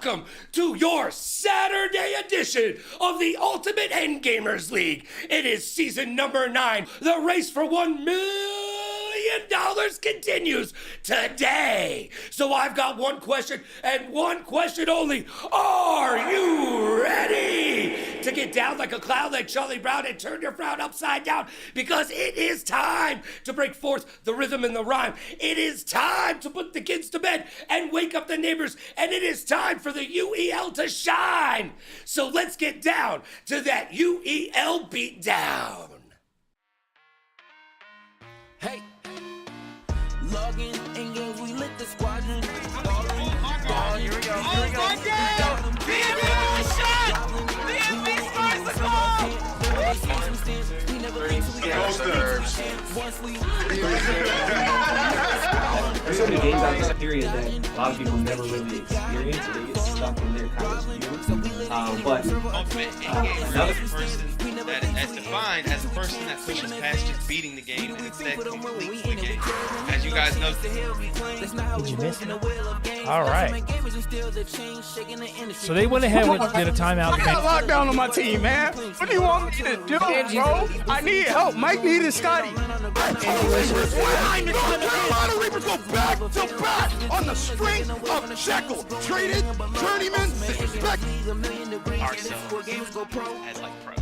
welcome to your Saturday edition of the Ultimate Endgamers League. It is season number 9. The race for $1 million continues today. So I've got one question and one question only. Are you ready to get down like a clown like Charlie Brown and turn your frown upside down? Because it is time to break forth the rhythm and the rhyme. It is time to put the kids to bed and wake up the neighbors. And it is time for the UEL to shine. So let's get down to that UEL beatdown. Hey, login in games, we lit the squadron. Here we go. BMB scores the goal. There's so many games out this period that a lot of people never really experience, so they get stuck in their college view. But another person that's defined as a person that pushes past just beating the game and instead completes the game. As you guys know. Did you miss it? All right. So they went ahead and did a timeout. I got lockdown on my team, man. What do you want me to do, bro? I need help. Mike needed Scotty. Carolina Reapers go back to back on the strength of Shekel. Traded, journeyman, disrespect. As like pros.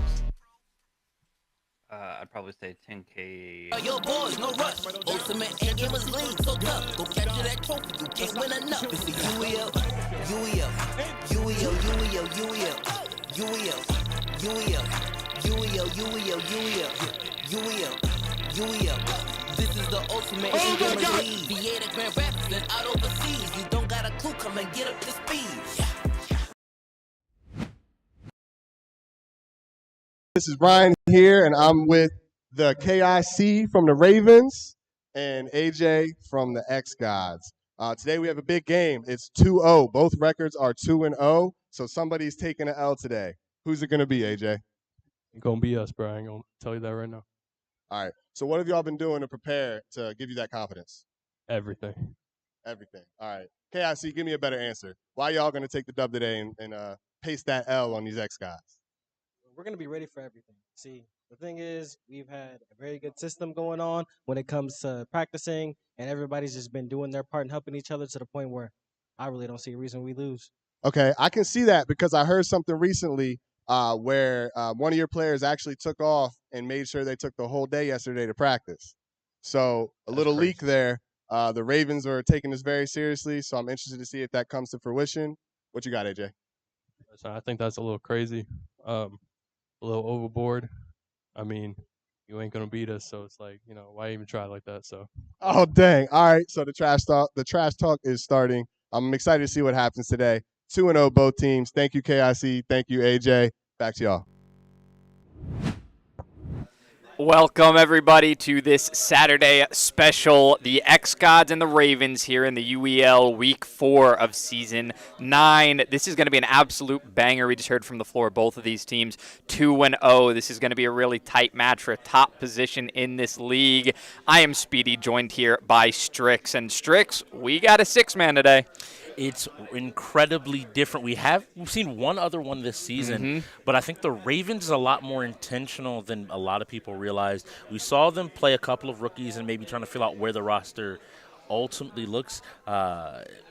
I'd probably say 10K. Yo, boys, no rush. Ultimate Endgamers League, so tough. Go capture that trophy. You can't win enough. It's the UEL, UEL, UEL, UEL, UEL, UEL, UEL, UEL, UEL, UEL, UEL. This is the Ultimate Endgamers League. Theater, Grand Rapids, and out overseas. You don't got a clue, come and get up to speed. This is Ryan here, and I'm with the KIC from the Ravens and AJ from the xGODS. Today we have a big game. It's 2-0. Both records are 2-0, so somebody's taking an L today. Who's it going to be, AJ? It's going to be us, bro. I ain't going to tell you that right now. All right. So what have y'all been doing to prepare to give you that confidence? Everything. Everything. All right. KIC, give me a better answer. Why y'all going to take the dub today and paste that L on these xGODS? We're going to be ready for everything. See, the thing is, we've had a very good system going on when it comes to practicing, and everybody's just been doing their part and helping each other to the point where I really don't see a reason we lose. Okay, I can see that because I heard something recently where one of your players actually took off and made sure they took the whole day yesterday to practice. So a little leak there. The Ravens are taking this very seriously, so I'm interested to see if that comes to fruition. What you got, AJ? So I think that's a little crazy. A little overboard. I mean, you ain't gonna beat us, so it's like, why even try like that? So. Oh dang! All right, so the trash talk is starting. I'm excited to see what happens today. 2-0 both teams. Thank you, KIC. Thank you, AJ. Back to y'all. Welcome, everybody, to this Saturday special. The xGODS and the Ravens here in the UEL Week 4 of Season 9. This is going to be an absolute banger. We just heard from the floor, both of these teams, 2-0. This is going to be a really tight match for a top position in this league. I am Speedy, joined here by Strix. And Strix, we got a 6-man today. It's incredibly different. We've seen one other one this season, but I think the Ravens is a lot more intentional than a lot of people realized. We saw them play a couple of rookies and maybe trying to fill out where the roster ultimately looks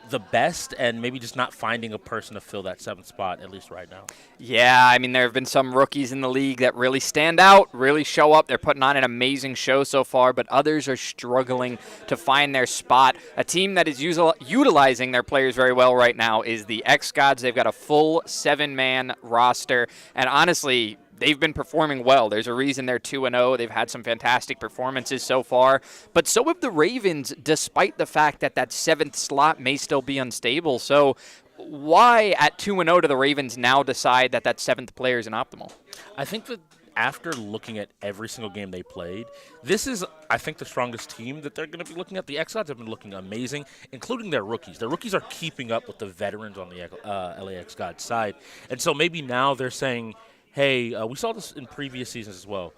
the best, and maybe just not finding a person to fill that 7th spot, at least right now. Yeah, I mean, there have been some rookies in the league that really stand out, really show up. They're putting on an amazing show so far, but others are struggling to find their spot. A team that is utilizing their players very well right now is the xGODS. They've got a full 7-man roster, and honestly, they've been performing well. There's a reason they're 2-0. They've had some fantastic performances so far. But so have the Ravens, despite the fact that that 7th slot may still be unstable. So why at 2-0 do the Ravens now decide that that 7th player is optimal? I think that after looking at every single game they played, this is, I think, the strongest team that they're going to be looking at. The xGODS have been looking amazing, including their rookies. Their rookies are keeping up with the veterans on the LA xGODS side. And so maybe now they're saying, hey, we saw this in previous seasons as well.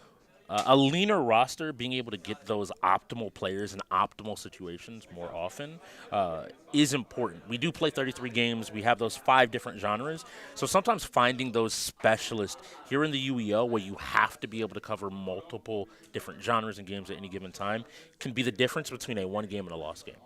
A leaner roster, being able to get those optimal players in optimal situations more often is important. We do play 33 games. We have those 5 different genres. So sometimes finding those specialists here in the UEL where you have to be able to cover multiple different genres and games at any given time can be the difference between a won game and a lost game.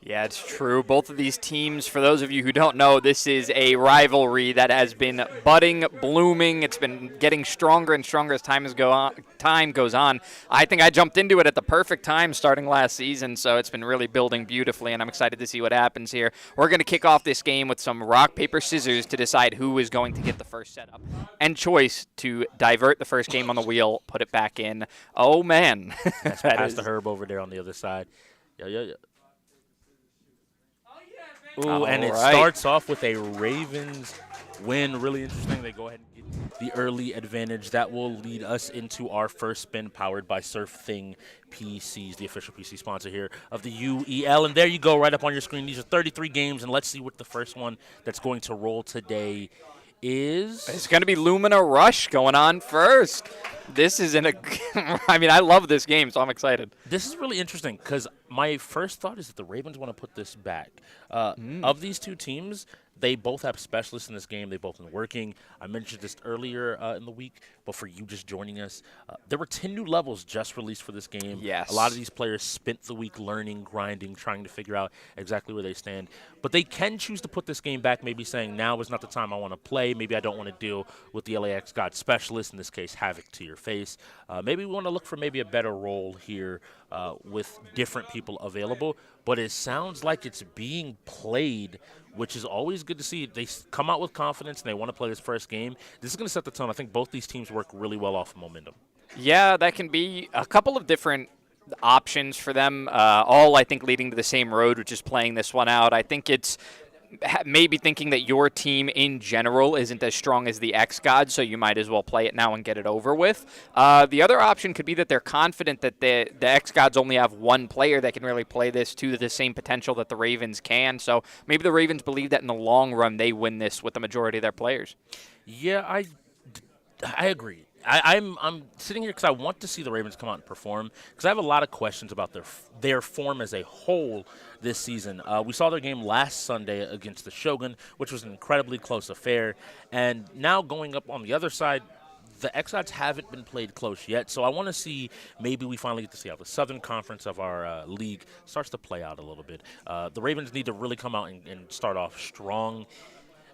Yeah, it's true. Both of these teams, for those of you who don't know, this is a rivalry that has been budding, blooming. It's been getting stronger and stronger as time goes on. I think I jumped into it at the perfect time starting last season, so it's been really building beautifully, and I'm excited to see what happens here. We're going to kick off this game with some rock, paper, scissors to decide who is going to get the first setup and choice to divert the first game on the wheel, put it back in. Oh, man. That's past the herb over there on the other side. Yeah. Ooh, and it starts off with a Ravens win. Really interesting. They go ahead and get the early advantage. That will lead us into our first spin powered by SurfThing PCs, the official PC sponsor here of the UEL. And there you go, right up on your screen. These are 33 games, and let's see what the first one that's going to roll today is. It's going to be Lumina Rush going on first. This is I mean, I love this game, so I'm excited. This is really interesting because my first thought is that the Ravens want to put this back. Of these two teams, they both have specialists in this game. They've both been working. I mentioned this earlier in the week, but for you just joining us, there were 10 new levels just released for this game. Yes. A lot of these players spent the week learning, grinding, trying to figure out exactly where they stand. But they can choose to put this game back, maybe saying now is not the time I want to play. Maybe I don't want to deal with the LAX God specialist, in this case, Havoc to your face. Maybe we want to look for maybe a better role here with different people available. But it sounds like it's being played, which is always good to see. They come out with confidence, and they want to play this first game. This is going to set the tone. I think both these teams work really well off of momentum. Yeah, that can be a couple of different options for them, all I think leading to the same road, which is playing this one out. I think it's maybe thinking that your team in general isn't as strong as the xGODS, so you might as well play it now and get it over with. The other option could be that they're confident that the xGODS only have one player that can really play this to the same potential that the Ravens can. So maybe the Ravens believe that in the long run they win this with the majority of their players. Yeah, I agree. I'm sitting here because I want to see the Ravens come out and perform because I have a lot of questions about their form as a whole this season. We saw their game last Sunday against the Shogun, which was an incredibly close affair. And now going up on the other side, the xGODS haven't been played close yet. So I want to see, maybe we finally get to see how the Southern Conference of our league starts to play out a little bit. The Ravens need to really come out and start off strong.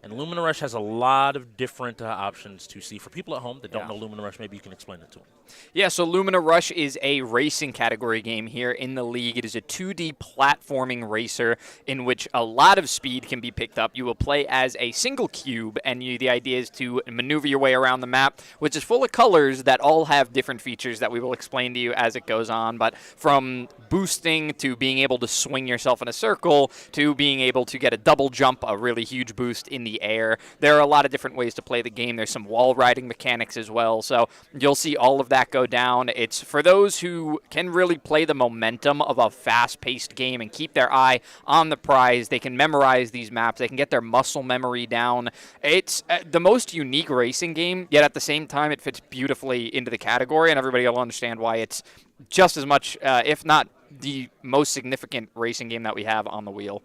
And Lumina Rush has a lot of different options to see. For people at home that don't know Lumina Rush, maybe you can explain it to them. Yeah, so Lumina Rush is a racing category game here in the league. It is a 2D platforming racer in which a lot of speed can be picked up. You will play as a single cube, and the idea is to maneuver your way around the map, which is full of colors that all have different features that we will explain to you as it goes on. But from boosting to being able to swing yourself in a circle to being able to get a double jump, a really huge boost in the air. There are a lot of different ways to play the game. There's some wall riding mechanics as well, so you'll see all of that go down. It's for those who can really play the momentum of a fast-paced game and keep their eye on the prize. They can memorize these maps. They can get their muscle memory down. It's the most unique racing game, yet at the same time it fits beautifully into the category, and everybody will understand why it's just as much, if not the most significant racing game that we have on the wheel.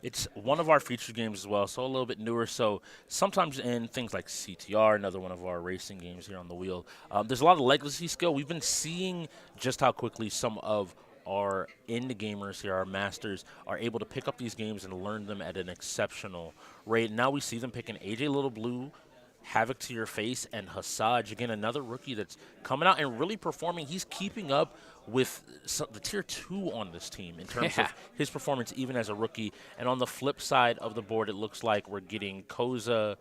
It's one of our featured games as well, so a little bit newer. So sometimes in things like CTR, another one of our racing games here on the wheel, there's a lot of legacy skill. We've been seeing just how quickly some of our indie gamers here, our masters, are able to pick up these games and learn them at an exceptional rate. Now we see them picking AJ Little Blue, Havoc to your face, and Hassaj. Again, another rookie that's coming out and really performing. He's keeping up with the tier 2 on this team in terms of his performance even as a rookie. And on the flip side of the board, it looks like we're getting Koza,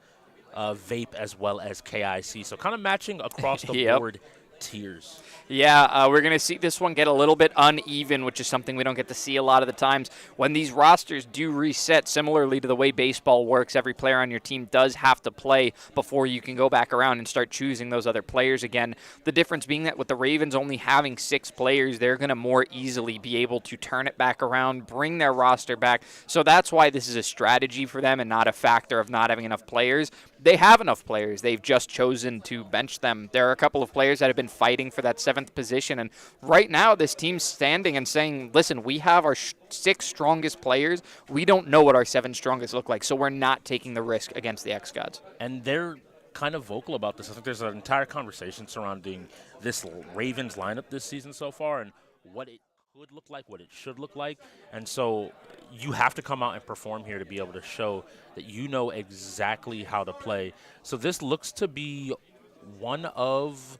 Vape, as well as KIC. So kind of matching across the board tiers. Yeah, we're going to see this one get a little bit uneven, which is something we don't get to see a lot of the times. When these rosters do reset, similarly to the way baseball works, every player on your team does have to play before you can go back around and start choosing those other players again. The difference being that with the Ravens only having 6 players, they're going to more easily be able to turn it back around, bring their roster back. So that's why this is a strategy for them and not a factor of not having enough players. They have enough players. They've just chosen to bench them. There are a couple of players that have been been fighting for that 7th position. And right now, this team's standing and saying, listen, we have our 6 strongest players. We don't know what our 7 strongest look like, so we're not taking the risk against the xGODS. And they're kind of vocal about this. I think there's an entire conversation surrounding this Ravens lineup this season so far and what it could look like, what it should look like. And so you have to come out and perform here to be able to show that you know exactly how to play. So this looks to be one of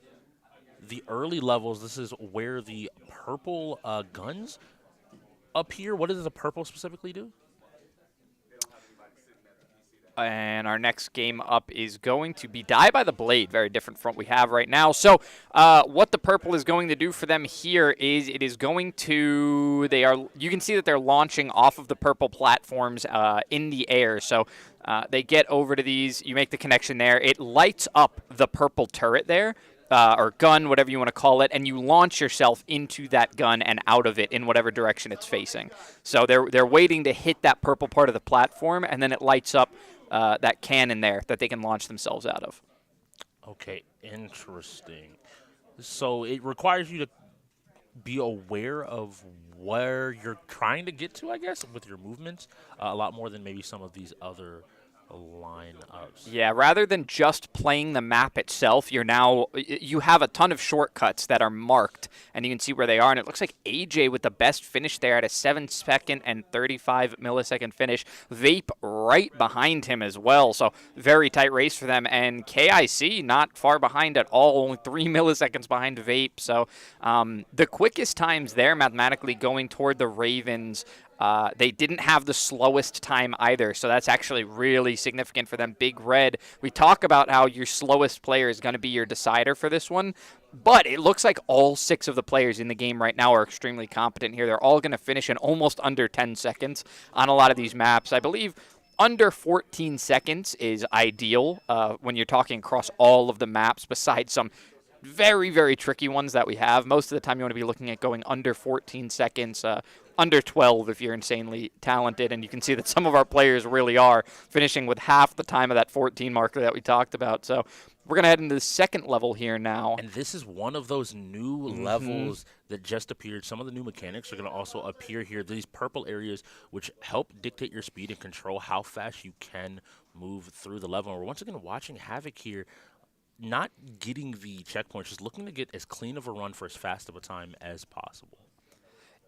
the early levels. This is where the purple guns appear. What does the purple specifically do? And our next game up is going to be Die by the Blade, very different from what we have right now. So what the purple is going to do for them here is it is going to, you can see that they're launching off of the purple platforms in the air. So they get over to these, you make the connection there. It lights up the purple turret there. Or gun, whatever you want to call it, and you launch yourself into that gun and out of it in whatever direction it's facing. So they're waiting to hit that purple part of the platform, and then it lights up that cannon there that they can launch themselves out of. Okay, interesting. So it requires you to be aware of where you're trying to get to, I guess, with your movements, a lot more than maybe some of these other lineups. Yeah, rather than just playing the map itself, you have a ton of shortcuts that are marked, and you can see where they are. And it looks like AJ with the best finish there at a 7-second and 35-millisecond finish. Vape right behind him as well, so very tight race for them. And KIC not far behind at all, only 3 milliseconds behind Vape. So the quickest times there, mathematically, going toward the Ravens. They didn't have the slowest time either, so that's actually really significant for them. Big Red, we talk about how your slowest player is going to be your decider for this one, but it looks like all 6 of the players in the game right now are extremely competent here. They're all going to finish in almost under 10 seconds on a lot of these maps. I believe under 14 seconds is ideal when you're talking across all of the maps, besides some very, very tricky ones that we have. Most of the time you want to be looking at going under 14 seconds, under 12 if you're insanely talented, and you can see that some of our players really are finishing with half the time of that 14 marker that we talked about. So we're going to head into the second level here now. And this is one of those new levels that just appeared. Some of the new mechanics are going to also appear here. These purple areas which help dictate your speed and control how fast you can move through the level. And we're once again watching Havoc here, not getting the checkpoints, just looking to get as clean of a run for as fast of a time as possible.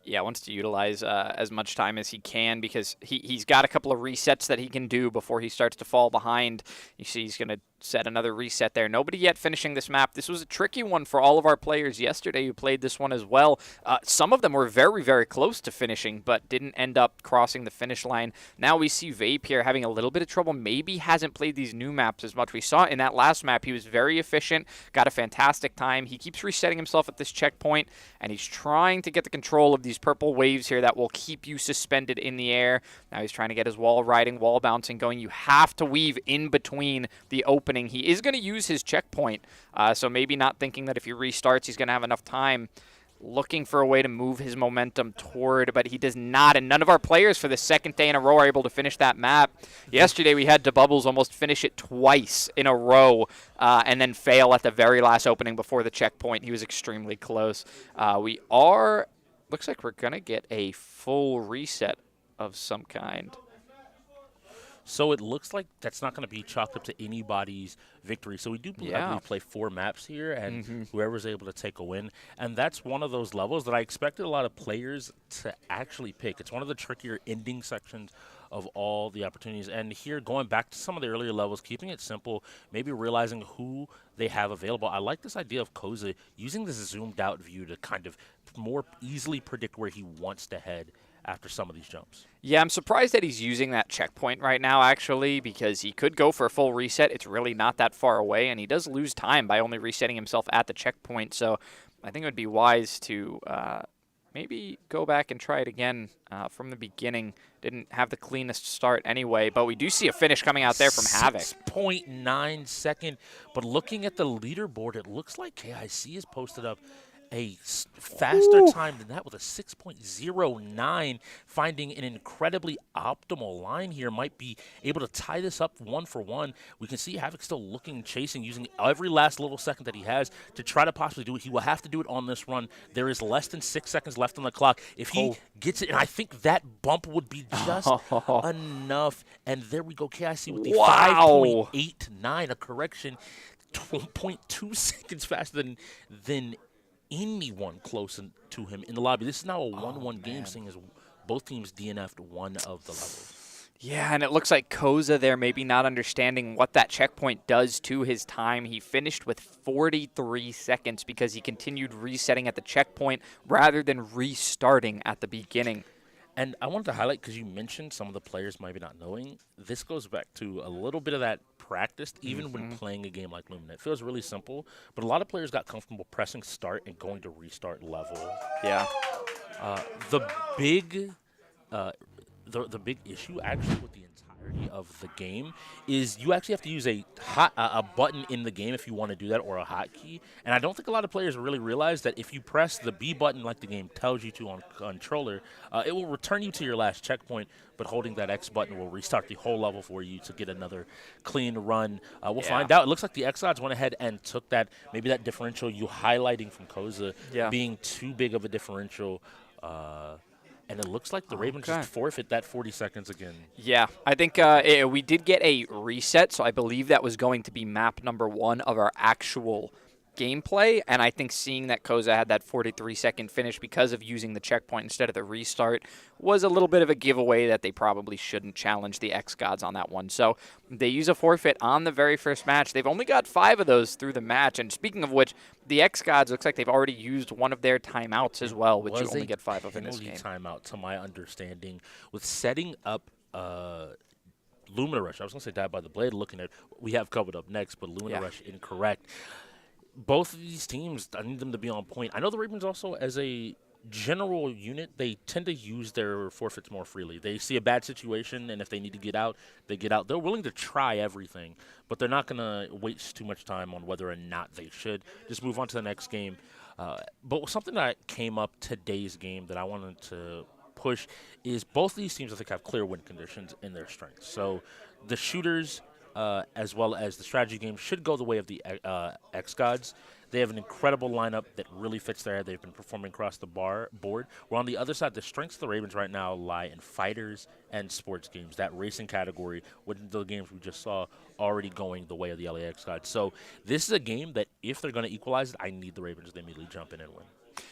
Yeah, wants to utilize as much time as he can because he's got a couple of resets that he can do before he starts to fall behind. You see he's going to set another reset there. Nobody yet finishing this map. This was a tricky one for all of our players yesterday who played this one as well. Some of them were very, very close to finishing, but didn't end up crossing the finish line. Now we see Vape here having a little bit of trouble. Maybe hasn't played these new maps as much. We saw in that last map he was very efficient, got a fantastic time. He keeps resetting himself at this checkpoint, and he's trying to get the control of these purple waves here that will keep you suspended in the air. Now he's trying to get his wall riding, wall bouncing going. You have to weave in between the opening. He is going to use his checkpoint, so maybe not thinking that if he restarts he's going to have enough time. Looking for a way to move his momentum toward, but he does not, and none of our players for the second day in a row are able to finish that map. Yesterday we had DeBubbles almost finish it twice in a row and then fail at the very last opening before the checkpoint. He was extremely close. Looks like we're going to get a full reset of some kind. So it looks like that's not going to be chalked up to anybody's victory. So we do believe we play 4 maps here, and whoever's able to take a win. And that's one of those levels that I expected a lot of players to actually pick. It's one of the trickier ending sections of all the opportunities. And here, going back to some of the earlier levels, keeping it simple, maybe realizing who they have available. I like this idea of Koza using this zoomed-out view to kind of more easily predict where he wants to head after some of these jumps. Yeah, I'm surprised that he's using that checkpoint right now, actually, because he could go for a full reset. It's really not that far away, and he does lose time by only resetting himself at the checkpoint. So I think it would be wise to maybe go back and try it again from the beginning. Didn't have the cleanest start anyway, but we do see a finish coming out there from Havoc. 6.9 second, but looking at the leaderboard, it looks like KIC is posted up a faster time than that with a 6.09, finding an incredibly optimal line here. Might be able to tie this up 1-for-1. We can see Havoc still looking, chasing, using every last little second that he has to try to possibly do it. He will have to do it on this run. There is less than 6 seconds left on the clock. If he gets it, and I think that bump would be just enough. And there we go, KIC with the 5.89, a correction, 0.2 seconds faster than anyone close to him in the lobby. This is now a 1-1 game, seeing as both teams DNF'd one of the levels. Yeah, and it looks like Koza there maybe not understanding what that checkpoint does to his time. He finished with 43 seconds because he continued resetting at the checkpoint rather than restarting at the beginning. And I wanted to highlight, because you mentioned some of the players maybe not knowing, this goes back to a little bit of that practice, even when playing a game like Lumina. It feels really simple, but a lot of players got comfortable pressing start and going to restart level. Yeah. The big issue actually with the entirety of the game is you actually have to use a button in the game if you want to do that, or a hotkey. And I don't think a lot of players really realize that if you press the B button like the game tells you to on controller, it will return you to your last checkpoint, but holding that X button will restart the whole level for you to get another clean run. We'll find out. It looks like the xGODS went ahead and took that, maybe that differential you highlighting from Koza being too big of a differential. And it looks like the Ravens just forfeit that 40 seconds again. Yeah, I think we did get a reset, so I believe that was going to be map number 1 of our actual gameplay. And I think seeing that Koza had that 43-second finish because of using the checkpoint instead of the restart was a little bit of a giveaway that they probably shouldn't challenge the xGODS on that one. So they use a forfeit on the very first match. They've only got 5 of those through the match. And speaking of which, the xGODS looks like they've already used one of their timeouts as well, which you only get 5 of in this game. Timeout, to my understanding, with setting up Lumina Rush. I was going to say Die by the Blade, looking at we have covered up next, but Lumina Rush incorrect. Both of these teams, I need them to be on point. I know the Ravens also, as a general unit, they tend to use their forfeits more freely. They see a bad situation, and if they need to get out, they get out. They're willing to try everything, but they're not going to waste too much time on whether or not they should. Just move on to the next game. But something that came up today's game that I wanted to push is both these teams, I think, have clear win conditions in their strengths. So the shooters, as well as the strategy game, should go the way of the xGODS. They have an incredible lineup that really fits their head. They've been performing across the board. Where on the other side, the strengths of the Ravens right now lie in fighters and sports games, that racing category, with the games we just saw already going the way of the LA xGODS. So this is a game that if they're going to equalize it, I need the Ravens to immediately jump in and win.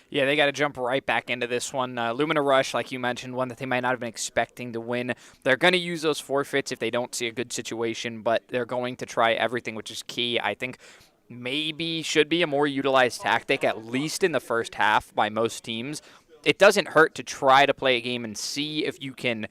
Yeah, they got to jump right back into this one. Lumina Rush, like you mentioned, one that they might not have been expecting to win. They're going to use those forfeits if they don't see a good situation, but they're going to try everything, which is key. I think maybe should be a more utilized tactic, at least in the first half by most teams. It doesn't hurt to try to play a game and see if you can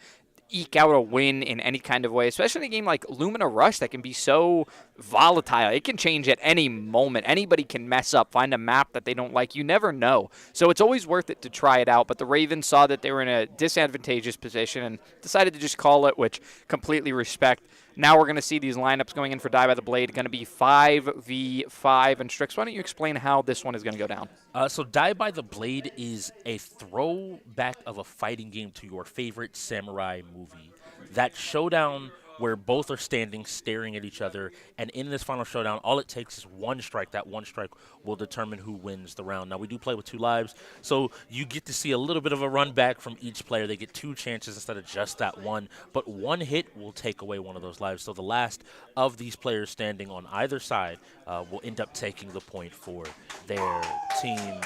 eke out a win in any kind of way, especially in a game like Lumina Rush that can be so volatile. It can change at any moment. Anybody can mess up, find a map that they don't like. You never know. So it's always worth it to try it out. But the Ravens saw that they were in a disadvantageous position and decided to just call it, which completely respect. Now we're going to see these lineups going in for Die by the Blade, going to be 5v5. And Strix, why don't you explain how this one is going to go down? So Die by the Blade is a throwback of a fighting game to your favorite samurai movie. That showdown where both are standing, staring at each other, and in this final showdown, all it takes is one strike. That one strike will determine who wins the round. Now, we do play with 2 lives, so you get to see a little bit of a run back from each player. They get 2 chances instead of just that one, but one hit will take away one of those lives. So the last of these players standing on either side will end up taking the point for their team.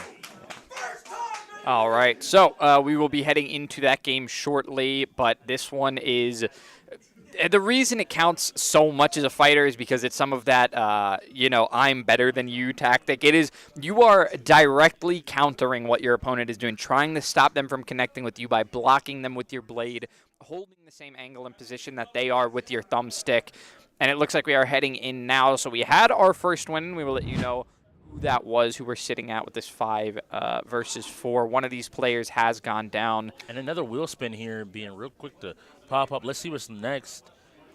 All right, so we will be heading into that game shortly, but this one is... The reason it counts so much as a fighter is because it's some of that, I'm better than you tactic. It is, you are directly countering what your opponent is doing, trying to stop them from connecting with you by blocking them with your blade, holding the same angle and position that they are with your thumbstick. And it looks like we are heading in now. So we had our first win. We will let you know who that was, who we're sitting at with this 5 versus 4. One of these players has gone down. And another wheel spin here, being real quick to pop up. Let's see what's next.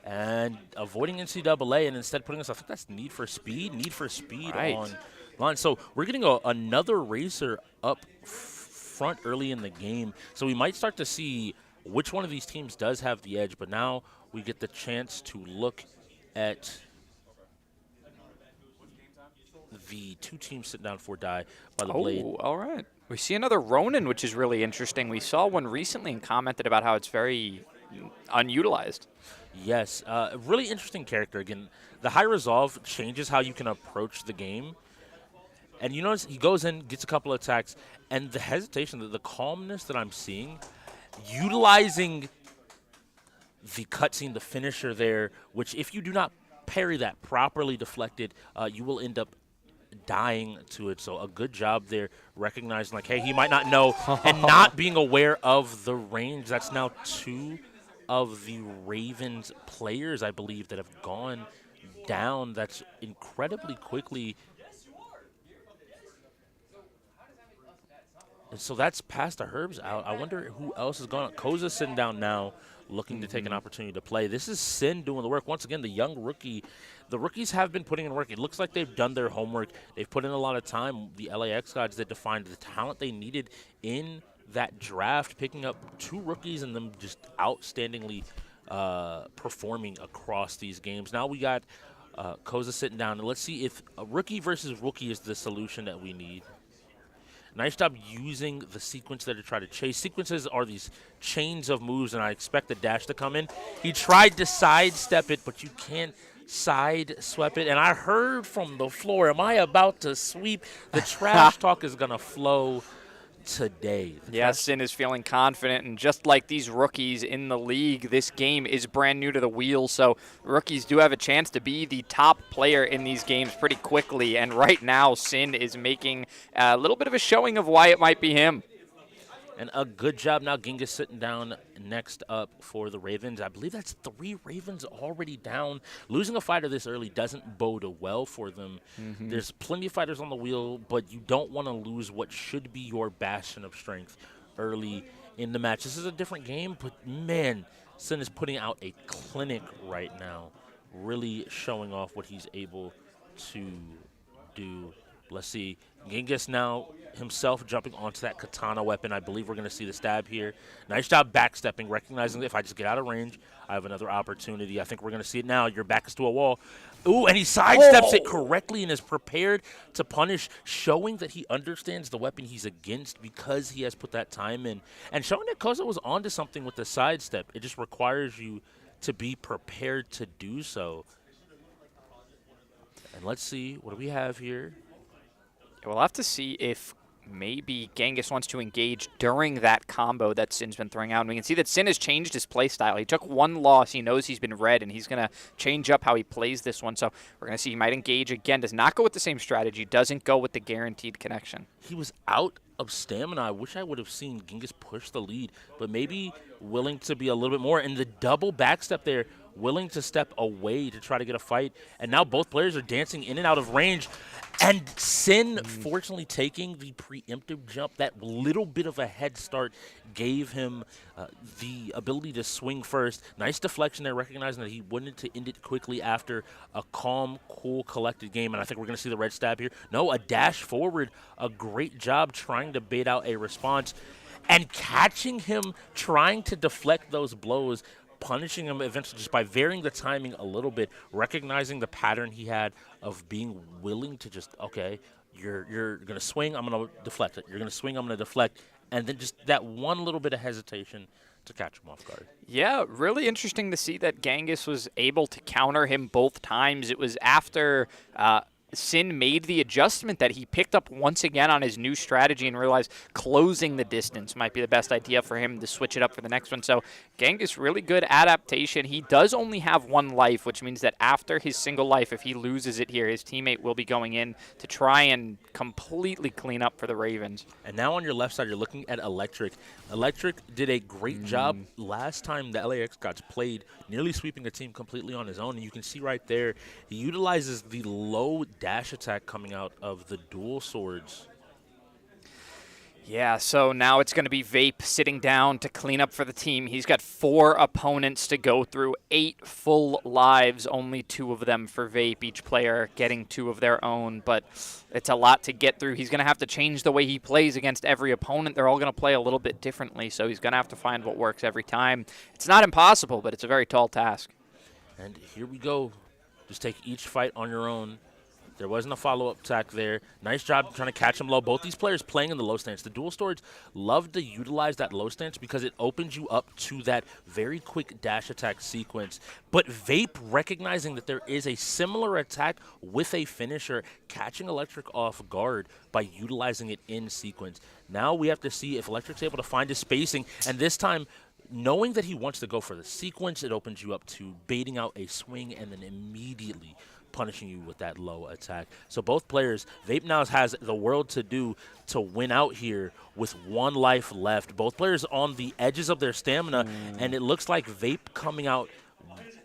And avoiding NCAA and instead putting us, I think that's Need for Speed. Need for Speed on line. So we're getting another racer up front early in the game. So we might start to see which one of these teams does have the edge. But now we get the chance to look at the two teams sitting down for die by the blade. Oh, all right. We see another Ronin, which is really interesting. We saw one recently and commented about how it's very unutilized. Yes, really interesting character. Again, the high resolve changes how you can approach the game. And you notice he goes in, gets a couple of attacks, and the hesitation, the calmness that I'm seeing, utilizing the cutscene, the finisher there, which if you do not parry that properly deflected, you will end up dying to it. So a good job there, recognizing like, hey, he might not know, and not being aware of the range. That's now 2 of the Ravens players, I believe, that have gone down. That's incredibly quickly. And so that's past the Herbs out. I wonder who else is going. Koza's sitting down now, looking to take an opportunity to play. This is Sin doing the work. Once again, the young rookie. The rookies have been putting in work. It looks like they've done their homework. They've put in a lot of time. The xGODS that defined the talent they needed in that draft, picking up 2 rookies and them just outstandingly performing across these games. Now we got Koza sitting down. And let's see if a rookie versus rookie is the solution that we need. Nice job using the sequence there to try to chase. Sequences are these chains of moves, and I expect the dash to come in. He tried to sidestep it, but you can't side-sweep it. And I heard from the floor, am I about to sweep? The trash talk is going to flow today. Yes, Sin is feeling confident, and just like these rookies in the league, this game is brand new to the wheel, so rookies do have a chance to be the top player in these games pretty quickly, and right now Sin is making a little bit of a showing of why it might be him. And a good job now. Gingas sitting down next up for the Ravens. I believe that's 3 Ravens already down. Losing a fighter this early doesn't bode well for them. There's plenty of fighters on the wheel, but you don't want to lose what should be your bastion of strength early in the match. This is a different game, but man, Sin is putting out a clinic right now, really showing off what he's able to do. Let's see. Gingas now himself jumping onto that katana weapon. I believe we're going to see the stab here. Nice job backstepping, recognizing that if I just get out of range, I have another opportunity. I think we're going to see it now. Your back is to a wall. Ooh, and he sidesteps it correctly and is prepared to punish, showing that he understands the weapon he's against because he has put that time in. And showing that Koza was onto something with the sidestep. It just requires you to be prepared to do so. And let's see, what do we have here? We'll have to see if maybe Genghis wants to engage during that combo that Sin's been throwing out. And we can see that Sin has changed his play style. He took 1 loss. He knows he's been red, and he's going to change up how he plays this one. So we're going to see he might engage again. Does not go with the same strategy. Doesn't go with the guaranteed connection. He was out of stamina. I wish I would have seen Genghis push the lead, but maybe willing to be a little bit more. And the double backstep there, willing to step away to try to get a fight. And now both players are dancing in and out of range. And Sin, fortunately, taking the preemptive jump, that little bit of a head start gave him the ability to swing first. Nice deflection there, recognizing that he wanted to end it quickly after a calm, cool, collected game. And I think we're going to see the red stab here. No, a dash forward. A great job trying to bait out a response. And catching him trying to deflect those blows, punishing him eventually just by varying the timing a little bit, recognizing the pattern he had of being willing to just, okay, you're going to swing, I'm going to deflect it. You're going to swing, I'm going to deflect. And then just that one little bit of hesitation to catch him off guard. Yeah, really interesting to see that Genghis was able to counter him both times. It was after Sin made the adjustment that he picked up once again on his new strategy and realized closing the distance might be the best idea for him to switch it up for the next one. So Genghis, really good adaptation. He does only have 1 life, which means that after his single life, if he loses it here, his teammate will be going in to try and completely clean up for the Ravens. And now on your left side, you're looking at Electric. Electric did a great job last time the xGODS played, nearly sweeping a team completely on his own. And you can see right there, he utilizes the low dash attack coming out of the dual swords. Yeah, so now it's going to be Vape sitting down to clean up for the team. He's got 4 opponents to go through, 8 full lives, only 2 of them for Vape, each player getting 2 of their own, but it's a lot to get through. He's going to have to change the way he plays against every opponent. They're all going to play a little bit differently, so he's going to have to find what works every time. It's not impossible, but it's a very tall task. And here we go. Just take each fight on your own. There wasn't a follow-up attack there. Nice job trying to catch him low. Both these players playing in the low stance. The dual storage love to utilize that low stance because it opens you up to that very quick dash attack sequence. But Vape, recognizing that there is a similar attack with a finisher, catching Electric off guard by utilizing it in sequence. Now we have to see if Electric's able to find his spacing, and this time, knowing that he wants to go for the sequence, it opens you up to baiting out a swing and then immediately punishing you with that low attack. So both players, Vape now has the world to do to win out here with 1 life left. Both players on the edges of their stamina, and it looks like Vape coming out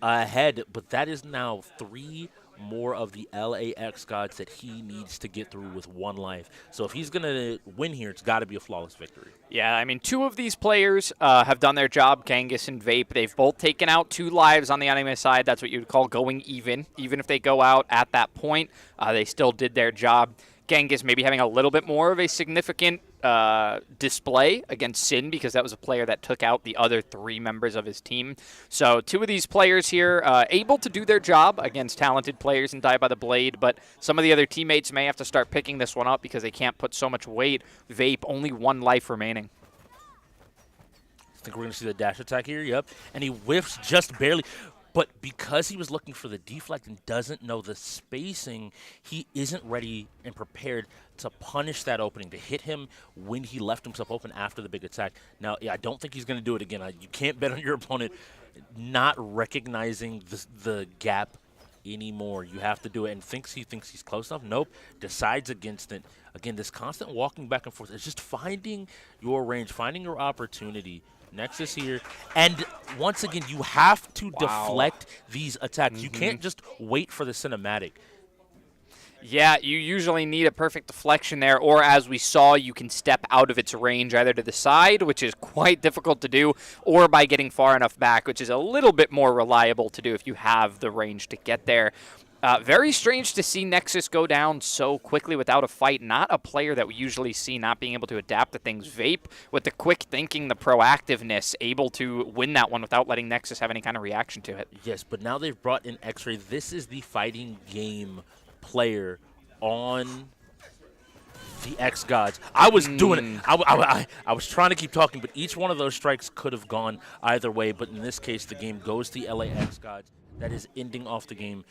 ahead, but that is now 3 more of the LA xGODS that he needs to get through with 1 life. So if he's going to win here, it's got to be a flawless victory. Yeah, I mean, 2 of these players have done their job, Genghis and Vape. They've both taken out 2 lives on the enemy side. That's what you would call going even. Even if they go out at that point, they still did their job. Genghis maybe having a little bit more of a significant display against Sin because that was a player that took out the other 3 members of his team. So 2 of these players here able to do their job against talented players and Die by the Blade, but some of the other teammates may have to start picking this one up because they can't put so much weight. Vape, only 1 life remaining. I think we're going to see the dash attack here, yep. And he whiffs just barely. But because he was looking for the deflect and doesn't know the spacing, he isn't ready and prepared to punish that opening, to hit him when he left himself open after the big attack. Now, yeah, I don't think he's going to do it again. You can't bet on your opponent not recognizing the gap anymore. You have to do it, and he thinks he's close enough. Nope, decides against it. Again, this constant walking back and forth is just finding your range, finding your opportunity. Nexus here, and once again, you have to deflect these attacks. You can't just wait for the cinematic. Yeah, you usually need a perfect deflection there, or as we saw, you can step out of its range either to the side, which is quite difficult to do, or by getting far enough back, which is a little bit more reliable to do if you have the range to get there. Very strange to see Nexus go down so quickly without a fight. Not a player that we usually see not being able to adapt to things. Vape, with the quick thinking, the proactiveness, able to win that one without letting Nexus have any kind of reaction to it. Yes, but now they've brought in X-Ray. This is the fighting game player on the xGODS. I was doing it. I was trying to keep talking, but each one of those strikes could have gone either way. But in this case, the game goes to the LA xGODS. That is ending off the game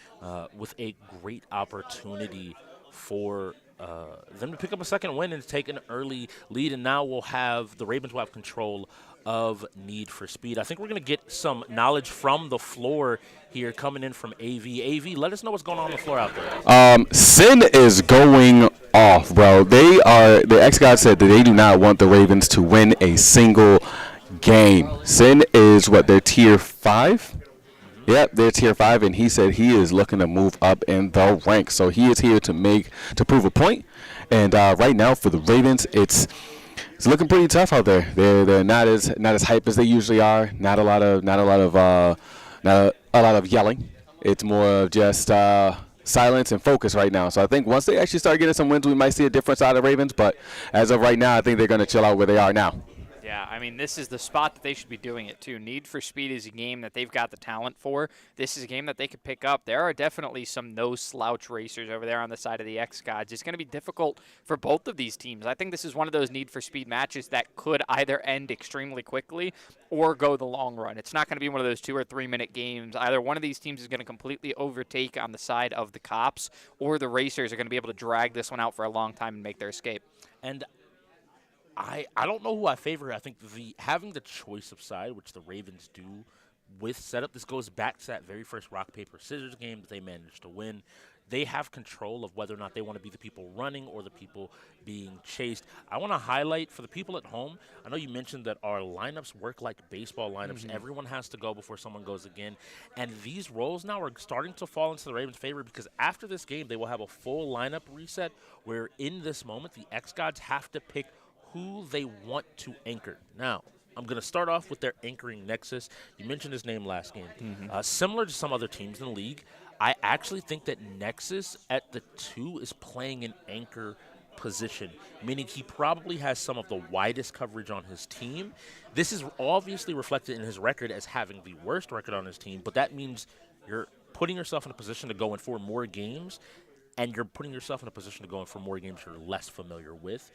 with a great opportunity for them to pick up a second win and take an early lead. And now the Ravens will have control of Need for Speed. I think we're going to get some knowledge from the floor here coming in from AV. AV, let us know what's going on the floor out there. Sin is going off, bro. The xGODS said that they do not want the Ravens to win a single game. Sin is their tier 5? Yep, they're tier 5, and he said he is looking to move up in the ranks. So he is here to prove a point. And right now for the Ravens, it's looking pretty tough out there. They're not as hype as they usually are. Not a lot of yelling. It's more of just silence and focus right now. So I think once they actually start getting some wins, we might see a difference out of Ravens. But as of right now, I think they're going to chill out where they are now. Yeah, I mean, this is the spot that they should be doing it, too. Need for Speed is a game that they've got the talent for. This is a game that they could pick up. There are definitely some no-slouch racers over there on the side of the xGODS. It's going to be difficult for both of these teams. I think this is one of those Need for Speed matches that could either end extremely quickly or go the long run. It's not going to be one of those 2 or 3 minute games. Either one of these teams is going to completely overtake on the side of the cops, or the racers are going to be able to drag this one out for a long time and make their escape. And I don't know who I favor. I think having the choice of side, which the Ravens do with setup, this goes back to that very first rock, paper, scissors game that they managed to win. They have control of whether or not they want to be the people running or the people being chased. I want to highlight for the people at home, I know you mentioned that our lineups work like baseball lineups. Everyone has to go before someone goes again. And these roles now are starting to fall into the Ravens' favor because after this game, they will have a full lineup reset where in this moment, the xGODS have to pick who they want to anchor. Now, I'm going to start off with their anchoring nexus. You mentioned his name last game. Similar to some other teams in the league, I actually think that Nexus at the 2 is playing an anchor position, meaning he probably has some of the widest coverage on his team. This is obviously reflected in his record as having the worst record on his team, but that means you're putting yourself in a position to go in for more games, and you're putting yourself in a position to go in for more games you're less familiar with.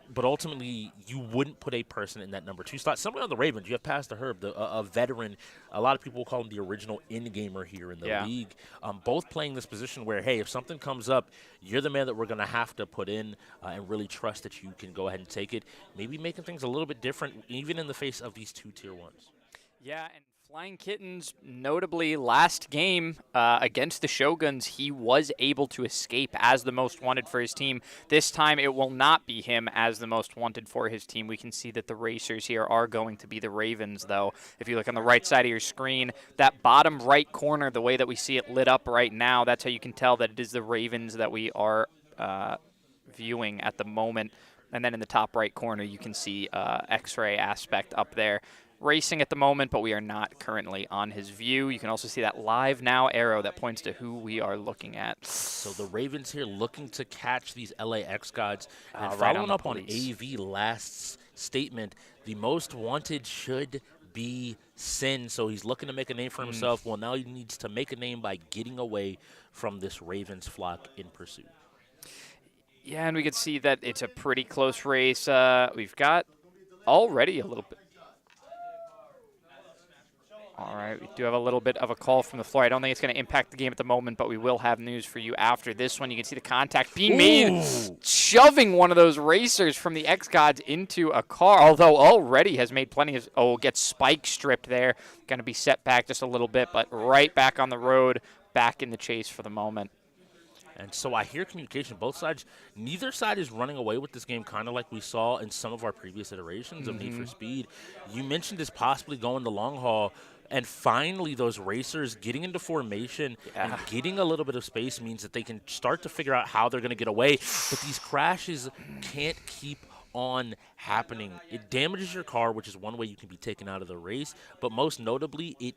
But ultimately, you wouldn't put a person in that number 2 slot. Somewhere on the Ravens, you have Pastor Herb, a veteran. A lot of people will call him the original in-gamer here in the league. Both playing this position where, hey, if something comes up, you're the man that we're going to have to put in and really trust that you can go ahead and take it. Maybe making things a little bit different, even in the face of these 2 tier 1s. Yeah, and Flying Kittens, notably last game against the Shoguns, he was able to escape as the most wanted for his team. This time it will not be him as the most wanted for his team. We can see that the racers here are going to be the Ravens, though. If you look on the right side of your screen, that bottom right corner, the way that we see it lit up right now, that's how you can tell that it is the Ravens that we are viewing at the moment. And then in the top right corner, you can see X-ray aspect up there. Racing at the moment, but we are not currently on his view. You can also see that live now arrow that points to who we are looking at. So the Ravens here looking to catch these LA XGODS. And right following up on police. AV last statement, the most wanted should be Sin. So he's looking to make a name for himself. Well, now he needs to make a name by getting away from this Ravens flock in pursuit. Yeah, and we can see that it's a pretty close race. We've got already a little bit. All right, we do have a little bit of a call from the floor. I don't think it's going to impact the game at the moment, but we will have news for you after this one. You can see the contact being made, shoving one of those racers from the XGODS into a car, although already has made plenty of, gets spike stripped there. Going to be set back just a little bit, but right back on the road, back in the chase for the moment. And so I hear communication, both sides. Neither side is running away with this game, kind of like we saw in some of our previous iterations of Need for Speed. You mentioned this possibly going the long haul. And finally, those racers getting into formation and getting a little bit of space means that they can start to figure out how they're going to get away. But these crashes can't keep on happening. It damages your car, which is one way you can be taken out of the race. But most notably, it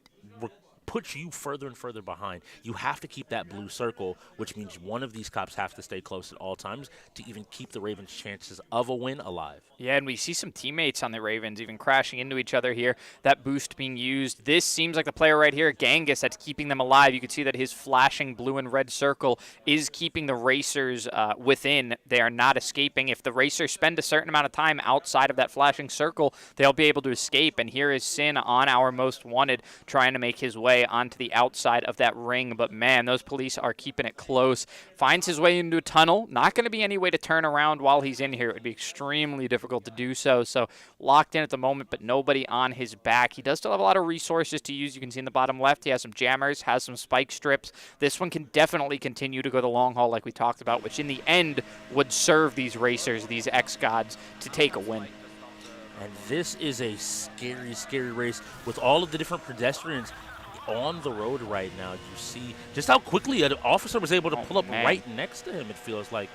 puts you further and further behind. You have to keep that blue circle, which means one of these cops have to stay close at all times to even keep the Ravens' chances of a win alive. Yeah, and we see some teammates on the Ravens even crashing into each other here. That boost being used. This seems like the player right here, Genghis, that's keeping them alive. You can see that his flashing blue and red circle is keeping the racers within. They are not escaping. If the racers spend a certain amount of time outside of that flashing circle, they'll be able to escape. And here is Sin on our most wanted, trying to make his way onto the outside of that ring. But man, those police are keeping it close. Finds his way into a tunnel. Not going to be any way to turn around while he's in here. It would be extremely difficult to do so. So locked in at the moment, but nobody on his back. He does still have a lot of resources to use. You can see in the bottom left, he has some jammers, has some spike strips. This one can definitely continue to go the long haul like we talked about, which in the end would serve these racers, these XGODS, to take a win. And this is a scary, scary race with all of the different pedestrians on the road right now. You see just how quickly an officer was able to pull up right next to him, it feels like.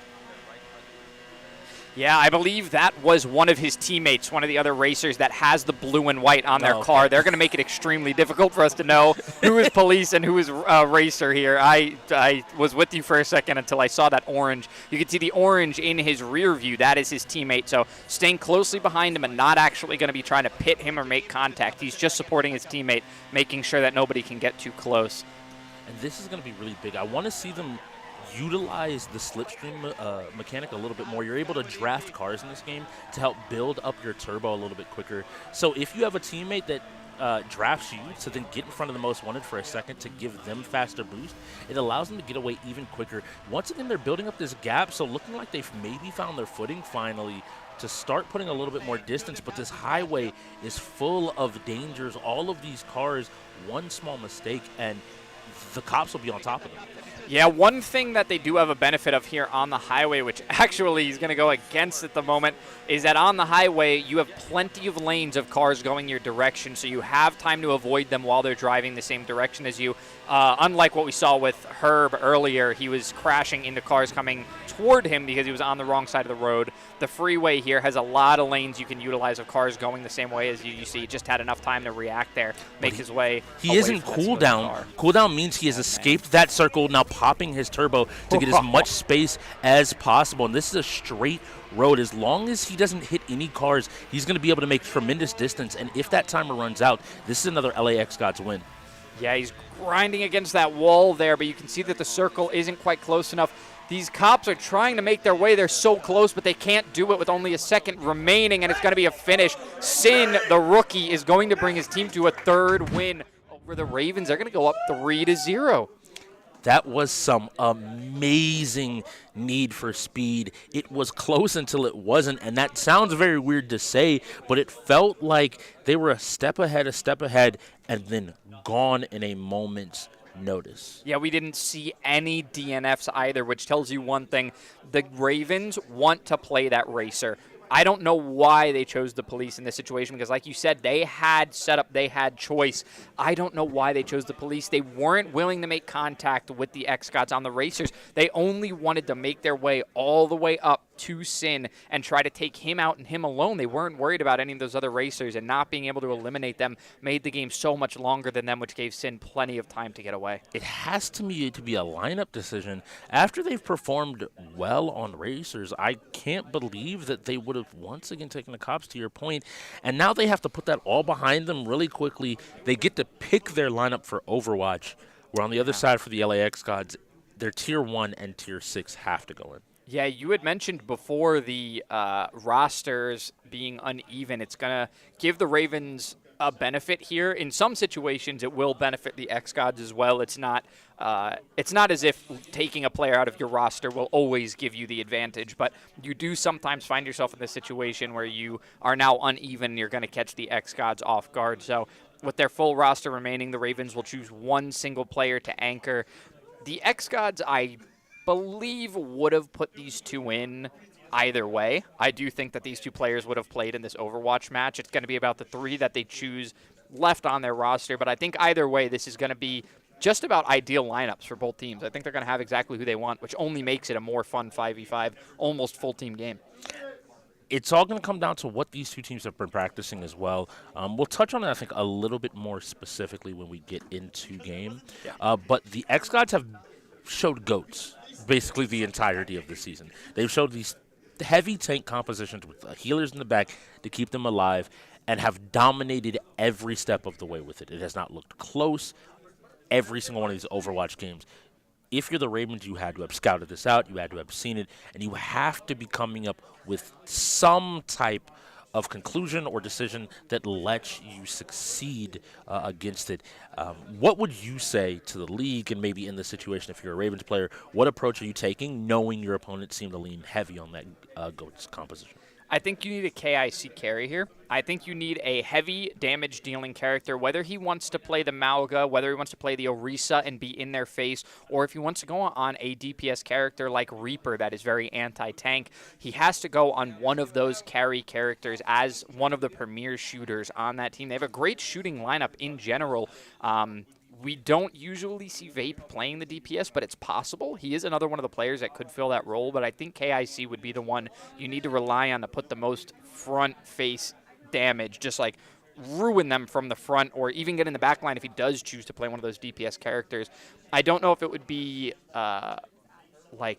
Yeah, I believe that was one of his teammates, one of the other racers that has the blue and white on their car. They're going to make it extremely difficult for us to know who is police and who is racer here. I was with you for a second until I saw that orange. You can see the orange in his rear view. That is his teammate. So staying closely behind him and not actually going to be trying to pit him or make contact. He's just supporting his teammate, making sure that nobody can get too close. And this is going to be really big. I want to see them utilize the slipstream mechanic a little bit more. You're able to draft cars in this game to help build up your turbo a little bit quicker. So if you have a teammate that drafts you to then get in front of the most wanted for a second to give them faster boost, it allows them to get away even quicker. Once again, they're building up this gap, so looking like they've maybe found their footing finally to start putting a little bit more distance, but this highway is full of dangers. All of these cars, one small mistake, and the cops will be on top of them. Yeah, one thing that they do have a benefit of here on the highway, which actually is going to go against at the moment, is that on the highway you have plenty of lanes of cars going your direction, so you have time to avoid them while they're driving the same direction as you. Unlike what we saw with Herb earlier, he was crashing into cars coming toward him because he was on the wrong side of the road. The freeway here has a lot of lanes you can utilize of cars going the same way as you. You see, he just had enough time to react there, make his way. He isn't cooldown. Cooldown means he has escaped that circle, now popping his turbo to get as much space as possible. And this is a straight road. As long as he doesn't hit any cars, he's going to be able to make tremendous distance. And if that timer runs out, this is another LA xGODS win. Yeah, he's grinding against that wall there, but you can see that the circle isn't quite close enough. These cops are trying to make their way. They're so close, but they can't do it with only a second remaining, and it's going to be a finish. Sin, the rookie, is going to bring his team to a third win over the Ravens. They're going to go up 3-0. That was some amazing need for speed. It was close until it wasn't, and that sounds very weird to say, but it felt like they were a step ahead, and then gone in a moment's notice. Yeah, we didn't see any DNFs either, which tells you one thing. The Ravens want to play that racer. I don't know why they chose the police in this situation because, like you said, they had setup, they had choice. I don't know why they chose the police. They weren't willing to make contact with the xGODS on the racers. They only wanted to make their way all the way up to Sin and try to take him out and him alone. They weren't worried about any of those other racers, and not being able to eliminate them made the game so much longer than them, which gave Sin plenty of time to get away. It has to be a lineup decision. After they've performed well on racers, I can't believe that they would have once again taken the cops, to your point, and now they have to put that all behind them really quickly. They get to pick their lineup for Overwatch, where on the other side for the LA xGODS, their Tier 1 and Tier 6 have to go in. Yeah, you had mentioned before the rosters being uneven. It's going to give the Ravens a benefit here. In some situations, it will benefit the xGODS as well. It's not as if taking a player out of your roster will always give you the advantage, but you do sometimes find yourself in this situation where you are now uneven and you're going to catch the xGODS off guard. So with their full roster remaining, the Ravens will choose one single player to anchor. The xGODS, I believe, would have put these two in either way. I do think that these two players would have played in this Overwatch match. It's going to be about the three that they choose left on their roster, but I think either way, this is going to be just about ideal lineups for both teams. I think they're going to have exactly who they want, which only makes it a more fun 5v5, almost full-team game. It's all going to come down to what these two teams have been practicing as well. We'll touch on it, I think, a little bit more specifically when we get into game. But the xGODS have showed GOATs basically the entirety of the season. They've showed these heavy tank compositions with healers in the back to keep them alive and have dominated every step of the way with it. It has not looked close every single one of these Overwatch games. If you're the Ravens, you had to have scouted this out, you had to have seen it, and you have to be coming up with some type of conclusion or decision that lets you succeed against it. What would you say to the league, and maybe in this situation if you're a Ravens player, what approach are you taking knowing your opponent seemed to lean heavy on that GOATS composition? I think you need a KIC carry here. I think you need a heavy damage-dealing character, whether he wants to play the Mauga, whether he wants to play the Orisa and be in their face, or if he wants to go on a DPS character like Reaper that is very anti-tank. He has to go on one of those carry characters as one of the premier shooters on that team. They have a great shooting lineup in general. We don't usually see Vape playing the DPS, but it's possible. He is another one of the players that could fill that role, but I think KIC would be the one you need to rely on to put the most front-face damage, just like ruin them from the front or even get in the back line if he does choose to play one of those DPS characters. I don't know if it would be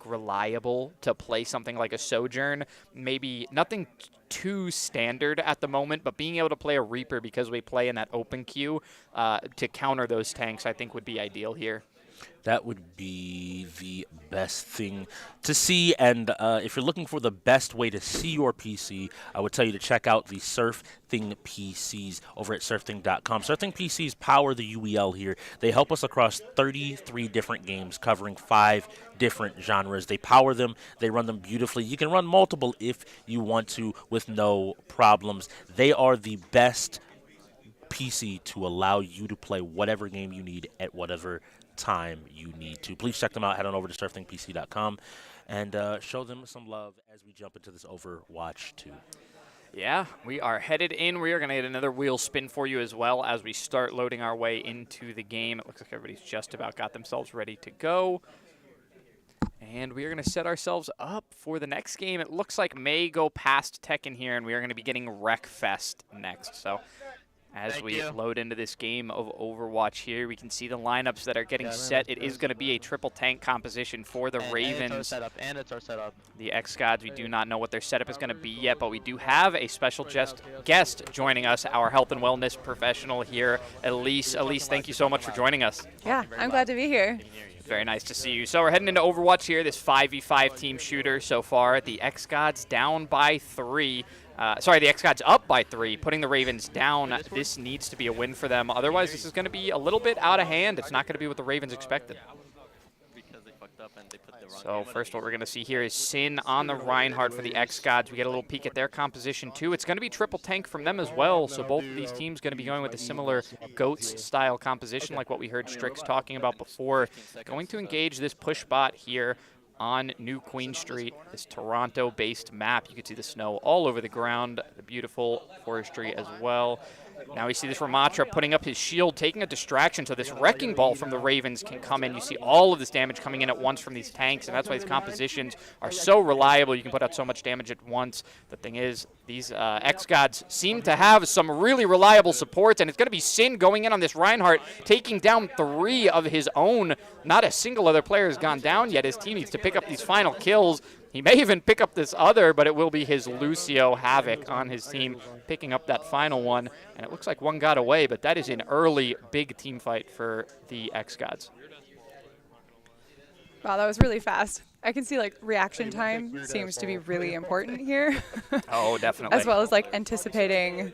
reliable to play something like a Sojourn. Maybe nothing too standard at the moment, but being able to play a Reaper because we play in that open queue to counter those tanks, I think would be ideal here. That would be the best thing to see. And if you're looking for the best way to see your PC, I would tell you to check out the SurfThing PCs over at SurfThing.com. SurfThing PCs power the UEL here. They help us across 33 different games covering 5 different genres. They power them. They run them beautifully. You can run multiple if you want to with no problems. They are the best PC to allow you to play whatever game you need at whatever time you need to. Please check them out. Head on over to SurfThingPC.com and show them some love as we jump into this Overwatch 2. Yeah, we are headed in. We are going to get another wheel spin for you as well as we start loading our way into the game. It looks like everybody's just about got themselves ready to go. And we are going to set ourselves up for the next game. It looks like may go past Tekken here, and we are going to be getting Wreckfest next. So as we load into this game of Overwatch here, we can see the lineups that are getting set. It is going to be a triple tank composition for the Ravens. And it's our setup. The xGODS, we do not know what their setup is going to be yet, but we do have a special guest joining us, our health and wellness professional here, Elise. Elise, thank you so much for joining us. Yeah, I'm glad to be here. Very nice to see you. So we're heading into Overwatch here, this 5v5 team shooter so far. The xGODS down by 3. Sorry, the xGODS up by 3, putting the Ravens down. This needs to be a win for them. Otherwise, this is going to be a little bit out of hand. It's not going to be what the Ravens expected. So first what we're going to see here is Sin on the Reinhardt for the xGODS. We get a little peek at their composition too. It's going to be triple tank from them as well. So both of these teams going to be going with a similar GOATS style composition like what we heard Strix talking about before. Going to engage this push bot here on New Queen Street, this Toronto-based map. You can see the snow all over the ground, the beautiful forestry as well. Now we see this Ramatra putting up his shield, taking a distraction so this Wrecking Ball from the Ravens can come in. You see all of this damage coming in at once from these tanks, and that's why these compositions are so reliable. You can put out so much damage at once. The thing is, these xGODS seem to have some really reliable supports, and it's going to be Sin going in on this Reinhardt, taking down 3 of his own. Not a single other player has gone down yet. His team needs to pick up these final kills. He may even pick up this other, but it will be his Lucio Havoc on his team picking up that final one. And it looks like one got away, but that is an early big team fight for the xGODS. Wow, that was really fast. I can see like reaction time seems to be really important here. Oh, definitely. As well as like anticipating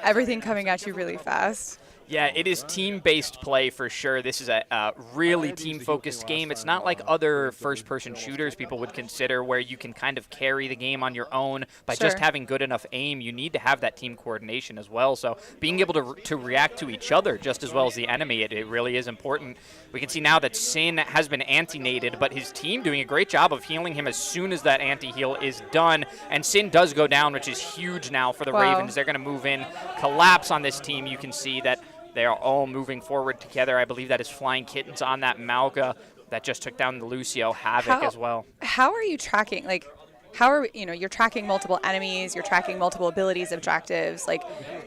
everything coming at you really fast. Yeah, it is team-based play for sure. This is a really team-focused game. It's not like other first-person shooters people would consider where you can kind of carry the game on your own by just having good enough aim. You need to have that team coordination as well. So being able to react to each other just as well as the enemy, it really is important. We can see now that Sin has been anti-naded, but his team doing a great job of healing him as soon as that anti-heal is done. And Sin does go down, which is huge now for the Ravens. They're going to move in, collapse on this team. You can see that they are all moving forward together. I believe that is Flying Kittens on that Malga that just took down the Lucio Havoc as well. How are you tracking? Like, how are you're tracking multiple enemies, you're tracking multiple abilities, objectives. Like,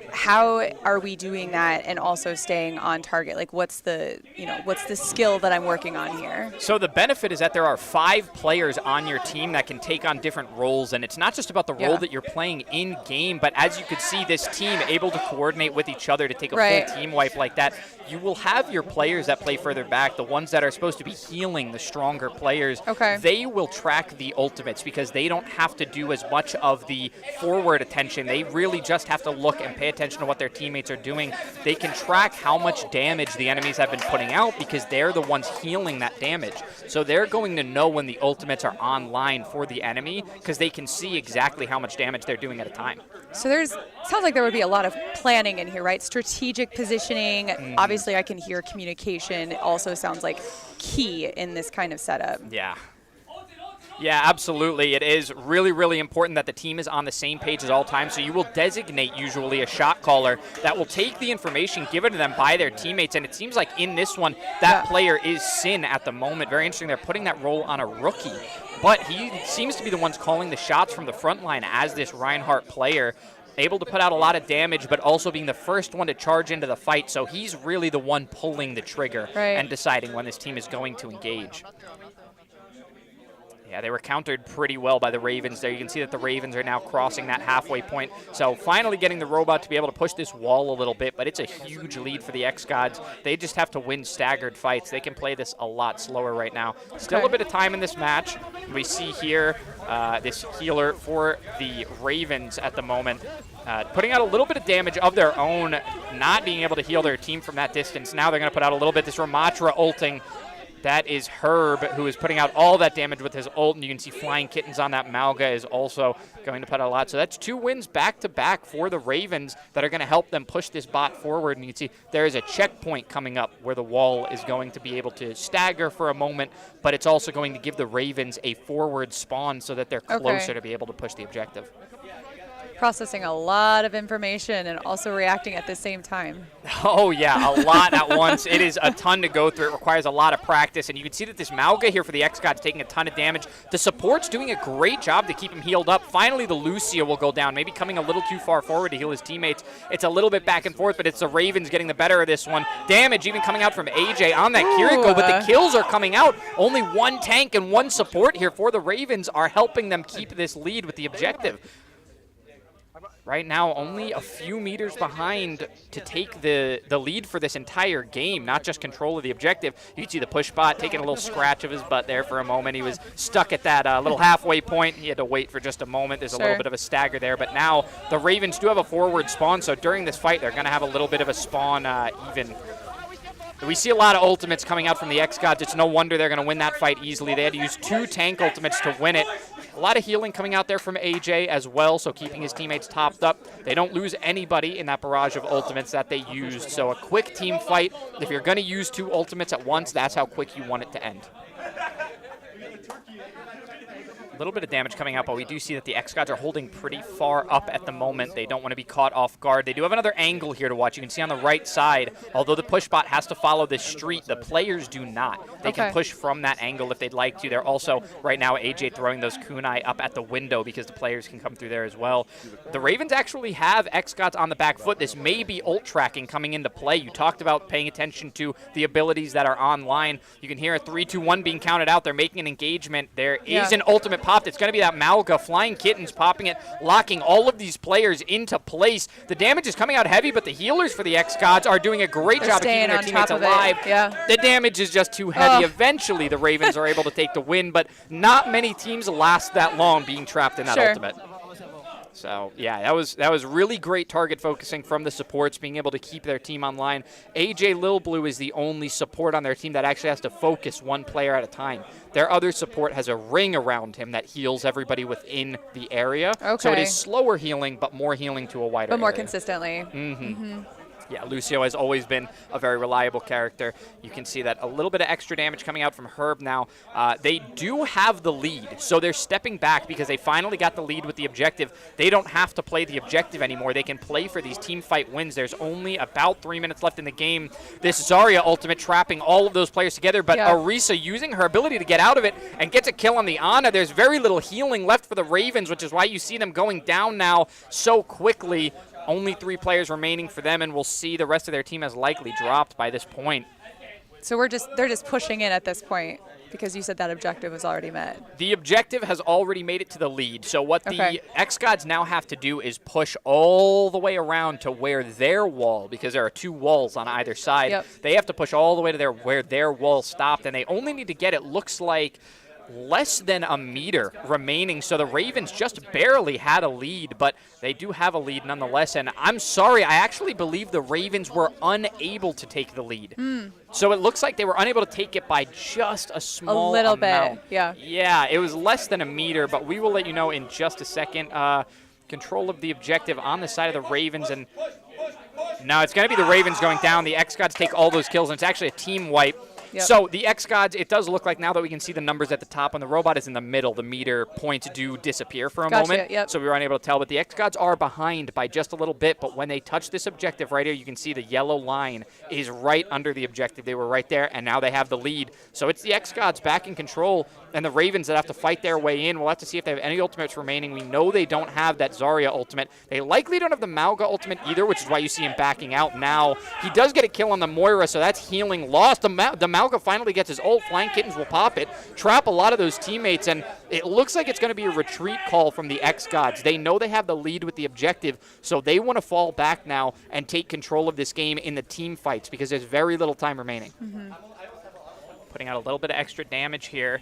how are we doing that and also staying on target? Like, what's the skill that I'm working on here? So the benefit is that there are 5 players on your team that can take on different roles, and it's not just about the role that you're playing in game, but as you could see, this team able to coordinate with each other to take a full team wipe like that. You will have your players that play further back, the ones that are supposed to be healing the stronger players. They will track the ultimates because they don't have to do as much of the forward attention. They really just have to look and pay attention to what their teammates are doing. They can track how much damage the enemies have been putting out because they're the ones healing that damage. So they're going to know when the ultimates are online for the enemy because they can see exactly how much damage they're doing at a time. So sounds like there would be a lot of planning in here, right? Strategic positioning. Obviously, I can hear communication. It also sounds like key in this kind of setup. Yeah. Yeah, absolutely. It is really, really important that the team is on the same page at all times. So you will designate usually a shot caller that will take the information given to them by their teammates. And it seems like in this one, that player is Sin at the moment. Very interesting. They're putting that role on a rookie. But he seems to be the ones calling the shots from the front line as this Reinhardt player. Able to put out a lot of damage, but also being the first one to charge into the fight. So he's really the one pulling the trigger and deciding when this team is going to engage. Yeah, they were countered pretty well by the Ravens there. You can see that the Ravens are now crossing that halfway point. So finally getting the robot to be able to push this wall a little bit, but it's a huge lead for the xGODS. They just have to win staggered fights. They can play this a lot slower right now. Still a bit of time in this match. We see here this healer for the Ravens at the moment. Putting out a little bit of damage of their own, not being able to heal their team from that distance. Now they're going to put out a little bit. This Ramatra ulting That is Herb, who is putting out all that damage with his ult, and you can see Flying Kittens on that Malga is also going to put out a lot. So that's 2 wins back-to-back for the Ravens that are going to help them push this bot forward. And you can see there is a checkpoint coming up where the wall is going to be able to stagger for a moment, but it's also going to give the Ravens a forward spawn so that they're closer to be able to push the objective. Processing a lot of information and also reacting at the same time. Oh, yeah, a lot at once. It is a ton to go through. It requires a lot of practice, and you can see that this Malga here for the xGODS taking a ton of damage. The support's doing a great job to keep him healed up. Finally, the Lucio will go down, maybe coming a little too far forward to heal his teammates. It's a little bit back and forth, but it's the Ravens getting the better of this one. Damage even coming out from AJ on that Kiriko, but the kills are coming out. Only 1 tank and 1 support here for the Ravens are helping them keep this lead with the objective. Right now, only a few meters behind to take the lead for this entire game, not just control of the objective. You can see the push bot taking a little scratch of his butt there for a moment. He was stuck at that little halfway point. He had to wait for just a moment. There's a little bit of a stagger there, but now the Ravens do have a forward spawn, so during this fight, they're going to have a little bit of a spawn even. We see a lot of ultimates coming out from the xGODS. It's no wonder they're going to win that fight easily. They had to use 2 tank ultimates to win it. A lot of healing coming out there from AJ as well, so keeping his teammates topped up. They don't lose anybody in that barrage of ultimates that they used. So a quick team fight. If you're going to use 2 ultimates at once, that's how quick you want it to end. A little bit of damage coming out, but we do see that the xGODS are holding pretty far up at the moment. They don't want to be caught off guard. They do have another angle here to watch. You can see on the right side, although the push bot has to follow this street, the players do not. They can push from that angle if they'd like to. They're also, right now, AJ throwing those kunai up at the window because the players can come through there as well. The Ravens actually have xGODS on the back foot. This may be ult tracking coming into play. You talked about paying attention to the abilities that are online. You can hear a 3-2-1 being counted out. They're making an engagement. There is an ultimate popped. It's going to be that Malga. Flying Kittens popping it, locking all of these players into place. The damage is coming out heavy, but the healers for the xGODS are doing a great job of keeping their teammates alive. The damage is just too heavy. Eventually, the Ravens are able to take the win, but not many teams last that long being trapped in that ultimate. So, yeah, that was really great target focusing from the supports, being able to keep their team online. AJ Lil Blue is the only support on their team that actually has to focus 1 player at a time. Their other support has a ring around him that heals everybody within the area. So it is slower healing, but more healing to a wider area. But more consistently. Yeah, Lucio has always been a very reliable character. You can see that a little bit of extra damage coming out from Herb now. They do have the lead, so they're stepping back because they finally got the lead with the objective. They don't have to play the objective anymore. They can play for these team fight wins. There's only about 3 minutes left in the game. This Zarya ultimate trapping all of those players together, but Orisa using her ability to get out of it and gets a kill on the Ana. There's very little healing left for the Ravens, which is why you see them going down now so quickly. Only 3 players remaining for them, and we'll see the rest of their team has likely dropped by this point. So they're just pushing in at this point because you said that objective was already met. The objective has already made it to the lead. So what the xGODS now have to do is push all the way around to where their wall, because there are 2 walls on either side, they have to push all the way to where their wall stopped, and they only need to get, it looks like, less than a meter remaining, so the Ravens just barely had a lead, but they do have a lead nonetheless, and I'm sorry, I actually believe the Ravens were unable to take the lead. So it looks like they were unable to take it by just a small little amount. bit, Yeah, it was less than a meter, but we will let you know in just a second. Control of the objective on the side of the Ravens, and now it's going to be the Ravens going down. The xGODS take all those kills, and it's actually a team wipe. So the xGODS, it does look like now that we can see the numbers at the top, when the robot is in the middle, the meter points do disappear for a moment. So we were unable to tell, but the xGODS are behind by just a little bit, but when they touch this objective right here, you can see the yellow line is right under the objective. They were right there, and now they have the lead. So it's the xGODS back in control, and the Ravens that have to fight their way in. We'll have to see if they have any ultimates remaining. We know they don't have that Zarya ultimate. They likely don't have the Malga ultimate either, which is why you see him backing out now. He does get a kill on the Moira, so that's healing lost. The Malga finally gets his ult. Flying Kittens will pop it, trap a lot of those teammates, and it looks like it's going to be a retreat call from the xGODS. They know they have the lead with the objective, so they want to fall back now and take control of this game in the team fights because there's very little time remaining. Putting out a little bit of extra damage here.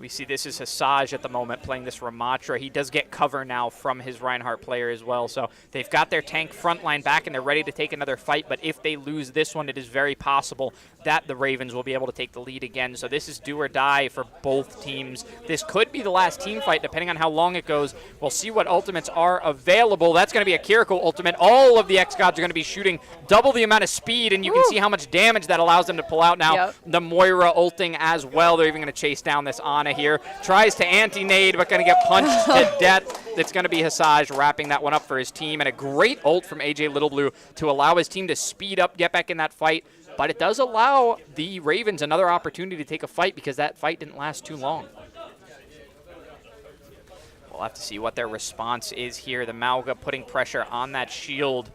We see this is Hasaj at the moment playing this Ramatra. He does get cover now from his Reinhardt player as well. So they've got their tank front line back and they're ready to take another fight. But if they lose this one, it is very possible that the Ravens will be able to take the lead again. So this is do or die for both teams. This could be the last team fight depending on how long it goes. We'll see what ultimates are available. That's going to be a Kiriko ultimate. All of the xGODS are going to be shooting double the amount of speed, and you can see how much damage that allows them to pull out now. Yep. The Moira ulting as well. They're even going to chase down this Ana here. Tries to anti-nade, but going to get punched to death. It's going to be Hasaj wrapping that one up for his team, and a great ult from AJ Littleblue to allow his team to speed up, get back in that fight. But it does allow the Ravens another opportunity to take a fight because that fight didn't last too long. We'll have to see what their response is here. The Mauga putting pressure on that shield.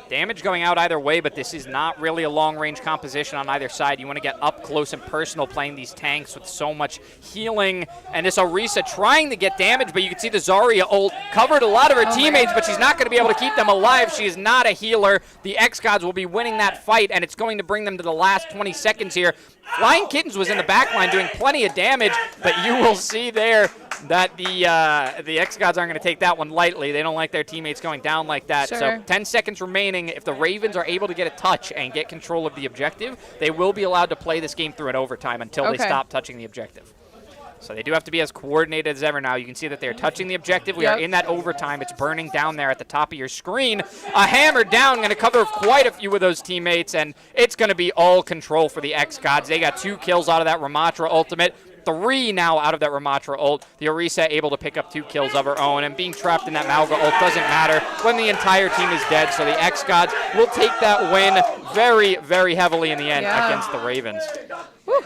Damage going out either way, but this is not really a long-range composition on either side. You want to get up close and personal playing these tanks with so much healing. And this Orisa trying to get damage, but you can see the Zarya ult covered a lot of her teammates, but she's not going to be able to keep them alive. She is not a healer. The xGODS will be winning that fight, and it's going to bring them to the last 20 seconds here. Flying Kittens was in the back line doing plenty of damage, but you will see there that the xGODS aren't going to take that one lightly. They don't like their teammates going down like that. Sure. So 10 seconds remaining. If the Ravens are able to get a touch and get control of the objective, they will be allowed to play this game through an overtime until they stop touching the objective. So they do have to be as coordinated as ever now. You can see that they're touching the objective. We are in that overtime. It's burning down there at the top of your screen. A hammer down, going to cover quite a few of those teammates, and it's going to be all control for the xGODS. They got 2 kills out of that Ramatra ultimate. 3 now out of that Ramatra ult. The Orisa able to pick up 2 kills of her own, and being trapped in that Mauga ult doesn't matter when the entire team is dead. So the xGODS will take that win very, very heavily in the end against the Ravens. Woo.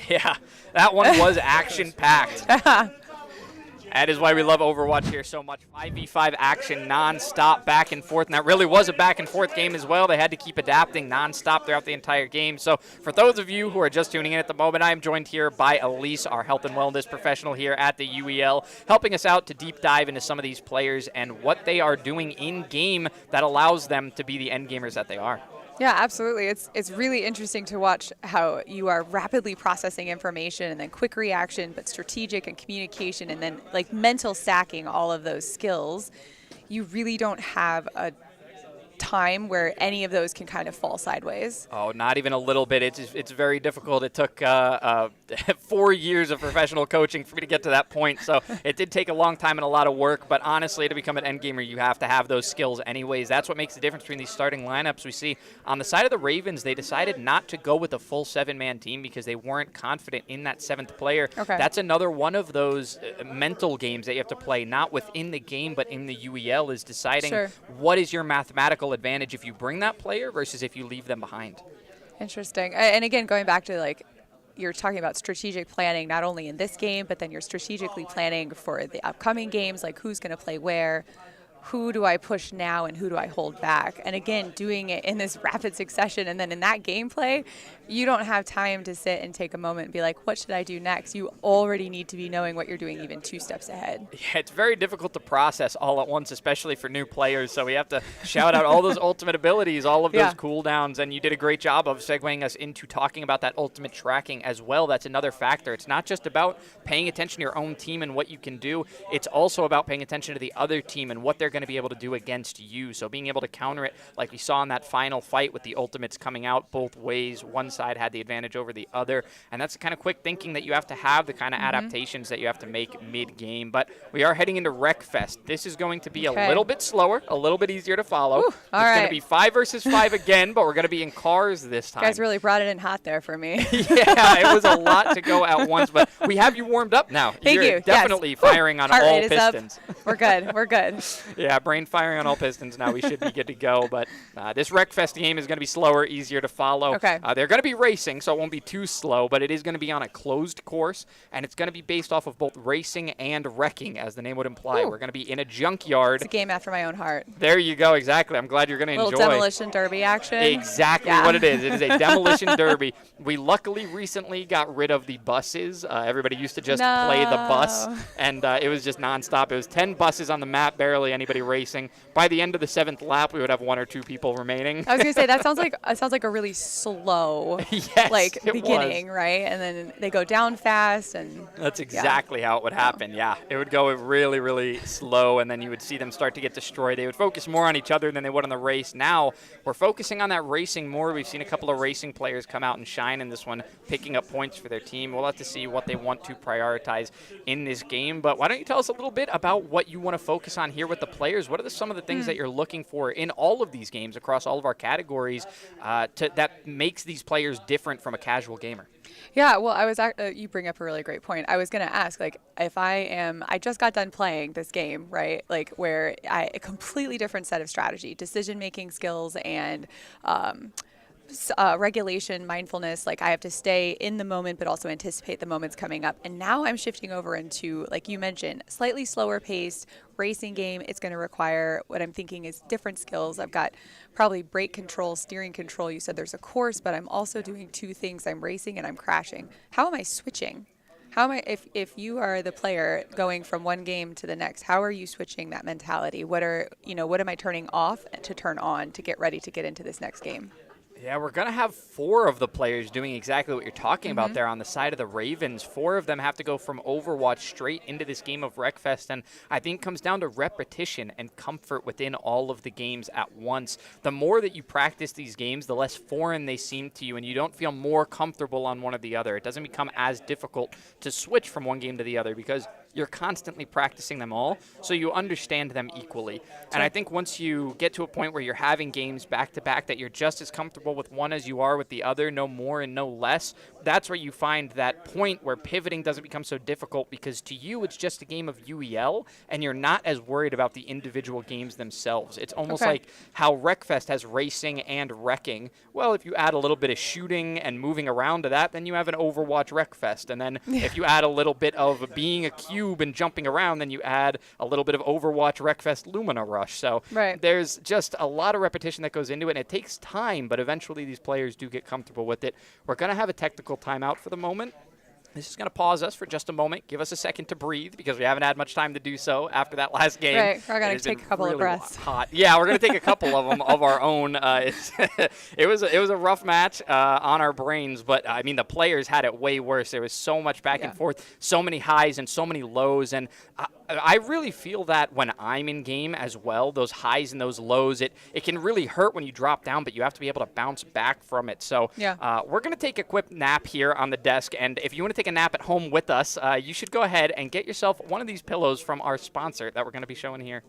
Yeah, that one was action-packed. That is why we love Overwatch here so much. 5v5 action non-stop, back and forth. And that really was a back and forth game as well. They had to keep adapting non-stop throughout the entire game. So for those of you who are just tuning in at the moment, I am joined here by Elise, our health and wellness professional here at the UEL, helping us out to deep dive into some of these players and what they are doing in-game that allows them to be the end gamers that they are. Yeah, absolutely. It's really interesting to watch how you are rapidly processing information and then quick reaction, but strategic and communication, and then like mental stacking all of those skills. You really don't have a time where any of those can kind of fall sideways. Oh, not even a little bit. It's very difficult. It took 4 years of professional coaching for me to get to that point. So it did take a long time and a lot of work. But honestly, to become an end gamer, you have to have those skills anyways. That's what makes the difference between these starting lineups. We see on the side of the Ravens, they decided not to go with a full 7-man team because they weren't confident in that 7th player. Okay. That's another one of those mental games that you have to play, not within the game, but in the UEL, is deciding what is your mathematical advantage if you bring that player versus if you leave them behind. Interesting. And again, going back to like, you're talking about strategic planning, not only in this game, but then you're strategically planning for the upcoming games, like who's going to play where, who do I push now and who do I hold back? And again, doing it in this rapid succession, and then in that gameplay, you don't have time to sit and take a moment and be like, what should I do next? You already need to be knowing what you're doing even 2 steps ahead. Yeah, it's very difficult to process all at once, especially for new players. So we have to shout out all those ultimate abilities, all of those cooldowns, and you did a great job of segueing us into talking about that ultimate tracking as well. That's another factor. It's not just about paying attention to your own team and what you can do. It's also about paying attention to the other team and what they're going to be able to do against you. So being able to counter it like we saw in that final fight with the ultimates coming out both ways. One side had the advantage over the other, and that's the kind of quick thinking that you have to have, the kind of adaptations that you have to make mid-game. But we are heading into Wreckfest. This is going to be a little bit slower, a little bit easier to follow. Ooh, it's going to be 5 versus 5 again, but we're going to be in cars this time. You guys really brought it in hot there for me. Yeah, it was a lot to go at once, but we have you warmed up now. Thank You're you. definitely firing on Heart all rate is up. pistons. We're good. We're good. Yeah, brain firing on all pistons now. We should be good to go. But this Wreckfest game is going to be slower, easier to follow. Okay. They're going to be racing, so it won't be too slow, but it is going to be on a closed course, and it's going to be based off of both racing and wrecking, as the name would imply. Ooh. We're going to be in a junkyard. It's a game after my own heart. There you go, exactly. I'm glad you're going to enjoy. Little demolition derby action. Exactly what it is. It is a demolition derby. We luckily recently got rid of the buses. Everybody used to just play the bus, and it was just nonstop. It was 10 buses on the map. Barely anybody everybody racing. By the end of the 7th lap, we would have 1 or 2 people remaining. I was gonna say that sounds like a really slow Yes, it beginning, was. right? And then they go down fast, and That's exactly how it would happen. Yeah, it would go really, really slow, and then you would see them start to get destroyed. They would focus more on each other than they would on the race. Now we're focusing on that racing more. We've seen a couple of racing players come out and shine in this one, picking up points for their team. We'll have to see what they want to prioritize in this game. But why don't you tell us a little bit about what you want to focus on here with the players? What are some of the things that you're looking for in all of these games across all of our categories that makes these players different from a casual gamer? Yeah, well, you bring up a really great point. I was going to ask, like, if I just got done playing this game, right? Like, where a completely different set of strategy, decision-making skills, and regulation, mindfulness. Like, I have to stay in the moment, but also anticipate the moments coming up. And now I'm shifting over into, like you mentioned, slightly slower paced racing game. It's going to require what I'm thinking is different skills. I've got probably brake control, steering control. You said there's a course, but I'm also doing 2 things. I'm racing and I'm crashing. How am I switching? How am I, if you are the player going from one game to the next, how are you switching that mentality? What am I turning off to turn on to get ready to get into this next game? Yeah, we're going to have 4 of the players doing exactly what you're talking about there on the side of the Ravens. 4 of them have to go from Overwatch straight into this game of Wreckfest, and I think it comes down to repetition and comfort within all of the games at once. The more that you practice these games, the less foreign they seem to you, and you don't feel more comfortable on one or the other. It doesn't become as difficult to switch from one game to the other because you're constantly practicing them all, so you understand them equally. And I think once you get to a point where you're having games back-to-back that you're just as comfortable with one as you are with the other, no more and no less, that's where you find that point where pivoting doesn't become so difficult because to you it's just a game of UEL, and you're not as worried about the individual games themselves. It's almost like how Wreckfest has racing and wrecking. Well, if you add a little bit of shooting and moving around to that, then you have an Overwatch Wreckfest. And then if you add a little bit of being a cube and jumping around, then you add a little bit of Overwatch Wreckfest Lumina Rush. So there's just a lot of repetition that goes into it, and it takes time, but eventually these players do get comfortable with it. We're going to have a technical timeout for the moment. This is going to pause us for just a moment, give us a second to breathe because we haven't had much time to do so after that last game. Right, we're going to take a couple of breaths. Hot. Yeah, we're going to take a couple of them of our own. It was a rough match on our brains, but I mean the players had it way worse. There was so much back and forth, so many highs and so many lows, and I really feel that when I'm in game as well, those highs and those lows, it can really hurt when you drop down, but you have to be able to bounce back from it. So we're going to take a quick nap here on the desk, and if you want to take a nap at home with us, you should go ahead and get yourself one of these pillows from our sponsor that we're going to be showing here.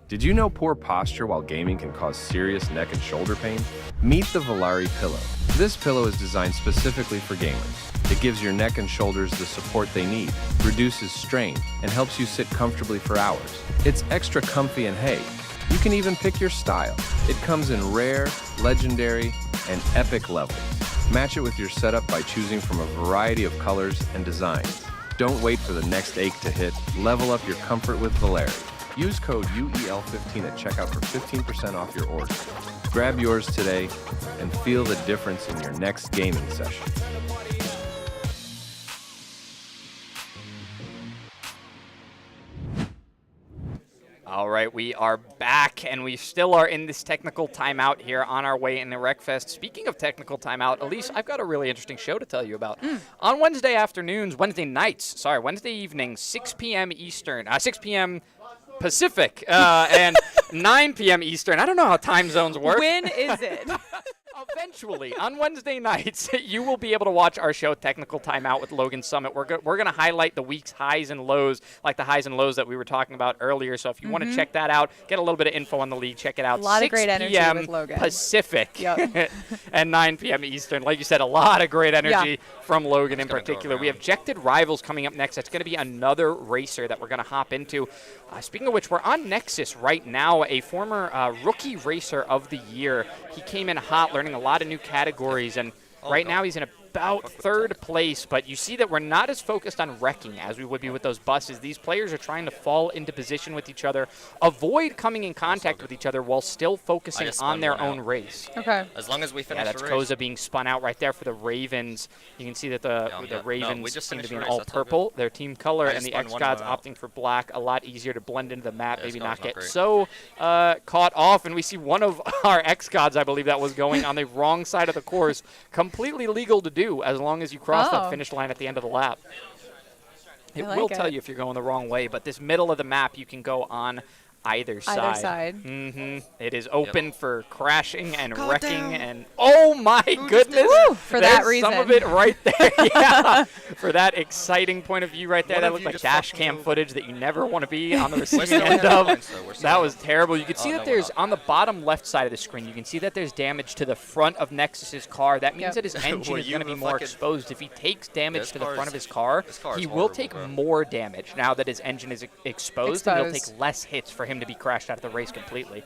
Did you know poor posture while gaming can cause serious neck and shoulder pain? Meet the Volare pillow. This pillow is designed specifically for gamers. It gives your neck and shoulders the support they need, reduces strain, and helps you sit comfortably for hours. It's extra comfy and hey, you can even pick your style. It comes in rare, legendary, and epic levels. Match it with your setup by choosing from a variety of colors and designs. Don't wait for the next ache to hit. Level up your comfort with Volare. Use code UEL15 at checkout for 15% off your order. Grab yours today and feel the difference in your next gaming session. All right, we are back, and we still are in this technical timeout here on our way into Wreckfest. Speaking of technical timeout, Elise, I've got a really interesting show to tell you about. On Wednesday evening, 6 p.m. Eastern, 6 p.m. Pacific, and 9 p.m. Eastern. I don't know how time zones work. When is it? Eventually, on Wednesday nights, you will be able to watch our show, Technical Timeout with Logan Summit. We're going to highlight the week's highs and lows, like the highs and lows that we were talking about earlier. So if you want to check that out, get a little bit of info on the league, check it out. A lot of great energy with Logan. Pacific and 9 p.m. Eastern. Like you said, a lot of great energy from Logan in particular. We have Jected Rivals coming up next. That's going to be another racer that we're going to hop into. Speaking of which, we're on Nexus right now, a former Rookie Racer of the Year. He came in hot, learning a lot of new categories, and right now he's in a about third place, but you see that we're not as focused on wrecking as we would be with those buses. These players are trying to fall into position with each other, avoid coming in contact with each other while still focusing on their own race. Okay. As long as we finish that's the race. Koza being spun out right there for the Ravens. You can see that the Ravens we just seem to finished be the in race, all that's all purple, their team color, I and just the spun one xGODS of them out. opting for black. A lot easier to blend into the map, maybe not not get great. so caught off. And we see one of our xGODS, I believe that was going on the wrong side of the course. Completely legal to do as long as you cross that finish line at the end of the lap. It will tell you if you're going the wrong way, but this middle of the map, you can go on either side. Either side. It is open for crashing and wrecking and oh my goodness! For that There's reason. some of it right there. Yeah, for that exciting point of view right there. That looked like dash cam footage that you never want to be on the receiving end of. That was terrible. You can see that there's on the bottom left side of the screen. You can see that there's damage to the front of Nexus's car. That means that his engine is going to be more exposed. If he takes damage to the front of his car, he will take more damage now that his engine is exposed, and it'll take less hits for him to be crashed out of the race completely.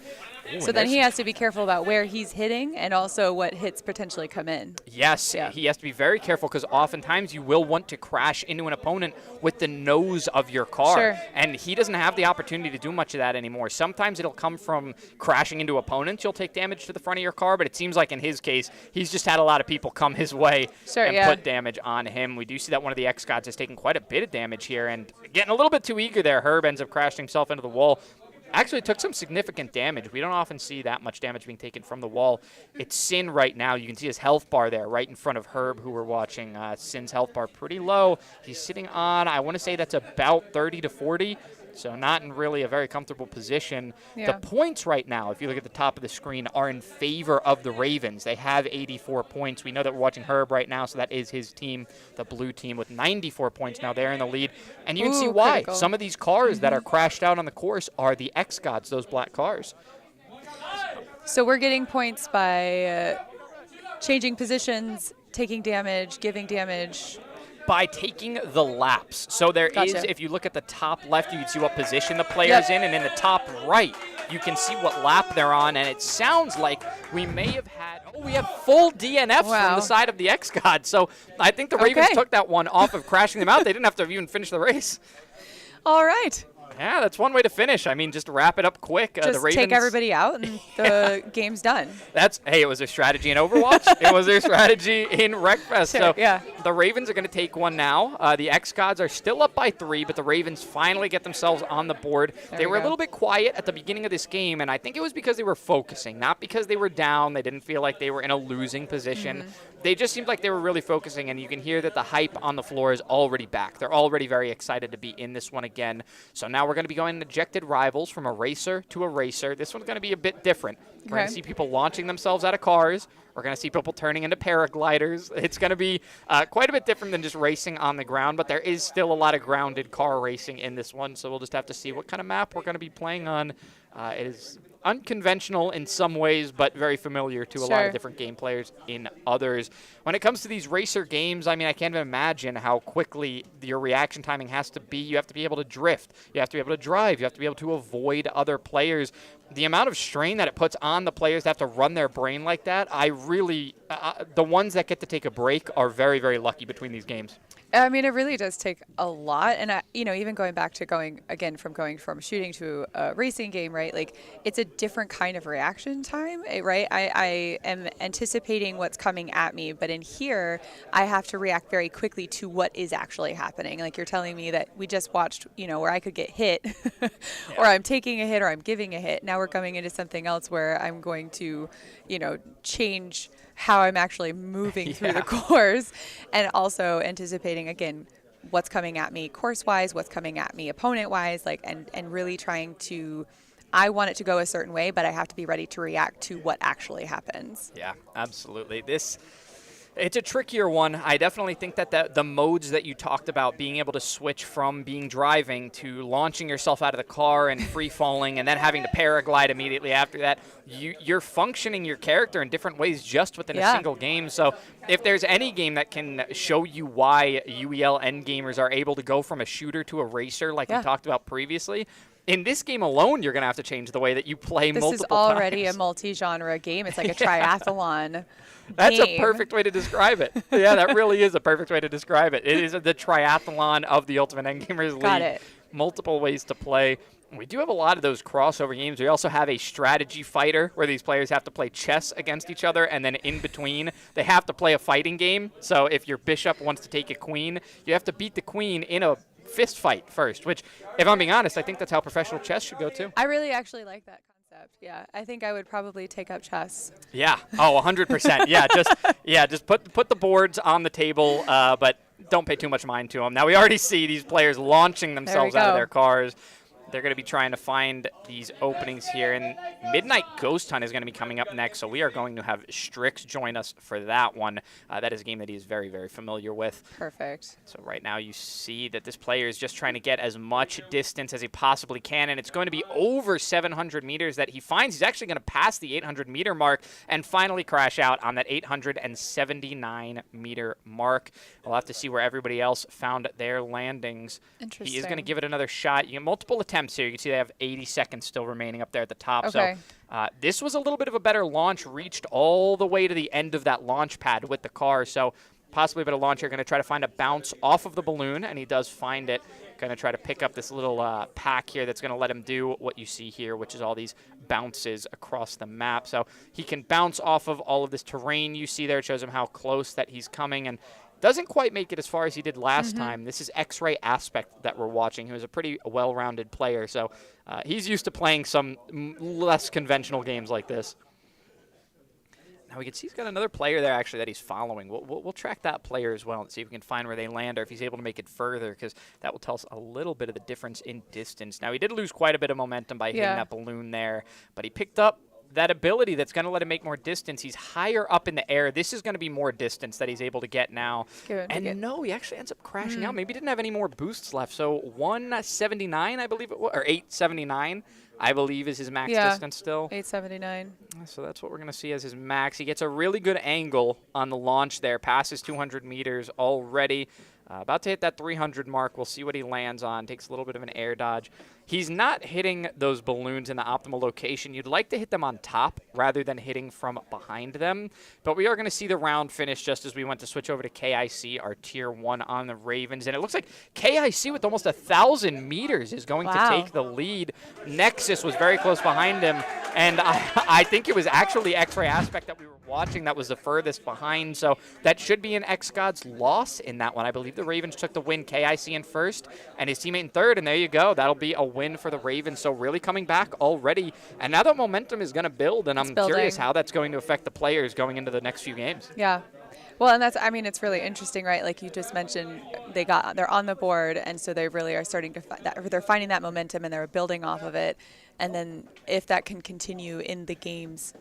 Ooh, So then he has to be careful about where he's hitting and also what hits potentially come in. Yes, he has to be very careful because oftentimes you will want to crash into an opponent with the nose of your car. Sure. And he doesn't have the opportunity to do much of that anymore. Sometimes it'll come from crashing into opponents. You'll take damage to the front of your car, but it seems like in his case, he's just had a lot of people come his way and put damage on him. We do see that one of the xGODS has taken quite a bit of damage here and getting a little bit too eager there. Herb ends up crashing himself into the wall. Actually took some significant damage. We don't often see that much damage being taken from the wall. It's Sin right now. You can see his health bar there right in front of Herb, who we're watching. Sin's health bar pretty low. He's sitting on, I want to say that's about 30 to 40. So not in really a very comfortable position. Yeah. The points right now, if you look at the top of the screen, are in favor of the Ravens. They have 84 points. We know that we're watching Herb right now, so that is his team, the blue team, with 94 points. Now they're in the lead. And you can see why. Critical. Some of these cars that are crashed out on the course are the xGODS, those black cars. So we're getting points by changing positions, taking damage, giving damage. By taking the laps. So there is, if you look at the top left, you can see what position the player's in, and in the top right, you can see what lap they're on, and it sounds like we may have had, we have full DNFs from the side of the xGOD. So I think the Ravens took that one off of crashing them out. They didn't have to even finish the race. All right. Yeah, that's one way to finish. I mean, just wrap it up quick. Just the Ravens, take everybody out and the game's done. Hey, it was their strategy in Overwatch. It was their strategy in Wreckfest. Sure, so the Ravens are going to take one now. The xGODS are still up by 3, but the Ravens finally get themselves on the board. They were a little bit quiet at the beginning of this game, and I think it was because they were focusing, not because they were down. They didn't feel like they were in a losing position. They just seemed like they were really focusing, and you can hear that the hype on the floor is already back. They're already very excited to be in this one again. So now we're going to be going ejected rivals from a racer to a racer. This one's going to be a bit different. We're going to see people launching themselves out of cars. We're going to see people turning into paragliders. It's going to be quite a bit different than just racing on the ground, but there is still a lot of grounded car racing in this one, so we'll just have to see what kind of map we're going to be playing on. It is unconventional in some ways, but very familiar to a lot of different game players in others. When it comes to these racer games, I mean, I can't even imagine how quickly your reaction timing has to be. You have to be able to drift. You have to be able to drive. You have to be able to avoid other players. The amount of strain that it puts on the players to have to run their brain like that, I really, the ones that get to take a break are very, very lucky between these games. I mean, it really does take a lot. And, even going back to going from shooting to a racing game, right? Like, it's a different kind of reaction time, right? I am anticipating what's coming at me, but in here, I have to react very quickly to what is actually happening. Like, you're telling me that we just watched, where I could get hit, or I'm taking a hit, or I'm giving a hit. Now we're coming into something else where I'm going to, change how I'm actually moving through the course, and also anticipating, again, what's coming at me course-wise, what's coming at me opponent-wise, like, and really trying to, I want it to go a certain way, but I have to be ready to react to what actually happens. Yeah, absolutely. It's a trickier one. I definitely think that the modes that you talked about, being able to switch from being driving to launching yourself out of the car and free falling and then having to paraglide immediately after that, you're functioning your character in different ways just within a single game. So if there's any game that can show you why UEL endgamers are able to go from a shooter to a racer like we talked about previously, in this game alone, you're going to have to change the way that you play This multiple is already times. a multi-genre game. It's like a triathlon. That's game. a perfect way to describe it. Yeah, that really is a perfect way to describe it. It is the triathlon of the Ultimate Endgamers League. Got it. Multiple ways to play. We do have a lot of those crossover games. We also have a strategy fighter where these players have to play chess against each other, and then in between, they have to play a fighting game. So if your bishop wants to take a queen, you have to beat the queen in a fist fight first, which, if I'm being honest, I think that's how professional chess should go too. I really actually like that concept. Yeah, I think I would probably take up chess. Yeah. Oh, 100%. Just put the boards on the table, but don't pay too much mind to them. Now, we already see these players launching themselves out of their cars. They're going to be trying to find these openings here. And Midnight Ghost Hunt is going to be coming up next, so we are going to have Strix join us for that one. That is a game that he is very, very familiar with. Perfect. So right now you see that this player is just trying to get as much distance as he possibly can, and it's going to be over 700 meters that he finds. He's actually going to pass the 800-meter mark and finally crash out on that 879-meter mark. We'll have to see where everybody else found their landings. Interesting. He is going to give it another shot. You get multiple attempts here. You can see they have 80 seconds still remaining up there at the top. Okay. So this was a little bit of a better launch, reached all the way to the end of that launch pad with the car. So possibly a bit of launch here. Going to try to find a bounce off of the balloon, and he does find it. Going to try to pick up this little pack here that's going to let him do what you see here, which is all these bounces across the map. So he can bounce off of all of this terrain you see there. It shows him how close that he's coming, and doesn't quite make it as far as he did last time. This is X-Ray Aspect that we're watching, who is a pretty well-rounded player. So he's used to playing some less conventional games like this. Now we can see he's got another player there actually that he's following. We'll track that player as well and see if we can find where they land or if he's able to make it further, because that will tell us a little bit of the difference in distance. Now he did lose quite a bit of momentum by hitting that balloon there, but he picked up that ability that's going to let him make more distance. He's higher up in the air. This is going to be more distance that he's able to get now. No, he actually ends up crashing out. Maybe he didn't have any more boosts left. So 179, I believe it was, or 879, I believe is his max distance still. 879. So that's what we're going to see as his max. He gets a really good angle on the launch there, passes 200 meters already. About to hit that 300 mark. We'll see what he lands on. Takes a little bit of an air dodge. He's not hitting those balloons in the optimal location. You'd like to hit them on top rather than hitting from behind them. But we are going to see the round finish just as we went to switch over to KIC, our Tier 1 on the Ravens. And it looks like KIC with almost 1,000 meters is going to take the lead. Nexus was very close behind him. And I think it was actually X-Ray Aspect that we were watching that was the furthest behind. So that should be an xGODS loss in that one. I believe the Ravens took the win, KIC in first and his teammate in third. And there you go. That'll be a win for the Ravens. So really coming back already. And now that momentum is going to build. And I'm curious how that's going to affect the players going into the next few games. Yeah. Well, and that's, I mean, it's really interesting, right? Like you just mentioned, they're on the board, and so they really are starting to they're finding that momentum and they're building off of it. And then if that can continue in the games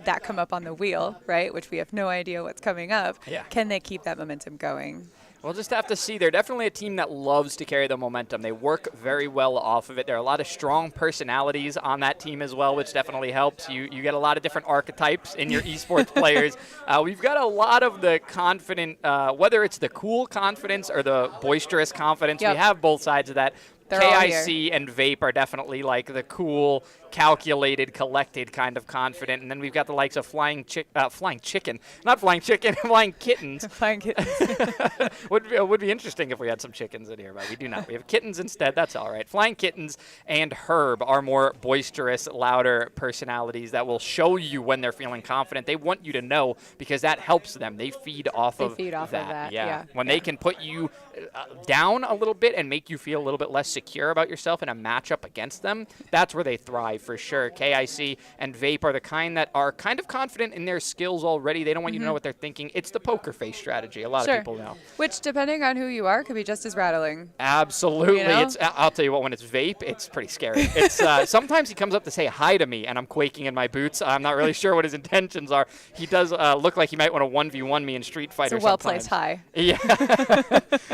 that come up on the wheel, right, which we have no idea what's coming up, can they keep that momentum going? We'll just have to see. They're definitely a team that loves to carry the momentum. They work very well off of it. There are a lot of strong personalities on that team as well, which definitely helps. You get a lot of different archetypes in your esports players. We've got a lot of the confident, whether it's the cool confidence or the boisterous confidence. We have both sides of that. KIC and Vape are definitely like the cool, calculated, collected kind of confident. And then we've got the likes of flying kittens. Flying kittens. would be interesting if we had some chickens in here, but we do not. We have kittens instead. That's all right. Flying Kittens and Herb are more boisterous, louder personalities that will show you when they're feeling confident. They want you to know because that helps them. They feed off of that. Yeah. When they can put you down a little bit and make you feel a little bit less secure about yourself in a matchup against them, that's where they thrive for sure. KIC and Vape are the kind that are kind of confident in their skills already. They don't want you to know what they're thinking. It's the poker face strategy. A lot of people know. Which, depending on who you are, could be just as rattling. Absolutely. You know? I'll tell you what, when it's Vape, it's pretty scary. It's sometimes he comes up to say hi to me, and I'm quaking in my boots. I'm not really sure what his intentions are. He does look like he might want to 1v1 me in Street Fighter. It's a well-placed hi. Yeah.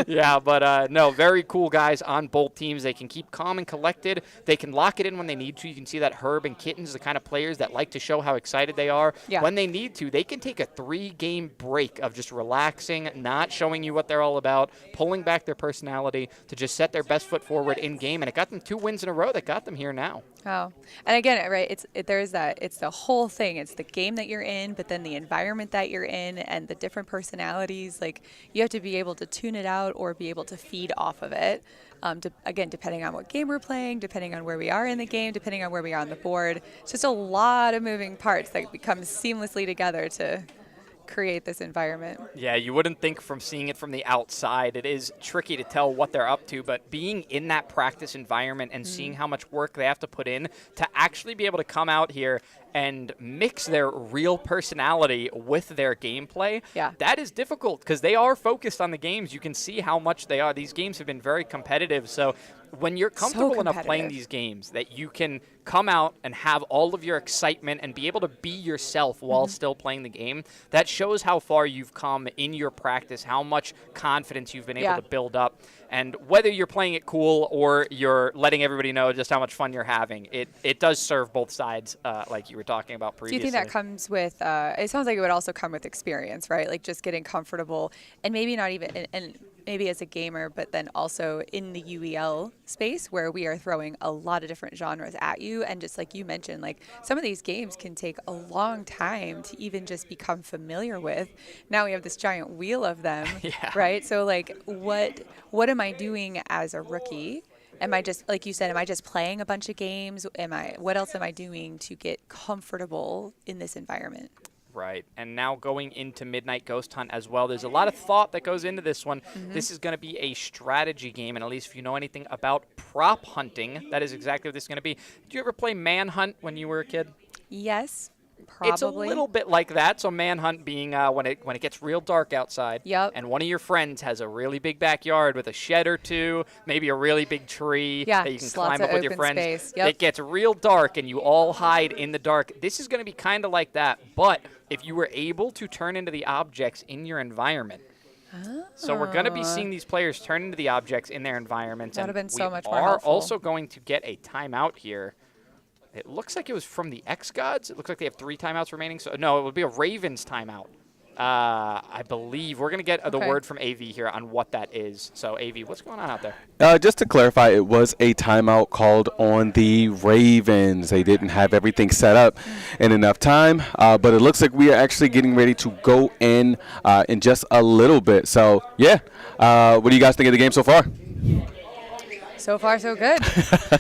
Yeah, but no, very cool guys on both teams. teams. They can keep calm and collected. They can lock it in when they need to. You can see that Herb and Kitten's the kind of players that like to show how excited they are. Yeah. When they need to, they can take a 3-game break of just relaxing, not showing you what they're all about, pulling back their personality to just set their best foot forward in game. And it got them 2 wins in a row that got them here now. Oh, and again, right? There's that. It's the whole thing. It's the game that you're in, but then the environment that you're in, and the different personalities. Like, you have to be able to tune it out or be able to feed off of it. Again, depending on what game we're playing, depending on where we are in the game, depending on where we are on the board. It's just a lot of moving parts that become seamlessly together to create this environment. Yeah, you wouldn't think from seeing it from the outside. It is tricky to tell what they're up to, but being in that practice environment and seeing how much work they have to put in to actually be able to come out here and mix their real personality with their gameplay, that is difficult because they are focused on the games. You can see how much they are. These games have been very competitive, so when you're comfortable enough playing these games that you can come out and have all of your excitement and be able to be yourself while still playing the game, that shows how far you've come in your practice, how much confidence you've been able to build up. And whether you're playing it cool or you're letting everybody know just how much fun you're having, it does serve both sides, like you were talking about previously. Do you think that comes with, it sounds like it would also come with experience, right? Like just getting comfortable and maybe not even, and maybe as a gamer, but then also in the UEL space where we are throwing a lot of different genres at you. And just like you mentioned, like some of these games can take a long time to even just become familiar with. Now we have this giant wheel of them, right? So like what am I doing as a rookie? Am I just, like you said, am I just playing a bunch of games? What else am I doing to get comfortable in this environment? Right, and now going into Midnight Ghost Hunt as well. There's a lot of thought that goes into this one. This is going to be a strategy game, and at least if you know anything about prop hunting, that is exactly what this is going to be. Did you ever play Manhunt when you were a kid? Yes, probably. It's a little bit like that. So Manhunt being when it gets real dark outside, and one of your friends has a really big backyard with a shed or two, maybe a really big tree that you can climb up with your friends. Space. It gets real dark, and you all hide in the dark. This is going to be kind of like that, but if you were able to turn into the objects in your environment. So we're going to be seeing these players turn into the objects in their environments. That would have been so much more We are helpful. also going to get a timeout here. It looks like it was from the xGODS. It looks like they have 3 timeouts remaining. So no, it would be a Ravens timeout. I believe we're going to get the word from AV here on what that is. So AV, what's going on out there? Just to clarify, it was a timeout called on the Ravens. They didn't have everything set up in enough time, but it looks like we are actually getting ready to go in just a little bit. So yeah, what do you guys think of the game so far? So far, so good.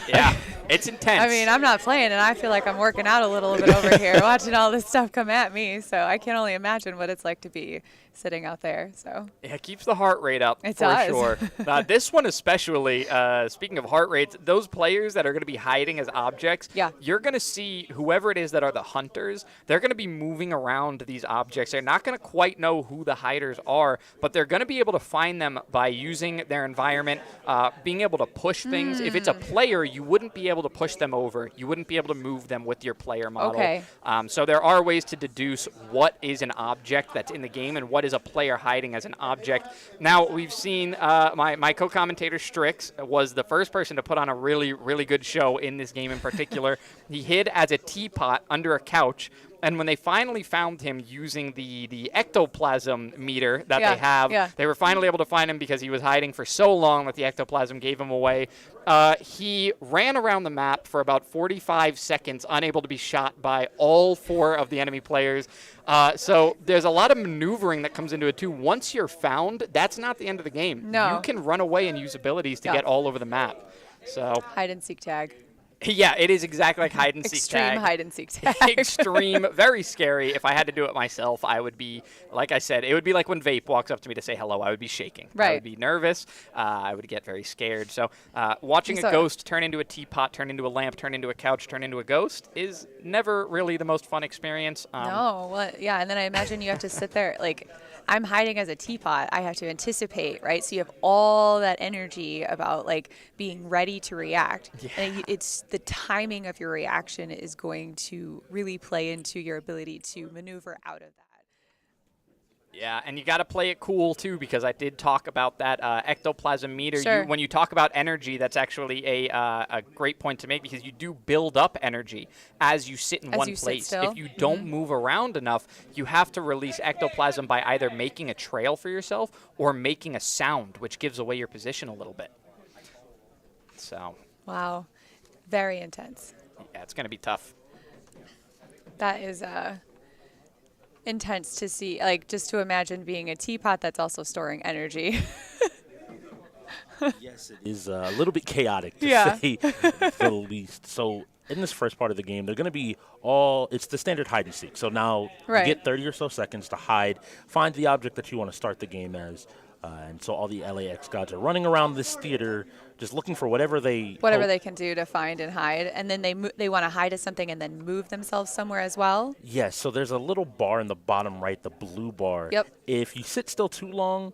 Yeah, it's intense. I mean, I'm not playing, and I feel like I'm working out a little bit over here, watching all this stuff come at me. So I can only imagine what it's like to be sitting out there. So yeah, it keeps the heart rate up it for does. sure. This one especially, speaking of heart rates, those players that are going to be hiding as objects, you're going to see whoever it is that are the hunters, they're going to be moving around these objects. They're not going to quite know who the hiders are, but they're going to be able to find them by using their environment, being able to push things. If it's a player, you wouldn't be able to push them over. You wouldn't be able to move them with your player model. Okay. So there are ways to deduce what is an object that's in the game and what is a player hiding as an object. Now, we've seen my co-commentator Strix was the first person to put on a really, really good show in this game in particular. He hid as a teapot under a couch. And when they finally found him using the ectoplasm meter that they have, they were finally able to find him because he was hiding for so long that the ectoplasm gave him away. He ran around the map for about 45 seconds, unable to be shot by all 4 of the enemy players. So there's a lot of maneuvering that comes into it, too. Once you're found, that's not the end of the game. No. You can run away and use abilities to get all over the map. So hide and seek tag. Yeah, it is exactly like hide and seek tag. Extreme hide and seek tag. Extreme, very scary. If I had to do it myself, I would be, like I said, it would be like when Vape walks up to me to say hello. I would be shaking. Right. I would be nervous. I would get very scared. So watching a ghost turn into a teapot, turn into a lamp, turn into a couch, turn into a ghost is never really the most fun experience. No, yeah, and then I imagine you have to sit there, like, I'm hiding as a teapot. I have to anticipate, right? So you have all that energy about like being ready to react. Yeah. And it's the timing of your reaction is going to really play into your ability to maneuver out of that. Yeah, and you got to play it cool too, because I did talk about that ectoplasm meter. Sure. When you talk about energy, that's actually a great point to make, because you do build up energy as you sit in As one you sit place. still. If you don't move around enough, you have to release ectoplasm by either making a trail for yourself or making a sound, which gives away your position a little bit. So. Wow, very intense. Yeah, it's going to be tough. That is intense to see, like, just to imagine being a teapot that's also storing energy. Yes, it is a little bit chaotic, to Yeah. say the least. So in this first part of the game, they're going to be it's the standard hide and seek. So now Right. you get 30 or so seconds to hide, find the object that you want to start the game as. And so all the LAX gods are running around this theater, just looking for whatever they can do to find and hide, and then they want to hide as something and then move themselves somewhere as well. Yes, so there's a little bar in the bottom right, the blue bar. Yep. If you sit still too long,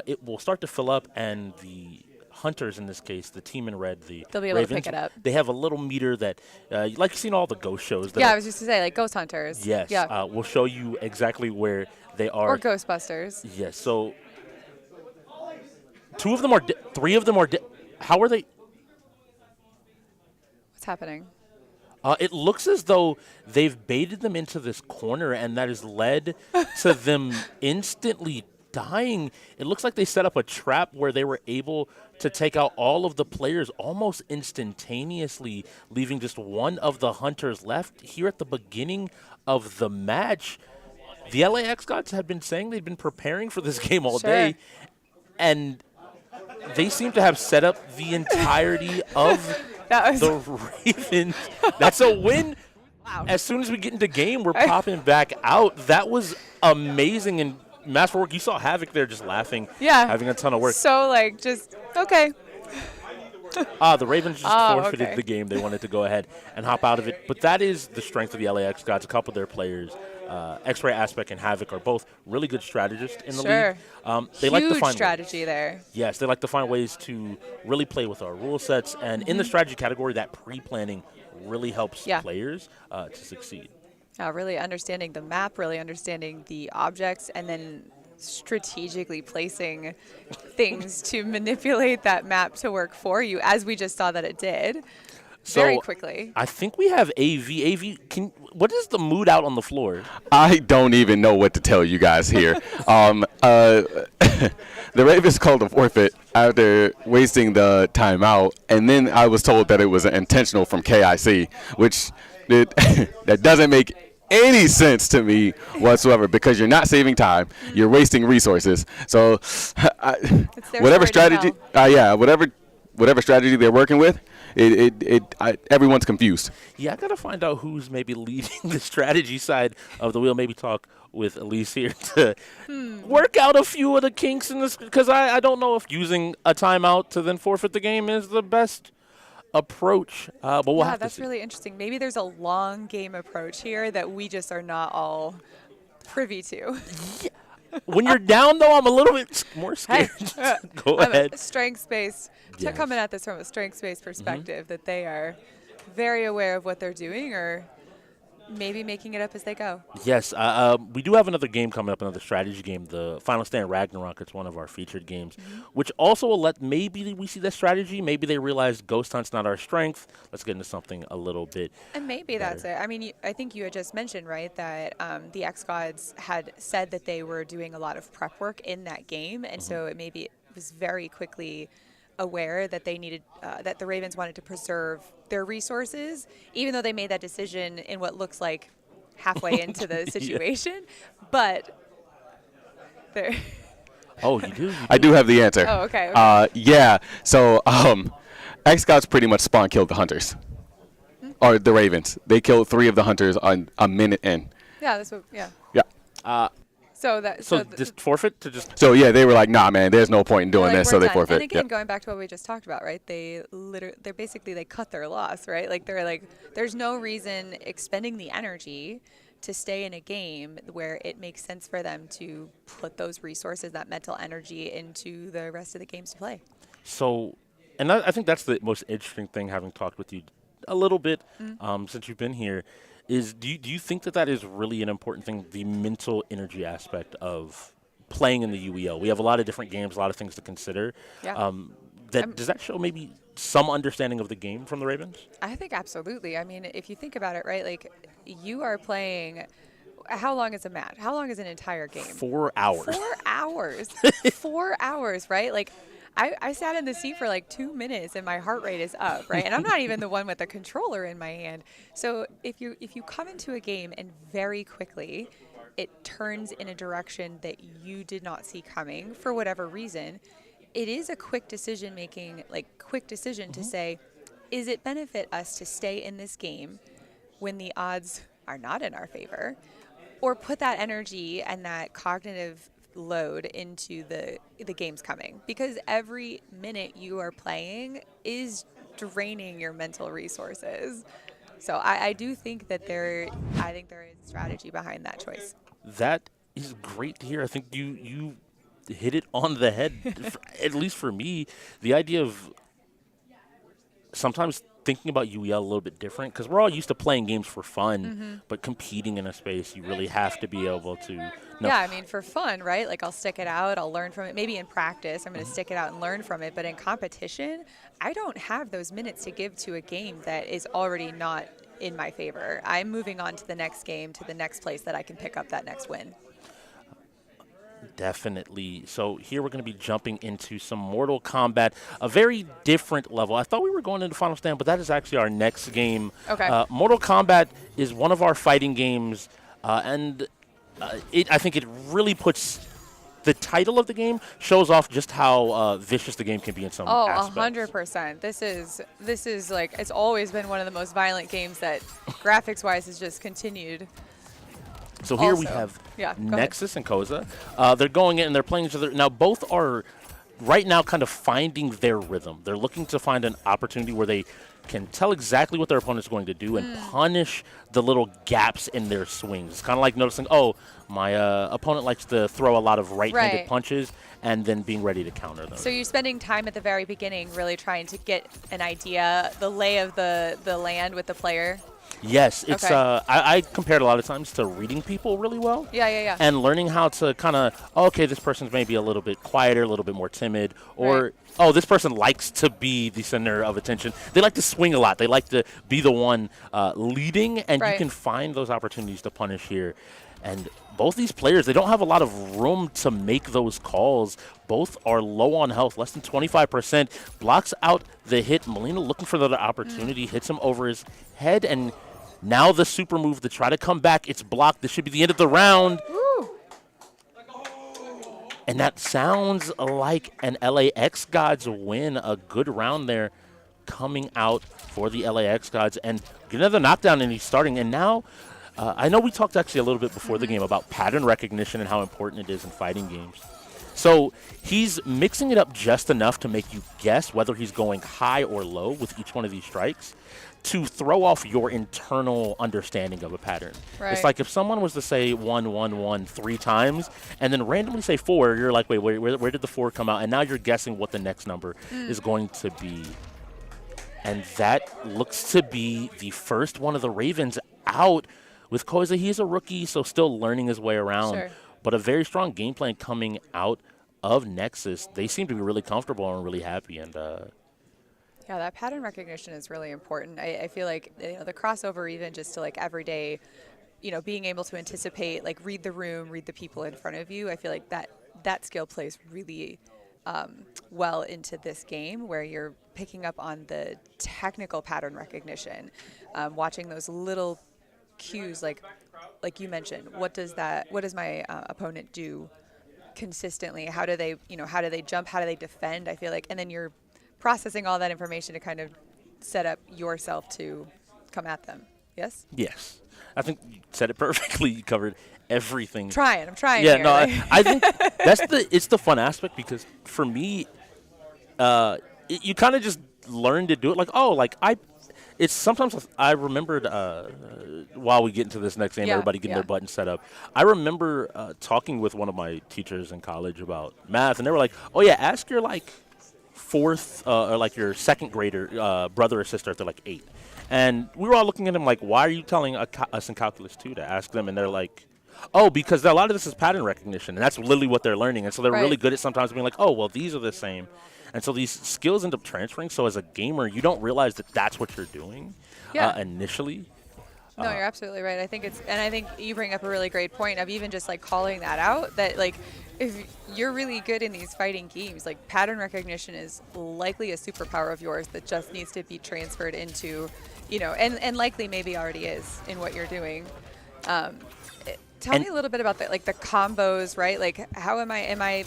it will start to fill up, and the hunters in this case, the team in red, the They'll be able to Ravens, pick it up. They have a little meter that, like you've seen all the ghost shows. That Yeah, I was just to say, like Ghost Hunters. Yes. Yeah. We'll show you exactly where they are. Or Ghostbusters. Yes. So 2 of them are. 3 of them are. How are they? What's happening? It looks as though they've baited them into this corner, and that has led to them instantly dying. It looks like they set up a trap where they were able to take out all of the players almost instantaneously, leaving just one of the hunters left. Here at the beginning of the match, the LAX gods had been saying they'd been preparing for this game all day, and they seem to have set up the entirety of the Ravens. That's a win. Wow. As soon as we get into game, we're popping back out. That was amazing. And Master Work, you saw Havoc there just laughing, having a ton of work. So, like, just, okay. The Ravens just forfeited the game. They wanted to go ahead and hop out of it. But that is the strength of the LAX gods. A couple of their players, X-Ray Aspect and Havoc, are both really good strategists in the league. They like to find strategy there. Yes, they like to find ways to really play with our rule sets. And in the strategy category, that pre-planning really helps players to succeed. Really understanding the map, really understanding the objects, and then strategically placing things to manipulate that map to work for you, as we just saw that it did very quickly. I think we have AV. What is the mood out on the floor? I don't even know what to tell you guys here. The Ravens called a forfeit after wasting the timeout, and then I was told that it was intentional from KIC, which that doesn't make any sense to me whatsoever, because you're not saving time, you're wasting resources. So whatever strategy, whatever strategy they're working with, everyone's confused. Yeah, I gotta find out who's maybe leading the strategy side of the wheel. Maybe talk with Elise here to work out a few of the kinks in this, because I don't know if using a timeout to then forfeit the game is the best approach, but we'll have to that's see. really interesting. Maybe there's a long game approach here that we just are not all privy to. When you're down, though, I'm a little bit more scared. Go ahead. Strength-based, coming at this from a strength-based perspective, that they are very aware of what they're doing, or maybe making it up as they go. Yes, we do have another game coming up, another strategy game, the Final Stand Ragnarok. It's one of our featured games, which also will let maybe we see that strategy. Maybe they realize Ghost Hunt's not our strength. Let's get into something a little bit And maybe better. that's it. I mean, I think you had just mentioned, right, that the xGODS had said that they were doing a lot of prep work in that game, and so it maybe it was very quickly aware that they needed, that the Ravens wanted to preserve their resources, even though they made that decision in what looks like halfway into the situation. But they're Oh, you do? I do have the answer. Oh, okay. Yeah. So, xGODS pretty much spawn killed the hunters, or the Ravens. They killed 3 of the hunters on a minute in. Yeah, that's what. Yeah. Yeah. So just forfeit to just. So yeah, they were like, nah, man, there's no point in doing like, this, we're so they done. forfeit. And again, Yep. going back to what we just talked about, right? They're basically they cut their loss, right? Like they're like, there's no reason expending the energy to stay in a game where it makes sense for them to put those resources, that mental energy, into the rest of the games to play. So, and I think that's the most interesting thing, having talked with you a little bit since you've been here, is do you think that is really an important thing, the mental energy aspect of playing in the UEL. We have a lot of different games, a lot of things to consider. Yeah. Does that show maybe some understanding of the game from the Ravens? I think absolutely. I mean, if you think about it, right, like you are playing. How long is a match? How long is an entire game? 4 hours. 4 hours. 4 hours, right? Like I sat in the seat for like 2 minutes and my heart rate is up, right? And I'm not even the one with the controller in my hand. So if you come into a game and very quickly it turns in a direction that you did not see coming for whatever reason, it is a quick decision to say, is it benefit us to stay in this game when the odds are not in our favor, or put that energy and that cognitive load into the games coming? Because every minute you are playing is draining your mental resources. So I do think that there is strategy behind that choice. That is great to hear. I think you hit it on the head, at least for me. The idea of sometimes thinking about UEL a little bit different, because we're all used to playing games for fun, but competing in a space, you really have to be able to know. Yeah, I mean, for fun, right? Like, I'll stick it out, I'll learn from it. Maybe in practice, I'm going to stick it out and learn from it. But in competition, I don't have those minutes to give to a game that is already not in my favor. I'm moving on to the next game, to the next place that I can pick up that next win. Definitely. So here we're going to be jumping into some Mortal Kombat, a very different level. I thought we were going into Final Stand, but that is actually our next game. Okay. Mortal Kombat is one of our fighting games, and I think it really puts the title of the game shows off just how vicious the game can be in some aspects. 100%. This is like, it's always been one of the most violent games that graphics-wise has just continued. So here we have Nexus and Koza. They're going in and they're playing each other. Now, both are right now kind of finding their rhythm. They're looking to find an opportunity where they can tell exactly what their opponent's going to do and punish the little gaps in their swings. It's kind of like noticing, oh, my opponent likes to throw a lot of right-handed punches and then being ready to counter them. So you're spending time at the very beginning really trying to get an idea, the lay of the land with the player? Yes, it's. Okay. I compared a lot of times to reading people really well. Yeah. And learning how to kind of, okay, this person's maybe a little bit quieter, a little bit more timid, or oh, this person likes to be the center of attention. They like to swing a lot. They like to be the one leading, and you can find those opportunities to punish here. And both these players, they don't have a lot of room to make those calls. Both are low on health, less than 25%. Blocks out the hit. Molina looking for the opportunity, hits him over his head, and now the super move to try to come back. It's blocked. This should be the end of the round. Woo. And that sounds like an LA xGODS win. A good round there coming out for the LA xGODS. And get another knockdown, and he's starting. And now, I know we talked actually a little bit before the game about pattern recognition and how important it is in fighting games. So he's mixing it up just enough to make you guess whether he's going high or low with each one of these strikes to throw off your internal understanding of a pattern. It's like if someone was to say 1, 1, 1 3 times and then randomly say 4, you're like, wait, where did the 4 come out? And now you're guessing what the next number is going to be. And that looks to be the first one of the Ravens out with Koza. He's a rookie, so still learning his way around. But a very strong game plan coming out of Nexus. They seem to be really comfortable and really happy. And yeah, that pattern recognition is really important. I feel like the crossover, even just to like everyday, being able to anticipate, like read the room, read the people in front of you. I feel like that skill plays really well into this game, where you're picking up on the technical pattern recognition, watching those little cues, like you mentioned. What does my opponent do consistently? How do they jump? How do they defend? I feel like, and then you're processing all that information to kind of set up yourself to come at them. Yes? Yes. I think you said it perfectly. You covered everything. I'm trying. Yeah, here. no, I think it's the fun aspect, because for me, you kind of just learn to do it. It's sometimes I remembered while we get into this next game, everybody getting their buttons set up. I remember talking with one of my teachers in college about math, and they were like, "Oh yeah, ask your fourth or your second grader brother or sister if they're 8." And we were all looking at him like, "Why are you telling us in Calculus 2 to ask them?" And they're like, Oh, because a lot of this is pattern recognition, and that's literally what they're learning. And so they're really good at sometimes being like, oh, well, these are the same. And so these skills end up transferring. So as a gamer, you don't realize that that's what you're doing initially. No, you're absolutely right. I think I think you bring up a really great point of even just like calling that out, that like if you're really good in these fighting games, like pattern recognition is likely a superpower of yours that just needs to be transferred into, and likely maybe already is in what you're doing. Tell me a little bit about the combos, right? Like how am I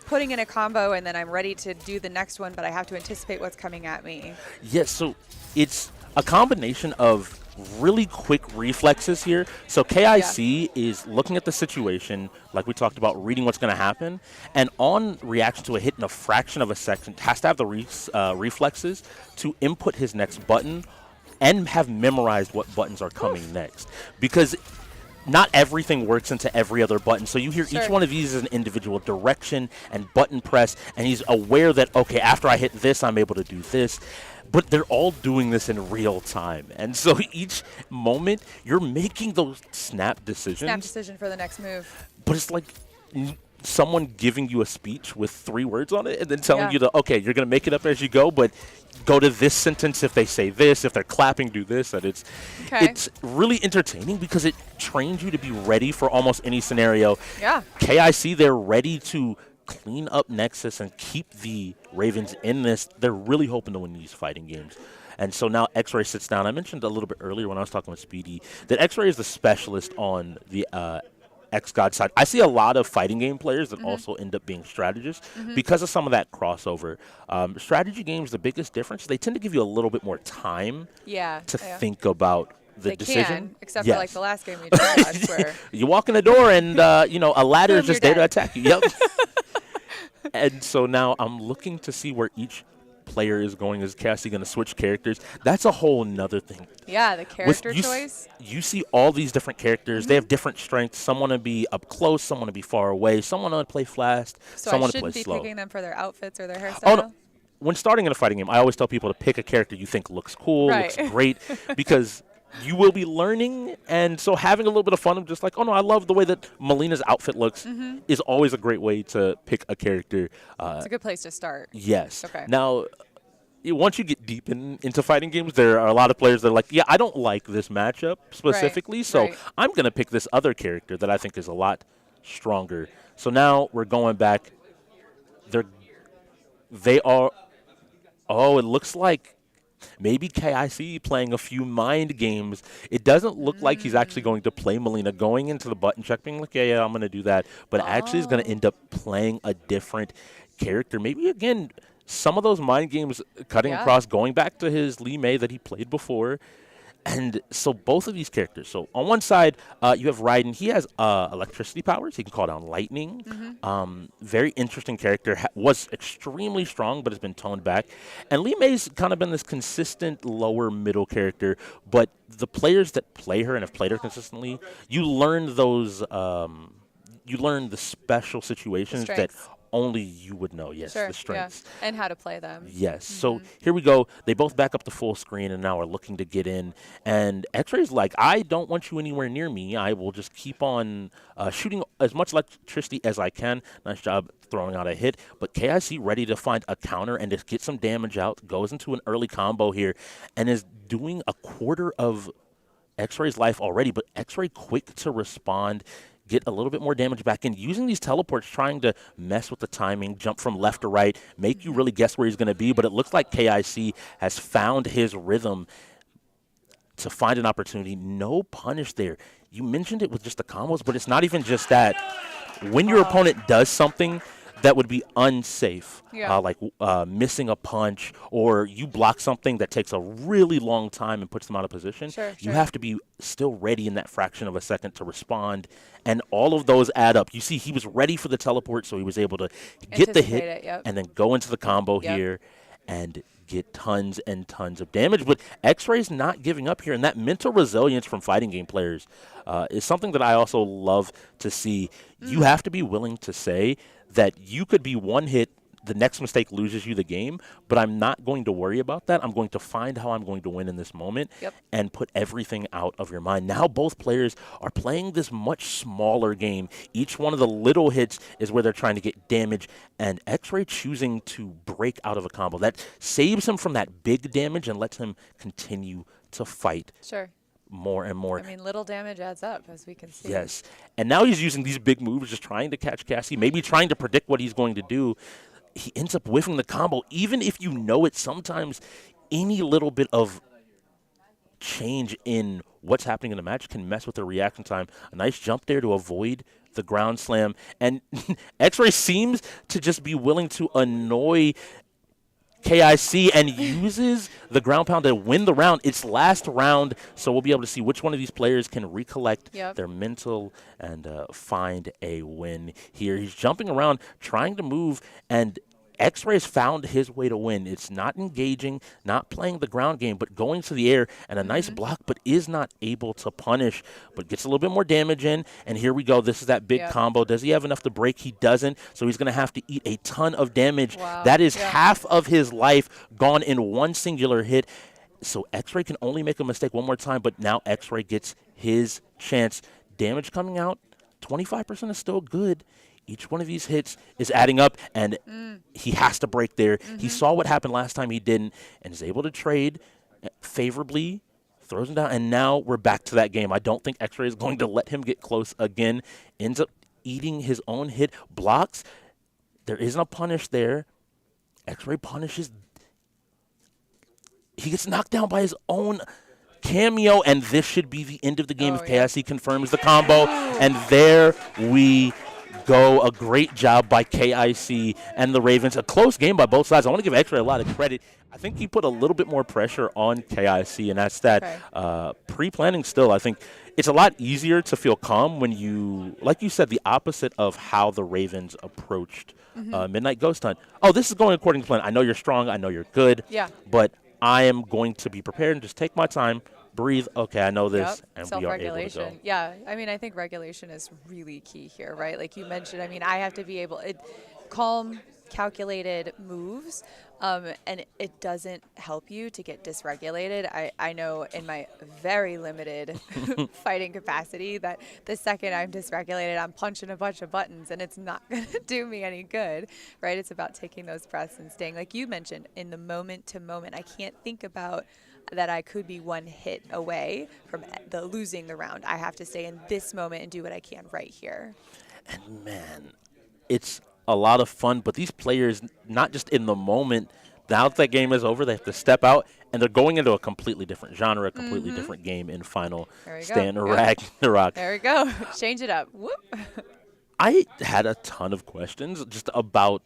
putting in a combo and then I'm ready to do the next one, but I have to anticipate what's coming at me? Yes, so it's a combination of really quick reflexes here. So KIC is looking at the situation, like we talked about, reading what's going to happen, and on reaction to a hit in a fraction of a second, has to have the reflexes to input his next button and have memorized what buttons are coming next. Because not everything works into every other button. So you hear each one of these as an individual direction and button press, and he's aware that, okay, after I hit this, I'm able to do this. But they're all doing this in real time. And so each moment, you're making those snap decisions. Snap decision for the next move. But it's like someone giving you a speech with 3 words on it and then telling you that, okay, you're going to make it up as you go, but go to this sentence if they say this, if they're clapping, do this. And it's really entertaining because it trains you to be ready for almost any scenario. Yeah. KIC, they're ready to clean up Nexus and keep the Ravens in this. They're really hoping to win these fighting games. And so now X-Ray sits down. I mentioned a little bit earlier when I was talking with Speedy that X-Ray is the specialist on the xGODS side. I see a lot of fighting game players that also end up being strategists because of some of that crossover. Strategy games, the biggest difference, they tend to give you a little bit more time to think about the decision. Except for like the last game we just watched where you walk in the door and a ladder is just there to attack you. Yep. And so now I'm looking to see where each player is going. Is Cassie going to switch characters? That's a whole nother thing. Yeah, the character choice. You see all these different characters. They have different strengths. Some want to be up close. Some want to be far away. Some want to play fast. So some I want to play shouldn't slow. be picking them for their outfits or their hairstyle? Oh, no. When starting in a fighting game, I always tell people to pick a character you think looks cool, looks great, because you will be learning, and so having a little bit of fun of just like, oh no, I love the way that Melina's outfit looks is always a great way to pick a character. It's a good place to start. Yes. Okay. Now, once you get deep into fighting games, there are a lot of players that are like, yeah, I don't like this matchup specifically, so I'm going to pick this other character that I think is a lot stronger. So now we're going back. They are, it looks like maybe KIC playing a few mind games. It doesn't look like he's actually going to play Melina, going into the button check, being like, yeah, I'm going to do that. But actually is going to end up playing a different character. Maybe, again, some of those mind games cutting across, going back to his Lee May that he played before. And so both of these characters. So on one side, you have Raiden. He has electricity powers. He can call down lightning. Very interesting character. Was extremely strong, but has been toned back. And Lee May's kind of been this consistent lower middle character. But the players that play her and have played her consistently, you learn those. You learn the special situations that only you would know. Yes, the strengths. Yeah. And how to play them. Yes. So here we go. They both back up the full screen and now are looking to get in. And X-Ray's like, I don't want you anywhere near me. I will just keep on shooting as much electricity as I can. Nice job throwing out a hit. But KIC ready to find a counter and just get some damage out. Goes into an early combo here and is doing a quarter of X-Ray's life already. But X-Ray quick to respond, get a little bit more damage back in, using these teleports, trying to mess with the timing, jump from left to right, make you really guess where he's going to be. But it looks like KIC has found his rhythm to find an opportunity. No punish there. You mentioned it with just the combos, but it's not even just that. When your opponent does something that would be unsafe, like missing a punch, or you block something that takes a really long time and puts them out of position, you have to be still ready in that fraction of a second to respond, and all of those add up. You see, he was ready for the teleport, so he was able to get the hit and then go into the combo here and get tons and tons of damage. But X-Ray's not giving up here, and that mental resilience from fighting game players is something that I also love to see. You have to be willing to say that you could be one hit the next mistake loses you the game, but I'm not going to worry about that. I'm going to find how I'm going to win in this moment and put everything out of your mind. Now both players are playing this much smaller game. Each one of the little hits is where they're trying to get damage, and X-Ray choosing to break out of a combo. That saves him from that big damage and lets him continue to fight. Sure. More and more. I mean, little damage adds up, as we can see. Yes. And now he's using these big moves, just trying to catch Cassie, maybe trying to predict what he's going to do. He ends up whiffing the combo. Even if you know it, sometimes any little bit of change in what's happening in the match can mess with the reaction time. A nice jump there to avoid the ground slam. And X-Ray seems to just be willing to annoy KIC and uses the ground pound to win the round. It's last round, so we'll be able to see which one of these players can recollect their mental and find a win here. He's jumping around, trying to move, and X-Ray has found his way to win. It's not engaging, not playing the ground game, but going to the air and a nice block, but is not able to punish, but gets a little bit more damage in. And here we go. This is that big combo. Does he have enough to break? He doesn't, so he's going to have to eat a ton of damage. That is half of his life gone in one singular hit. So X-Ray can only make a mistake one more time, but now X-Ray gets his chance. Damage coming out, 25% is still good. Each one of these hits is adding up, and he has to break there. He saw what happened last time he didn't, and is able to trade favorably, throws him down, and now we're back to that game. I don't think X-Ray is going to let him get close again. Ends up eating his own hit, blocks. There isn't a punish there. X-Ray punishes. He gets knocked down by his own cameo, and this should be the end of the game if KIC confirms the combo. And there we go. A great job by KIC and the Ravens. A close game by both sides. I want to give X-Ray a lot of credit. I think he put a little bit more pressure on KIC, and that's that pre-planning still. I think it's a lot easier to feel calm when you, like you said, the opposite of how the Ravens approached Midnight Ghost Hunt. Oh, this is going according to plan. I know you're strong. I know you're good. Yeah. But I am going to be prepared and just take my time, breathe. Okay, I know this, and we are able to go. Yeah, I mean, I think regulation is really key here, right? Like you mentioned, I mean, I have to be able calm, calculated moves, and it doesn't help you to get dysregulated. I know in my very limited fighting capacity that the second I'm dysregulated, I'm punching a bunch of buttons, and it's not going to do me any good, right? It's about taking those breaths and staying, like you mentioned, in the moment to moment. I can't think about that I could be one hit away from losing the round. I have to stay in this moment and do what I can right here. And man, it's a lot of fun, but these players, not just in the moment, now that game is over, they have to step out, and they're going into a completely different genre, a completely different game in Final Stand Ragnarok. There we go. Change it up. Whoop. I had a ton of questions just about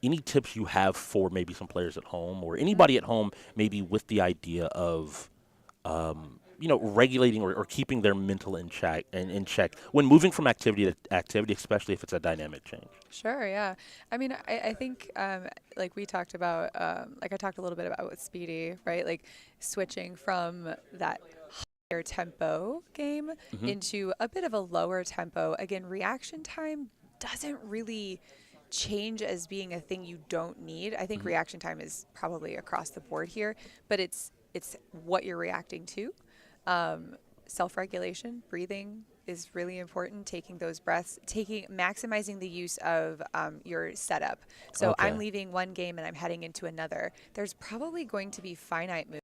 any tips you have for maybe some players at home or anybody at home maybe with the idea of regulating or keeping their mental in check when moving from activity to activity, especially if it's a dynamic change. Sure, yeah. I mean, I think like we talked about, like I talked a little bit about with Speedy, right? Like switching from that higher tempo game into a bit of a lower tempo. Again, reaction time doesn't really change as being a thing you don't need. I think reaction time is probably across the board here, but it's what you're reacting to. Self-regulation, breathing is really important. Taking those breaths, maximizing the use of your setup. So I'm leaving one game and I'm heading into another. There's probably going to be finite moves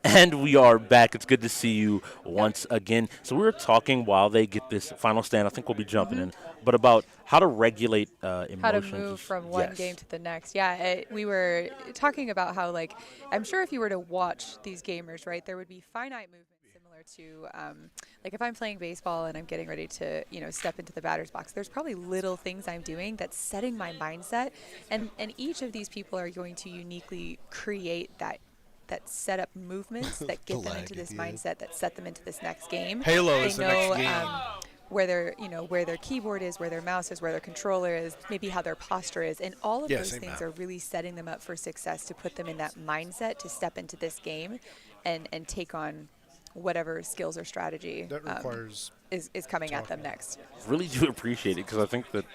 And we are back. It's good to see you once again. So we were talking while they get this final stand. I think we'll be jumping in, but about how to regulate emotions. How to move from one game to the next. Yeah, we were talking about how, like, I'm sure if you were to watch these gamers, right, there would be finite movement similar to, like, if I'm playing baseball and I'm getting ready to, step into the batter's box, there's probably little things I'm doing that's setting my mindset, and each of these people are going to uniquely create that set up movements that get them into this mindset, that set them into this next game. Halo they is the know, next game. Where their keyboard is, where their mouse is, where their controller is, maybe how their posture is, and all of those things are really setting them up for success, to put them in that mindset to step into this game and take on whatever skills or strategy that requires is coming at them next. Really do appreciate it, because I think that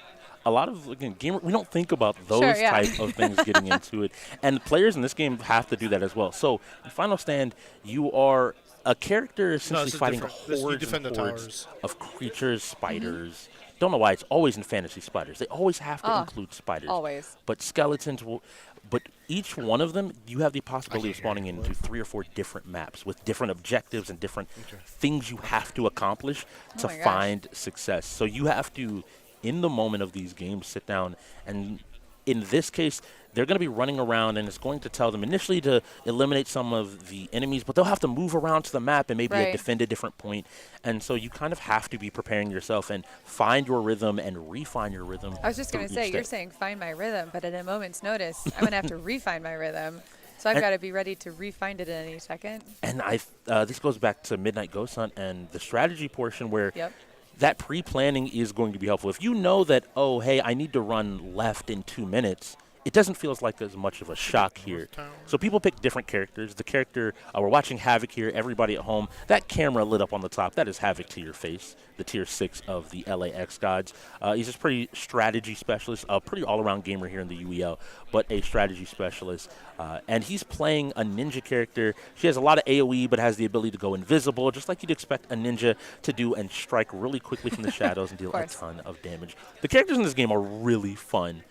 a lot of, again, we don't think about those type of things getting into it. And players in this game have to do that as well. So in Final Stand, you are a character essentially fighting hordes and hordes of creatures, spiders. Don't know why it's always in fantasy spiders. They always have to include spiders. Always. But skeletons will. But each one of them, you have the possibility of spawning into 3 or 4 different maps with different objectives and different things you have to accomplish to find success. So you have to, in the moment of these games, sit down, and in this case, they're going to be running around, and it's going to tell them initially to eliminate some of the enemies, but they'll have to move around to the map and maybe defend a different point. And so you kind of have to be preparing yourself and find your rhythm and refine your rhythm. I was just going to say, you're saying find my rhythm, but at a moment's notice, I'm going to have to refine my rhythm. So I've got to be ready to refine it in any second. And this goes back to Midnight Ghost Hunt and the strategy portion, where that pre-planning is going to be helpful. If you know that, oh, hey, I need to run left in 2 minutes, it doesn't feel like as much of a shock here. So people pick different characters. The character, we're watching Havoc here, everybody at home. That camera lit up on the top, that is Havoc to your face, the tier 6 of the LA xGODS. He's just pretty strategy specialist, a pretty all-around gamer here in the UEL, but a strategy specialist. And he's playing a ninja character. She has a lot of AoE, but has the ability to go invisible, just like you'd expect a ninja to do, and strike really quickly from the shadows and deal a ton of damage. The characters in this game are really fun.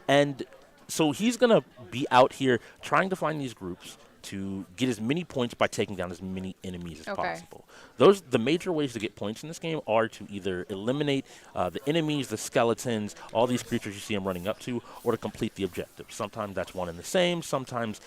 And so he's going to be out here trying to find these groups to get as many points by taking down as many enemies as possible. The major ways to get points in this game are to either eliminate the enemies, the skeletons, all these creatures you see him running up to, or to complete the objective. Sometimes that's one and the same. Sometimes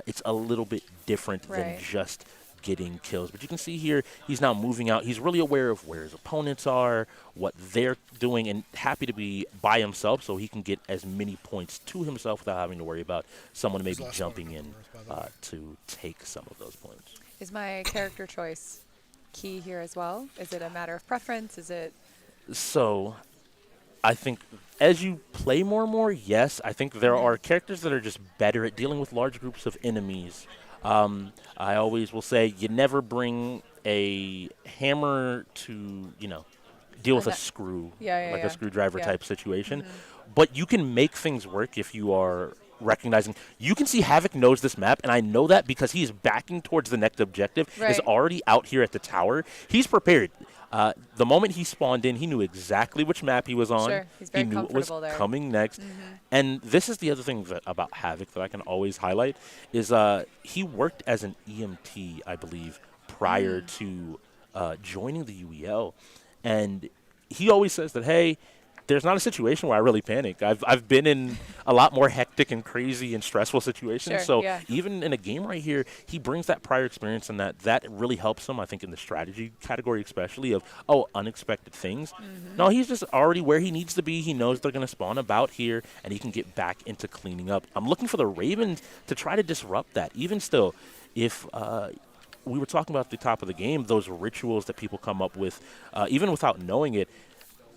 it's a little bit different than just getting kills. But you can see here, he's now moving out. He's really aware of where his opponents are, what they're doing, and happy to be by himself so he can get as many points to himself without having to worry about someone maybe jumping in to take some of those points. Is my character choice key here as well? Is it a matter of preference? Is it? So I think as you play more and more, yes. I think there are characters that are just better at dealing with large groups of enemies. I always will say you never bring a hammer to, deal with a screw, like a screwdriver type situation. But you can make things work if you are recognizing. You can see Havoc knows this map, and I know that because he is backing towards the next objective, is already out here at the tower. He's prepared. The moment he spawned in, he knew exactly which map he was on. He knew what was coming next. And this is the other thing about Havoc that I can always highlight is he worked as an EMT, I believe, prior to joining the UEL. And he always says that, hey, there's not a situation where I really panic. I've been in a lot more hectic and crazy and stressful situations. Even in a game right here, he brings that prior experience, and that really helps him, I think, in the strategy category especially of, unexpected things. No, he's just already where he needs to be. He knows they're going to spawn about here, and he can get back into cleaning up. I'm looking for the Ravens to try to disrupt that. Even still, if we were talking about at the top of the game, those rituals that people come up with, even without knowing it,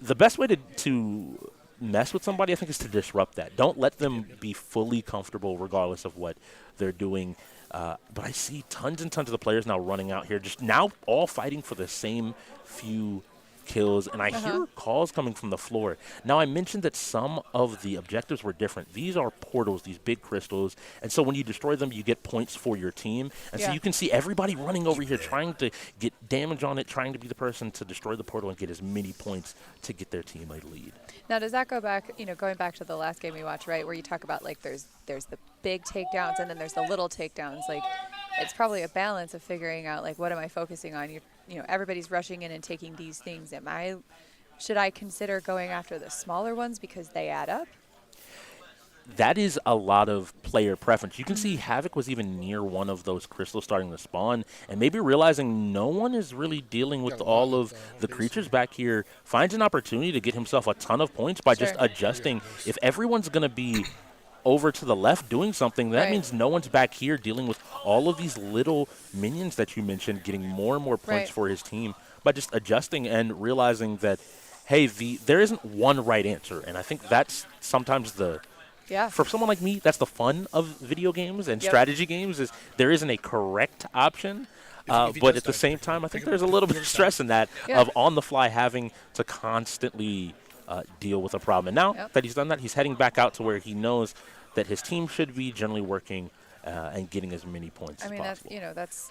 the best way to mess with somebody, I think, is to disrupt that. Don't let them be fully comfortable regardless of what they're doing. But I see tons and tons of the players now running out here, just now all fighting for the same few kills, and I hear calls coming from the floor. Now, I mentioned that some of the objectives were different. These are portals, these big crystals, and so when you destroy them, you get points for your team. And so you can see everybody running over here trying to get damage on it, trying to be the person to destroy the portal and get as many points to get their team a lead. Now, does that go back, going back to the last game we watched, right, where you talk about, like, there's the big takedowns and then there's the little takedowns. Like, it's probably a balance of figuring out like what am I focusing on. You know, everybody's rushing in and taking these things. Should I consider going after the smaller ones because they add up? That is a lot of player preference. You can see Havoc was even near one of those crystals starting to spawn, and maybe realizing no one is really dealing with all of the creatures back here, finds an opportunity to get himself a ton of points by just adjusting. If everyone's going to be over to the left doing something, that means no one's back here dealing with all of these little minions that you mentioned, getting more and more points for his team by just adjusting and realizing that, hey, there isn't one right answer, and I think that's sometimes for someone like me, that's the fun of video games and strategy games, is there isn't a correct option. But at the same time, I think there's a little bit of stress in that of on the fly having to constantly deal with a problem. And now that he's done that, he's heading back out to where he knows that his team should be generally working and getting as many points as possible.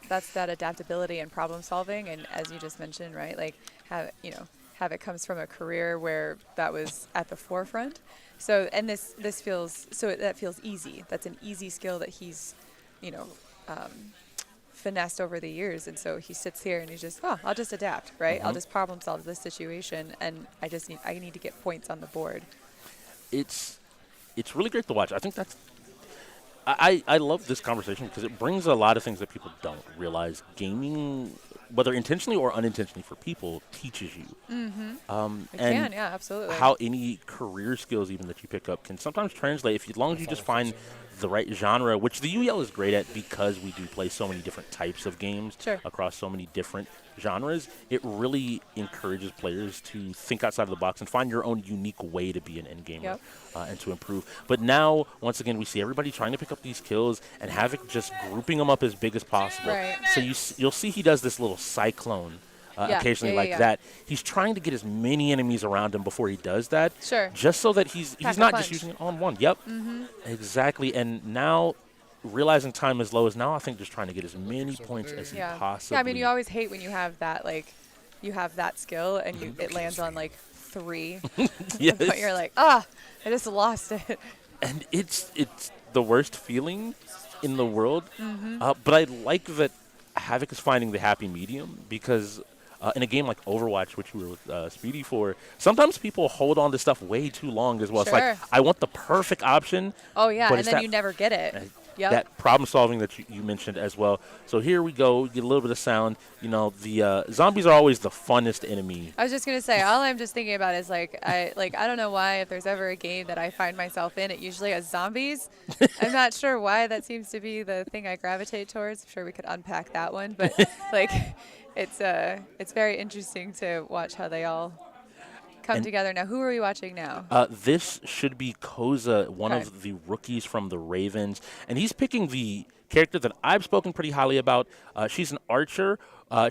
That's that adaptability and problem solving. And as you just mentioned, right, like Havoc comes from a career where that was at the forefront. So, and this feels, that feels easy. That's an easy skill that he's, finessed over the years. And so he sits here and he's just, I'll just adapt, right? I'll just problem solve this situation. And I need to get points on the board. It's really great to watch. I think I love this conversation because it brings a lot of things that people don't realize. Gaming, whether intentionally or unintentionally for people, teaches you. It can, absolutely. How any career skills even that you pick up can sometimes translate as long as you just find the right genre, which the UEL is great at because we do play so many different types of games across so many different genres. It really encourages players to think outside of the box and find your own unique way to be an end gamer and to improve. But now, once again, we see everybody trying to pick up these kills and Havoc just grouping them up as big as possible. So you'll see he does this little cyclone occasionally that. He's trying to get as many enemies around him before he does that. Just so that he's not just using it on one. Exactly. And now, realizing time is low is now, I think, just trying to get as many points as he possibly. Yeah, I mean, you always hate when you have that, you have that skill and it lands on 3. But you're like, I just lost it. And it's the worst feeling in the world. But I like that Havoc is finding the happy medium because in a game like Overwatch, which we were with Speedy for, sometimes people hold on to stuff way too long as well. It's like, I want the perfect option. Oh, yeah, and then you never get it. That problem solving that you mentioned as well. So here we go, get a little bit of sound. The zombies are always the funnest enemy. I was just gonna say, all I'm just thinking about is I don't know why if there's ever a game that I find myself in, it usually has zombies. I'm not sure why that seems to be the thing I gravitate towards. I'm sure we could unpack that one, but it's very interesting to watch how they all come together. Now, who are we watching now? This should be Koza, one of the rookies from the Ravens. And he's picking the character that I've spoken pretty highly about. She's an archer.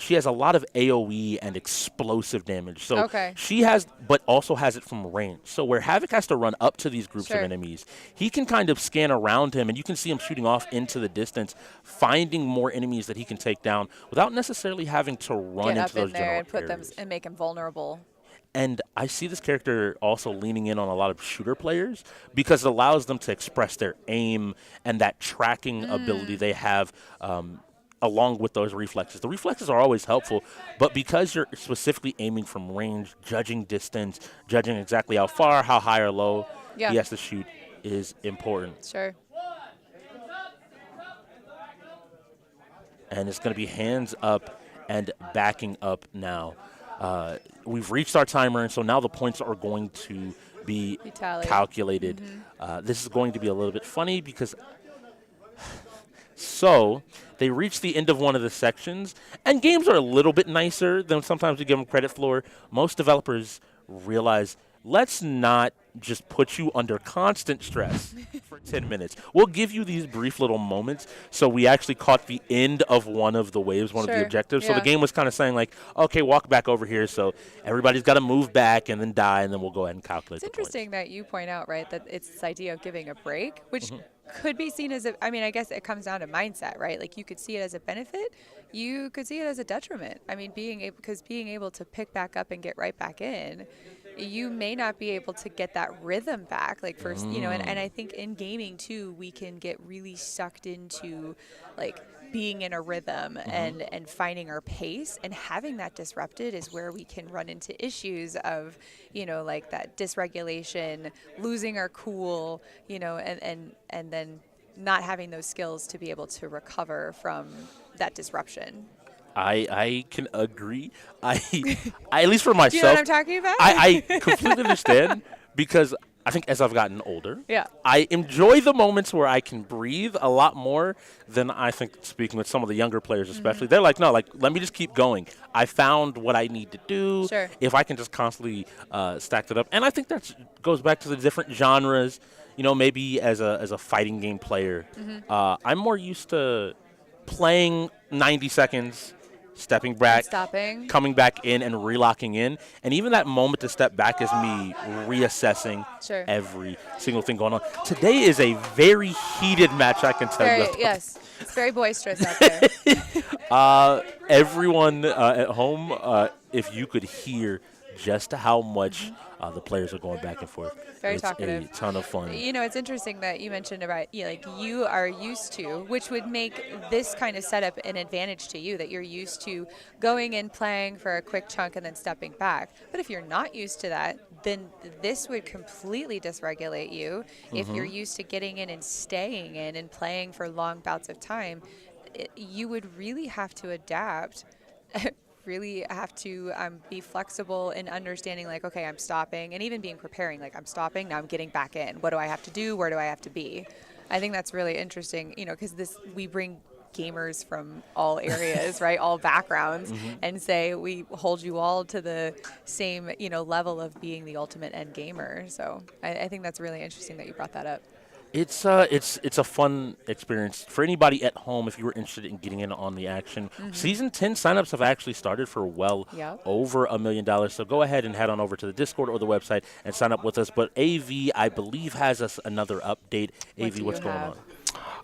She has a lot of AoE and explosive damage. So she has, but also has it from range. So where Havoc has to run up to these groups of enemies, he can kind of scan around him, and you can see him shooting off into the distance, finding more enemies that he can take down without necessarily having to run into those general and put them and make him vulnerable. And I see this character also leaning in on a lot of shooter players because it allows them to express their aim and that tracking ability they have along with those reflexes. The reflexes are always helpful, but because you're specifically aiming from range, judging distance, judging exactly how far, how high or low he has to shoot is important. Sure. And it's going to be hands up and backing up now. We've reached our timer, and so now the points are going to be calculated. This is going to be a little bit funny because so they reach the end of one of the sections, and games are a little bit nicer than sometimes we give them credit for. Most developers realize, let's not just put you under constant stress for 10 minutes. We'll give you these brief little moments. So we actually caught the end of one of the waves, one of the objectives. So the game was kind of saying okay, walk back over here. So everybody's got to move back and then die, and then we'll go ahead and calculate the points. It's interesting that you point out, right, that it's this idea of giving a break, which could be seen as I guess it comes down to mindset, right? Like you could see it as a benefit. You could see it as a detriment. I mean, being able to pick back up and get right back in, you may not be able to get that rhythm back. And I think in gaming too, we can get really sucked into being in a rhythm and finding our pace, and having that disrupted is where we can run into issues of, like that dysregulation, losing our cool, and then not having those skills to be able to recover from that disruption. I can agree. I at least for myself. Do you know what I'm talking about? I completely understand, because I think as I've gotten older, yeah, I enjoy the moments where I can breathe a lot more than I think speaking with some of the younger players especially. They're like, no, like, let me just keep going. I found what I need to do. Sure. If I can just constantly stack it up. And I think that goes back to the different genres. Maybe as a fighting game player, I'm more used to playing 90 seconds, stepping back, stopping, coming back in, and relocking in. And even that moment to step back is me reassessing every single thing going on. Today is a very heated match, I can tell you. Yes, it's very boisterous out there. Everyone at home, if you could hear just how much the players are going back and forth. Very it's talkative. a ton of fun. It's interesting that you mentioned about you are used to, which would make this kind of setup an advantage to you, that you're used to going and playing for a quick chunk and then stepping back. But if you're not used to that, then this would completely dysregulate you. If you're used to getting in and staying in and playing for long bouts of time, you would really have to adapt. Really have to be flexible in understanding, like, okay, I'm stopping, and even being preparing, like, I'm stopping, now I'm getting back in. What do I have to do? Where do I have to be? I think that's really interesting, because we bring gamers from all areas, right, all backgrounds, and say we hold you all to the same, level of being the ultimate end gamer. So I think that's really interesting that you brought that up. It's a fun experience for anybody at home if you were interested in getting in on the action. Season 10 signups have actually started for over $1 million. So go ahead and head on over to the Discord or the website and sign up with us. But AV, I believe, has us another update. AV, what's going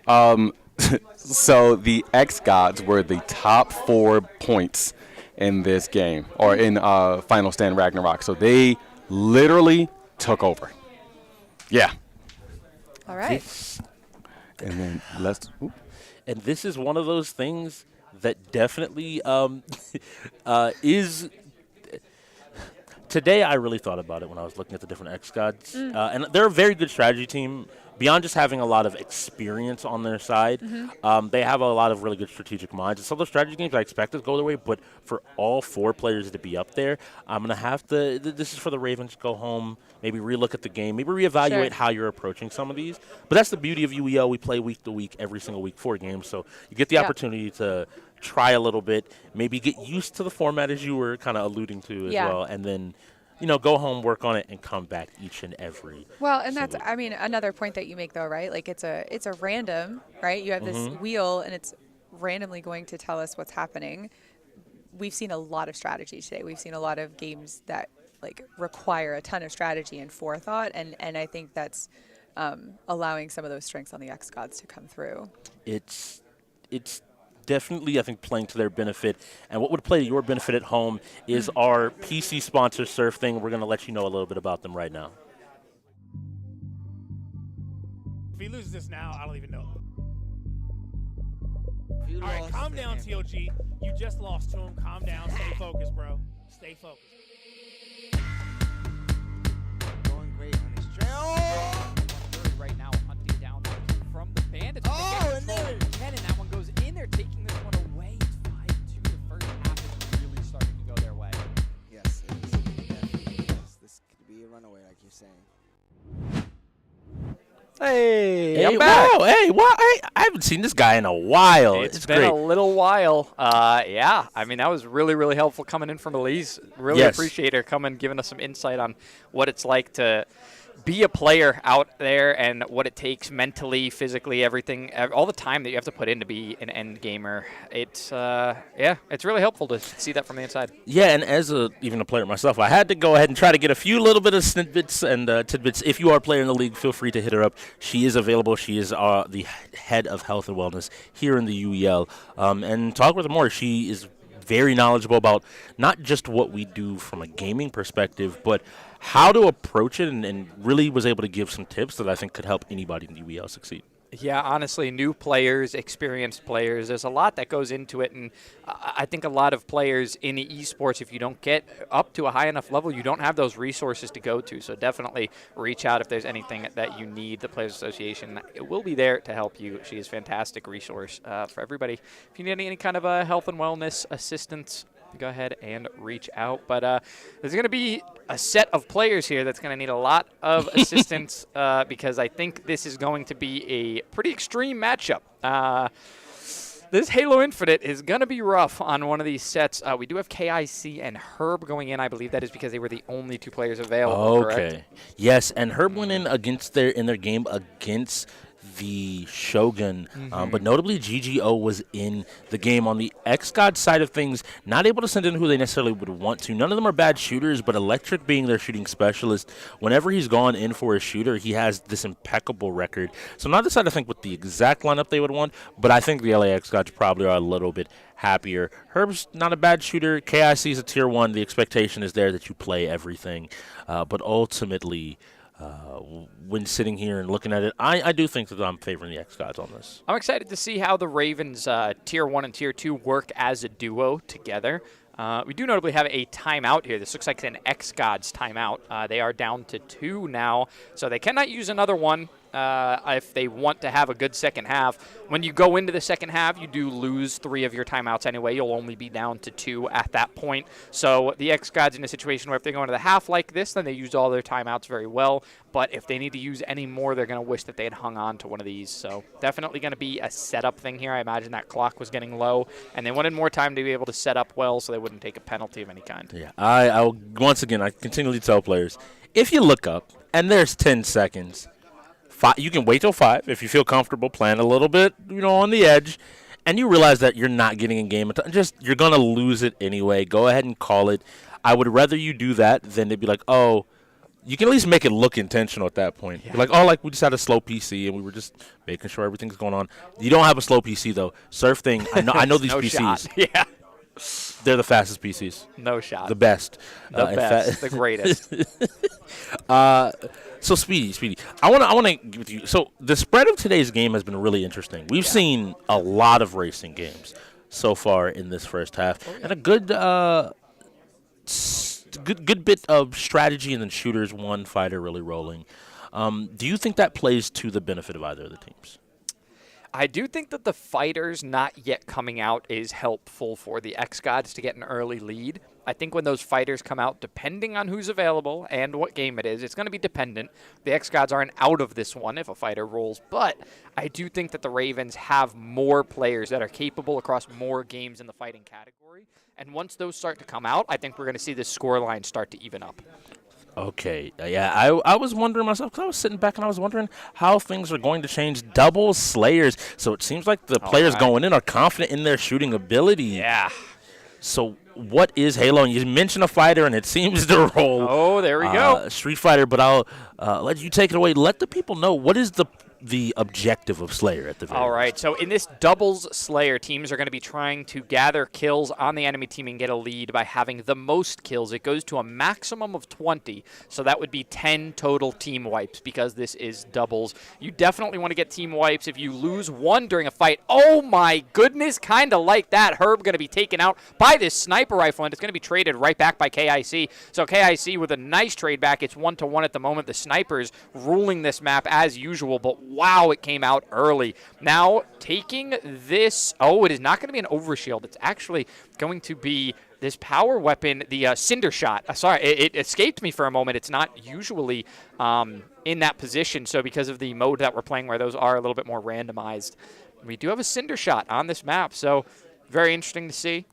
on? So the xGODS were the top 4 points in this game, or in Final Stand Ragnarok. So they literally took over. Yeah. All right. And then and this is one of those things that definitely is. Today, I really thought about it when I was looking at the different xGODS. And they're a very good strategy team. Beyond just having a lot of experience on their side, they have a lot of really good strategic minds. And some of the strategy games I expect to go their way, but for all 4 players to be up there, I'm going to have to, this is for the Ravens, go home, maybe relook at the game, maybe reevaluate how you're approaching some of these. But that's the beauty of UEL. We play week to week, every single week, 4 games. So you get the opportunity to try a little bit, maybe get used to the format as you were kind of alluding to as well, and then go home, work on it, and come back each and every. Well, and that's, another point that you make, though, right? Like, it's a random, right? You have this wheel, and it's randomly going to tell us what's happening. We've seen a lot of strategy today. We've seen a lot of games that, like, require a ton of strategy and forethought, and I think that's allowing some of those strengths on the xGODS to come through. It's definitely, I think, playing to their benefit. And what would play to your benefit at home is our PC sponsor, SurfThing. We're going to let you know a little bit about them right now. If he loses this now, I don't even know. All right, calm down, TOG. You just lost to him. Calm down. Stay focused, bro. Stay focused. Going great on his trail. Right now, hunting down from the Bandits. Oh, and there. And that one goes in there, taking this one away. It's 5-2. The first half is really starting to go their way. Yes, it is. Definitely is. This could be a runaway, like you're saying. Hey, I'm back. Wow, hey, I haven't seen this guy in a while. It's been a little while. Yeah, that was really, really helpful coming in from Elise. Really appreciate her coming, giving us some insight on what it's like to be a player out there and what it takes mentally, physically, everything, all the time that you have to put in to be an end gamer. It's it's really helpful to see that from the inside. Yeah, and as even a player myself, I had to go ahead and try to get a few little bit of snippets and tidbits. If you are a player in the league, feel free to hit her up. She is available. She is the head of health and wellness here in the UEL. And talk with her more. She is very knowledgeable about not just what we do from a gaming perspective, but how to approach it, and really was able to give some tips that I think could help anybody in the UEL succeed. Yeah, honestly, new players, experienced players, there's a lot that goes into it. And I think a lot of players in the esports, if you don't get up to a high enough level, you don't have those resources to go to. So definitely reach out if there's anything that you need. The Players Association, it will be there to help you. She is a fantastic resource for everybody. If you need any kind of health and wellness assistance, go ahead and reach out. But there's going to be a set of players here that's going to need a lot of assistance because I think this is going to be a pretty extreme matchup. This Halo Infinite is going to be rough on one of these sets. We do have KIC and Herb going in. I believe that is because they were the only two players available, correct? Yes, and Herb went in in their game against the Shogun, but notably GGO was in the game. On the xGODS side of things, not able to send in who they necessarily would want to. None of them are bad shooters, but Electric being their shooting specialist, whenever he's gone in for a shooter, he has this impeccable record. So not decided to think what the exact lineup they would want, but I think the LA xGODS probably are a little bit happier. Herb's not a bad shooter. KIC is a tier 1. The expectation is there that you play everything, but ultimately, when sitting here and looking at it, I do think that I'm favoring the xGODS on this. I'm excited to see how the Ravens Tier 1 and Tier 2 work as a duo together. We do notably have a timeout here. This looks like an xGODS timeout. They are down to 2 now, so they cannot use another one if they want to have a good second half. When you go into the second half, you do lose 3 of your timeouts anyway. You'll only be down to 2 at that point. So the xGODS in a situation where if they go into the half like this, then they use all their timeouts very well. But if they need to use any more, they're going to wish that they had hung on to one of these. So definitely going to be a setup thing here. I imagine that clock was getting low, and they wanted more time to be able to set up well so they wouldn't take a penalty of any kind. Yeah, I will, once again, I continually tell players, if you look up and there's 10 seconds, you can wait till 5 if you feel comfortable playing a little bit, on the edge, and you realize that you're not getting in game. You're going to lose it anyway. Go ahead and call it. I would rather you do that than to be like, oh, you can at least make it look intentional at that point. Yeah. Like, we just had a slow PC and we were just making sure everything's going on. You don't have a slow PC, though. SurfThing, I know these no PCs. Shot. Yeah. They're the fastest PCs. No shot. The best. The best. The greatest. So Speedy, I want to give it to you. So the spread of today's game has been really interesting. We've seen a lot of racing games so far in this first half, and a good bit of strategy, and then shooters, one fighter really rolling. Do you think that plays to the benefit of either of the teams? I do think that the fighters not yet coming out is helpful for the xGODS to get an early lead. I think when those fighters come out, depending on who's available and what game it is, it's going to be dependent. The xGODS aren't out of this one if a fighter rolls, but I do think that the Ravens have more players that are capable across more games in the fighting category. And once those start to come out, I think we're going to see this scoreline start to even up. Okay, yeah, I was wondering myself, because I was sitting back and I was wondering how things are going to change. Double Slayers, so it seems like the players going in are confident in their shooting ability. Yeah. So what is Halo? And you mentioned a fighter, and it seems to roll. Oh, there we go. Street Fighter, but I'll let you take it away. Let the people know, what is the objective of Slayer at the very All right, so in this doubles Slayer, teams are going to be trying to gather kills on the enemy team and get a lead by having the most kills. It goes to a maximum of 20, so that would be 10 total team wipes because this is doubles. You definitely want to get team wipes. If you lose one during a fight, oh my goodness, kind of like that. Herb going to be taken out by this sniper rifle, and it's going to be traded right back by KIC. So KIC with a nice trade back. It's 1-1 at the moment. The snipers ruling this map as usual, but wow, it came out early. Now, taking this, it is not going to be an overshield. It's actually going to be this power weapon, the Cinder Shot. Sorry, it escaped me for a moment. It's not usually in that position, so because of the mode that we're playing where those are a little bit more randomized, we do have a Cinder Shot on this map, so very interesting to see.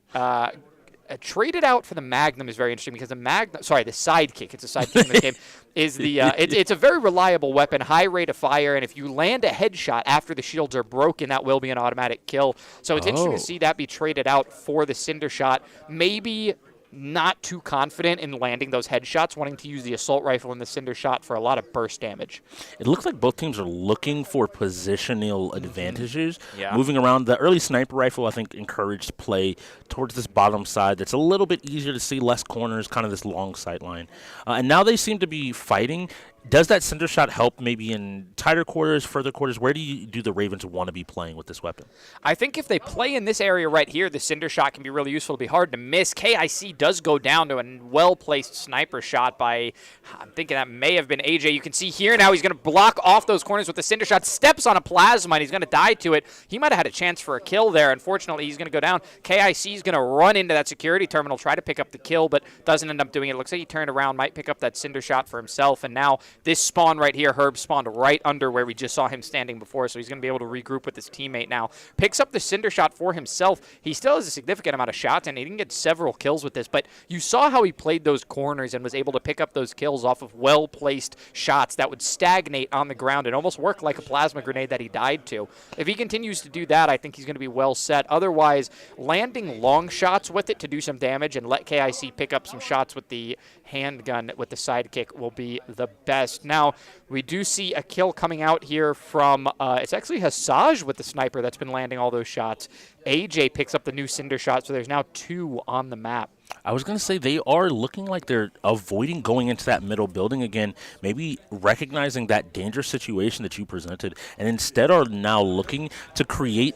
Traded out for the Magnum is very interesting because the Sidekick, it's a sidekick in this game, is the it's a very reliable weapon, high rate of fire, and if you land a headshot after the shields are broken, that will be an automatic kill. So it's interesting to see that be traded out for the Cinder Shot. Maybe not too confident in landing those headshots, wanting to use the assault rifle and the cinder shot for a lot of burst damage. It looks like both teams are looking for positional advantages. Yeah. Moving around, the early sniper rifle, I think, encouraged play towards this bottom side. That's a little bit easier to see, less corners, kind of this long sight line. And now they seem to be fighting. Does that cinder shot help maybe in tighter quarters, further quarters? Where do the Ravens want to be playing with this weapon? I think if they play in this area right here, the cinder shot can be really useful. It'll be hard to miss. KIC does go down to a well-placed sniper shot by, I'm thinking that may have been AJ. You can see here now he's going to block off those corners with the cinder shot, steps on a plasma, and he's going to die to it. He might have had a chance for a kill there. Unfortunately, he's going to go down. KIC is going to run into that security terminal, try to pick up the kill, but doesn't end up doing it. It looks like he turned around, might pick up that cinder shot for himself, and now this spawn right here, Herb spawned right under where we just saw him standing before, so he's going to be able to regroup with his teammate now. Picks up the cinder shot for himself. He still has a significant amount of shots, and he didn't get several kills with this, but you saw how he played those corners and was able to pick up those kills off of well-placed shots that would stagnate on the ground and almost work like a plasma grenade that he died to. If he continues to do that, I think he's going to be well set. Otherwise, landing long shots with it to do some damage and let KIC pick up some shots with the handgun with the sidekick will be the best. Now, we do see a kill coming out here from, it's actually Hassaj with the sniper that's been landing all those shots. AJ picks up the new cinder shot, so there's now 2 on the map. I was going to say they are looking like they're avoiding going into that middle building again, maybe recognizing that dangerous situation that you presented, and instead are now looking to create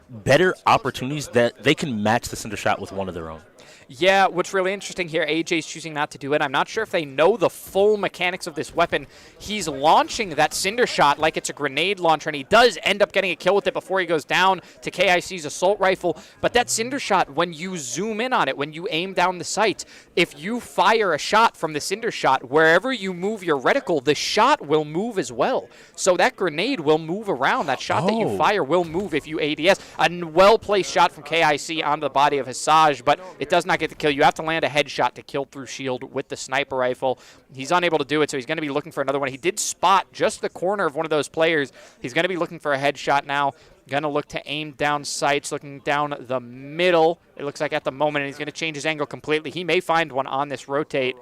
better opportunities that they can match the cinder shot with one of their own. Yeah, what's really interesting here, AJ's choosing not to do it. I'm not sure if they know the full mechanics of this weapon. He's launching that cinder shot like it's a grenade launcher, and he does end up getting a kill with it before he goes down to KIC's assault rifle. But that cinder shot, when you zoom in on it, when you aim down the sights, if you fire a shot from the cinder shot, wherever you move your reticle, the shot will move as well. So that grenade will move around. That shot that you fire will move if you ADS. A well-placed shot from KIC onto the body of Hassaj, but it does not get the kill. You have to land a headshot to kill through shield with the sniper rifle. He's unable to do it, so he's going to be looking for another one. He did spot just the corner of one of those players. He's going to be looking for a headshot now. Going to look to aim down sights, looking down the middle. It looks like at the moment, and he's going to change his angle completely. He may find one on this rotate.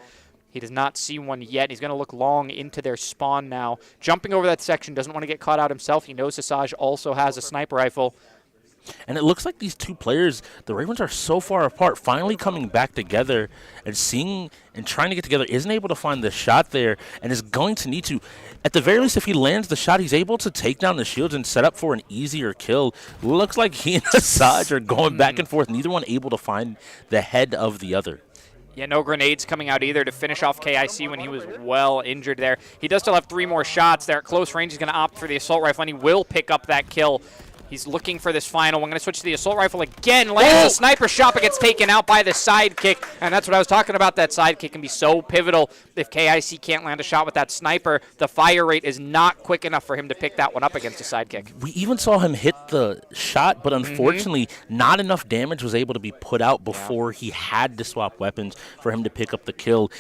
He does not see one yet. He's going to look long into their spawn now. Jumping over that section, doesn't want to get caught out himself. He knows Hassaj also has a sniper rifle. And it looks like these two players, the Ravens are so far apart, finally coming back together and seeing and trying to get together, isn't able to find the shot there and is going to need to. At the very least, if he lands the shot, he's able to take down the shields and set up for an easier kill. Looks like he and Hassaj are going back and forth, neither one able to find the head of the other. Yeah, no grenades coming out either to finish off KIC when he was well injured there. He does still have 3 more shots there at close range. He's going to opt for the assault rifle, and he will pick up that kill. He's looking for this final. I'm going to switch to the assault rifle again. Lands a sniper shot, but gets taken out by the sidekick. And that's what I was talking about. That sidekick can be so pivotal. If KIC can't land a shot with that sniper, the fire rate is not quick enough for him to pick that one up against a sidekick. We even saw him hit the shot, but unfortunately, not enough damage was able to be put out before he had to swap weapons for him to pick up the kill.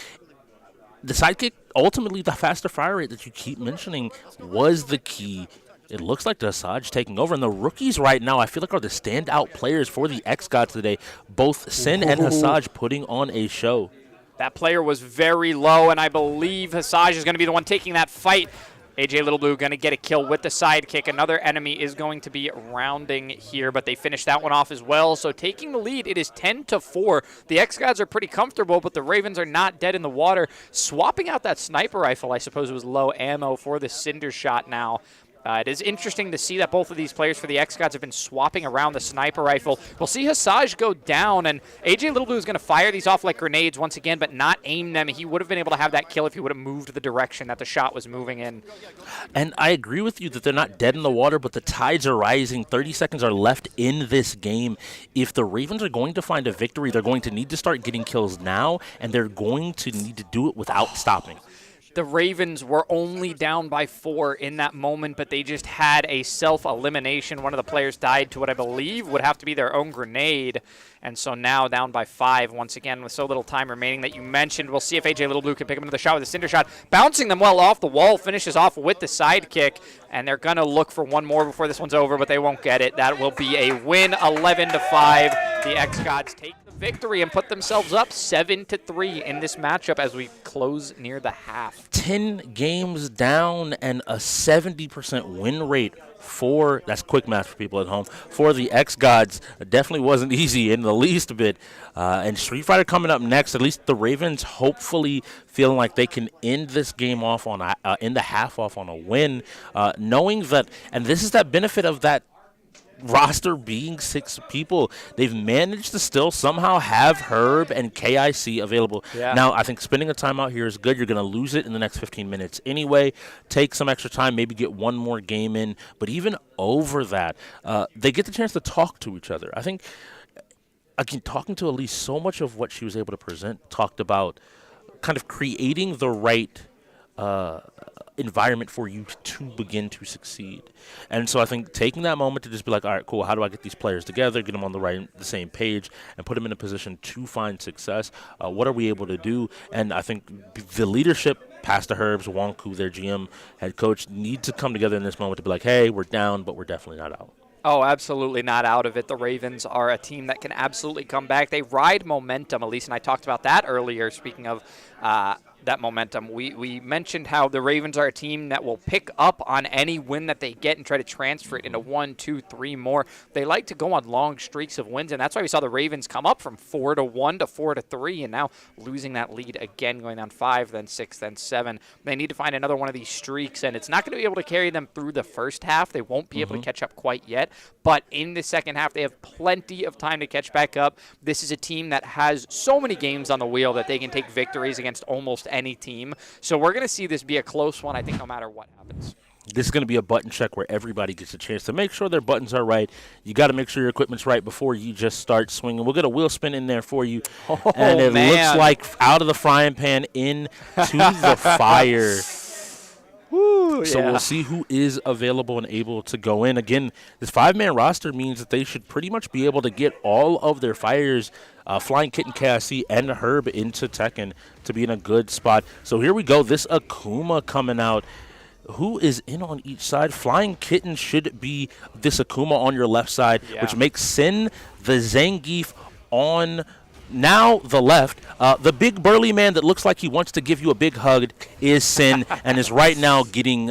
The sidekick, ultimately, the faster fire rate that you keep mentioning was the key. It looks like the Hassaj taking over, and the rookies right now I feel like are the standout players for the xGODS today. Both Sin and Hassaj putting on a show. That player was very low, and I believe Hassaj is going to be the one taking that fight. AJ Little Blue going to get a kill with the sidekick. Another enemy is going to be rounding here, but they finished that one off as well. So taking the lead, it is 10-4. The xGODS are pretty comfortable, but the Ravens are not dead in the water. Swapping out that sniper rifle, I suppose it was low ammo for the cinder shot now. It is interesting to see that both of these players for the xGODS have been swapping around the sniper rifle. We'll see Hassaj go down, and AJ Little Blue is going to fire these off like grenades once again, but not aim them. He would have been able to have that kill if he would have moved the direction that the shot was moving in. And I agree with you that they're not dead in the water, but the tides are rising. 30 seconds are left in this game. If the Ravens are going to find a victory, they're going to need to start getting kills now, and they're going to need to do it without stopping. The Ravens were only down by 4 in that moment, but they just had a self-elimination. One of the players died to what I believe would have to be their own grenade. And so now down by 5 once again with so little time remaining that you mentioned. We'll see if AJ Little Blue can pick up another shot with a cinder shot. Bouncing them well off the wall, finishes off with the sidekick. And they're going to look for one more before this one's over, but they won't get it. That will be a win, 11-5. The xGODS take the victory and put themselves up 7-3 in this matchup as we close near the half. 10 games down and a 70% win rate for, that's quick math for people at home, for the xGODS. Definitely wasn't easy in the least bit. And Street Fighter coming up next. At least the Ravens hopefully feeling like they can end this game off on end the half off on a win, knowing that, and this is that benefit of that roster being 6 people. They've managed to still somehow have Herb and KIC available. Yeah. Now, I think spending a timeout here is good. You're going to lose it in the next 15 minutes anyway. Take some extra time, maybe get one more game in. But even over that, they get the chance to talk to each other. I think, again, talking to Elise, so much of what she was able to present talked about kind of creating the right environment for you to begin to succeed. And so I think taking that moment to just be like, all right, cool, how do I get these players together, get them on the same page, and put them in a position to find success? What are we able to do? And I think the leadership, Pastor Herbs, Wonku, their GM, head coach, need to come together in this moment to be like, hey, we're down, but we're definitely not out. Oh, absolutely not out of it. The Ravens are a team that can absolutely come back. They ride momentum. Elise and I talked about that earlier, speaking of that momentum. We mentioned how the Ravens are a team that will pick up on any win that they get and try to transfer it into 1, 2, 3 more. They like to go on long streaks of wins, and that's why we saw the Ravens come up from 4-1 to 4-3, and now losing that lead again, going down 5, then 6, then 7. They need to find another one of these streaks, and it's not going to be able to carry them through the first half. They won't be able to catch up quite yet, but in the second half, they have plenty of time to catch back up. This is a team that has so many games on the wheel that they can take victories against almost any team. So we're going to see this be a close one, I think, no matter what happens. This is going to be a button check where everybody gets a chance to make sure their buttons are right. You got to make sure your equipment's right before you just start swinging. We'll get a wheel spin in there for you. And it looks like out of the frying pan into the fire. Woo, so we'll see who is available and able to go in. Again, this 5-man roster means that they should pretty much be able to get all of their fighters, Flying Kitten, KIC, and Herb into Tekken to be in a good spot. So here we go. This Akuma coming out. Who is in on each side? Flying Kitten should be this Akuma on your left side, which makes Sin the Zangief on now the left. The big burly man that looks like he wants to give you a big hug is Sin and is right now getting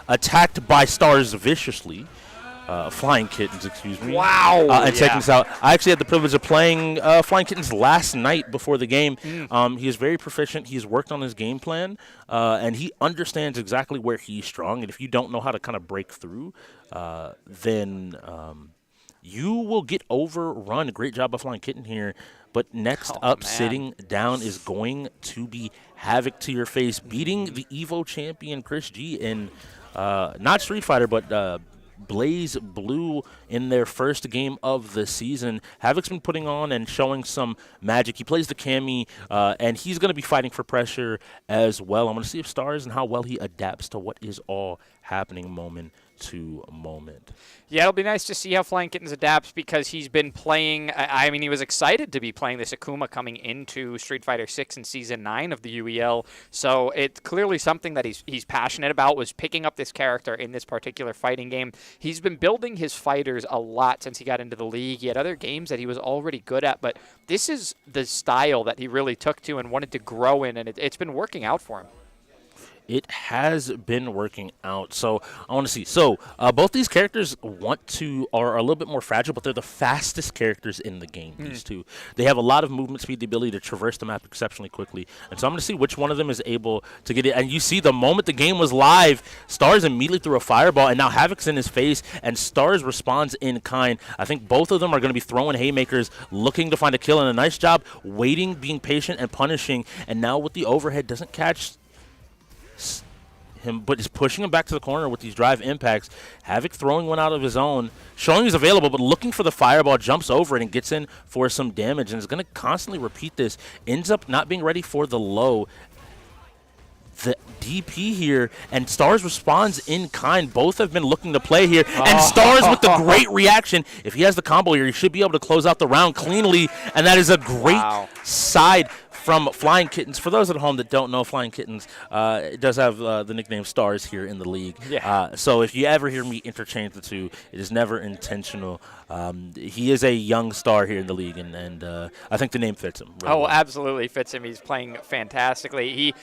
attacked by stars viciously. Flying Kittens, excuse me. Wow. And checking this out. I actually had the privilege of playing Flying Kittens last night before the game. He is very proficient. He's worked on his game plan, and he understands exactly where he's strong. And if you don't know how to kind of break through, then you will get overrun. Great job by Flying Kitten here. But next up, sitting down, is going to be Havoc to your face, beating the EVO champion Chris G in not Street Fighter, but Blaze Blue in their first game of the season. Havoc's been putting on and showing some magic. He plays the Cammy, and he's going to be fighting for pressure as well. I'm going to see if Stars and how well he adapts to what is all happening moment to moment. Yeah, it'll be nice to see how Flying Kittens adapts because he's been playing. I mean, he was excited to be playing this Akuma coming into Street Fighter 6 in Season 9 of the UEL. So it's clearly something that he's passionate about, was picking up this character in this particular fighting game. He's been building his fighters a lot since he got into the league. He had other games that he was already good at, but this is the style that he really took to and wanted to grow in, and it's been working out for him. It has been working out. So I want to see. So both these characters are a little bit more fragile, but they're the fastest characters in the game, these two. They have a lot of movement speed, the ability to traverse the map exceptionally quickly. And so I'm going to see which one of them is able to get it. And you see the moment the game was live, Stars immediately threw a fireball, and now Havoc's in his face, and Stars responds in kind. I think both of them are going to be throwing haymakers, looking to find a kill, and a nice job waiting, being patient, and punishing. And now with the overhead, doesn't catch him, but is pushing him back to the corner with these drive impacts. Havoc throwing one out of his own, showing he's available, but looking for the fireball, jumps over it and gets in for some damage, and is going to constantly repeat this. Ends up not being ready for the low. The DP here, and Stars responds in kind. Both have been looking to play here, and Stars with the great reaction. If he has the combo here, he should be able to close out the round cleanly, and that is a great side from Flying Kittens. For those at home that don't know, Flying Kittens it does have the nickname Stars here in the league. Yeah. So if you ever hear me interchange the two, it is never intentional. He is a young star here in the league, and I think the name fits him. Really well. Absolutely fits him. He's playing fantastically.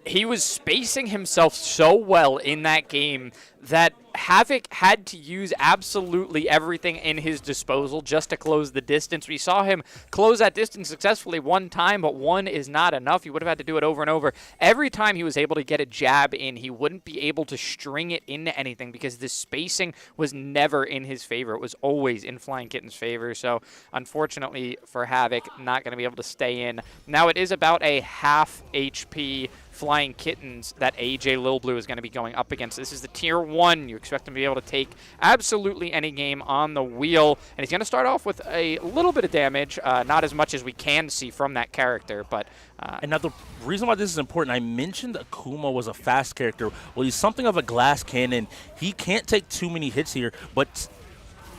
He was spacing himself so well in that game that Havoc had to use absolutely everything in his disposal just to close the distance. We saw him close that distance successfully one time, but one is not enough. He would have had to do it over and over. Every time he was able to get a jab in, he wouldn't be able to string it into anything because the spacing was never in his favor. It was always in Flying Kitten's favor. So unfortunately for Havoc, not going to be able to stay in. Now it is about a half HP Flying Kittens that AJ Lil Blue is going to be going up against. This is the Tier 1. You expect him to be able to take absolutely any game on the wheel. And he's going to start off with a little bit of damage, not as much as we can see from that character. But and now the reason why this is important, I mentioned Akuma was a fast character. Well, he's something of a glass cannon. He can't take too many hits here, but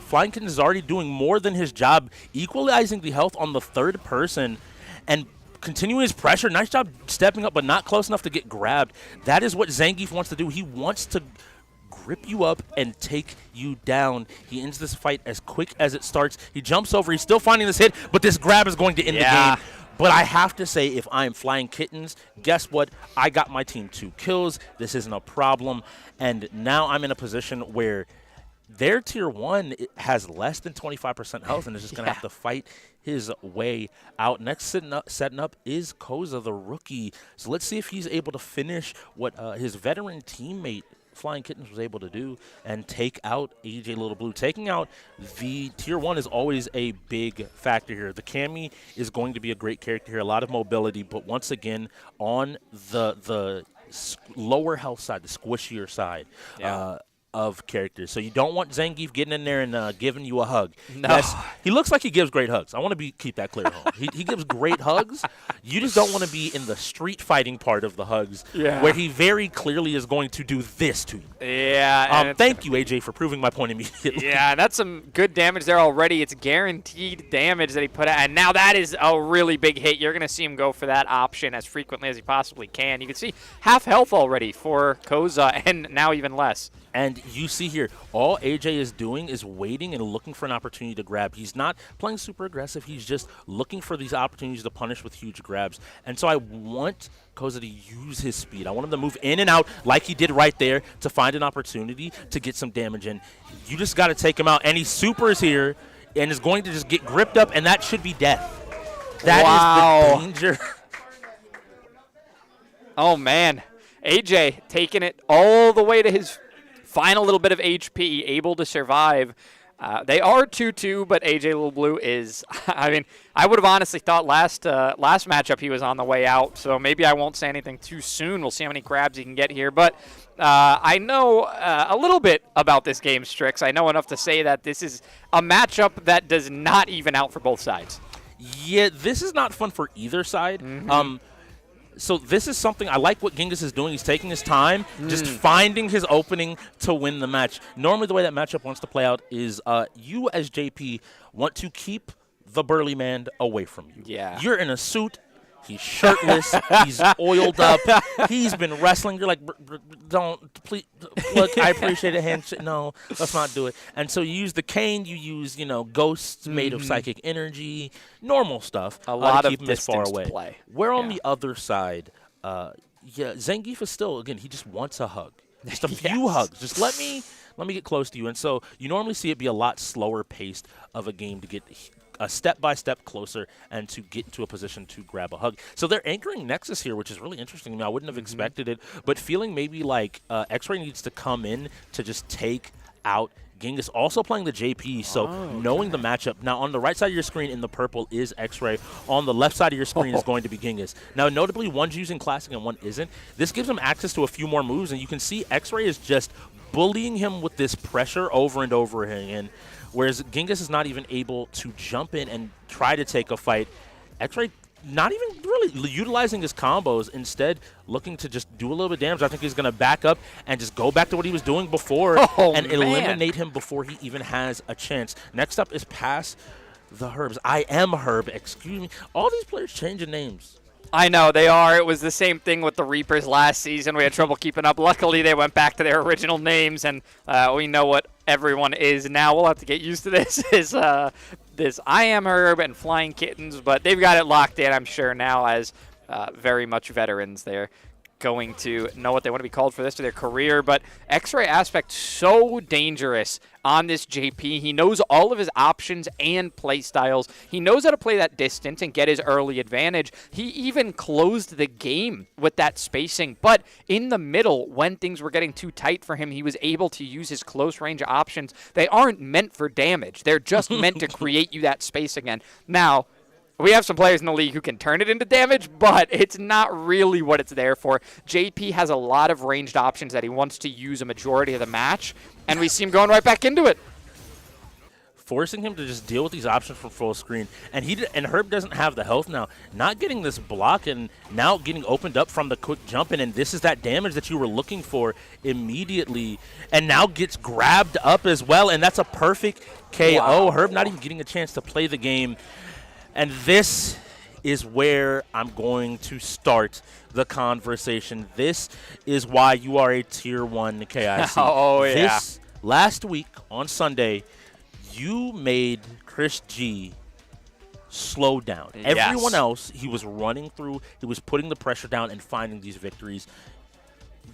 Flying Kitten is already doing more than his job, equalizing the health on the third person and continuing his pressure. Nice job stepping up, but not close enough to get grabbed. That is what Zangief wants to do. He wants to grip you up and take you down. He ends this fight as quick as it starts. He jumps over. He's still finding this hit, but this grab is going to end the game. But I have to say, if I'm Flying Kittens, guess what? I got my team 2 kills. This isn't a problem. And now I'm in a position where their Tier 1 has less than 25% health and is just going to have to fight his way out. Next setting up is Koza, the rookie. So let's see if he's able to finish what his veteran teammate Flying Kittens was able to do and take out AJ Little Blue. Taking out the Tier 1 is always a big factor here. The Cammy is going to be a great character here, a lot of mobility, but once again, on the lower health side, the squishier side, of characters. So you don't want Zangief getting in there and giving you a hug. No. Yes, he looks like he gives great hugs. I want to keep that clear at home. He gives great hugs. You just don't want to be in the street fighting part of the hugs where he very clearly is going to do this to you. Yeah. Thank you, AJ, for proving my point immediately. Yeah, that's some good damage there already. It's guaranteed damage that he put out. And now that is a really big hit. You're going to see him go for that option as frequently as he possibly can. You can see half health already for Koza and now even less. And you see here, all AJ is doing is waiting and looking for an opportunity to grab. He's not playing super aggressive. He's just looking for these opportunities to punish with huge grabs. And so I want Koza to use his speed. I want him to move in and out like he did right there to find an opportunity to get some damage in. You just got to take him out. And he supers here and is going to just get gripped up, and that should be death. That is the danger. Oh, man. AJ taking it all the way to his final little bit of HP, able to survive. They are 2-2, but AJ Little Blue is, I mean, I would have honestly thought last matchup he was on the way out, so maybe I won't say anything too soon. We'll see how many grabs he can get here. But I know a little bit about this game, Strix. I know enough to say that this is a matchup that does not even out for both sides. Yeah, this is not fun for either side. So this is something I like what Genghis is doing. He's taking his time, just finding his opening to win the match. Normally the way that matchup wants to play out is you as JP want to keep the burly man away from you. Yeah. You're in a suit. He's shirtless. He's oiled up. He's been wrestling. You're like, don't, please, look, I appreciate a handshake. No, let's not do it. And so you use the cane. You use, ghosts made of psychic energy, normal stuff. A lot to of keep him as far distance away. to play. Where on the other side, Zangief is still, again, he just wants a hug. Just a few hugs. Just let me get close to you. And so you normally see it be a lot slower paced of a game to get a step-by-step closer and to get into a position to grab a hug. So they're anchoring Nexus here, which is really interesting. I mean, I wouldn't have expected it, but feeling maybe like X-Ray needs to come in to just take out Genghis. Also playing the JP, so knowing the matchup. Now, on the right side of your screen in the purple is X-Ray. On the left side of your screen is going to be Genghis. Now, notably, one's using Classic and one isn't. This gives him access to a few more moves, and you can see X-Ray is just bullying him with this pressure over and over again. Whereas Genghis is not even able to jump in and try to take a fight. X-Ray not even really utilizing his combos, instead looking to just do a little bit of damage. I think he's going to back up and just go back to what he was doing before and eliminate him before he even has a chance. Next up is Pass the Herbs. I am Herb, excuse me. All these players changing names. I know, they are. It was the same thing with the Reapers last season. We had trouble keeping up. Luckily, they went back to their original names, and we know what everyone is now. We'll have to get used to this. This I Am Herb and Flying Kittens, but they've got it locked in, I'm sure, now as very much veterans. They're going to know what they want to be called for the rest of their career. But X-Ray Aspect, so dangerous on this JP. He knows all of his options and play styles. He knows how to play that distance and get his early advantage. He even closed the game with that spacing. But in the middle, when things were getting too tight for him, he was able to use his close range options. They aren't meant for damage. They're just meant to create you that space again. Now, we have some players in the league who can turn it into damage, but it's not really what it's there for. JP has a lot of ranged options that he wants to use a majority of the match, and we see him going right back into it. Forcing him to just deal with these options from full screen. And Herb doesn't have the health now. Not getting this block and now getting opened up from the quick jump in, and this is that damage that you were looking for immediately. And now gets grabbed up as well, and that's a perfect KO. Wow. Herb not even getting a chance to play the game. And this is where I'm going to start the conversation. This is why you are a Tier 1 KIC. Oh, yeah. This last week on Sunday, you made Chris G slow down. Yes. Everyone else, he was running through, he was putting the pressure down and finding these victories.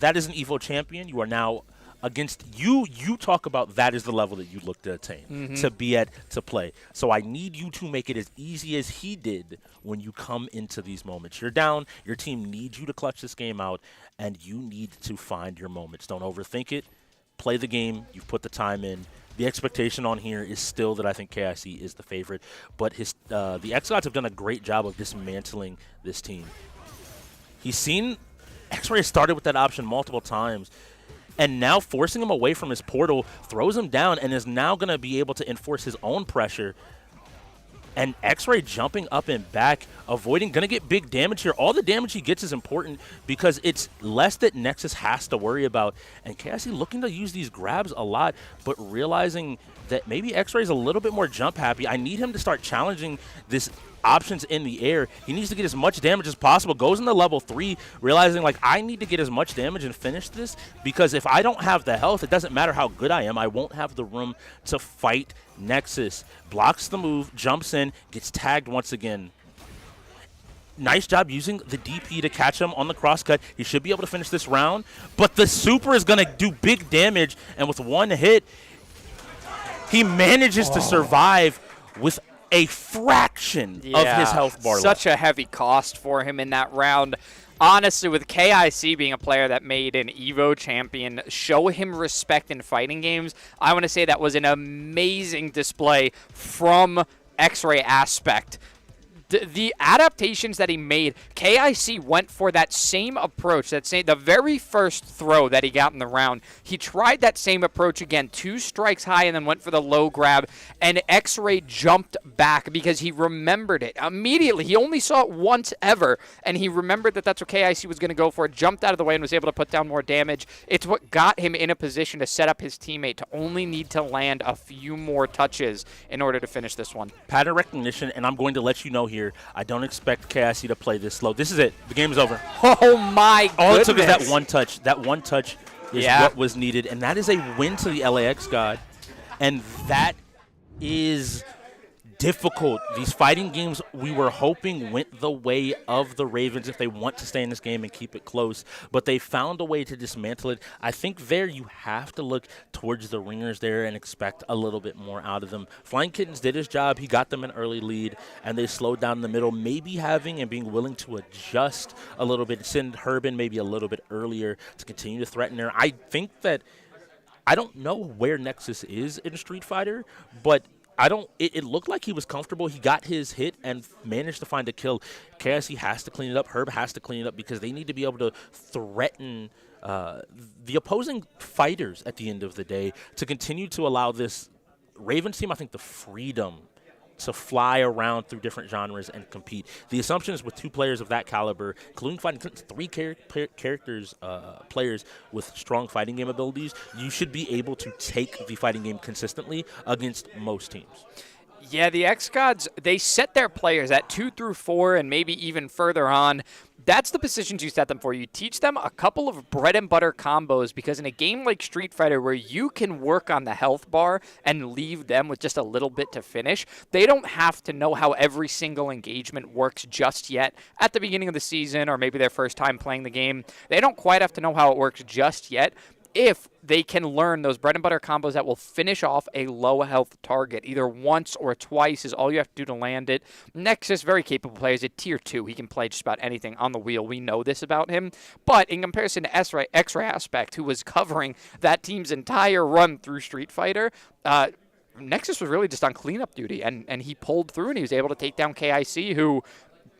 That is an EVO champion. You are now against you. You talk about that is the level that you look to attain, to be at, to play. So I need you to make it as easy as he did when you come into these moments. You're down. Your team needs you to clutch this game out, and you need to find your moments. Don't overthink it. Play the game. You've put the time in. The expectation on here is still that I think KIC is the favorite, but the xGODS have done a great job of dismantling this team. He's seen X-Ray started with that option multiple times, and now forcing him away from his portal throws him down and is now going to be able to enforce his own pressure. And X-Ray jumping up and back, avoiding, going to get big damage here. All the damage he gets is important because it's less that Nexus has to worry about. And KIC looking to use these grabs a lot, but realizing that maybe X-Ray is a little bit more jump happy. I need him to start challenging this options in the air. He needs to get as much damage as possible. Goes into level 3, realizing, like, I need to get as much damage and finish this because if I don't have the health, it doesn't matter how good I am. I won't have the room to fight Nexus. Blocks the move, jumps in, gets tagged once again. Nice job using the DP to catch him on the crosscut. He should be able to finish this round, but the super is going to do big damage, and with one hit, he manages to survive with a fraction of his health bar. Such a heavy cost for him in that round. Honestly, with KIC being a player that made an EVO champion show him respect in fighting games, I want to say that was an amazing display from X-Ray Aspect. The adaptations that he made, KIC went for that same approach, the very first throw that he got in the round. He tried that same approach again, 2 strikes high, and then went for the low grab, and X-Ray jumped back because he remembered it immediately. He only saw it once ever, and he remembered that that's what KIC was going to go for, jumped out of the way, and was able to put down more damage. It's what got him in a position to set up his teammate to only need to land a few more touches in order to finish this one. Pattern recognition, and I'm going to let you know here, I don't expect KIC to play this slow. This is it. The game is over. Oh, my goodness. All it took is that one touch. That one touch is what was needed, and that is a win to the LAX God, and that is difficult. These fighting games we were hoping went the way of the Ravens if they want to stay in this game and keep it close, but they found a way to dismantle it. I think there you have to look towards the ringers there and expect a little bit more out of them. Flying Kittens did his job. He got them an early lead, and they slowed down in the middle, maybe having and being willing to adjust a little bit, send Herb in maybe a little bit earlier to continue to threaten there. I think that I don't know where Nexus is in Street Fighter, but it looked like he was comfortable. He got his hit and managed to find a kill. KIC has to clean it up. Herb has to clean it up because they need to be able to threaten the opposing fighters at the end of the day to continue to allow this Ravens team, I think, the freedom to fly around through different genres and compete. The assumption is with 2 players of that caliber, including fighting 3 players with strong fighting game abilities, you should be able to take the fighting game consistently against most teams. Yeah, the xGODS, they set their players at 2 through 4 and maybe even further on. That's the positions you set them for. You teach them a couple of bread and butter combos because in a game like Street Fighter where you can work on the health bar and leave them with just a little bit to finish, they don't have to know how every single engagement works just yet at the beginning of the season or maybe their first time playing the game. They don't quite have to know how it works just yet. If they can learn those bread and butter combos that will finish off a low health target, either once or twice is all you have to do to land it. Nexus, very capable player, is at tier 2. He can play just about anything on the wheel. We know this about him. But in comparison to X-Ray Aspect, who was covering that team's entire run through Street Fighter, Nexus was really just on cleanup duty, and he pulled through, and he was able to take down KIC, who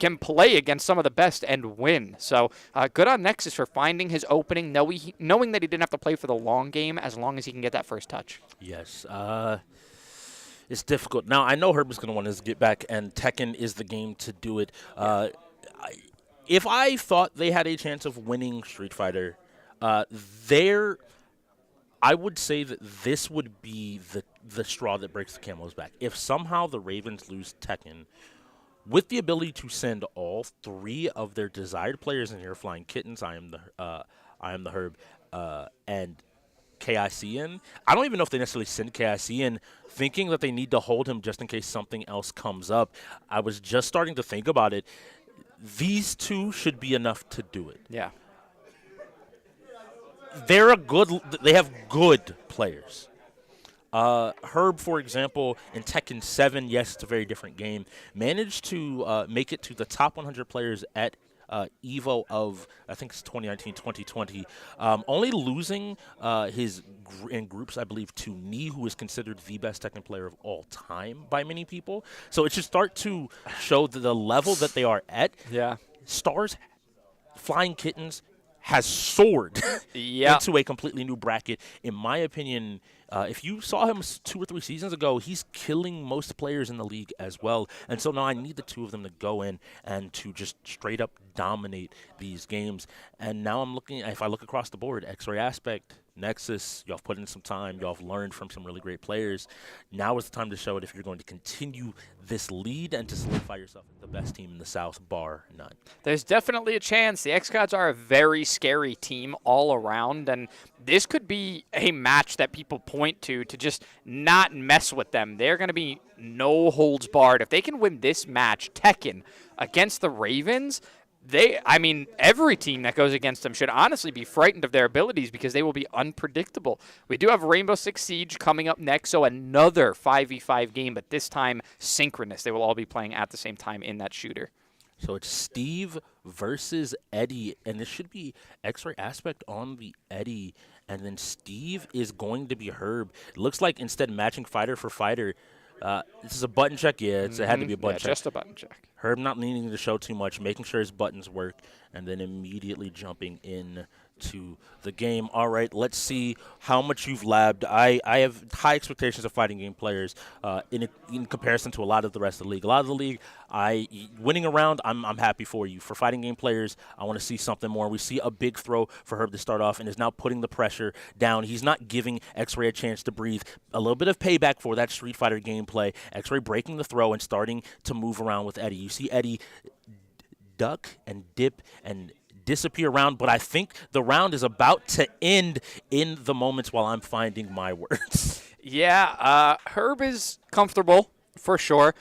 can play against some of the best and win. So good on Nexus for finding his opening, knowing that he didn't have to play for the long game as long as he can get that first touch. Yes. It's difficult. Now, I know Herb is going to want to get back, and Tekken is the game to do it. If I thought they had a chance of winning Street Fighter, I would say that this would be the straw that breaks the camel's back. If somehow the Ravens lose Tekken, with the ability to send all 3 of their desired players in here, Flying Kittens, I am the Herb, and KIC in. I don't even know if they necessarily send KIC in, thinking that they need to hold him just in case something else comes up. I was just starting to think about it. These 2 should be enough to do it. Yeah. They have good players. Herb, for example, in Tekken 7, yes, it's a very different game, managed to make it to the top 100 players at EVO of, I think it's 2019-2020, only losing in groups, I believe, to Knee, who is considered the best Tekken player of all time by many people. So it should start to show the level that they are at. Yeah. Stars, Flying Kittens, has soared into a completely new bracket. In my opinion, if you saw him 2 or 3 seasons ago, he's killing most players in the league as well. And so now I need the 2 of them to go in and to just straight up dominate these games. And now I'm looking, if I look across the board, X-Ray Aspect, Nexus, y'all have put in some time, y'all have learned from some really great players. Now is the time to show it if you're going to continue this lead and to solidify yourself as the best team in the South, bar none. There's definitely a chance. The xGODS are a very scary team all around, and this could be a match that people point to just not mess with them. They're going to be no holds barred. If they can win this match, Tekken, against the Ravens, every team that goes against them should honestly be frightened of their abilities because they will be unpredictable. We do have Rainbow Six Siege coming up next, so another 5v5 game, but this time synchronous. They will all be playing at the same time in that shooter. So it's Steve versus Eddie, and this should be X-Ray Aspect on the Eddie, and then Steve is going to be Herb. It looks like instead matching fighter for fighter, this is a button check. Yeah, it had to be a button check. Just a button check. Herb not needing to show too much, making sure his buttons work, and then immediately jumping in to the game. All right, let's see how much you've labbed. I have high expectations of fighting game players in comparison to a lot of the rest of the league. A lot of the league, winning a round, I'm happy for you. For fighting game players, I want to see something more. We see a big throw for Herb to start off and is now putting the pressure down. He's not giving X-Ray a chance to breathe. A little bit of payback for that Street Fighter gameplay. X-Ray breaking the throw and starting to move around with Eddie. You see Eddie duck and dip and disappear around, but I think the round is about to end in the moments while I'm finding my words. Yeah, Herb is comfortable for sure.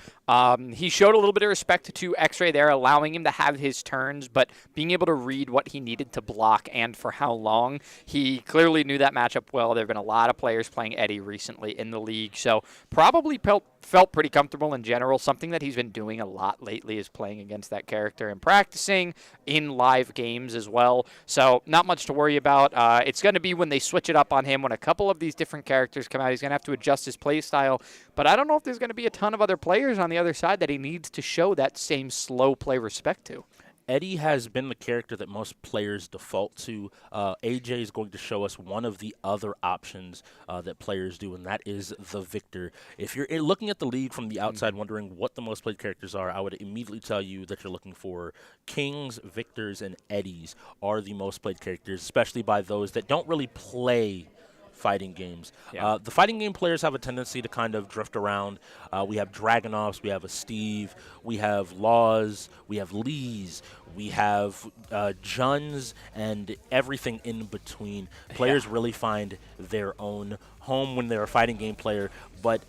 He showed a little bit of respect to X-Ray there, allowing him to have his turns, but being able to read what he needed to block and for how long. He clearly knew that matchup well. There have been a lot of players playing Eddie recently in the league, so probably felt pretty comfortable in general. Something that he's been doing a lot lately is playing against that character and practicing in live games as well, so not much to worry about. It's going to be when they switch it up on him, when a couple of these different characters come out, he's going to have to adjust his play style, but I don't know if there's going to be a ton of other players on the other side that he needs to show that same slow play respect to. Eddie has been the character that most players default to. AJ is going to show us one of the other options that players do, and that is the Victor. If you're looking at the league from the outside wondering what the most played characters are, I would immediately tell you that you're looking for Kings, Victors, and Eddies are the most played characters, especially by those that don't really play fighting games. Yeah. The fighting game players have a tendency to kind of drift around. We have Dragonoffs, we have a Steve, we have Laws, we have Lees, we have Juns, and everything in between. Players really find their own home when they're a fighting game player, but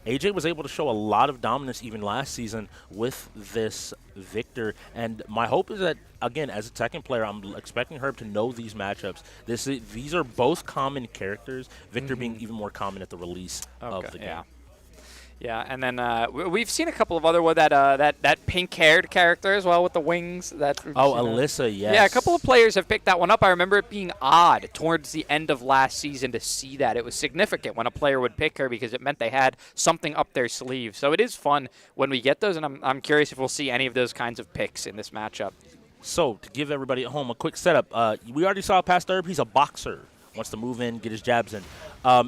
AJ was able to show a lot of dominance even last season with this Victor, and my hope is that, again, as a Tekken player, I'm expecting Herb to know these matchups. These are both common characters, Victor being even more common at the release of the game. Yeah. Yeah, and then we've seen a couple of other that pink-haired character as well with the wings. Alyssa, yes. Yeah, a couple of players have picked that one up. I remember it being odd towards the end of last season to see that. It was significant when a player would pick her because it meant they had something up their sleeve. So it is fun when we get those, and I'm curious if we'll see any of those kinds of picks in this matchup. So, to give everybody at home a quick setup, we already saw past Herb. He's a boxer. Wants to move in, get his jabs in.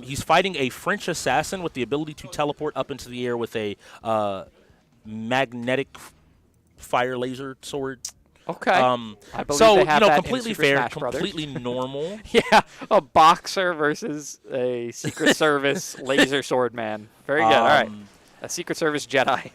He's fighting a French assassin with the ability to teleport up into the air with a magnetic fire laser sword. Okay. I believe so, they have that completely in Super fair, Smash Brothers. completely normal. Yeah, a boxer versus a Secret Service laser sword man. Very good. All right. A Secret Service Jedi.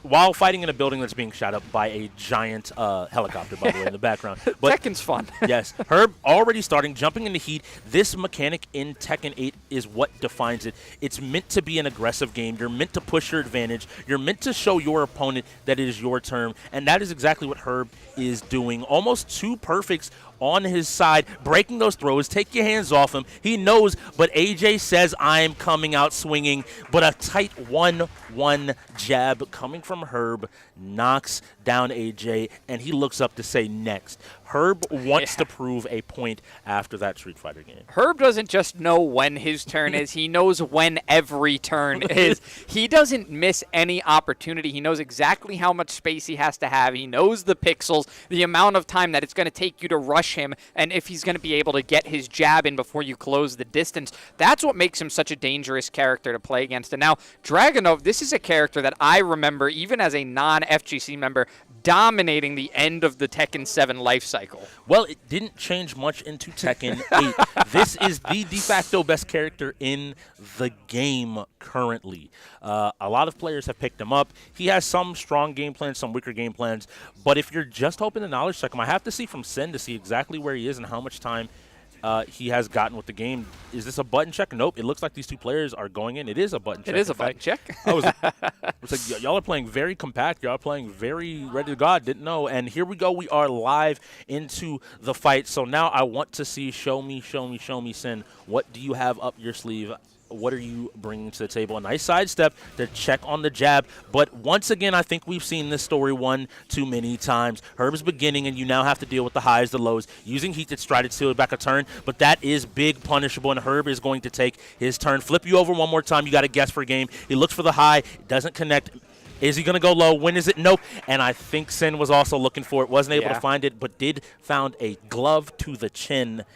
While fighting in a building that's being shot up by a giant helicopter, by the way, in the background. But Tekken's fun. Yes. Herb already starting, jumping into heat. This mechanic in Tekken 8 is what defines it. It's meant to be an aggressive game. You're meant to push your advantage. You're meant to show your opponent that it is your turn. And that is exactly what Herb is doing. Almost two perfects on his side, breaking those throws. Take your hands off him. He knows, but AJ says, I'm coming out swinging. But a tight 1-1 jab coming from Herb knocks down AJ, and he looks up to say next. Herb wants to prove a point after that Street Fighter game. Herb doesn't just know when his turn is. He knows when every turn is. He doesn't miss any opportunity. He knows exactly how much space he has to have. He knows the pixels, the amount of time that it's going to take you to rush him, and if he's going to be able to get his jab in before you close the distance. That's what makes him such a dangerous character to play against. And now, Dragunov, this is a character that I remember, even as a non-FGC member, dominating the end of the Tekken 7 life cycle. Well, it didn't change much into Tekken 8. This is the de facto best character in the game currently. A lot of players have picked him up. He has some strong game plans, some weaker game plans. But if you're just hoping to knowledge check him, I have to see from Sin to see exactly where he is and how much time he has gotten with the game. Is this a button check? Nope. It looks like these two players are going in. It is a button check. It is a button check. It's like, y'all are playing very compact. Y'all are playing very ready to go. I didn't know. And here we go. We are live into the fight. So now I want to see, show me, Sin. What do you have up your sleeve? What are you bringing to the table? A nice sidestep to check on the jab. But once again, I think we've seen this story one too many times. Herb's beginning, and you now have to deal with the highs, the lows. Using heat to try to steal back a turn, but that is big punishable, and Herb is going to take his turn. Flip you over one more time. You got to guess for a game. He looks for the high. It doesn't connect. Is he going to go low? When is it? Nope. And I think Sin was also looking for it. Wasn't able to find it, but did found a glove to the chin.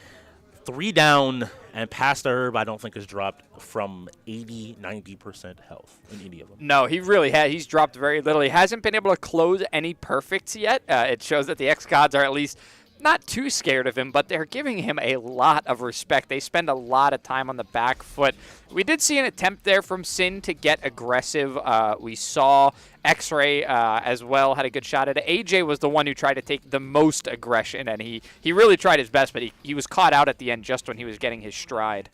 3 down, and past Herb, I don't think has dropped from 80, 90% health in any of them. No, he really has. He's dropped very little. He hasn't been able to close any perfects yet. It shows that the xGODS are at least not too scared of him, but they're giving him a lot of respect. They spend a lot of time on the back foot. We did see an attempt there from Sin to get aggressive. We saw X-Ray as well had a good shot at it. AJ was the one who tried to take the most aggression, and he really tried his best, but he was caught out at the end just when he was getting his stride.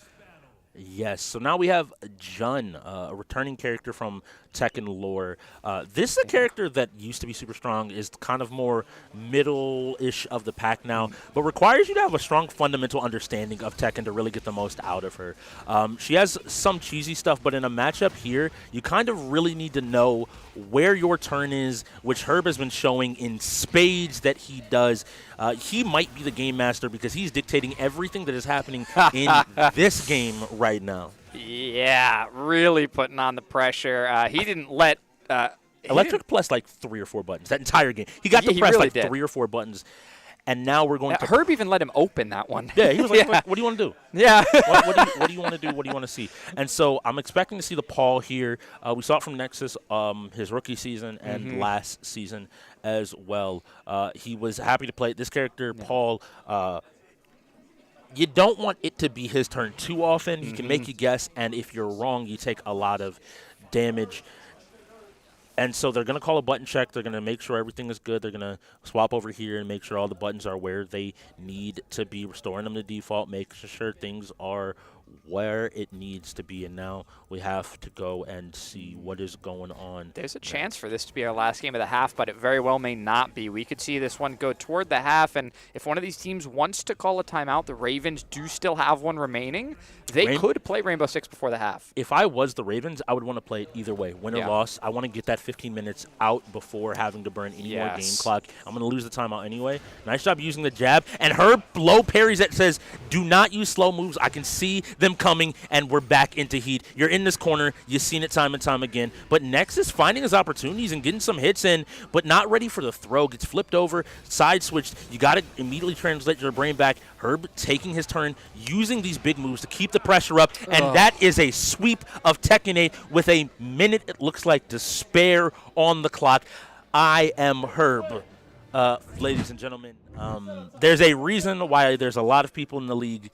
Yes, so now we have Jun, a returning character from Tekken lore. This is a character that used to be super strong, is kind of more middle-ish of the pack now, but requires you to have a strong fundamental understanding of Tekken to really get the most out of her. She has some cheesy stuff, but in a matchup here, you kind of really need to know where your turn is, which Herb has been showing in spades that he does. He might be the game master because he's dictating everything that is happening in this game right now. Yeah, really putting on the pressure. He didn't let... Electric pressed like 3 or 4 buttons that entire game. He got to press really like did. 3 or 4 buttons. And now we're going to... Herb even let him open that one. Yeah, he was like, what do you want to do? Yeah. what do you want to do? What do you want to see? And so I'm expecting to see the Paul here. We saw it from Nexus his rookie season and last season as well. He was happy to play this character, Paul. you don't want it to be his turn too often. He can make you guess, and if you're wrong, you take a lot of damage. And so they're going to call a button check. They're going to make sure everything is good. They're going to swap over here and make sure all the buttons are where they need to be, restoring them to default, making sure things are where it needs to be. And now we have to go and see what is going on. There's a chance for this to be our last game of the half, but it very well may not be. We could see this one go toward the half, and if one of these teams wants to call a timeout, the Ravens do still have one remaining. They could play Rainbow Six before the half. If I was the Ravens, I would want to play it either way, win or loss. I want to get that 15 minutes out before having to burn any more game clock. I'm going to lose the timeout anyway. Nice job using the jab. And Herb low parries that says, do not use slow moves. I can see them coming, and we're back into heat. You're in this corner. You've seen it time and time again. But Nex is finding his opportunities and getting some hits in, but not ready for the throw. Gets flipped over, side switched. You got to immediately translate your brain back. Herb taking his turn, using these big moves to keep the pressure up, and that is a sweep of Tekken 8 with a minute, it looks like, to spare on the clock. I am Herb. Ladies and gentlemen, there's a reason why there's a lot of people in the league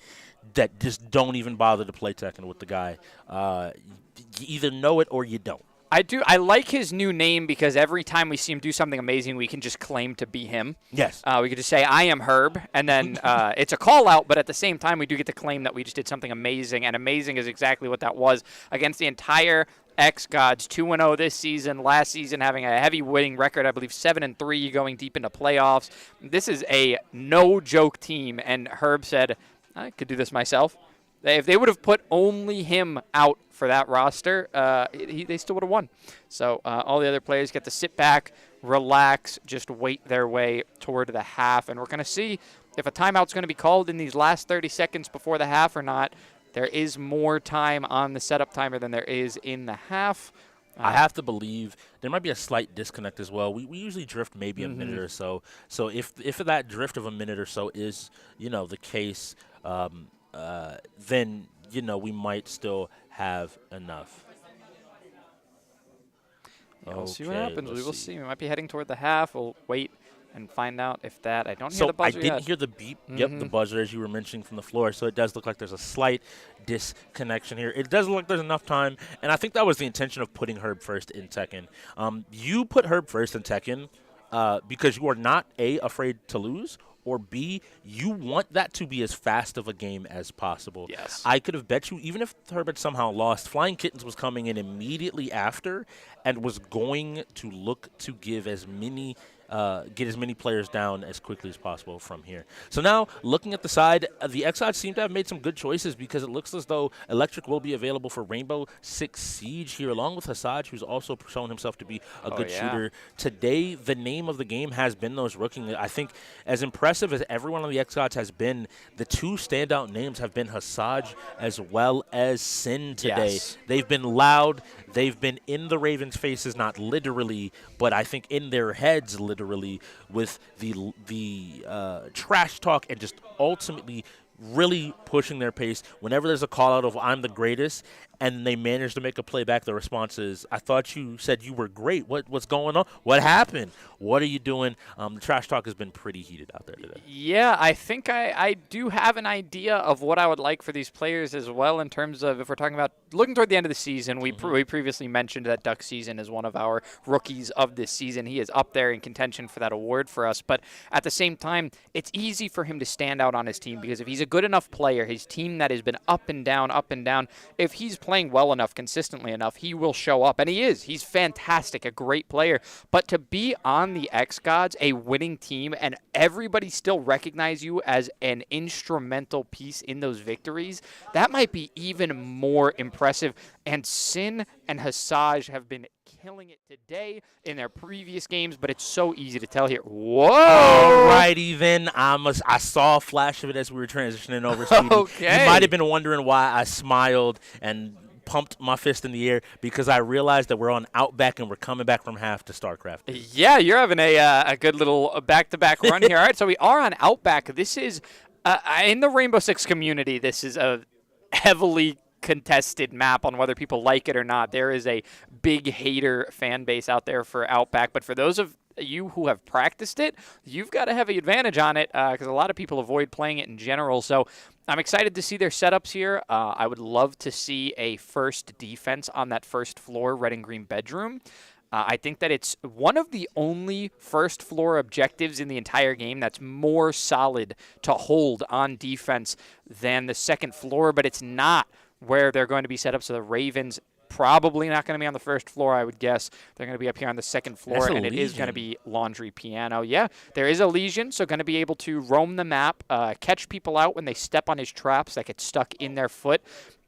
that just don't even bother to play Tekken with the guy. You either know it or you don't. I like his new name because every time we see him do something amazing, we can just claim to be him. Yes. We could just say, I am Herb, and then it's a call-out, but at the same time, we do get to claim that we just did something amazing, and amazing is exactly what that was against the entire xGODS. 2-0 this season, last season having a heavy winning record, I believe 7-3 going deep into playoffs. This is a no-joke team, and Herb said, I could do this myself. If they would have put only him out for that roster, they still would have won. So all the other players get to sit back, relax, just wait their way toward the half. And we're going to see if a timeout's going to be called in these last 30 seconds before the half or not. There is more time on the setup timer than there is in the half. I have to believe there might be a slight disconnect as well. We usually drift maybe a minute or so. So if that drift of a minute or so is, the case, then, we might still have enough. We'll see what happens. We will see. We might be heading toward the half. We'll wait and find out if that. I don't hear the buzzer I didn't hear the beep. Yep, the buzzer, as you were mentioning from the floor. So it does look like there's a slight disconnection here. It does look like there's enough time, and I think that was the intention of putting Herb first in Tekken. You put Herb first in Tekken because you are not, A, afraid to lose, or B, you want that to be as fast of a game as possible. Yes. I could have bet you, even if Herb had somehow lost, Flying Kittens was coming in immediately after and was going to look to give as many get as many players down as quickly as possible from here. So now, looking at the side, the xGODS seem to have made some good choices because it looks as though Electric will be available for Rainbow Six Siege here, along with Hassaj, who's also shown himself to be a good shooter. Today, the name of the game has been those rookies. I think as impressive as everyone on the xGODS has been, the two standout names have been Hassaj as well as Sin today. Yes. They've been loud. They've been in the Ravens' faces, not literally, but I think in their heads literally, with the trash talk and just ultimately really pushing their pace. Whenever there's a call out of I'm the greatest and they manage to make a play back, the response is, I thought you said you were great. What's going on? What happened? What are you doing? The trash talk has been pretty heated out there today. Yeah, I think I do have an idea of what I would like for these players as well in terms of if we're talking about looking toward the end of the season. We previously mentioned that Duck Season is one of our rookies of this season. He is up there in contention for that award for us. But at the same time, it's easy for him to stand out on his team because if he's a good enough player, his team that has been up and down, if he's playing well enough, consistently enough, he will show up. And he is. He's fantastic, a great player. But to be on the xGODS, a winning team, and everybody still recognize you as an instrumental piece in those victories, that might be even more impressive. And Sin and Hassaj have been killing it today in their previous games, but it's so easy to tell here. Whoa! Alrighty then, I saw a flash of it as we were transitioning over. Okay. You might have been wondering why I smiled and pumped my fist in the air because I realized that we're on Outback and we're coming back from half to StarCraft. Yeah, you're having a good little back-to-back run here. All right, so we are on Outback. This is, in the Rainbow Six community, this is a heavily contested map on whether people like it or not. There is a big hater fan base out there for Outback, but for those of you who have practiced it, you've got a heavy advantage on it because a lot of people avoid playing it in general. So I'm excited to see their setups here. I would love to see a first defense on that first floor red and green bedroom. I think that it's one of the only first floor objectives in the entire game that's more solid to hold on defense than the second floor, but it's not where they're going to be set up. So the Ravens probably not going to be on the first floor, I would guess. They're going to be up here on the second floor, and it is going to be laundry piano. Yeah, there is a Legion, so going to be able to roam the map, catch people out when they step on his traps that get stuck in their foot.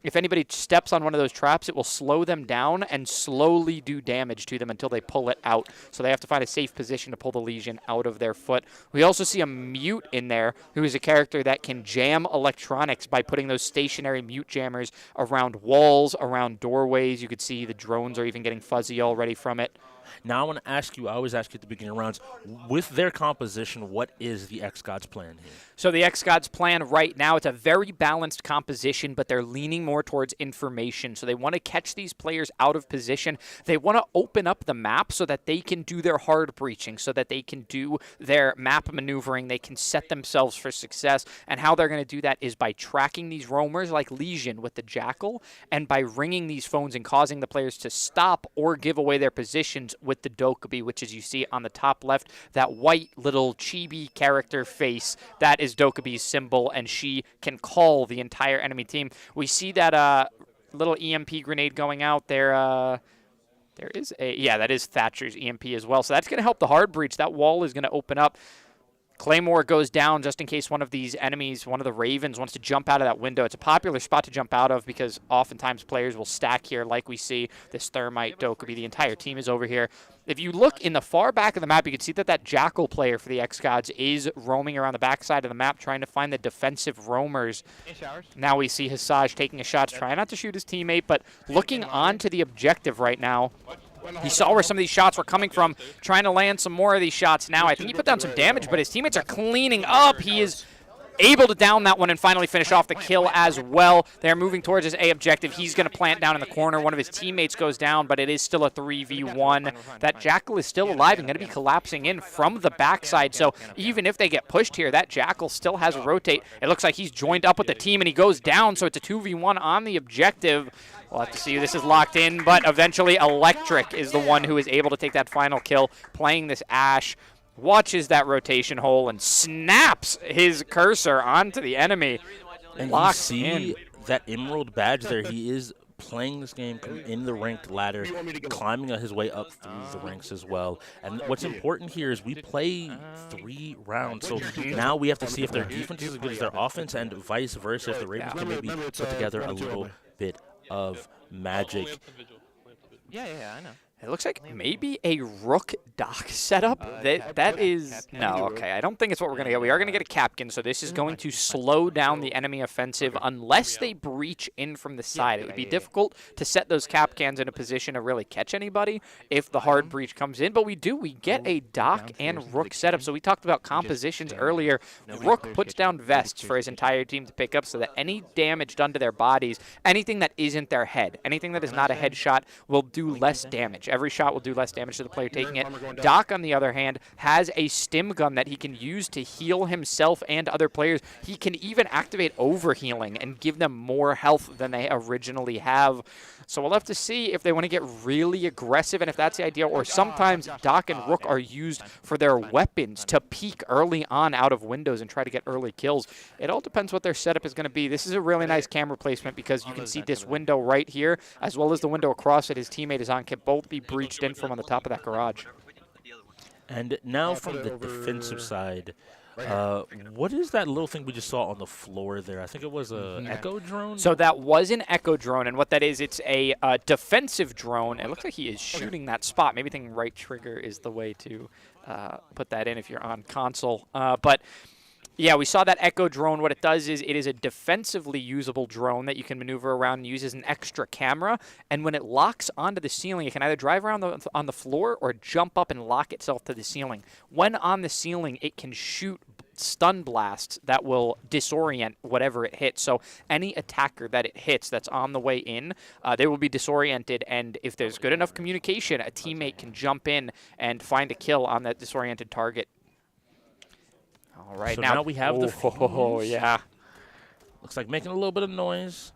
If anybody steps on one of those traps, it will slow them down and slowly do damage to them until they pull it out. So they have to find a safe position to pull the Legion out of their foot. We also see a mute in there who is a character that can jam electronics by putting those stationary mute jammers around walls, around doorways. You could see the drones are even getting fuzzy already from it. Now I want to ask you, I always ask you at the beginning of rounds, with their composition, what is the xGODS plan here? So the xGODS plan right now, it's a very balanced composition, but they're leaning more towards information. So they want to catch these players out of position. They want to open up the map so that they can do their hard breaching, so that they can do their map maneuvering. They can set themselves for success. And how they're going to do that is by tracking these roamers like Legion with the Jackal, and by ringing these phones and causing the players to stop or give away their positions with the Dokkaebi, which is you see on the top left, that white little chibi character face, that is Dokkaebi's symbol, and she can call the entire enemy team. We see that little EMP grenade going out there. There is that is Thatcher's EMP as well. So that's going to help the hard breach. That wall is going to open up. Claymore goes down just in case one of these enemies, one of the Ravens, wants to jump out of that window. It's a popular spot to jump out of because oftentimes players will stack here like we see this Thermite, Dokkaebi. The entire team is over here. If you look in the far back of the map, you can see that Jackal player for the xGODS is roaming around the backside of the map trying to find the defensive roamers. Now we see Hasaj taking a shot, trying not to shoot his teammate, but looking onto the objective right now. He saw where some of these shots were coming from, trying to land some more of these shots now. I think he put down some damage, but his teammates are cleaning up. He is able to down that one and finally finish off the kill as well. They're moving towards his A objective. He's going to plant down in the corner. One of his teammates goes down, but it is still a 3v1. That Jackal is still alive and going to be collapsing in from the backside. So even if they get pushed here, that Jackal still has a rotate. It looks like he's joined up with the team and he goes down, so it's a 2v1 on the objective. We'll have to see. This is locked in, but eventually Electric is the one who is able to take that final kill, playing this Ash. Watches that rotation hole and snaps his cursor onto the enemy. And you see that emerald badge there. He is playing this game in the ranked ladder, climbing his way up through the ranks as well. And what's important here is we play 3 rounds, so now we have to see if their defense is as good as their offense, and vice versa, if the Ravens can maybe put together a little bit of magic. Yeah, I know. It looks like maybe a Rook Dock setup. That is... No, okay. I don't think it's what we're going to get. We are going to get a Capkin, so this is going to slow down the enemy offensive unless they breach in from the side. It would be difficult to set those Capcans in a position to really catch anybody if the hard breach comes in, but we get a Dock and Rook setup. So we talked about compositions earlier. Rook puts down vests for his entire team to pick up so that any damage done to their bodies, anything that isn't their head, anything that is not a headshot will do less damage. Every shot will do less damage to the player taking it. Doc, on the other hand, has a stim gun that he can use to heal himself and other players. He can even activate overhealing and give them more health than they originally have. So we'll have to see if they want to get really aggressive and if that's the idea, or sometimes Doc and Rook are used for their weapons to peek early on out of windows and try to get early kills. It all depends what their setup is going to be. This is a really nice camera placement because you can see this window right here as well as the window across it his teammate is on can both be breached in from on the top of that garage. And now from the defensive side, what is that little thing we just saw on the floor there? I think it was a Echo drone? So that was an Echo drone, and what that is, it's a defensive drone. It looks like he is shooting that spot. Maybe thinking right trigger is the way to put that in if you're on console. But Yeah, we saw that Echo drone. What it does is it is a defensively usable drone that you can maneuver around and use as an extra camera. And when it locks onto the ceiling, it can either drive around on the floor or jump up and lock itself to the ceiling. When on the ceiling, it can shoot stun blasts that will disorient whatever it hits. So any attacker that it hits that's on the way in, they will be disoriented. And if there's good enough communication, a teammate can jump in and find a kill on that disoriented target. All right, so now we have the fuse. Oh, yeah. Looks like making a little bit of noise.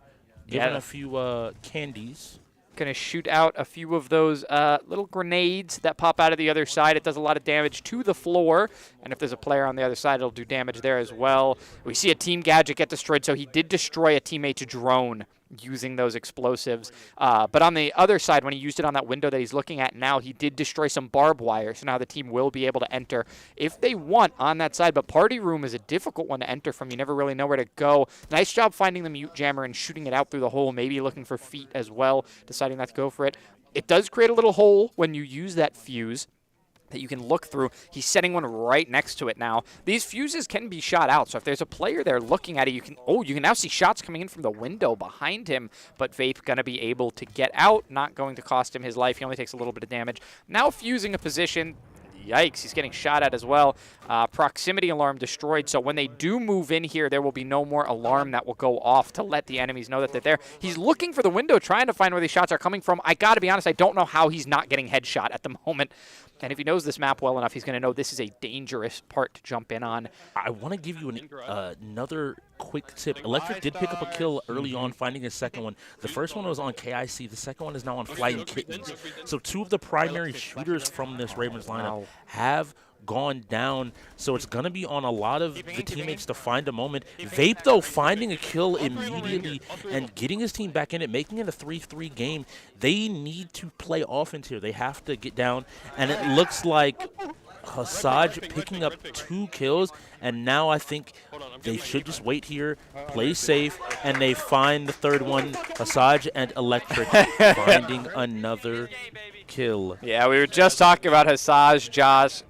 Giving a few candies. Going to shoot out a few of those little grenades that pop out of the other side. It does a lot of damage to the floor. And if there's a player on the other side, it'll do damage there as well. We see a team gadget get destroyed, so he did destroy a teammate's drone using those explosives. But on the other side, when he used it on that window that he's looking at now, he did destroy some barbed wire. So now the team will be able to enter if they want on that side. But Party Room is a difficult one to enter from. You never really know where to go. Nice job finding the mute jammer and shooting it out through the hole, maybe looking for feet as well, deciding not to go for it. It does create a little hole when you use that fuse that you can look through. He's setting one right next to it now. These fuses can be shot out, so if there's a player there looking at it, you can now see shots coming in from the window behind him, but Vape going to be able to get out, not going to cost him his life. He only takes a little bit of damage. Now fusing a position. Yikes, he's getting shot at as well. Proximity alarm destroyed, so when they do move in here, there will be no more alarm that will go off to let the enemies know that they're there. He's looking for the window, trying to find where these shots are coming from. I got to be honest, I don't know how he's not getting headshot at the moment. And if he knows this map well enough, he's going to know this is a dangerous part to jump in on. I want to give you another quick tip. Electric did pick up a kill early on, finding his second one. The first one was on KIC. The second one is now on Flying Kittens. So two of the primary shooters from this Ravens lineup have gone down, so it's going to be on a lot of the teammates to find a moment. Vape, though, finding a kill immediately and getting his team back in it, making it a 3-3 game. They need to play offense here. They have to get down, and it looks like Hasaj picking up 2 kills, and now I think they should just wait here, play safe, and they find the third one. Hasaj and Electric finding another kill. Yeah, we were just talking about Hasaj,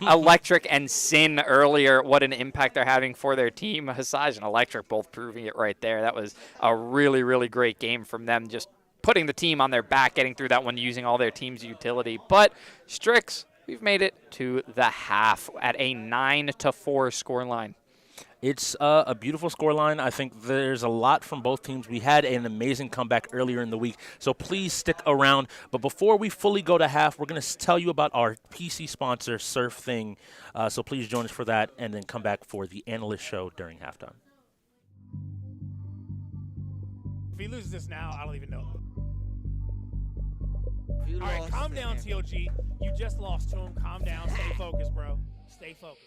Electric, and Sin earlier. What an impact they're having for their team. Hasaj and Electric both proving it right there. That was a really, really great game from them, just putting the team on their back, getting through that one, using all their team's utility. But Strix, we've made it to the half at a 9-4 scoreline. It's a beautiful scoreline. I think there's a lot from both teams. We had an amazing comeback earlier in the week, so please stick around. But before we fully go to half, we're going to tell you about our PC sponsor, SurfThing. So please join us for that, and then come back for the analyst show during halftime. If he loses this now, I don't even know. All right, calm down, TLG. You just lost to him. Calm down. Stay focused, bro. Stay focused.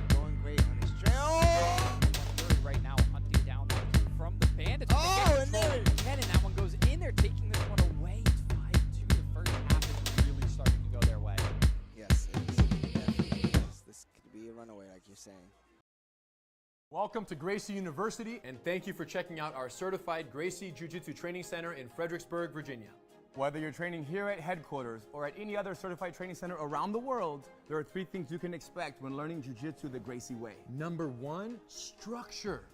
Going great on his trail. Right now, hunting down that kill from the Bandits. Oh, and there and that one goes in. They're taking this one away. It's 5-2. The first half is really starting to go their way. Yes, it is. Definitely is. This could be a runaway, like you're saying. Welcome to Gracie University, and thank you for checking out our certified Gracie Jiu-Jitsu Training Center in Fredericksburg, Virginia. Whether you're training here at headquarters or at any other certified training center around the world, there are 3 things you can expect when learning Jiu-Jitsu the Gracie way. Number 1, structure.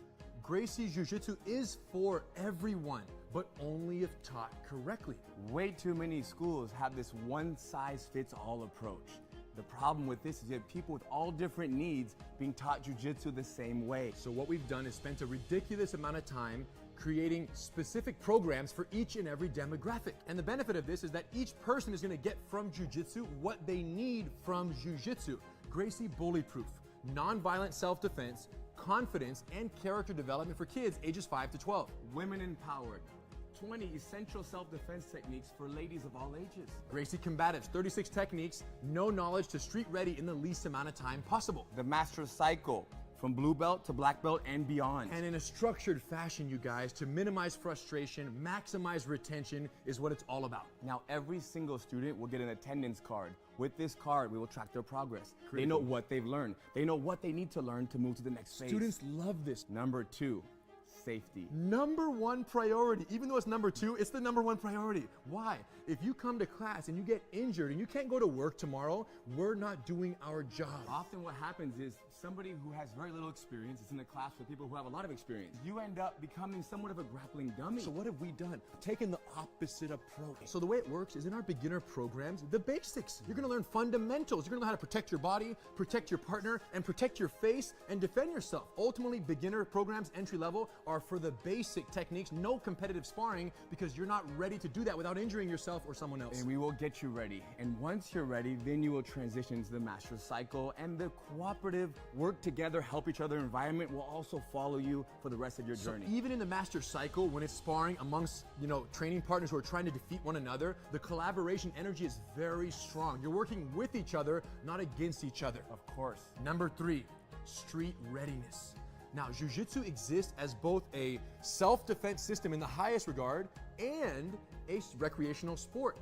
Gracie Jiu-Jitsu is for everyone, but only if taught correctly. Way too many schools have this one-size-fits-all approach. The problem with this is you have people with all different needs being taught jiu-jitsu the same way. So what we've done is spent a ridiculous amount of time creating specific programs for each and every demographic. And the benefit of this is that each person is going to get from jiu-jitsu what they need from jiu-jitsu. Gracie bully-proof, non-violent self-defense, confidence, and character development for kids ages 5 to 12. Women empowered. 20 essential self-defense techniques for ladies of all ages. Gracie Combatives, 36 techniques, no knowledge to street ready in the least amount of time possible. The Master Cycle, from blue belt to black belt and beyond. And in a structured fashion, you guys, to minimize frustration, maximize retention is what it's all about. Now, every single student will get an attendance card. With this card, we will track their progress. They know what they've learned. They know what they need to learn to move to the next phase. Students love this. Number 2, safety. #1 priority. Even though it's #2, it's the #1 priority. Why? If you come to class and you get injured and you can't go to work tomorrow, we're not doing our job. Often what happens is somebody who has very little experience is in a class with people who have a lot of experience. You end up becoming somewhat of a grappling dummy. So what have we done? Taken the opposite approach. So the way it works is in our beginner programs, the basics. You're gonna learn fundamentals. You're gonna learn how to protect your body, protect your partner, and protect your face, and defend yourself. Ultimately, beginner programs, entry level, are for the basic techniques, no competitive sparring, because you're not ready to do that without injuring yourself or someone else. And we will get you ready. And once you're ready, then you will transition to the master cycle, and the cooperative work together, help each other environment will also follow you for the rest of your journey. So even in the master cycle, when it's sparring amongst, training partners who are trying to defeat one another, the collaboration energy is very strong. You're working with each other, not against each other. Of course. #3, street readiness. Now, Jiu-Jitsu exists as both a self-defense system in the highest regard and a recreational sport.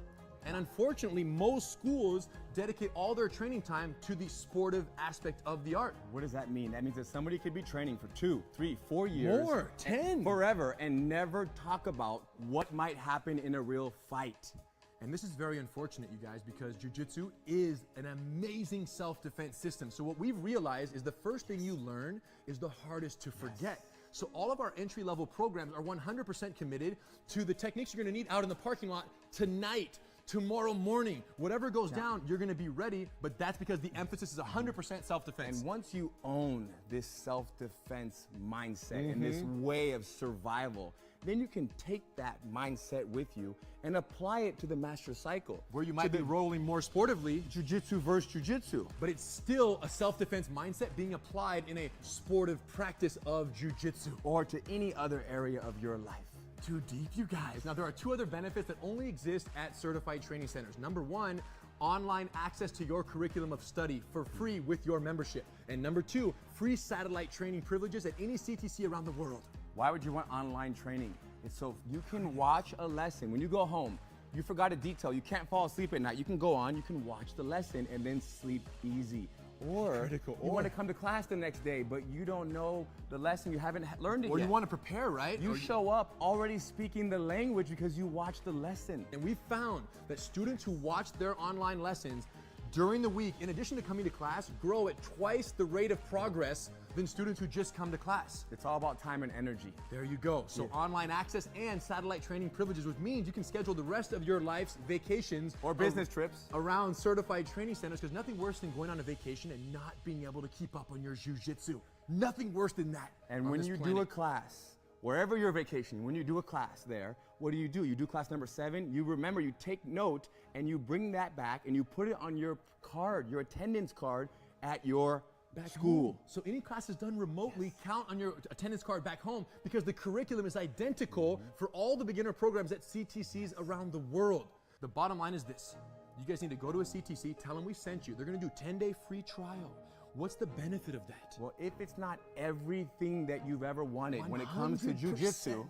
And unfortunately, most schools dedicate all their training time to the sportive aspect of the art. What does that mean? That means that somebody could be training for 2, 3, 4 years. More, 10. Forever, and never talk about what might happen in a real fight. And this is very unfortunate, you guys, because Jiu-Jitsu is an amazing self-defense system. So what we've realized is the first thing you learn is the hardest to forget. So all of our entry-level programs are 100% committed to the techniques you're gonna need out in the parking lot tonight, tomorrow morning. Whatever goes down, you're gonna be ready, but that's because the emphasis is 100% self-defense. And once you own this self-defense mindset and this way of survival, then you can take that mindset with you and apply it to the master cycle. Where you might be rolling more sportively, Jiu-Jitsu versus Jiu-Jitsu. but it's still a self-defense mindset being applied in a sportive practice of Jiu-Jitsu. Or to any other area of your life. Too deep, you guys. Now, there are 2 other benefits that only exist at certified training centers. #1, online access to your curriculum of study for free with your membership. And #2, free satellite training privileges at any CTC around the world. Why would you want online training? It's so you can watch a lesson. When you go home, you forgot a detail, you can't fall asleep at night, you can go on, you can watch the lesson and then sleep easy. Or you want to come to class the next day, but you don't know the lesson, you haven't learned it Or yet. you want to prepare, right? You show up already speaking the language because you watched the lesson. And we found that students who watch their online lessons during the week, in addition to coming to class, grow at twice the rate of progress than students who just come to class. It's all about time and energy. There you go. So online access and satellite training privileges, which means you can schedule the rest of your life's vacations or business trips around certified training centers, because nothing worse than going on a vacation and not being able to keep up on your jiu-jitsu. Nothing worse than that. And when you do a class, wherever you're vacationing, when you do a class there, what do? You do class number 7, you remember, you take note, and you bring that back and you put it on your card, your attendance card at your school. Home. So any classes done remotely count on your attendance card back home, because the curriculum is identical for all the beginner programs at CTCs around the world. The bottom line is this. You guys need to go to a CTC, tell them we sent you. They're gonna do 10-day free trial. What's the benefit of that? Well, if it's not everything that you've ever wanted when it comes to jiu-jitsu,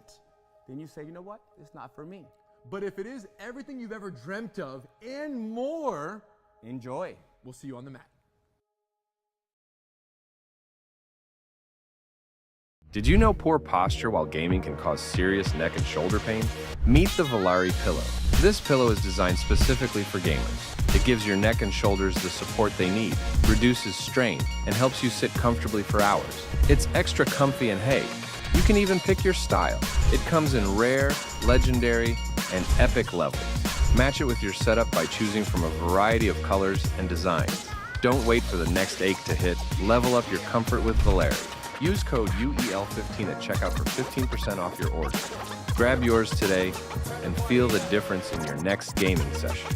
then you say, you know what? It's not for me. But if it is everything you've ever dreamt of and more, enjoy. We'll see you on the mat. Did you know poor posture while gaming can cause serious neck and shoulder pain? Meet the Volare Pillow. This pillow is designed specifically for gamers. It gives your neck and shoulders the support they need, reduces strain, and helps you sit comfortably for hours. It's extra comfy and hey, you can even pick your style. It comes in rare, legendary, and epic levels. Match it with your setup by choosing from a variety of colors and designs. Don't wait for the next ache to hit. Level up your comfort with Volare. Use code UEL15 at checkout for 15% off your order. Grab yours today and feel the difference in your next gaming session.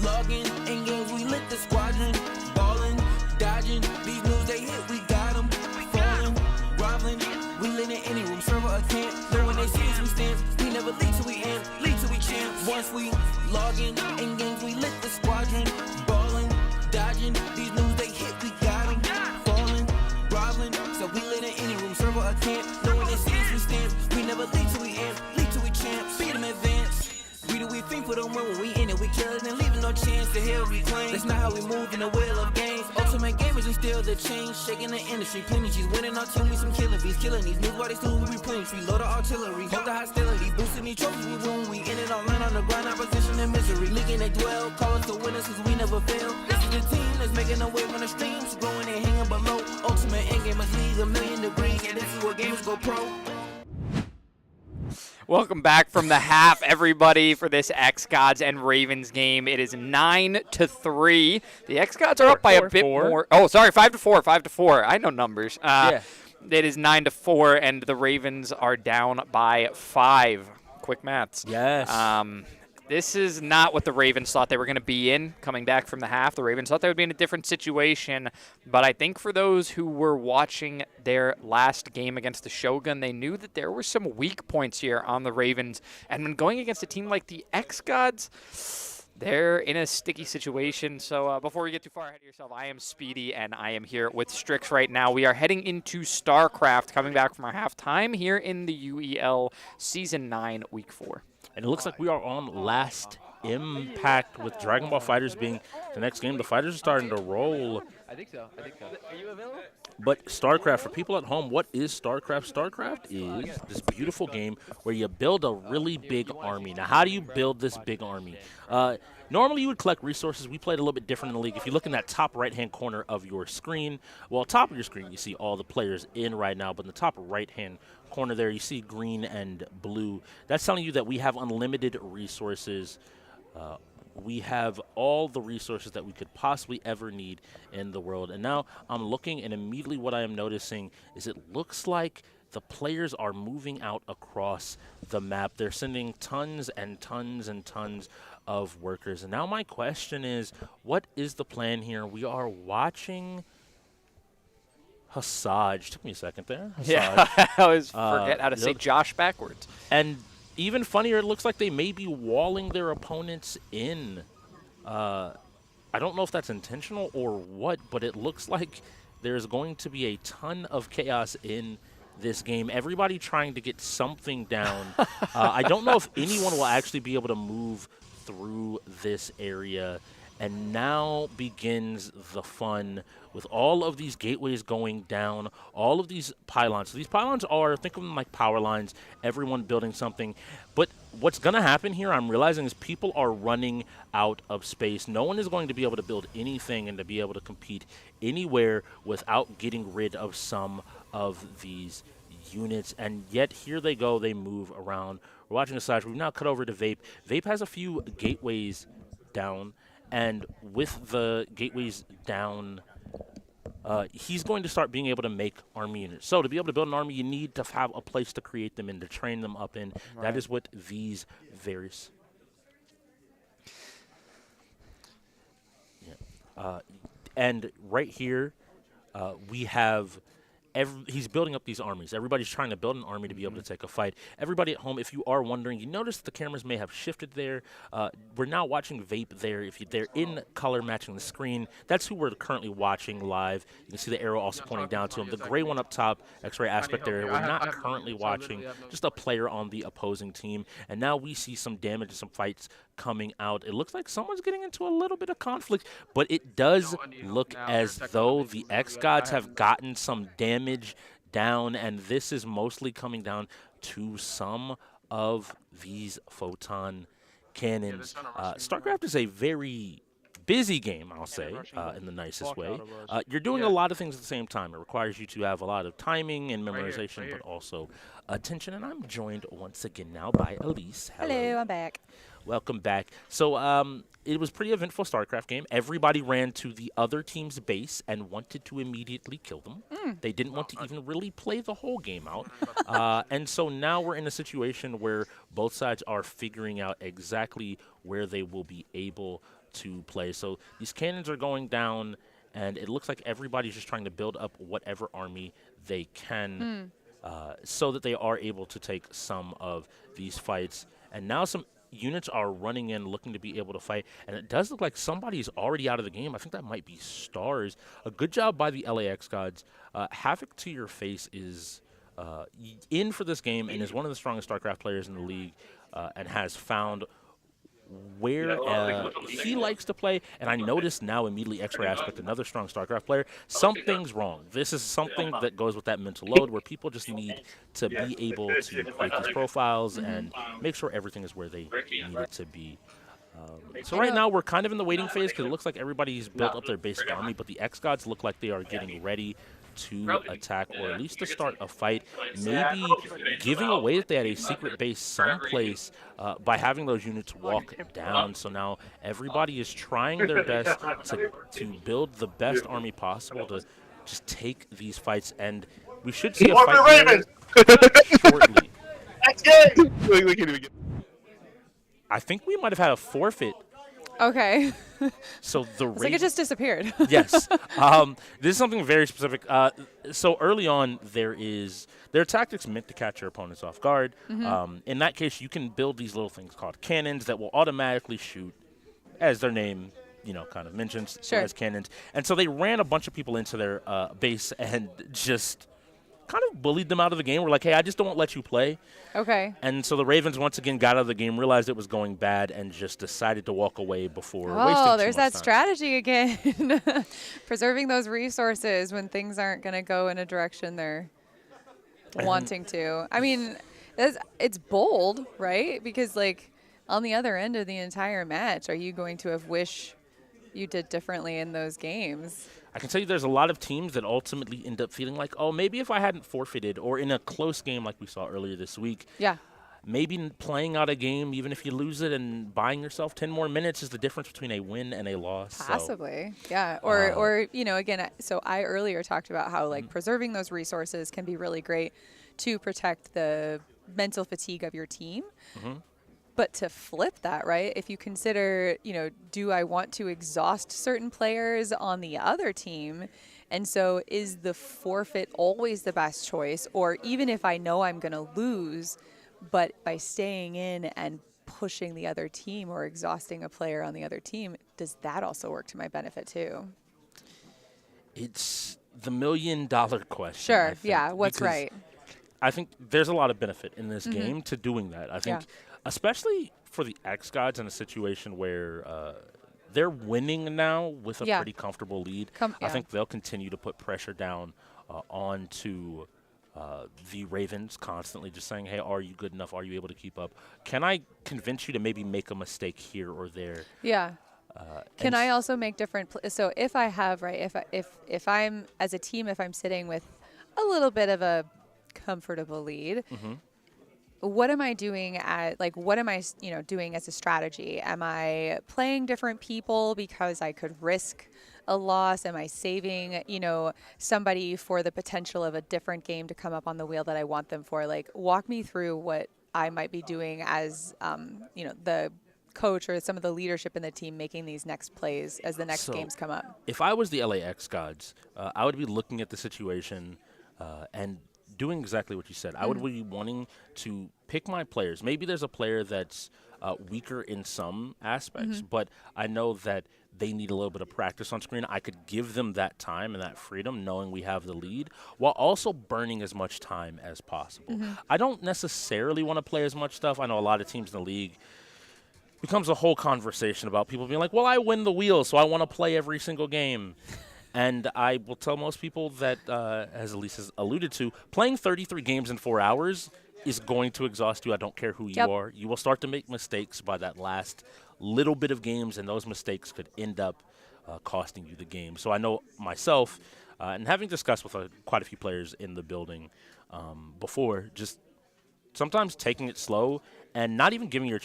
Logging in games, we lit the squadron. Ballin', dodging, these moves they hit, we got them. Falling, groveling, we lit in any room, server or camp. Know when they see us, we stand. We never lead till we end, lead till we champ. Once we logging in games, we lit the squadron. Ballin', dodging, these moves they hit, we got them. Falling, groveling, so we lit in any room, server or camp. Know when they see us, we stand. We never lead till we end, lead till we champ. Beat them advance. We do we think for them when we in it, we kill it and leaving no chance to hell reclaim. That's not how we move in the wheel of games. Ultimate gamers and still the change, shaking the industry. Plenty G's winning our team, we some killing bees, killing these moves while they still we replenish. We load the artillery, hold the hostility, boosting these trophies we win. We in it all line on the grind, opposition and misery. Leaking they dwell, call us the winners cause we never fail. This is the team that's making a wave on the streams, growing and hanging below. Ultimate endgamers league, 1,000,000 degrees, and this is where gamers go pro. Welcome back from the half, everybody, for this xGODS and Ravens game. It is 9-3. The xGODS are up by a bit more. Oh, sorry, 5-4. 5-4. I know numbers. Yeah. It is 9-4, and the Ravens are down by 5. Quick maths. Yes. This is not what the Ravens thought they were going to be in coming back from the half. The Ravens thought they would be in a different situation. But I think for those who were watching their last game against the Shogun, they knew that there were some weak points here on the Ravens. And when going against a team like the xGODS, they're in a sticky situation. So before we get too far ahead of yourself, I am Speedy, and I am here with Strix right now. We are heading into StarCraft, coming back from our halftime here in the UEL Season 9, Week 4. And it looks like we are on last impact with Dragon Ball FighterZ being the next game. The Fighters are starting to roll. I think so. Are you available? But StarCraft, for people at home, what is StarCraft? StarCraft is this beautiful game where you build a really big army. Now, how do you build this big army? Normally, you would collect resources. We played a little bit different in the league. If you look in that top right-hand corner of your screen, well, top of your screen, you see all the players in right now. But in the top right-hand corner there, you see green and blue. That's telling you that we have unlimited resources. We have all the resources that we could possibly ever need in the world. And now I'm looking, and immediately what I am noticing is it looks like the players are moving out across the map. They're sending tons and tons and tons of workers. And now my question is, what is the plan here? We are watching Hassaj. Took me a second there. Hassaj. Yeah, I always forget how to say Josh backwards. And even funnier, it looks like they may be walling their opponents in. I don't know if that's intentional or what, but it looks like there's going to be a ton of chaos in this game. Everybody trying to get something down. I don't know if anyone will actually be able to move through this area. And now begins the fun with all of these gateways going down, all of these pylons. So these pylons are, think of them like power lines, everyone building something. But what's going to happen here, I'm realizing, is people are running out of space. No one is going to be able to build anything and to be able to compete anywhere without getting rid of some of these units. And yet here they go, they move around. We're watching the side. We've now cut over to Vape. Vape has a few gateways down. And with the gateways down, he's going to start being able to make army units. So to be able to build an army, you need to have a place to create them in, to train them up in. Right. That is what these various... Yeah. And right here, we have... he's building up these armies. Everybody's trying to build an army to be able to take a fight. Everybody at home, if you are wondering, you notice the cameras may have shifted there. We're now watching Vape there. If they're in color matching the screen, that's who we're currently watching live. You can see the arrow also pointing down to him. The gray one up top, X-ray aspect there, we're not currently watching, just a player on the opposing team. And now we see some damage and some fights coming out. It looks like someone's getting into a little bit of conflict, but it does look as though the xGODS have gotten some damage down, and this is mostly coming down to some of these photon cannons. StarCraft is a very busy game, I'll say, in the nicest way. You're doing a lot of things at the same time. It requires you to have a lot of timing and memorization, but also attention. And I'm joined once again now by Elise. Hello, I'm back. Welcome back. So it was a pretty eventful StarCraft game. Everybody ran to the other team's base and wanted to immediately kill them. They didn't want to even really play the whole game out. And so now we're in a situation where both sides are figuring out exactly where they will be able to play. So these cannons are going down, and it looks like everybody's just trying to build up whatever army they can so that they are able to take some of these fights. And now some units are running in looking to be able to fight, and it does look like somebody's already out of the game. I think that might be Stars. A good job by the LAX gods. Havoc to your face is in for this game and is one of the strongest StarCraft players in the league and has found where he likes to play. And I noticed now immediately X-Ray Aspect, another strong StarCraft player, something's wrong. This is something that goes with that mental load where people just need to be able to create these profiles and make sure everything is where they need it to be. So right now we're kind of in the waiting phase because it looks like everybody's built up their basic army, but the X-Gods look like they are getting ready to attack, or at least to start a fight, maybe giving away that they had a secret base someplace by having those units walk down. So now everybody is trying their best to build the best army possible to just take these fights, and we should see a fight here shortly. That's good. I think we might have had a forfeit. Okay. So the it's like it just disappeared. Yes. This is something very specific. So early on, there are tactics meant to catch your opponents off guard. In that case, you can build these little things called cannons that will automatically shoot, as their name, kind of mentions, as cannons. And so they ran a bunch of people into their base and just kind of bullied them out of the game. We're like, hey, I just don't let you play. Okay. And so the Ravens once again got out of the game, realized it was going bad, and just decided to walk away before wasting too there's much that time. strategy again. Preserving those resources when things aren't going to go in a direction they're wanting to. I mean, it's bold, right? Because, like, on the other end of the entire match, are you going to have wished you did differently in those games? I can tell you there's a lot of teams that ultimately end up feeling like, oh, maybe if I hadn't forfeited, or in a close game like we saw earlier this week, maybe playing out a game, even if you lose it, and buying yourself 10 more minutes is the difference between a win and a loss. Possibly, yeah. Or again, so I earlier talked about how, like, preserving those resources can be really great to protect the mental fatigue of your team. But to flip that, right, if you consider, do I want to exhaust certain players on the other team? And so is the forfeit always the best choice? Or even if I know I'm going to lose, but by staying in and pushing the other team or exhausting a player on the other team, does that also work to my benefit too? It's the million-dollar question. Sure, I think, yeah, what's right? I think there's a lot of benefit in this game to doing that. I think especially for the X-Gods in a situation where they're winning now with a pretty comfortable lead. I think they'll continue to put pressure down onto the Ravens, constantly just saying, hey, are you good enough? Are you able to keep up? Can I convince you to maybe make a mistake here or there? Yeah. Can I also make different so if I have, right, if I'm, as a team, if I'm sitting with a little bit of a comfortable lead, what am I doing what am I, doing as a strategy? Am I playing different people because I could risk a loss? Am I saving, somebody for the potential of a different game to come up on the wheel that I want them for? Like, walk me through what I might be doing as, the coach or some of the leadership in the team making these next plays as the next games come up. If I was the LAX gods, I would be looking at the situation and doing exactly what you said. I would be wanting to pick my players. Maybe there's a player that's weaker in some aspects, but I know that they need a little bit of practice on screen. I could give them that time and that freedom knowing we have the lead while also burning as much time as possible. I don't necessarily want to play as much stuff. I know a lot of teams in the league becomes a whole conversation about people being like, well, I win the wheel, so I want to play every single game. And I will tell most people that, as Elise has alluded to, playing 33 games in 4 hours is going to exhaust you. I don't care who you are. You will start to make mistakes by that last little bit of games, and those mistakes could end up costing you the game. So I know myself, and having discussed with quite a few players in the building before, just sometimes taking it slow and not even giving your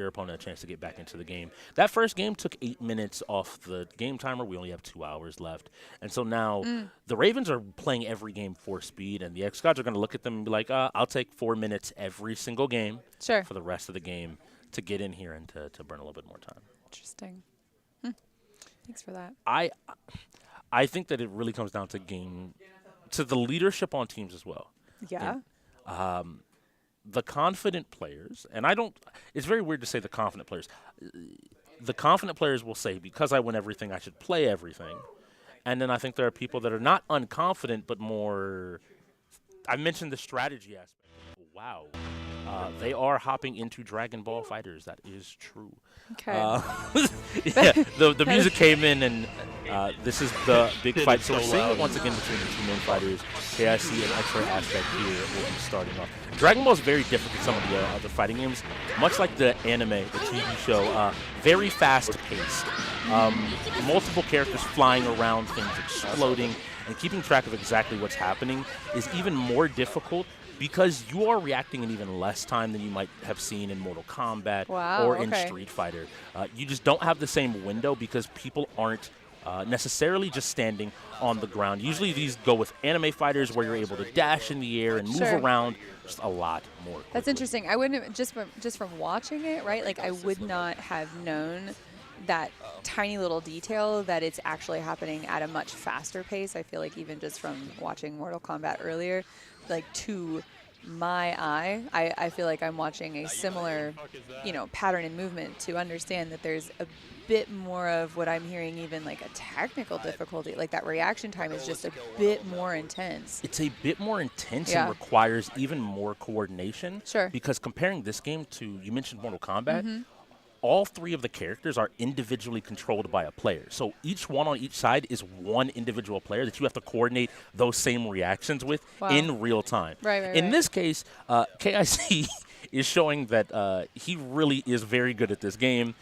opponent a chance to get back into the game. That first game took 8 minutes off the game timer. We only have 2 hours left. And so now the Ravens are playing every game for speed, and the X-Gods are going to look at them and be like, I'll take 4 minutes every single game for the rest of the game to get in here and to burn a little bit more time. Interesting. Thanks for that. I think that it really comes down to the leadership on teams as well. Yeah. And, the confident players, and it's very weird to say the confident players. The confident players will say, because I win everything, I should play everything. And then I think there are people that are not unconfident, but more, I mentioned the strategy aspect. Wow. They are hopping into Dragon Ball Fighters. That is true. Okay. Yeah, the music came in, and this is the big fight. So we're seeing it once again between the two main fighters. KIC and X-Ray Aspect here will be starting off. Dragon Ball is very different than some of the other fighting games. Much like the anime, the TV show, very fast-paced. Multiple characters flying around, things exploding, and keeping track of exactly what's happening is even more difficult because you are reacting in even less time than you might have seen in Mortal Kombat or in Street Fighter. You just don't have the same window because people aren't necessarily just standing on the ground. Usually these go with anime fighters where you're able to dash in the air and move around just a lot more quickly. That's interesting. I wouldn't have, just from watching it, right? Like I would not have known that tiny little detail that it's actually happening at a much faster pace. I feel like even just from watching Mortal Kombat earlier, like to my eye, I feel like I'm watching a similar, pattern in movement to understand that there's a bit more of what I'm hearing, even like a technical difficulty. Like that reaction time is just a bit more intense. It's a bit more intense and requires even more coordination. Sure. Because comparing this game to, you mentioned Mortal Kombat, all three of the characters are individually controlled by a player. So each one on each side is one individual player that you have to coordinate those same reactions with in real time. In this case, KIC is showing that he really is very good at this game.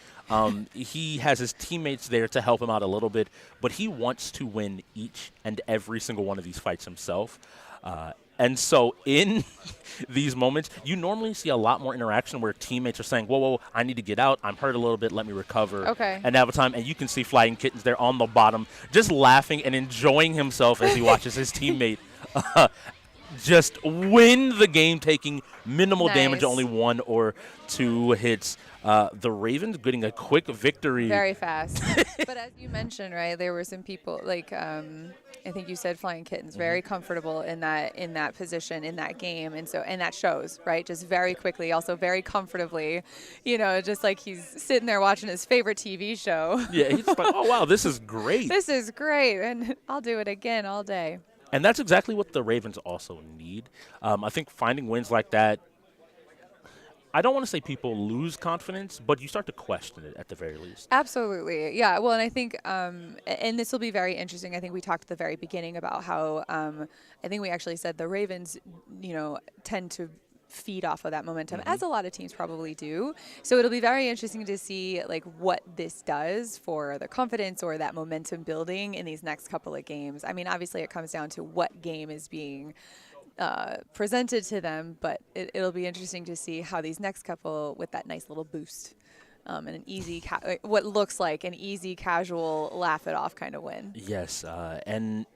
He has his teammates there to help him out a little bit, but he wants to win each and every single one of these fights himself. And so in these moments, you normally see a lot more interaction where teammates are saying, whoa, I need to get out. I'm hurt a little bit. Let me recover. And have a time. And you can see Flying Kittens there on the bottom just laughing and enjoying himself as he watches his teammate just win the game, taking minimal damage, only 1 or 2 hits. The Ravens getting a quick victory. Very fast. But as you mentioned, right, there were some people like I think you said Flying Kittens, very comfortable in that position in that game, and that shows, right, just very quickly, also very comfortably, just like he's sitting there watching his favorite TV show. Yeah, he's like, oh wow, this is great. This is great, and I'll do it again all day. And that's exactly what the Ravens also need. I think finding wins like that, I don't want to say people lose confidence, but you start to question it at the very least. Absolutely. Yeah. Well, and I think, and this will be very interesting. I think we talked at the very beginning about how I think we actually said the Ravens, tend to feed off of that momentum, as a lot of teams probably do. So it'll be very interesting to see like what this does for the confidence or that momentum building in these next couple of games. I mean, obviously it comes down to what game is being presented to them, but it'll be interesting to see how these next couple, with that nice little boost and an easy, what looks like an easy, casual, laugh it off kind of win. Yes, and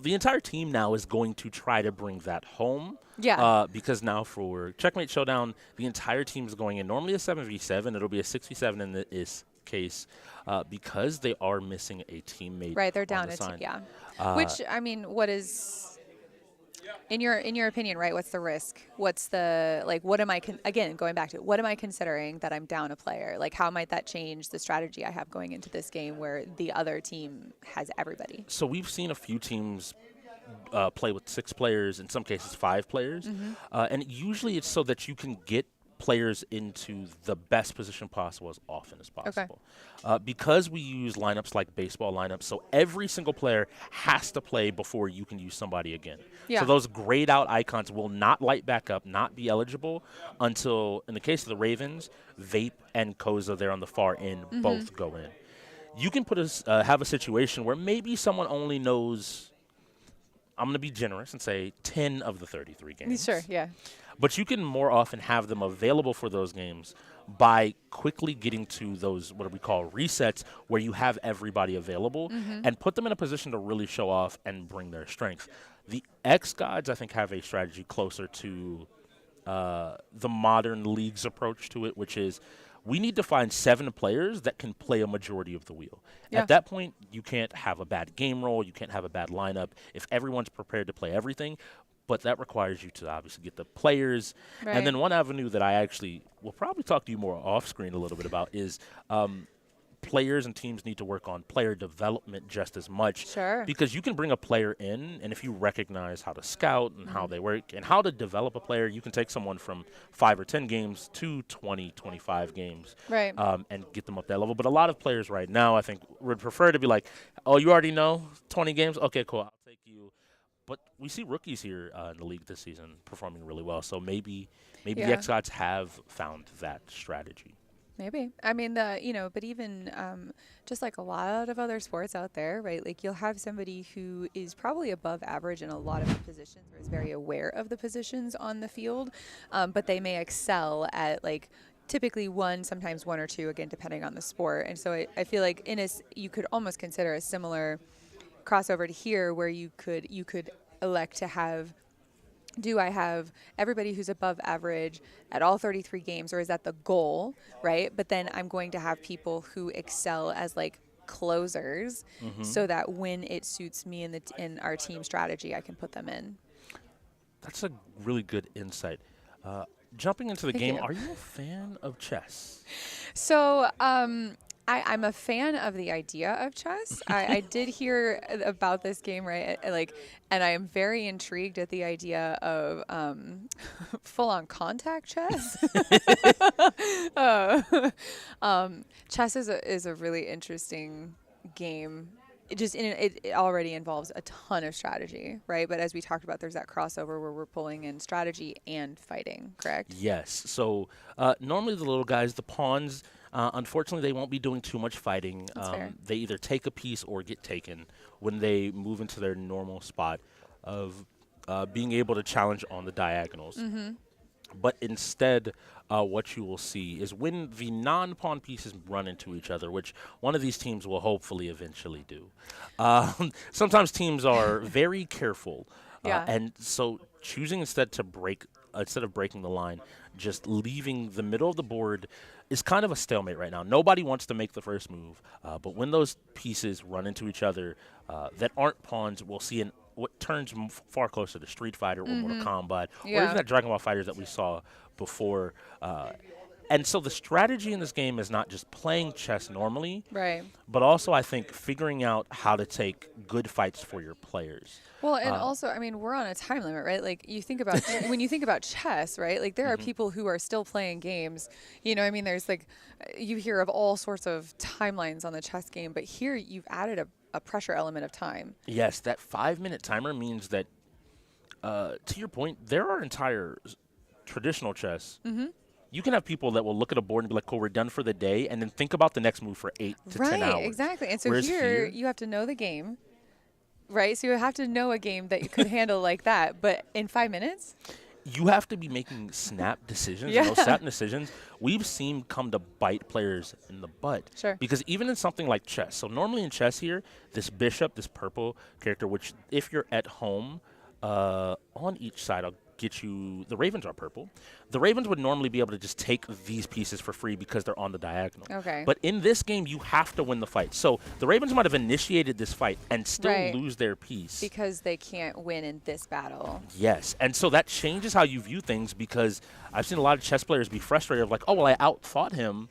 the entire team now is going to try to bring that home. Yeah. Because now for Checkmate Showdown, the entire team is going in. Normally a 7v7, it'll be a 6v7 in this case, because they are missing a teammate. Right, they're down a team. Yeah. Which, I mean, what is? In your opinion, right, what's the risk? What's the, like, what am I, again, going back to it, what am I considering that I'm down a player? Like, how might that change the strategy I have going into this game where the other team has everybody? So we've seen a few teams play with 6 players, in some cases 5 players. And usually it's so that you can get players into the best position possible as often as possible. Because we use lineups like baseball lineups, so every single player has to play before you can use somebody again. So those grayed out icons will not light back up, not be eligible until, in the case of the Ravens, Vape and Koza there on the far end both go in. You can put have a situation where maybe someone only knows, I'm going to be generous and say 10 of the 33 games. Sure, yeah. But you can more often have them available for those games by quickly getting to those, what we call resets, where you have everybody available and put them in a position to really show off and bring their strength. The xGODS, I think, have a strategy closer to the modern league's approach to it, which is we need to find 7 players that can play a majority of the wheel. Yeah. At that point, you can't have a bad game roll. You can't have a bad lineup if everyone's prepared to play everything. But that requires you to obviously get the players. Right. And then one avenue that I actually will probably talk to you more off screen a little bit about is players and teams need to work on player development just as much. Sure. Because you can bring a player in, and if you recognize how to scout and how they work and how to develop a player, you can take someone from 5 or 10 games to 20, 25 games. Right. And get them up that level. But a lot of players right now, I think, would prefer to be like, oh, you already know 20 games? Okay, cool. I'll take you. But we see rookies here in the league this season performing really well. So maybe the xGODS have found that strategy. Maybe. I mean, but even just like a lot of other sports out there, right? Like you'll have somebody who is probably above average in a lot of the positions or is very aware of the positions on the field, but they may excel at like typically one, sometimes one or two, again, depending on the sport. And so I feel like you could almost consider a similar crossover to here where you could elect to have, do I have everybody who's above average at all 33 games, or is that the goal, right? But then I'm going to have people who excel as like closers so that when it suits me in our team strategy, I can put them in. That's a really good insight. Jumping into the Thank game, you. are you a fan of chess? So I'm a fan of the idea of chess. I did hear about this game, right? And I am very intrigued at the idea of full-on contact chess. Chess is a really interesting game. It already involves a ton of strategy, right? But as we talked about, there's that crossover where we're pulling in strategy and fighting, correct? Yes. So normally the little guys, the pawns, unfortunately, they won't be doing too much fighting. That's fair. They either take a piece or get taken when they move into their normal spot of being able to challenge on the diagonals. But instead, what you will see is when the non-pawn pieces run into each other, which one of these teams will hopefully eventually do. Sometimes teams are very careful. And so choosing instead of breaking the line, just leaving the middle of the board is kind of a stalemate right now. Nobody wants to make the first move. But when those pieces run into each other that aren't pawns, we'll see what turns far closer to Street Fighter or Mortal Kombat, or even that Dragon Ball Fighters that we saw before. And so the strategy in this game is not just playing chess normally, right? But also, I think, figuring out how to take good fights for your players. Well, and also, I mean, we're on a time limit, right? Like, you think about, when you think about chess, right? Like, there are people who are still playing games. You know, I mean, there's like, you hear of all sorts of timelines on the chess game, but here you've added a pressure element of time. Yes, that 5-minute timer means that, to your point, there are entire traditional chess. You can have people that will look at a board and be like, cool, we're done for the day, and then think about the next move for 8 to 10 hours. Right, exactly. And so Whereas here, you have to know the game, right? So you have to know a game that you could handle like that, but in 5 minutes? You have to be making snap decisions. Yeah. And those snap decisions we've seen come to bite players in the butt. Sure. Because even in something like chess, so normally in chess here, this bishop, this purple character, which if you're at home on each side, I'll get you, the ravens are purple. The ravens would normally be able to just take these pieces for free because they're on the diagonal. Okay. But in this game, you have to win the fight. So the ravens might have initiated this fight and still lose their piece. Because they can't win in this battle. Yes, and so that changes how you view things, because I've seen a lot of chess players be frustrated of like, oh, well, I outthought him,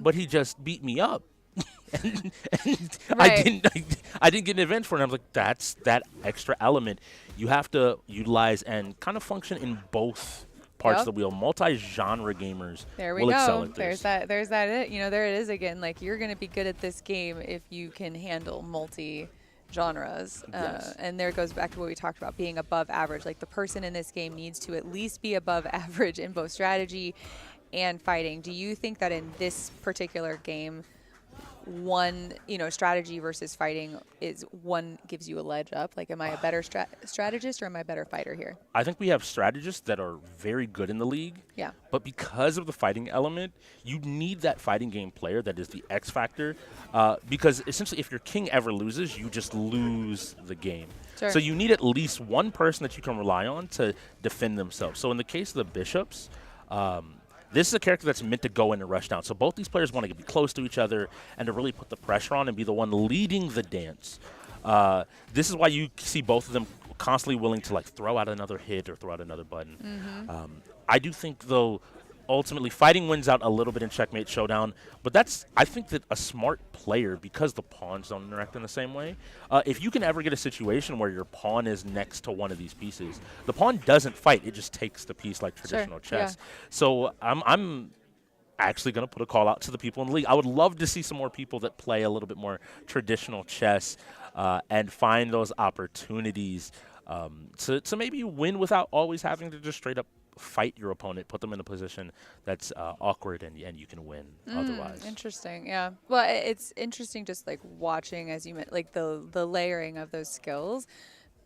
but he just beat me up. and I didn't get an advantage for it. And I was like, that's that extra element. You have to utilize and kind of function in both parts of the wheel. Multi-genre gamers will excel at this. There's that. You know, there it is again. Like, you're going to be good at this game if you can handle multi-genres. Yes. And there goes back to what we talked about, being above average. Like, the person in this game needs to at least be above average in both strategy and fighting. Do you think that in this particular game, one, strategy versus fighting is one gives you a ledge up? Like, am I a better strategist or am I a better fighter here? I think we have strategists that are very good in the league. Yeah. But because of the fighting element, you need that fighting game player that is the X factor. Because essentially, if your king ever loses, you just lose the game. Sure. So you need at least one person that you can rely on to defend themselves. So in the case of the bishops, This is a character that's meant to go in and rush down. So both these players want to be close to each other and to really put the pressure on and be the one leading the dance. This is why you see both of them constantly willing to like throw out another hit or throw out another button. I do think, though, ultimately fighting wins out a little bit in Checkmate Showdown, but I think that a smart player, because the pawns don't interact in the same way, if you can ever get a situation where your pawn is next to one of these pieces, the pawn doesn't fight, it just takes the piece like traditional chess. Yeah. So I'm actually going to put a call out to the people in the league. I would love to see some more people that play a little bit more traditional chess and find those opportunities to maybe win without always having to just straight up fight your opponent, put them in a position that's awkward, and you can win otherwise. Interesting, yeah. Well, it's interesting just like watching, as you meant, like the layering of those skills.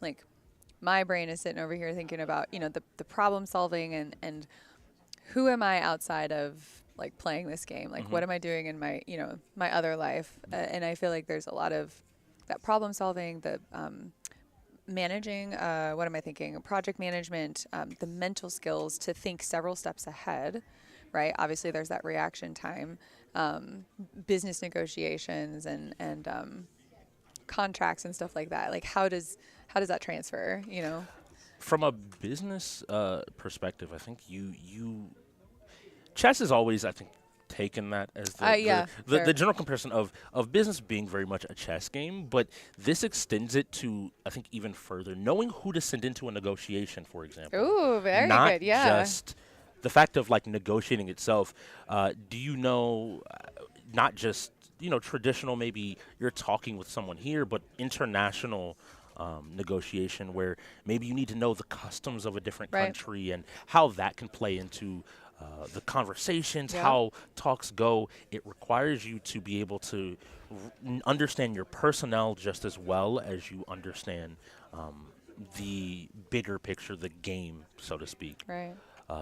Like my brain is sitting over here thinking about, you know, the problem solving and who am I outside of like playing this game? Like what am I doing in my, you know, my other life? And I feel like there's a lot of that problem solving, the managing, what am I thinking? Project management, the mental skills to think several steps ahead, right? Obviously, there's that reaction time, business negotiations, and contracts and stuff like that. Like, how does that transfer? You know, from a business perspective, I think chess is always, I think, taken that as the general comparison of business being very much a chess game, but this extends it to, I think, even further. Knowing who to send into a negotiation, for example. Ooh, very not good, yeah. Not just the fact of, like, negotiating itself. Do you know, not just, you know, traditional, maybe you're talking with someone here, but international negotiation where maybe you need to know the customs of a different country and how that can play into the conversations, how talks go. It requires you to be able to understand your personnel just as well as you understand the bigger picture, the game, so to speak,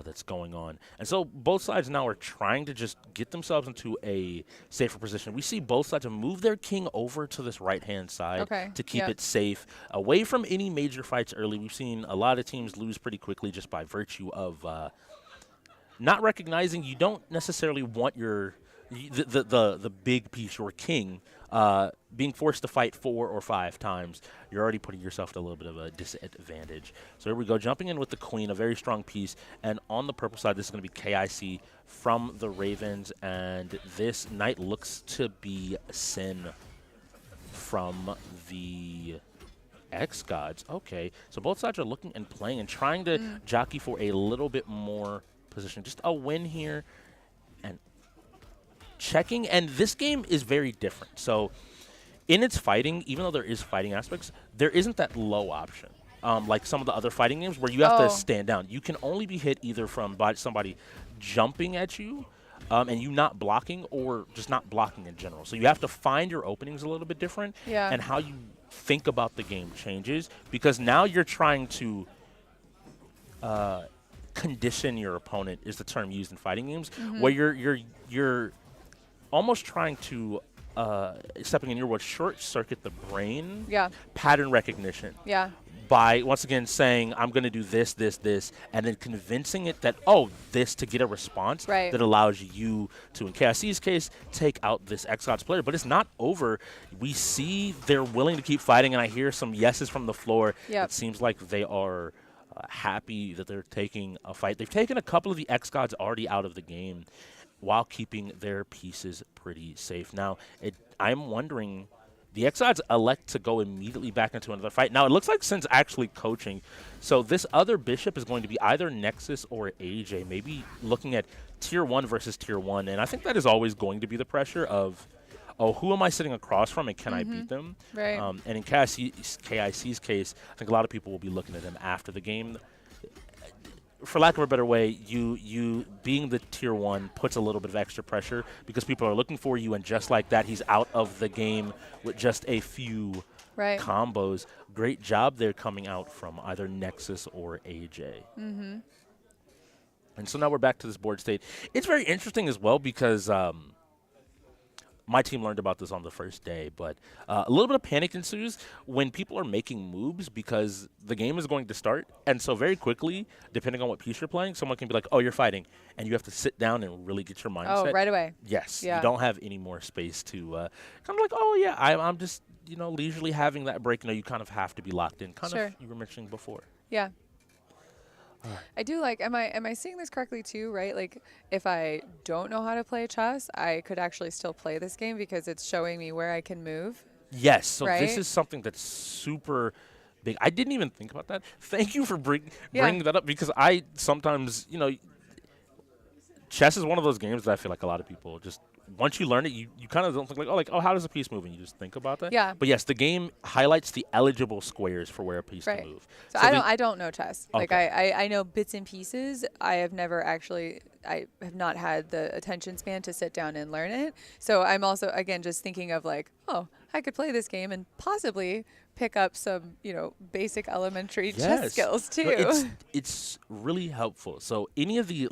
that's going on. And so both sides now are trying to just get themselves into a safer position. We see both sides move their king over to this right-hand side to keep it safe, away from any major fights early. We've seen a lot of teams lose pretty quickly just by virtue of not recognizing you don't necessarily want the big piece, your king, being forced to fight 4 or 5 times. You're already putting yourself at a little bit of a disadvantage. So here we go, jumping in with the queen, a very strong piece. And on the purple side, this is going to be KIC from the Ravens. And this knight looks to be Sin from the xGODS. Okay, so both sides are looking and playing and trying to jockey for a little bit more position. Just a win here and checking. And this game is very different. So in its fighting, even though there is fighting aspects, there isn't that low option. Like some of the other fighting games where you have to stand down. You can only be hit either from somebody jumping at you and you not blocking, or just not blocking in general. So you have to find your openings a little bit different. And how you think about the game changes, because now you're trying to condition your opponent, is the term used in fighting games, where you're almost trying to stepping in your world, short circuit the brain pattern recognition by once again saying I'm going to do this, and then convincing it that this to get a response that allows you to, in KIC's case, take out this xGODS player. But it's not over. We see they're willing to keep fighting, and I hear some yeses from the floor. It seems like they are happy that they're taking a fight. They've taken a couple of the xGODS already out of the game while keeping their pieces pretty safe. Now, I'm wondering, the xGODS elect to go immediately back into another fight. Now, it looks like Sin's actually coaching. So this other bishop is going to be either Nexus or AJ, maybe looking at Tier 1 versus Tier 1. And I think that is always going to be the pressure of, who am I sitting across from and can I beat them? And in KIC's case, I think a lot of people will be looking at him after the game. For lack of a better way, you being the Tier 1 puts a little bit of extra pressure because people are looking for you, and just like that, he's out of the game with just a few combos. Great job there coming out from either Nexus or AJ. And so now we're back to this board state. It's very interesting as well because my team learned about this on the first day, but a little bit of panic ensues when people are making moves because the game is going to start. And so very quickly, depending on what piece you're playing, someone can be like, oh, you're fighting. And you have to sit down and really get your mindset. Oh, right away. Yes. Yeah. You don't have any more space to kind of like, oh, yeah, I'm just, leisurely having that break. No, you kind of have to be locked in, kind of you were mentioning before. Yeah. I do like, am I seeing this correctly too, right? Like, if I don't know how to play chess, I could actually still play this game because it's showing me where I can move. Yes, so right? This is something that's super big. I didn't even think about that. Thank you for bringing that up because I sometimes, chess is one of those games that I feel like a lot of people just, once you learn it, you kind of don't think oh, how does a piece move? And you just think about that. Yeah. But yes, the game highlights the eligible squares for where a piece can move. So I don't know chess. Okay. Like I know bits and pieces. I have not had the attention span to sit down and learn it. So I'm also, again, just thinking of like, oh, I could play this game and possibly pick up some, basic elementary chess skills too. No, it's really helpful. So any of the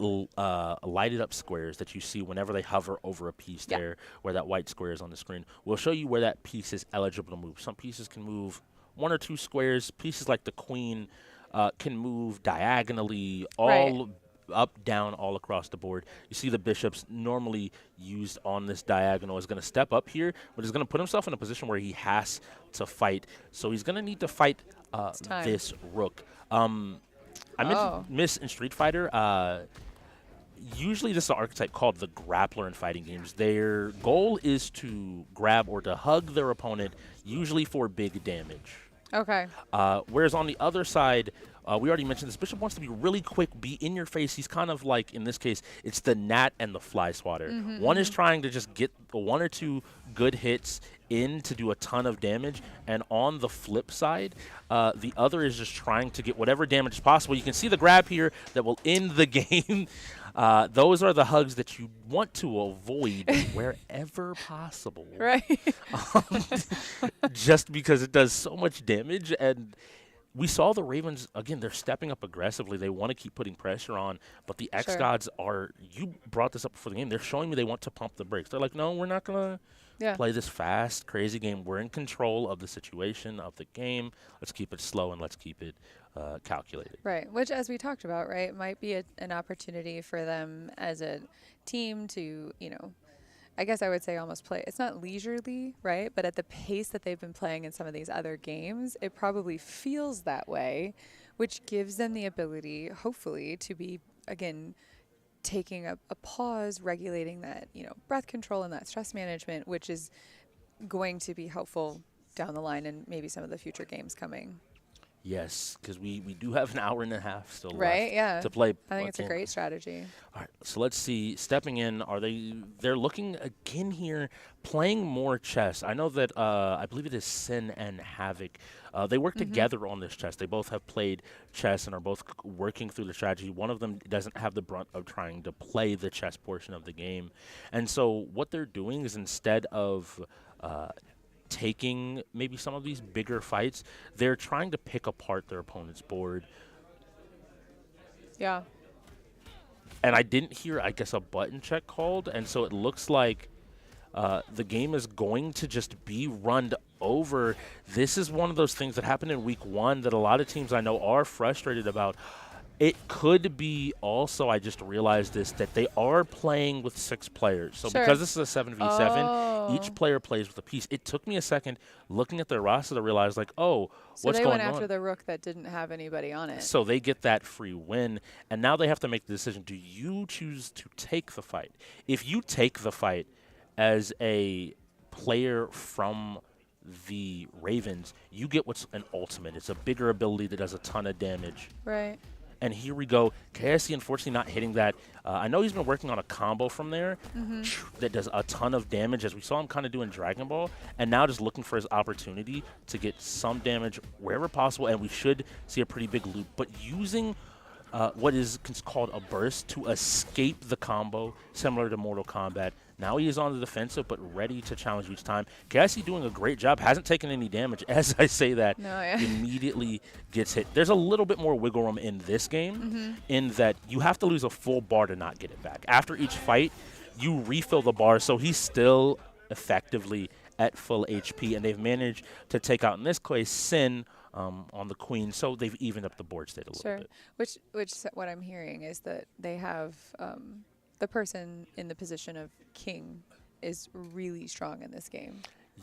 lighted up squares that you see whenever they hover over a piece there, where that white square is on the screen, will show you where that piece is eligible to move. Some pieces can move 1 or 2 squares. Pieces like the queen can move diagonally, all up, down, all across the board. You see the bishops normally used on this diagonal is going to step up here, but he's going to put himself in a position where he has to fight. So he's going to need to fight this rook. I mentioned Miss in Street Fighter. Usually this is an archetype called the grappler in fighting games. Their goal is to grab or to hug their opponent, usually for big damage. Okay. Whereas on the other side, we already mentioned this bishop wants to be really quick, be in your face. He's kind of like, in this case, it's the gnat and the fly swatter. One is trying to just get 1 or 2 good hits in to do a ton of damage, and on the flip side, the other is just trying to get whatever damage is possible. You can see the grab here that will end the game. Those are the hugs that you want to avoid wherever possible. Right. Just because it does so much damage. And we saw the Ravens, again, they're stepping up aggressively. They want to keep putting pressure on. But the xGODS are, you brought this up before the game, they're showing me they want to pump the brakes. They're like, no, we're not going to play this fast, crazy game. We're in control of the situation, of the game. Let's keep it slow and let's keep it calculated. Right, which, as we talked about, right, might be an opportunity for them as a team to, I guess I would say almost play. It's not leisurely, right? But at the pace that they've been playing in some of these other games, it probably feels that way, which gives them the ability, hopefully, to be, again, taking a pause, regulating that, breath control and that stress management, which is going to be helpful down the line in maybe some of the future games coming. Yes, because we do have an hour and a half still left to play. I think it's a great strategy. All right, so let's see. Stepping in, they're looking again here, playing more chess. I know that I believe it is Sin and Havoc. They work together on this chess. They both have played chess and are both working through the strategy. One of them doesn't have the brunt of trying to play the chess portion of the game. And so what they're doing is instead of taking maybe some of these bigger fights, they're trying to pick apart their opponent's board. Yeah. And I didn't hear, I guess, a button check called, and so it looks like the game is going to just be run over. This is one of those things that happened in week 1 that a lot of teams I know are frustrated about. It could be also, I just realized this, that they are playing with 6 players. So because this is a 7v7, each player plays with a piece. It took me a second looking at their roster to realize, like, oh, so what's they going went on? after the rook that didn't have anybody on it. So they get that free win, and now they have to make the decision. Do you choose to take the fight? If you take the fight as a player from the Ravens, you get what's an ultimate. It's a bigger ability that does a ton of damage. Right. And here we go. KSC unfortunately not hitting that. I know he's been working on a combo from there that does a ton of damage, as we saw him kind of doing Dragon Ball, and now just looking for his opportunity to get some damage wherever possible, and we should see a pretty big loop. But using what is called a burst to escape the combo, similar to Mortal Kombat. Now he is on the defensive, but ready to challenge each time. KSC doing a great job. Hasn't taken any damage. As I say that, immediately gets hit. There's a little bit more wiggle room in this game in that you have to lose a full bar to not get it back. After each fight, you refill the bar, so he's still effectively at full HP, and they've managed to take out, in this case, Sin on the queen, so they've evened up the board state a little bit. Which what I'm hearing is that they have the person in the position of king is really strong in this game.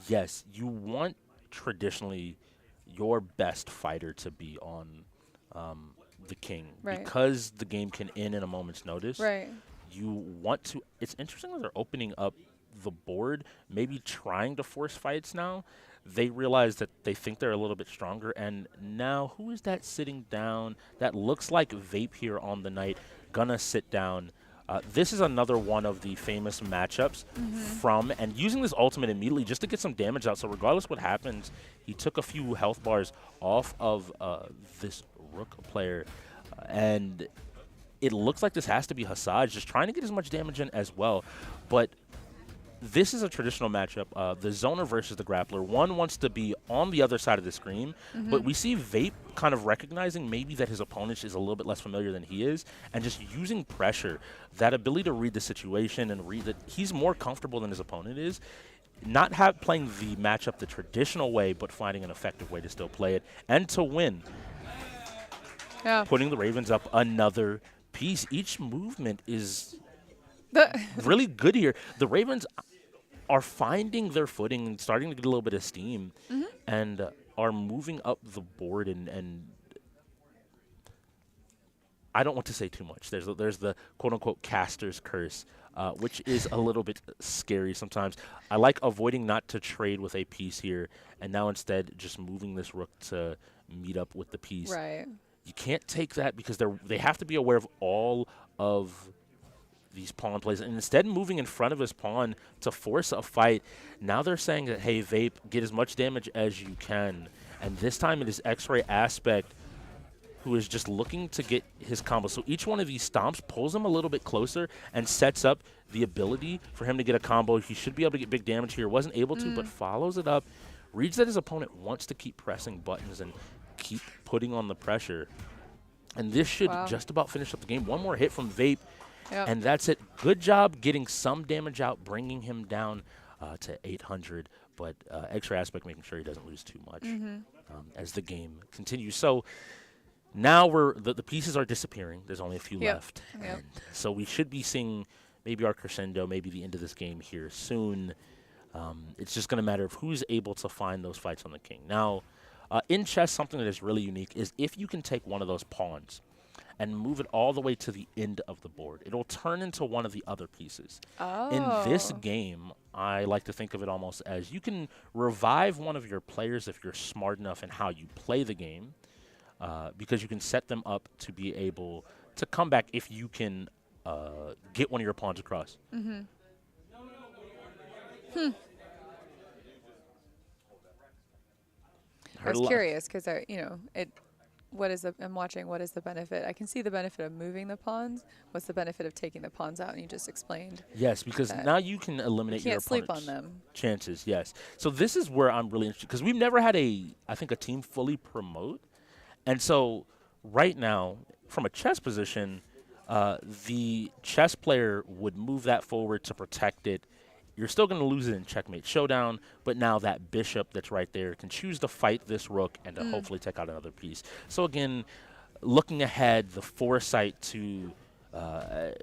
Yes, you want traditionally your best fighter to be on the king, because the game can end in a moment's notice. Right. You want to. It's interesting that they're opening up the board, maybe trying to force fights now. They realize that they think they're a little bit stronger, and now who is that sitting down? That looks like Vape here on the night, gonna sit down. This is another one of the famous matchups from, and using this ultimate immediately just to get some damage out. So regardless what happens, he took a few health bars off of this Rook player, and it looks like this has to be Hassaj just trying to get as much damage in as well. But this is a traditional matchup, the zoner versus the grappler. One wants to be on the other side of the screen, but we see Vape kind of recognizing maybe that his opponent is a little bit less familiar than he is, and just using pressure, that ability to read the situation and read that he's more comfortable than his opponent is. Not playing the matchup the traditional way, but finding an effective way to still play it and to win. Yeah. Putting the Ravens up another piece. Each movement is really good here. The Ravens are finding their footing and starting to get a little bit of steam, and are moving up the board. And I don't want to say too much. There's the quote-unquote caster's curse, which is a little bit scary sometimes. I like avoiding not to trade with a piece here, and now instead just moving this Rook to meet up with the piece. Right. You can't take that because they have to be aware of all of these pawn plays, and instead moving in front of his pawn to force a fight. Now they're saying that, hey, Vape, get as much damage as you can. And this time it is X-Ray Aspect who is just looking to get his combo. So each one of these stomps pulls him a little bit closer and sets up the ability for him to get a combo. He should be able to get big damage here. Wasn't able to, but follows it up. Reads that his opponent wants to keep pressing buttons and keep putting on the pressure. And this should just about finish up the game. One more hit from Vape, and that's it. Good job getting some damage out, bringing him down to 800. But X-Ray Aspect making sure he doesn't lose too much as the game continues. So now the pieces are disappearing. There's only a few left. And so we should be seeing maybe our crescendo, maybe the end of this game here soon. It's just going to matter of who's able to find those fights on the king. Now, in chess, something that is really unique is if you can take one of those pawns and move it all the way to the end of the board, it'll turn into one of the other pieces. In this game, I like to think of it almost as you can revive one of your players if you're smart enough in how you play the game, because you can set them up to be able to come back if you can get one of your pawns across. I was curious because I'm watching. What is the benefit? I can see the benefit of moving the pawns. What's the benefit of taking the pawns out? And you just explained. Yes, because now you can eliminate your opponent's sleep on them. chances. Yes. So this is where I'm really interested because we've never had a team fully promote, and so right now from a chess position, the chess player would move that forward to protect it. You're still going to lose it in Checkmate Showdown, but now that bishop that's right there can choose to fight this rook and to hopefully take out another piece. So again, looking ahead, the foresight to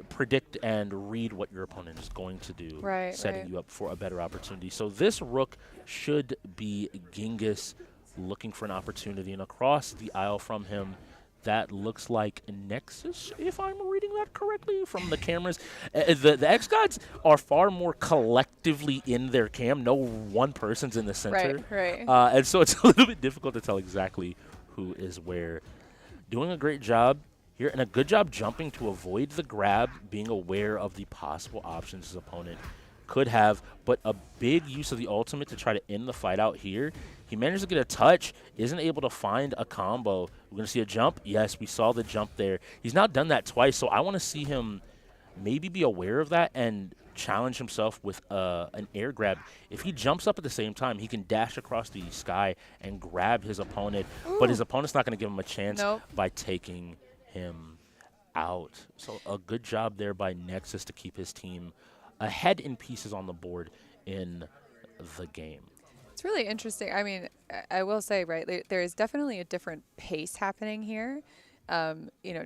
predict and read what your opponent is going to do, setting you up for a better opportunity. So this rook should be Genghis looking for an opportunity, and across the aisle from him, that looks like Nexus, if I'm reading that correctly from the cameras. The xGODS are far more collectively in their cam. No one person's in the center. And so it's a little bit difficult to tell exactly who is where. Doing a great job here, and a good job jumping to avoid the grab, being aware of the possible options his opponent could have, but a big use of the ultimate to try to end the fight out here. He managed to get a touch, isn't able to find a combo. We're going to see a jump. Yes, we saw the jump there. He's now done that twice, so I want to see him maybe be aware of that and challenge himself with an air grab. If he jumps up at the same time, he can dash across the sky and grab his opponent, but his opponent's not going to give him a chance by taking him out. So a good job there by Nexus to keep his team ahead in pieces on the board in the game. It's really interesting. I mean, I will say, right, there is definitely a different pace happening here,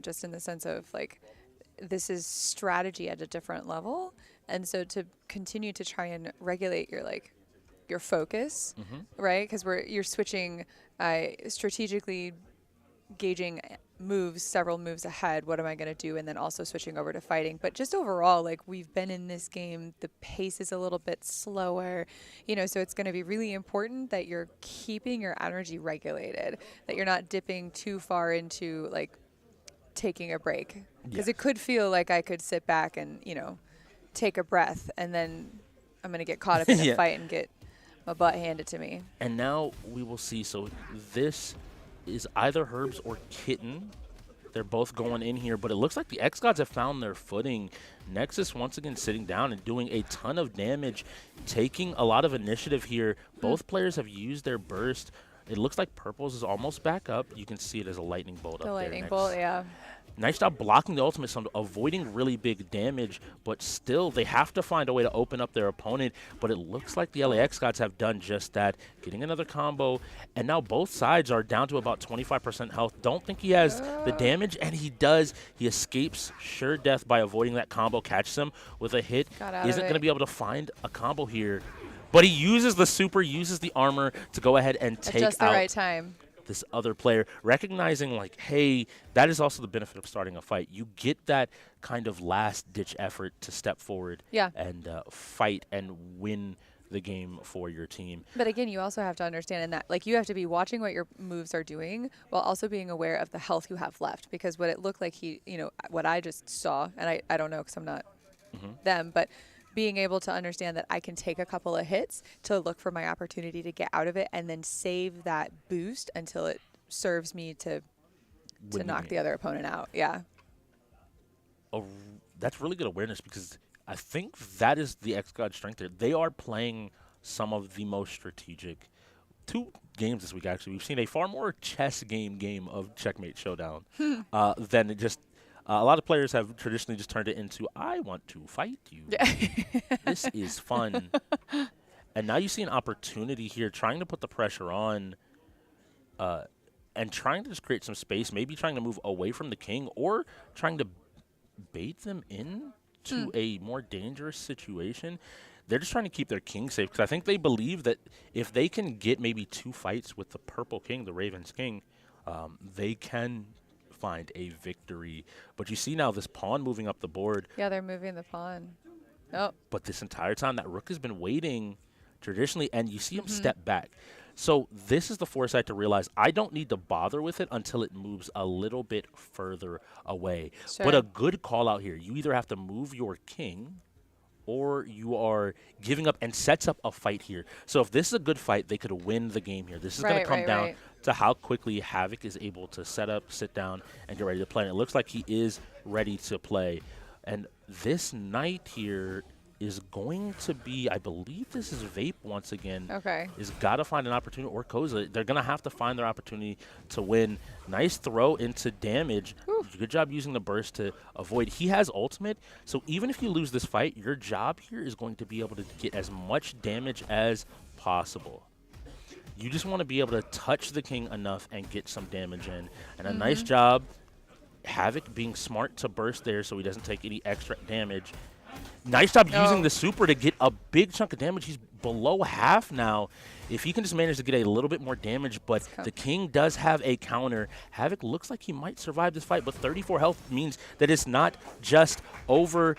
just in the sense of, like, this is strategy at a different level. And so to continue to try and regulate your focus, right, because you're switching, strategically gauging moves, several moves ahead. What am I going to do? And then also switching over to fighting. But just overall, like, we've been in this game, the pace is a little bit slower, so it's going to be really important that you're keeping your energy regulated, that you're not dipping too far into, like, taking a break. Because it could feel like I could sit back and, take a breath, and then I'm going to get caught up in a fight and get my butt handed to me. And now we will see. So this is either Herbs or Kitten. They're both going in here, but it looks like the xGODS have found their footing. Nexus once again sitting down and doing a ton of damage, taking a lot of initiative here. Both players have used their burst. It looks like Purple's is almost back up. You can see it as a lightning bolt up there. The lightning bolt, yeah. Nice job blocking the ultimate, so avoiding really big damage, but still they have to find a way to open up their opponent. But it looks like the LA xGODS have done just that, getting another combo, and now both sides are down to about 25% health. Don't think he has the damage, and he does. He escapes sure death by avoiding that combo, catches him with a hit. Isn't going to be able to find a combo here, but he uses the super, uses the armor to go ahead and take just the out right time. This other player, recognizing, like, hey, that is also the benefit of starting a fight. You get that kind of last-ditch effort to step forward and fight and win the game for your team. But again, you also have to understand in that, like, you have to be watching what your moves are doing while also being aware of the health you have left. Because what it looked like what I just saw, and I don't know because I'm not them, but being able to understand that I can take a couple of hits to look for my opportunity to get out of it and then save that boost until it serves me to knock the other opponent out. Yeah. That's really good awareness, because I think that is the xGODS strength there. They are playing some of the most strategic 2 games this week, actually. We've seen a far more chess game of Checkmate Showdown than just a lot of players have traditionally just turned it into, I want to fight you. This is fun. And now you see an opportunity here, trying to put the pressure on and trying to just create some space, maybe trying to move away from the king or trying to bait them in to a more dangerous situation. They're just trying to keep their king safe, because I think they believe that if they can get maybe 2 fights with the purple king, the Ravens king, they can find a victory. But you see now this pawn moving up the board. Yeah, they're moving the pawn. Oh. But this entire time that rook has been waiting traditionally, and you see him step back. So this is the foresight to realize I don't need to bother with it until it moves a little bit further away. But a good call out here, you either have to move your king or you are giving up, and sets up a fight here. So if this is a good fight, they could win the game here. This is going to come down to how quickly Havoc is able to set up, sit down, and get ready to play. And it looks like he is ready to play. And this knight here is going to be, I believe this is Vape once again. Okay. Is got to find an opportunity, or Koza. They're going to have to find their opportunity to win. Nice throw into damage. Good job using the burst to avoid. He has ultimate, so even if you lose this fight, your job here is going to be able to get as much damage as possible. You just want to be able to touch the king enough and get some damage in. And a nice job, Havoc being smart to burst there so he doesn't take any extra damage. Nice job using the super to get a big chunk of damage. He's below half now. If he can just manage to get a little bit more damage, but the king does have a counter. Havoc looks like he might survive this fight, but 34 health means that it's not just over.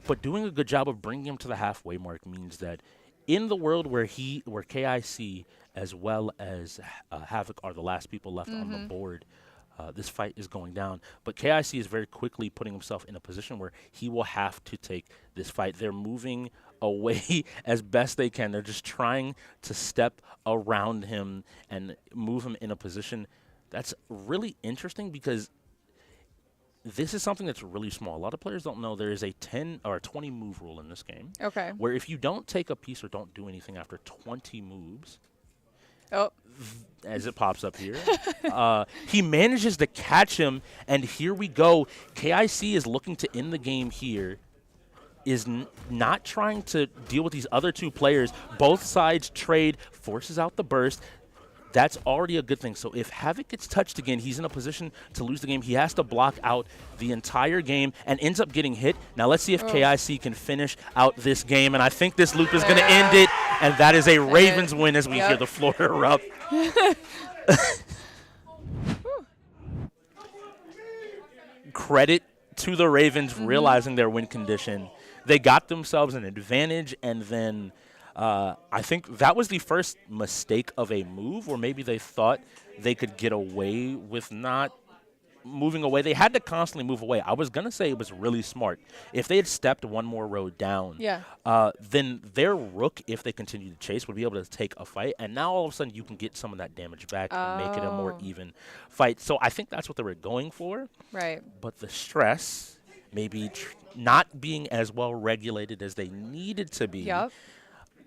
But doing a good job of bringing him to the halfway mark means that in the world where KIC as well as Havoc are the last people left on the board, this fight is going down. But KIC is very quickly putting himself in a position where he will have to take this fight. They're moving away as best they can. They're just trying to step around him and move him in a position that's really interesting, because this is something that's really small. A lot of players don't know there is a 10 or a 20 move rule in this game. Okay. Where if you don't take a piece or don't do anything after 20 moves, as it pops up here, he manages to catch him, and here we go. KIC is looking to end the game here. is not trying to deal with these other two players. Both sides trade, forces out the burst. That's already a good thing. So if Havoc gets touched again, he's in a position to lose the game. He has to block out the entire game and ends up getting hit. Now let's see if KIC can finish out this game. And I think this loop is going to end it. And that is a Ravens win as we hear the floor erupt. Credit to the Ravens realizing their win condition. They got themselves an advantage, and then I think that was the first mistake of a move, or maybe they thought they could get away with not moving away. They had to constantly move away. I was going to say it was really smart. If they had stepped one more row down, then their rook, if they continue to chase, would be able to take a fight. And now all of a sudden you can get some of that damage back and make it a more even fight. So I think that's what they were going for. Right. But the stress, maybe not being as well regulated as they needed to be,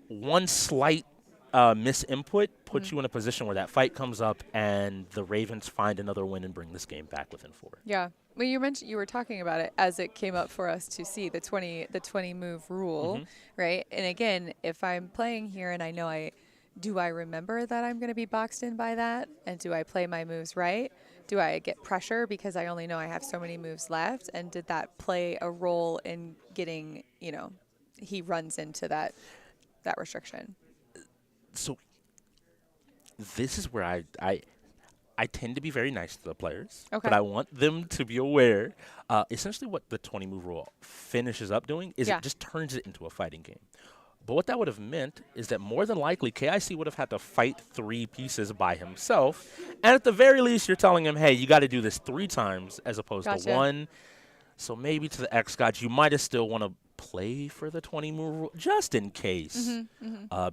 one slight misinput puts you in a position where that fight comes up and the Ravens find another win and bring this game back within 4. Yeah. Well, you were talking about it as it came up for us to see the 20 move rule, right? And again, if I'm playing here and I know do I remember that I'm going to be boxed in by that? And do I play my moves right? Do I get pressure because I only know I have so many moves left? And did that play a role in getting, he runs into that restriction? So this is where I tend to be very nice to the players, but I want them to be aware. Essentially what the 20 move rule finishes up doing is it just turns it into a fighting game. But what that would have meant is that more than likely KIC would have had to fight 3 pieces by himself. And at the very least, you're telling him, hey, you got to do this 3 times as opposed to 1. So maybe to the xGODS, you might have still want to play for the 20 move rule just in case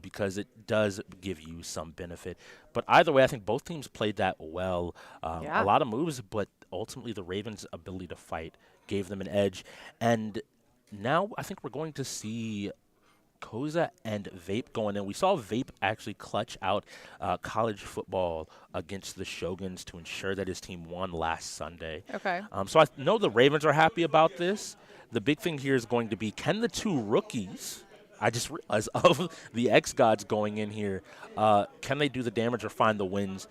because it does give you some benefit. But either way, I think both teams played that well. A lot of moves, but ultimately the Ravens' ability to fight gave them an edge. And now I think we're going to see Koza and Vape going in. We saw Vape actually clutch out college football against the Shoguns to ensure that his team won last Sunday. So I know the Ravens are happy about this. The big thing here is going to be, can the 2 rookies, I just realized, of the xGODS going in here, can they do the damage or find the wins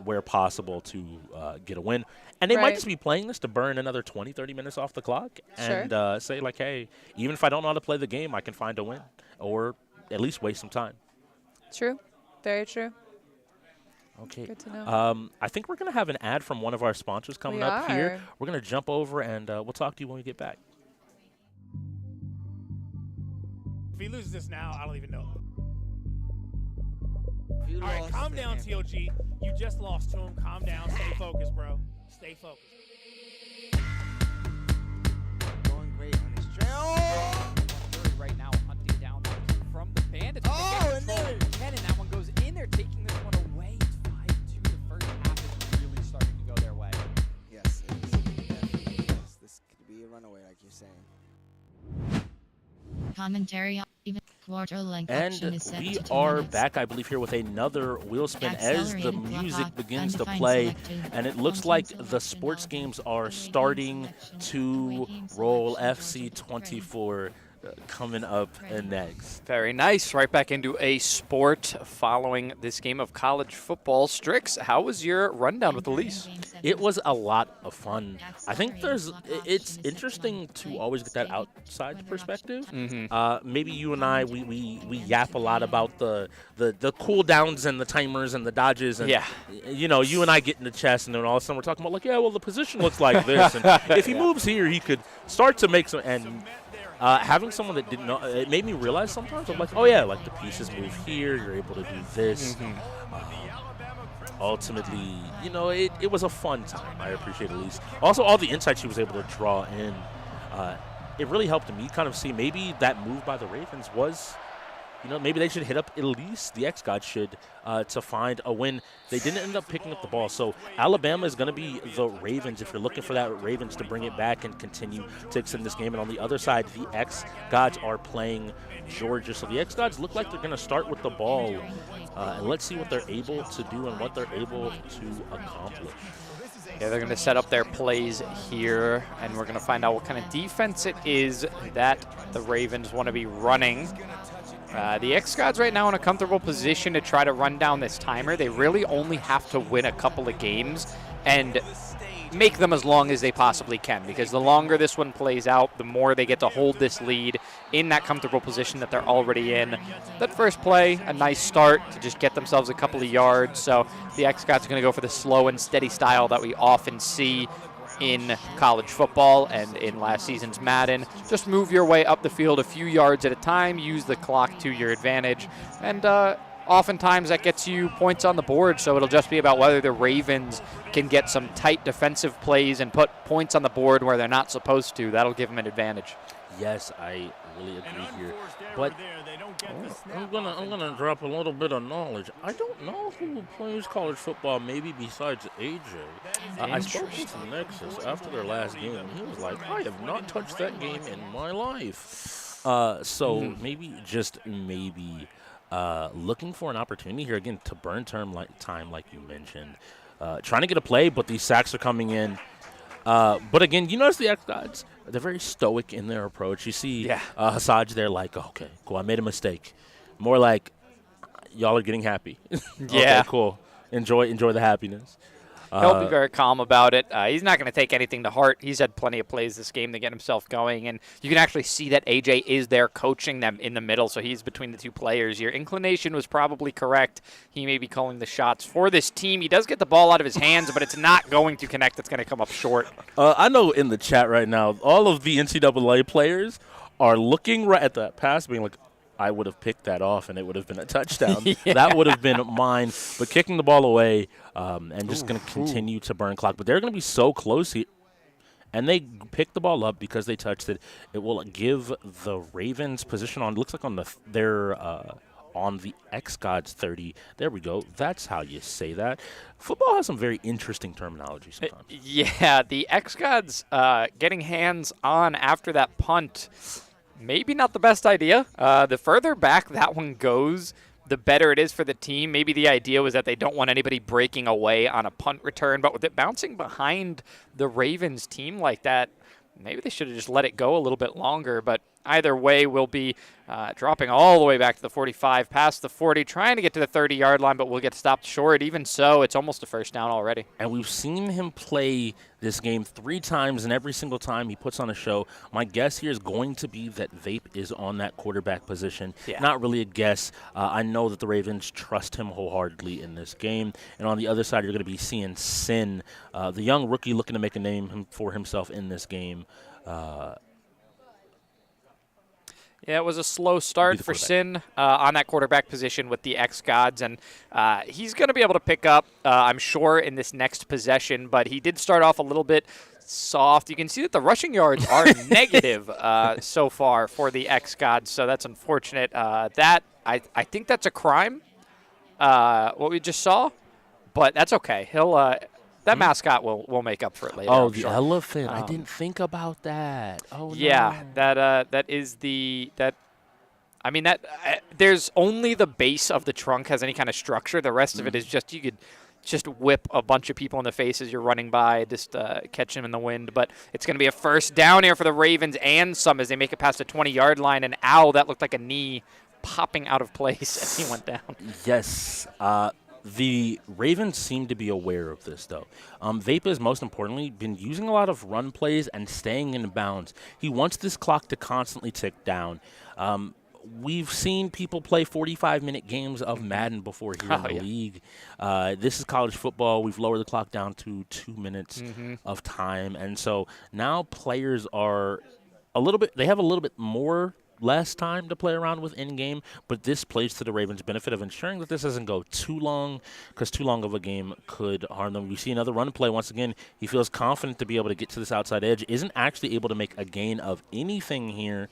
where possible to get a win? And they might just be playing this to burn another 20, 30 minutes off the clock and say, like, hey, even if I don't know how to play the game, I can find a win or at least waste some time. True. Very true. Okay. Good to know. I think we're going to have an ad from one of our sponsors coming up here. We're going to jump over and we'll talk to you when we get back. If he loses this now, I don't even know. All right, calm down, TOG. You just lost to him. Calm down. Stay focused, bro. Stay focused. Going great on his trail. Right now, hunting down from the Bandits. And there and that one goes in there, taking this one away. It's 5-2. The first half is really starting to go their way. Yes, it is. Definitely. Yes, this could be a runaway, like you're saying. Commentary on even quarter length. And we are back, I believe, here with another wheel spin as the music begins to play. And it looks like the sports games are starting to roll. FC24 coming up next. Very nice. Right back into a sport following this game of college football. Strix, how was your rundown with the Leafs? It was a lot of fun. I think it's interesting to always get that outside perspective. Maybe you and I, we yap a lot about the cooldowns and the timers and the dodges. And, you and I get in the chest, and then all of a sudden we're talking about, like, well, the position looks like this. And if he moves here, he could start to make some. And having someone that didn't know, it made me realize sometimes, I'm like, oh yeah, like the pieces move here, you're able to do this. Ultimately, it was a fun time. I appreciate it, at least. Also, all the insights she was able to draw in, it really helped me kind of see maybe that move by the Ravens was, maybe they should hit up at least the xGODS should to find a win. They didn't end up picking up the ball. So Alabama is going to be the Ravens if you're looking for that Ravens to bring it back and continue to extend this game. And on the other side, the xGODS are playing Georgia. So the xGODS look like they're going to start with the ball. And let's see what they're able to do and what they're able to accomplish. Okay, they're going to set up their plays here, and we're going to find out what kind of defense it is that the Ravens want to be running. The xGODS right now in a comfortable position to try to run down this timer. They really only have to win a couple of games and make them as long as they possibly can, because the longer this one plays out, the more they get to hold this lead in that comfortable position that they're already in. That first play, a nice start to just get themselves a couple of yards. So the xGODS are going to go for the slow and steady style that we often see in college football and in last season's Madden. Just move your way up the field a few yards at a time, use the clock to your advantage, and oftentimes that gets you points on the board, so it'll just be about whether the Ravens can get some tight defensive plays and put points on the board where they're not supposed to. That'll give them an advantage. Yes, I really agree here. But I'm gonna drop a little bit of knowledge. I don't know who plays college football, maybe besides AJ. I spoke with Nexus after their last game, and he was like, I have not touched that game in my life. So maybe, just maybe, looking for an opportunity here again to burn time like you mentioned. Trying to get a play, but these sacks are coming in. But again, you notice the xGODS, they're very stoic in their approach. You see Hasaj there like, okay, cool, I made a mistake. More like, y'all are getting happy. Okay, cool. Enjoy the happiness. He'll be very calm about it. He's not going to take anything to heart. He's had plenty of plays this game to get himself going, and you can actually see that AJ is there coaching them in the middle, so he's between the two players. Your inclination was probably correct. He may be calling the shots for this team. He does get the ball out of his hands, but it's not going to connect. It's going to come up short. I know in the chat right now, all of the NCAA players are looking right at that pass, being like, I would have picked that off, and it would have been a touchdown. That would have been mine. But kicking the ball away and just going to continue to burn clock. But they're going to be so close here. And they pick the ball up because they touched it. It will give the Ravens position on, looks like on on the xGODS 30. There we go. That's how you say that. Football has some very interesting terminology sometimes. Yeah, the xGODS getting hands on after that punt, maybe not the best idea. The further back that one goes, the better it is for the team. Maybe the idea was that they don't want anybody breaking away on a punt return, but with it bouncing behind the Ravens team like that, maybe they should have just let it go a little bit longer. But either way, we'll be dropping all the way back to the 45, past the 40, trying to get to the 30-yard line, but we'll get stopped short. Even so, it's almost a first down already. And we've seen him play this game 3 times, and every single time he puts on a show. My guess here is going to be that Vape is on that quarterback position. Not really a guess. I know that the Ravens trust him wholeheartedly in this game. And on the other side, you're going to be seeing Sin, the young rookie looking to make a name for himself in this game. Yeah, it was a slow start for Sin on that quarterback position with the xGODS, and he's going to be able to pick up, I'm sure, in this next possession, but he did start off a little bit soft. You can see that the rushing yards are negative so far for the xGODS, so that's unfortunate. I think that's a crime, what we just saw, but that's okay. He'll that mascot will make up for it later. Oh, the elephant. I didn't think about that. Oh, yeah, no. that is there's only the base of the trunk has any kind of structure. The rest of it is just, you could just whip a bunch of people in the face as you're running by, just catch them in the wind. But it's going to be a first down here for the Ravens and some as they make it past the 20-yard line. And that looked like a knee popping out of place as he went down. Yes. The Ravens seem to be aware of this, though. Vape has, most importantly, been using a lot of run plays and staying in bounds. He wants this clock to constantly tick down. We've seen people play 45-minute games of Madden before here in the league. This is college football. We've lowered the clock down to 2 minutes of time. And so now players are they have a little bit less time to play around with in-game, but this plays to the Ravens' benefit of ensuring that this doesn't go too long, because too long of a game could harm them. We see another run play. Once again, he feels confident to be able to get to this outside edge, isn't actually able to make a gain of anything here.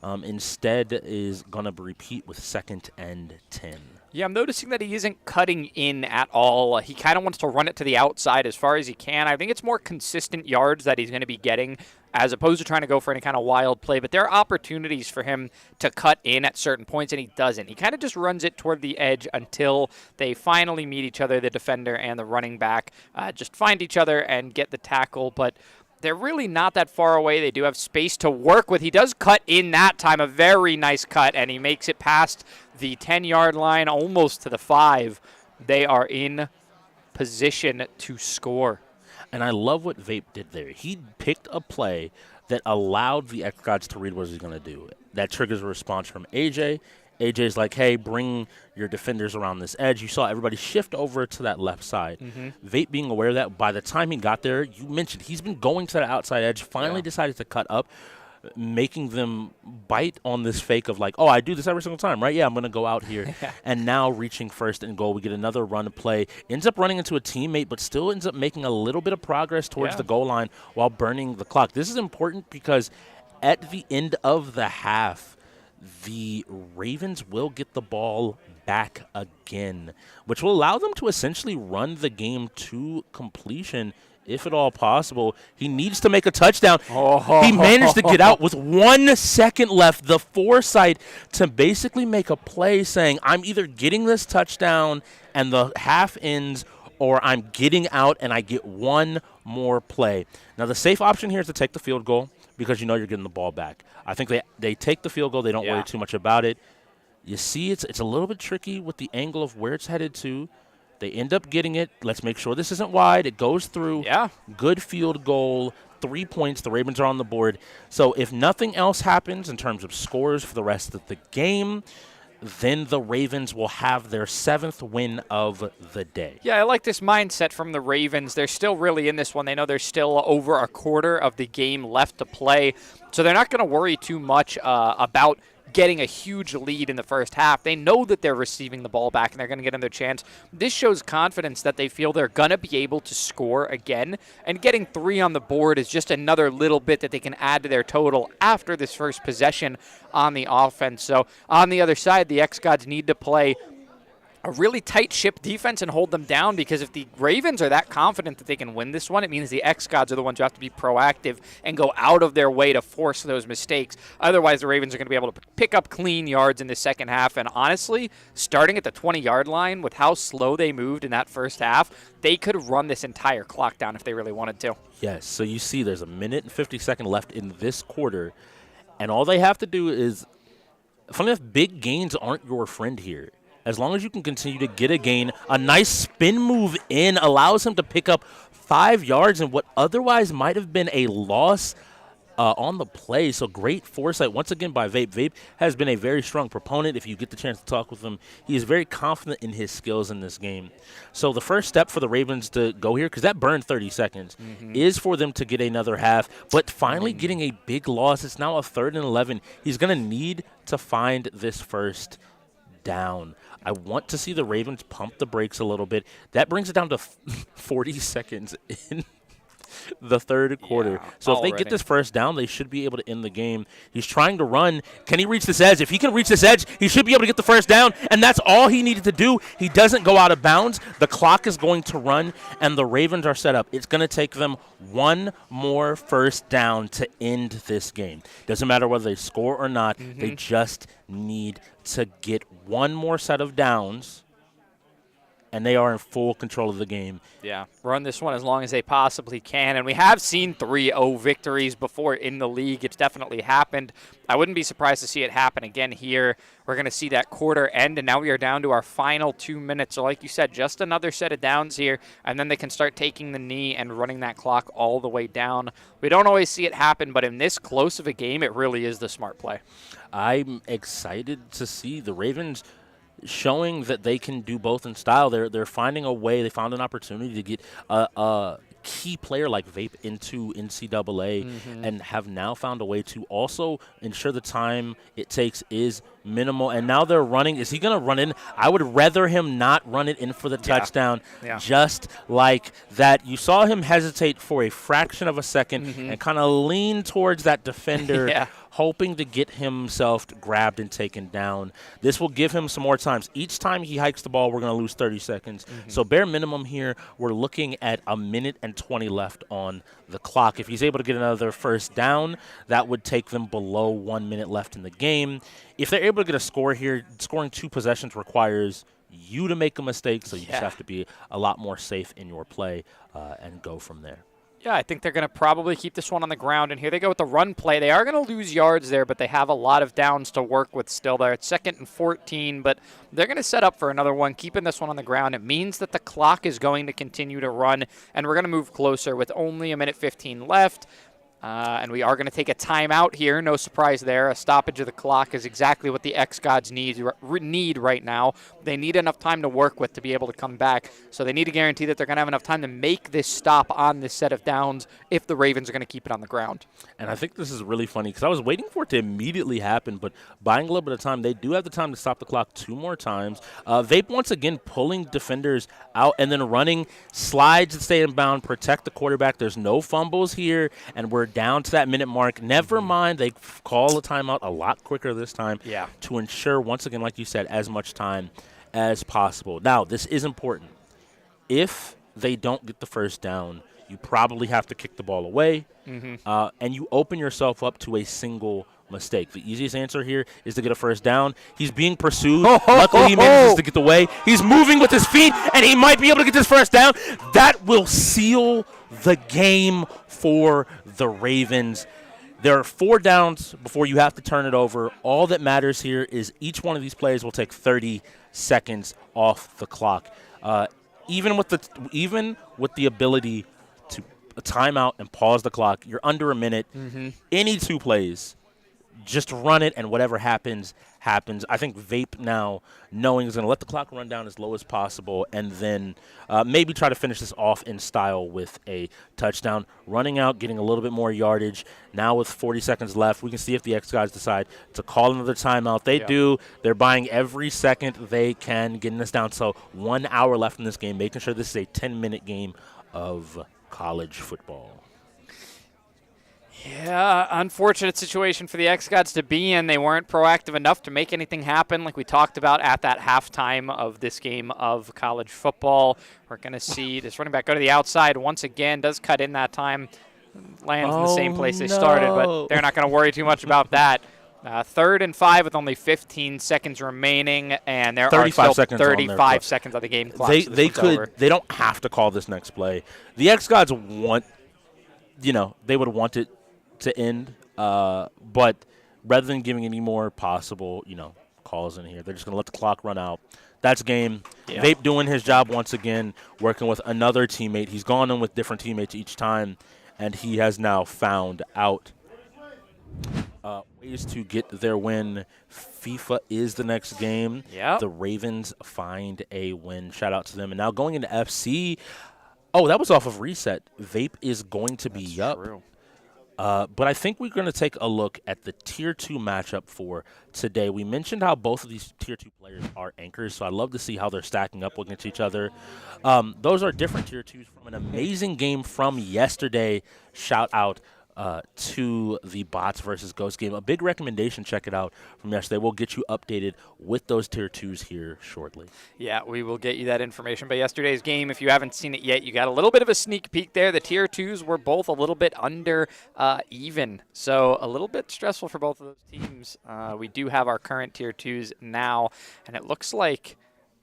Instead is going to repeat with 2nd and 10. Yeah, I'm noticing that he isn't cutting in at all. He kind of wants to run it to the outside as far as he can. I think it's more consistent yards that he's going to be getting as opposed to trying to go for any kind of wild play. But there are opportunities for him to cut in at certain points, and he doesn't. He kind of just runs it toward the edge until they finally meet each other, the defender and the running back, just find each other and get the tackle. But they're really not that far away. They do have space to work with. He does cut in that time, a very nice cut, and he makes it past the 10-yard line, almost to the 5. They are in position to score. And I love what Vape did there. He picked a play that allowed the xGODS to read what he's going to do. That triggers a response from AJ. AJ's like, hey, bring your defenders around this edge. You saw everybody shift over to that left side. Vape being aware of that, by the time he got there, you mentioned he's been going to the outside edge, finally decided to cut up, making them bite on this fake of like, oh, I do this every single time, right? Yeah, I'm going to go out here. And now reaching 1st and goal, we get another run play. Ends up running into a teammate, but still ends up making a little bit of progress towards the goal line while burning the clock. This is important because at the end of the half, the Ravens will get the ball back again, which will allow them to essentially run the game to completion, if at all possible. He needs to make a touchdown. He managed to get out with 1 second left. The foresight to basically make a play saying, I'm either getting this touchdown and the half ends, or I'm getting out and I get one more play. Now, the safe option here is to take the field goal because you know you're getting the ball back. I think they take the field goal. They don't worry too much about it. You see, it's a little bit tricky with the angle of where it's headed to. They end up getting it. Let's make sure this isn't wide. It goes through. Good field goal. 3 points. The Ravens are on the board. So if nothing else happens in terms of scores for the rest of the game, then the Ravens will have their 7th win of the day. Yeah, I like this mindset from the Ravens. They're still really in this one. They know there's still over a quarter of the game left to play, so they're not going to worry too much about getting a huge lead in the first half. They know that they're receiving the ball back and they're going to get another chance. This shows confidence that they feel they're going to be able to score again, and getting 3 on the board is just another little bit that they can add to their total after this first possession on the offense. So on the other side, the xGODS need to play a really tight ship defense and hold them down, because if the Ravens are that confident that they can win this one, it means the xGODS are the ones who have to be proactive and go out of their way to force those mistakes. Otherwise, the Ravens are going to be able to pick up clean yards in the second half. And honestly, starting at the 20-yard line with how slow they moved in that first half, they could run this entire clock down if they really wanted to. Yes, so you see there's 1 minute and 50 seconds left in this quarter, and all they have to do is, funny enough, big gains aren't your friend here. As long as you can continue to get a gain, a nice spin move in allows him to pick up 5 yards in what otherwise might have been a loss on the play. So great foresight once again by Vape. Vape has been a very strong proponent. If you get the chance to talk with him, he is very confident in his skills in this game. So the first step for the Ravens to go here, because that burned 30 seconds, is for them to get another half. But finally getting a big loss. It's now a 3rd and 11. He's going to need to find this first down. I want to see the Ravens pump the brakes a little bit. That brings it down to 40 seconds in the third quarter. So if they get this first down, they should be able to end the game. He's trying to run. Can he reach this edge? If he can reach this edge, he should be able to get the first down, and that's all he needed to do. He doesn't go out of bounds. The clock is going to run, and the Ravens are set up. It's going to take them one more first down to end this game. Doesn't matter whether they score or not. They just need to get one more set of downs, and they are in full control of the game. Yeah, run this one as long as they possibly can. And we have seen 3-0 victories before in the league. It's definitely happened. I wouldn't be surprised to see it happen again here. We're going to see that quarter end, and now we are down to our final 2 minutes. So like you said, just another set of downs here, and then they can start taking the knee and running that clock all the way down. We don't always see it happen, but in this close of a game, it really is the smart play. I'm excited to see the Ravens showing that they can do both in style. They're finding a way. They found an opportunity to get a key player like Vape into NCAA and have now found a way to also ensure the time it takes is minimal. And now they're running. Is he going to run in? I would rather him not run it in for the touchdown. Just like that. You saw him hesitate for a fraction of a second and kind of lean towards that defender. hoping to get himself grabbed and taken down. This will give him some more times. Each time he hikes the ball, we're going to lose 30 seconds. So bare minimum here, we're looking at 1:20 left on the clock. If he's able to get another first down, that would take them below 1 minute left in the game. If they're able to get a score here, scoring 2 possessions requires you to make a mistake, so you just have to be a lot more safe in your play and go from there. Yeah, I think they're going to probably keep this one on the ground. And here they go with the run play. They are going to lose yards there, but they have a lot of downs to work with still. They're at 2nd and 14, but they're going to set up for another one, keeping this one on the ground. It means that the clock is going to continue to run, and we're going to move closer with only 1:15 left. And we are going to take a timeout here. No surprise there. A stoppage of the clock is exactly what the xGODS need right now. They need enough time to work with to be able to come back. So they need to guarantee that they're going to have enough time to make this stop on this set of downs if the Ravens are going to keep it on the ground. And I think this is really funny because I was waiting for it to immediately happen, but buying a little bit of time, they do have the time to stop the clock 2 more times. Vape once again pulling defenders out and then running slides to stay in bound, protect the quarterback. There's no fumbles here, and we're down to that minute mark. Never mind, they call a timeout a lot quicker this time to ensure, once again, like you said, as much time as possible. Now, this is important. If they don't get the first down, you probably have to kick the ball away, and you open yourself up to a single mistake. The easiest answer here is to get a first down. He's being pursued. Luckily, he manages to get away. He's moving with his feet, and he might be able to get this first down. That will seal the game for the Ravens. There are 4 downs before you have to turn it over. All that matters here is each one of these plays will take 30 seconds off the clock. Even with the ability to time out and pause the clock, you're under a minute. Any 2 plays, just run it, and whatever happens, happens. I think Vape now, knowing is going to let the clock run down as low as possible and then maybe try to finish this off in style with a touchdown. Running out, getting a little bit more yardage. Now with 40 seconds left, we can see if the xGODS decide to call another timeout. They do. They're buying every second they can, getting this down. So 1 hour left in this game, making sure this is a 10-minute game of college football. Yeah, unfortunate situation for the xGODS to be in. They weren't proactive enough to make anything happen like we talked about at that halftime of this game of college football. We're going to see this running back go to the outside once again. Does cut in that time. Lands in the same place they started, but they're not going to worry too much about that. 3rd and 5 with only 15 seconds remaining, and there are still 35 seconds on the game clock. They don't have to call this next play. The xGODS want, they would want it to end, but rather than giving any more possible, calls in here, they're just going to let the clock run out. That's game. Vape doing his job once again, working with another teammate. He's gone in with different teammates each time, and he has now found out ways to get their win. FIFA is the next game. The Ravens find a win. Shout out to them. And now going into FC. Oh, that was off of reset. Vape is going to be up. But I think we're going to take a look at the Tier 2 matchup for today. We mentioned how both of these Tier 2 players are anchors, so I'd love to see how they're stacking up against each other. Those are different Tier 2s from an amazing game from yesterday. Shout out to the Bots versus Ghost game. A big recommendation, check it out from yesterday. We'll get you updated with those Tier 2s here shortly. Yeah, we will get you that information. But yesterday's game, if you haven't seen it yet, you got a little bit of a sneak peek there. The Tier 2s were both a little bit under even, so a little bit stressful for both of those teams. We do have our current Tier 2s now, and it looks like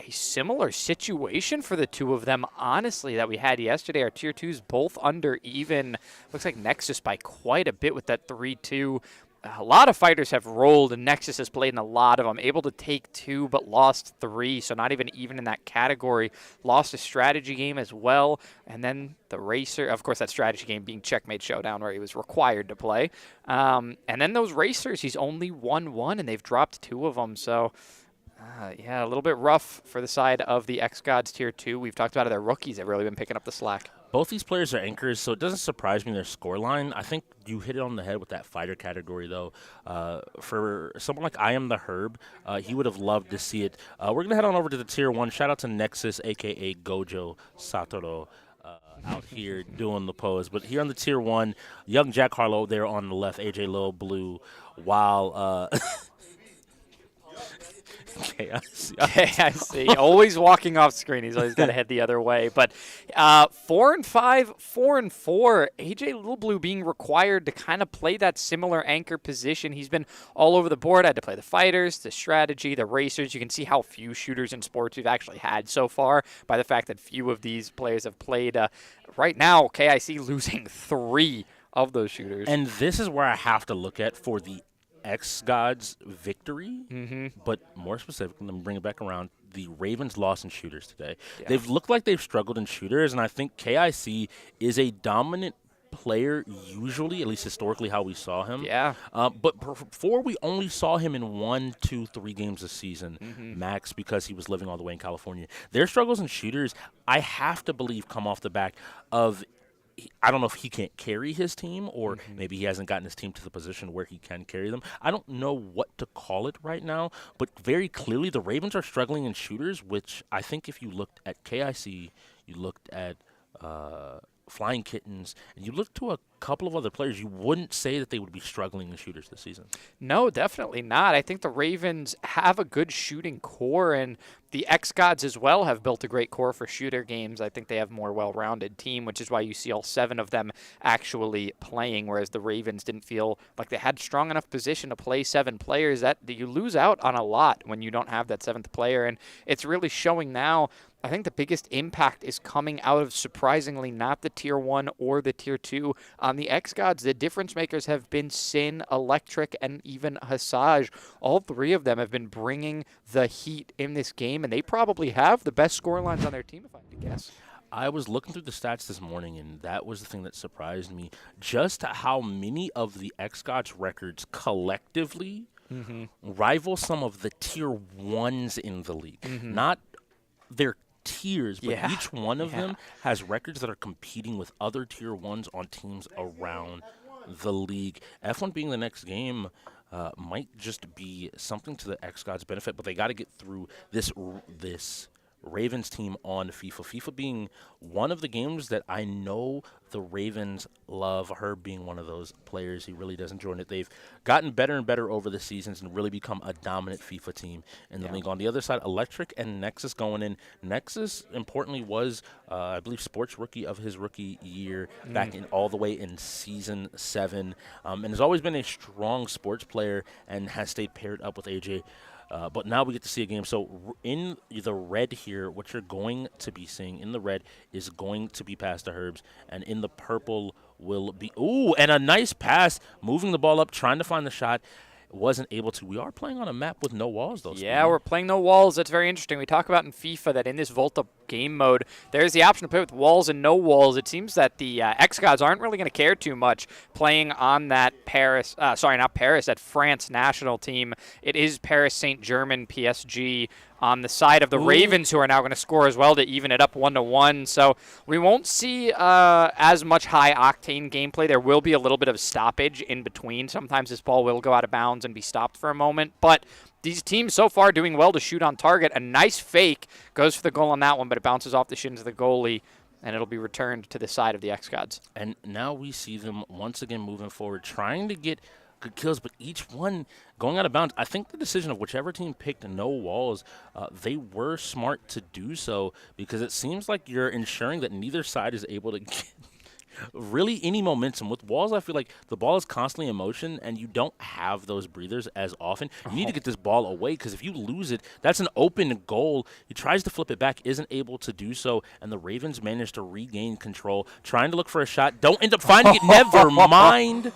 a similar situation for the 2 of them, honestly, that we had yesterday. Our Tier 2s both under even. Looks like Nexus by quite a bit with that 3-2. A lot of fighters have rolled, and Nexus has played in a lot of them. Able to take 2, but lost 3, so not even in that category. Lost a strategy game as well, and then the Racer, of course, that strategy game being Checkmate Showdown, where he was required to play. And then those Racers, he's only won 1, and they've dropped 2 of them, so yeah, a little bit rough for the side of the xGODS Tier 2. We've talked about it. Their rookies have really been picking up the slack. Both these players are anchors, so it doesn't surprise me their scoreline. I think you hit it on the head with that fighter category, though. For someone like I Am the Herb, he would have loved to see it. We're going to head on over to the Tier 1. Shout out to Nexus, a.k.a. Gojo Satoru, out here doing the pose. But here on the Tier 1, young Jack Harlow there on the left, AJ Lil Blue, while KIC, always walking off screen. He's always got to head the other way. But 4-5, 4-4. AJ Little Blue being required to kind of play that similar anchor position. He's been all over the board. Had to play the fighters, the strategy, the racers. You can see how few shooters in sports we've actually had so far by the fact that few of these players have played. Right now, KIC losing 3 of those shooters. And this is where I have to look at for the xGODS victory, but more specifically, let me bring it back around. The Ravens lost in shooters today. Yeah. They've looked like they've struggled in shooters, and I think KIC is a dominant player usually, at least historically how we saw him. Yeah. But before we only saw him in 1, 2, 3 games a season, max, because he was living all the way in California. Their struggles in shooters, I have to believe, come off the back of I don't know if he can't carry his team or maybe he hasn't gotten his team to the position where he can carry them. I don't know what to call it right now, but very clearly the Ravens are struggling in shooters, which I think if you looked at KIC, you looked at Flying Kittens, and you look to a couple of other players, you wouldn't say that they would be struggling in shooters this season. No, definitely not. I think the Ravens have a good shooting core, and the xGODS as well have built a great core for shooter games. I think they have a more well-rounded team, which is why you see all 7 of them actually playing, whereas the Ravens didn't feel like they had strong enough position to play 7 players. That you lose out on a lot when you don't have that 7th player, and it's really showing now. I think the biggest impact is coming out of, surprisingly, not the Tier 1 or the Tier 2. On the xGODS, the difference makers have been Sin, Electric, and even Hassaj. All 3 of them have been bringing the heat in this game, and they probably have the best scorelines on their team, if I had to guess. I was looking through the stats this morning, and that was the thing that surprised me. Just how many of the xGODS records collectively rival some of the Tier 1s in the league. Not their tiers, but each one of them has records that are competing with other Tier 1s on teams around the league. F1 being the next game might just be something to the xGODS benefit, but they got to get through this Ravens team on FIFA. FIFA being one of the games that I know the Ravens love. Herb being one of those players, he really does enjoy it. They've gotten better and better over the seasons and really become a dominant FIFA team in the league. On the other side, Electric and Nexus going in. Nexus, importantly, was, I believe, Sports Rookie of his rookie year back in all the way in Season 7, and has always been a strong sports player and has stayed paired up with AJ. But now we get to see a game. So in the red here, what you're going to be seeing in the red is going to be pass to Herbs, and in the purple will be and a nice pass, moving the ball up, trying to find the shot. Wasn't able to. We are playing on a map with no walls, though. Yeah, we're playing no walls. That's very interesting. We talk about in FIFA that in this Volta game mode, there's the option to play with walls and no walls. It seems that the xGODS aren't really going to care too much playing on that that France national team. It is Paris Saint-Germain, PSG, on the side of the Ravens, who are now going to score as well to even it up 1-1. So we won't see as much high-octane gameplay. There will be a little bit of stoppage in between. Sometimes this ball will go out of bounds and be stopped for a moment. But these teams so far doing well to shoot on target. A nice fake goes for the goal on that one, but it bounces off the shins of the goalie, and it'll be returned to the side of the xGODS. And now we see them once again moving forward, trying to get good kills, but each one going out of bounds. I think the decision of whichever team picked no walls, they were smart to do so, because it seems like you're ensuring that neither side is able to get really any momentum. With walls, I feel like the ball is constantly in motion, and you don't have those breathers as often. You need to get this ball away, because if you lose it, that's an open goal. He tries to flip it back, isn't able to do so, and the Ravens manage to regain control, trying to look for a shot. Don't end up finding it. Never mind.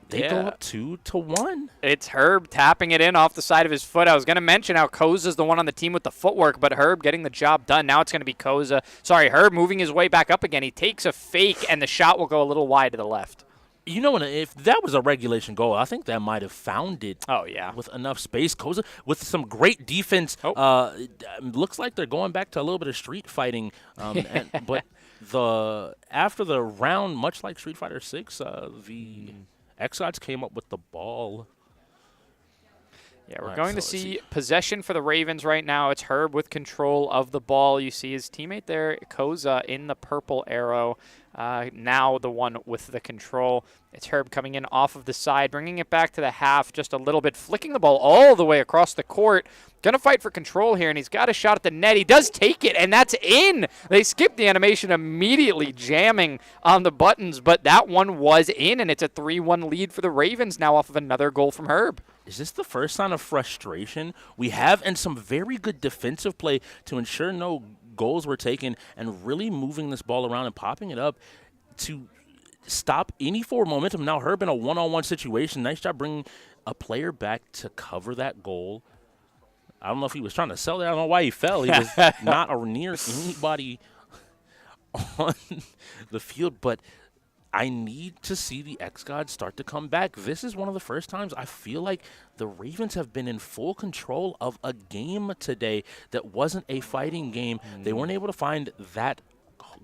They go up 2-1. It's Herb tapping it in off the side of his foot. I was going to mention how Koza's the one on the team with the footwork, but Herb getting the job done. Now it's going to be Herb moving his way back up again. He takes a fake, and the shot will go a little wide to the left. You know, if that was a regulation goal, I think that might have found it. Oh, yeah. With enough space. Koza with some great defense. Looks like they're going back to a little bit of street fighting. But after the round, much like Street Fighter 6, the xGODS came up with the ball. Yeah, we're going to see possession for the Ravens right now. It's Herb with control of the ball. You see his teammate there, Koza, in the purple arrow. Now the one with the control. It's Herb coming in off of the side, bringing it back to the half just a little bit, flicking the ball all the way across the court. Going to fight for control here, and he's got a shot at the net. He does take it, and that's in. They skipped the animation immediately, jamming on the buttons, but that one was in, and it's a 3-1 lead for the Ravens now off of another goal from Herb. Is this the first sign of frustration we have, and some very good defensive play to ensure no goals were taken, and really moving this ball around and popping it up to stop any forward momentum? Now Herb in a one-on-one situation. Nice job bringing a player back to cover that goal. I don't know if he was trying to sell it. I don't know why he fell. He was not near anybody on the field, but I need to see the xGODS start to come back. This is one of the first times I feel like the Ravens have been in full control of a game today that wasn't a fighting game. They weren't able to find that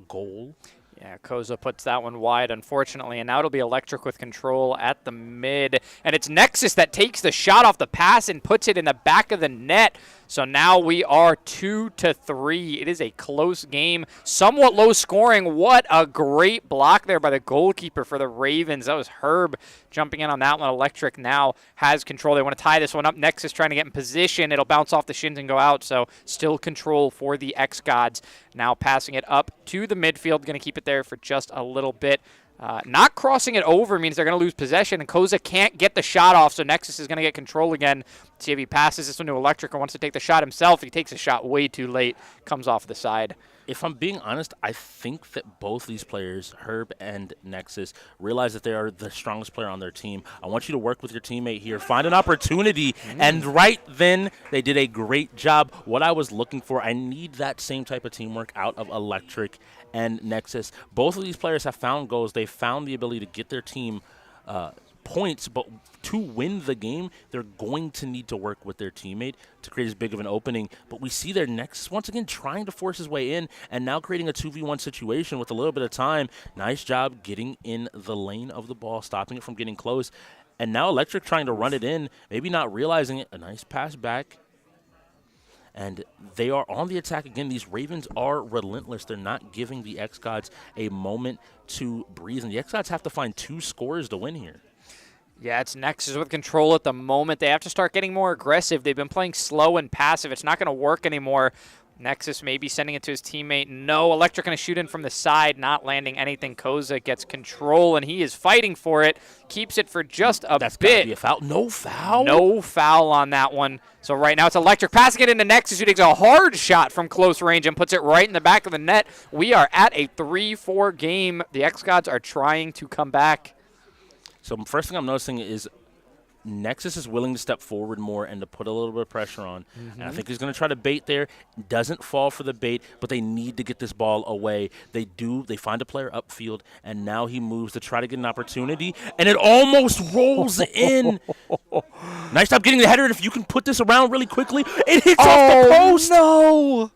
goal. Yeah, Koza puts that one wide, unfortunately, and now it'll be Electric with control at the mid. And it's Nexus that takes the shot off the pass and puts it in the back of the net. So now we are 2-3. It is a close game, somewhat low scoring. What a great block there by the goalkeeper for the Ravens. That was Herb jumping in on that one. Electric now has control. They want to tie this one up. Nexus trying to get in position. It'll bounce off the shins and go out, so still control for the xGODS. Now passing it up to the midfield. Going to keep it there for just a little bit. Not crossing it over means they're going to lose possession, and Koza can't get the shot off, so Nexus is going to get control again. See if he passes this one to Electric or wants to take the shot himself. He takes a shot way too late, comes off the side. If I'm being honest, I think that both these players, Herb and Nexus, realize that they are the strongest player on their team. I want you to work with your teammate here, find an opportunity, and right then they did a great job. What I was looking for, I need that same type of teamwork out of Electric and Nexus. Both of these players have found goals. They found the ability to get their team points, but to win the game, they're going to need to work with their teammate to create as big of an opening. But we see their Nexus once again trying to force his way in and now creating a 2v1 situation with a little bit of time. Nice job getting in the lane of the ball, stopping it from getting close. And now Electric trying to run it in, maybe not realizing it. A nice pass back. And they are on the attack again. These Ravens are relentless. They're not giving the xGODS a moment to breathe. And the xGODS have to find 2 scores to win here. Yeah, it's Nexus with control at the moment. They have to start getting more aggressive. They've been playing slow and passive. It's not going to work anymore. Nexus maybe sending it to his teammate. No, Electric going to shoot in from the side, not landing anything. Koza gets control, and he is fighting for it. Keeps it for just a That's bit. Gotta be a foul. No foul? No foul on that one. So right now it's Electric passing it into Nexus, who takes a hard shot from close range and puts it right in the back of the net. We are at a 3-4 game. The xGODS are trying to come back. So first thing I'm noticing is Nexus is willing to step forward more and to put a little bit of pressure on. And I think he's going to try to bait there. Doesn't fall for the bait, but they need to get this ball away. They do. They find a player upfield, and now he moves to try to get an opportunity, and it almost rolls in. Nice job getting the header, and if you can put this around really quickly, it hits off the post. No!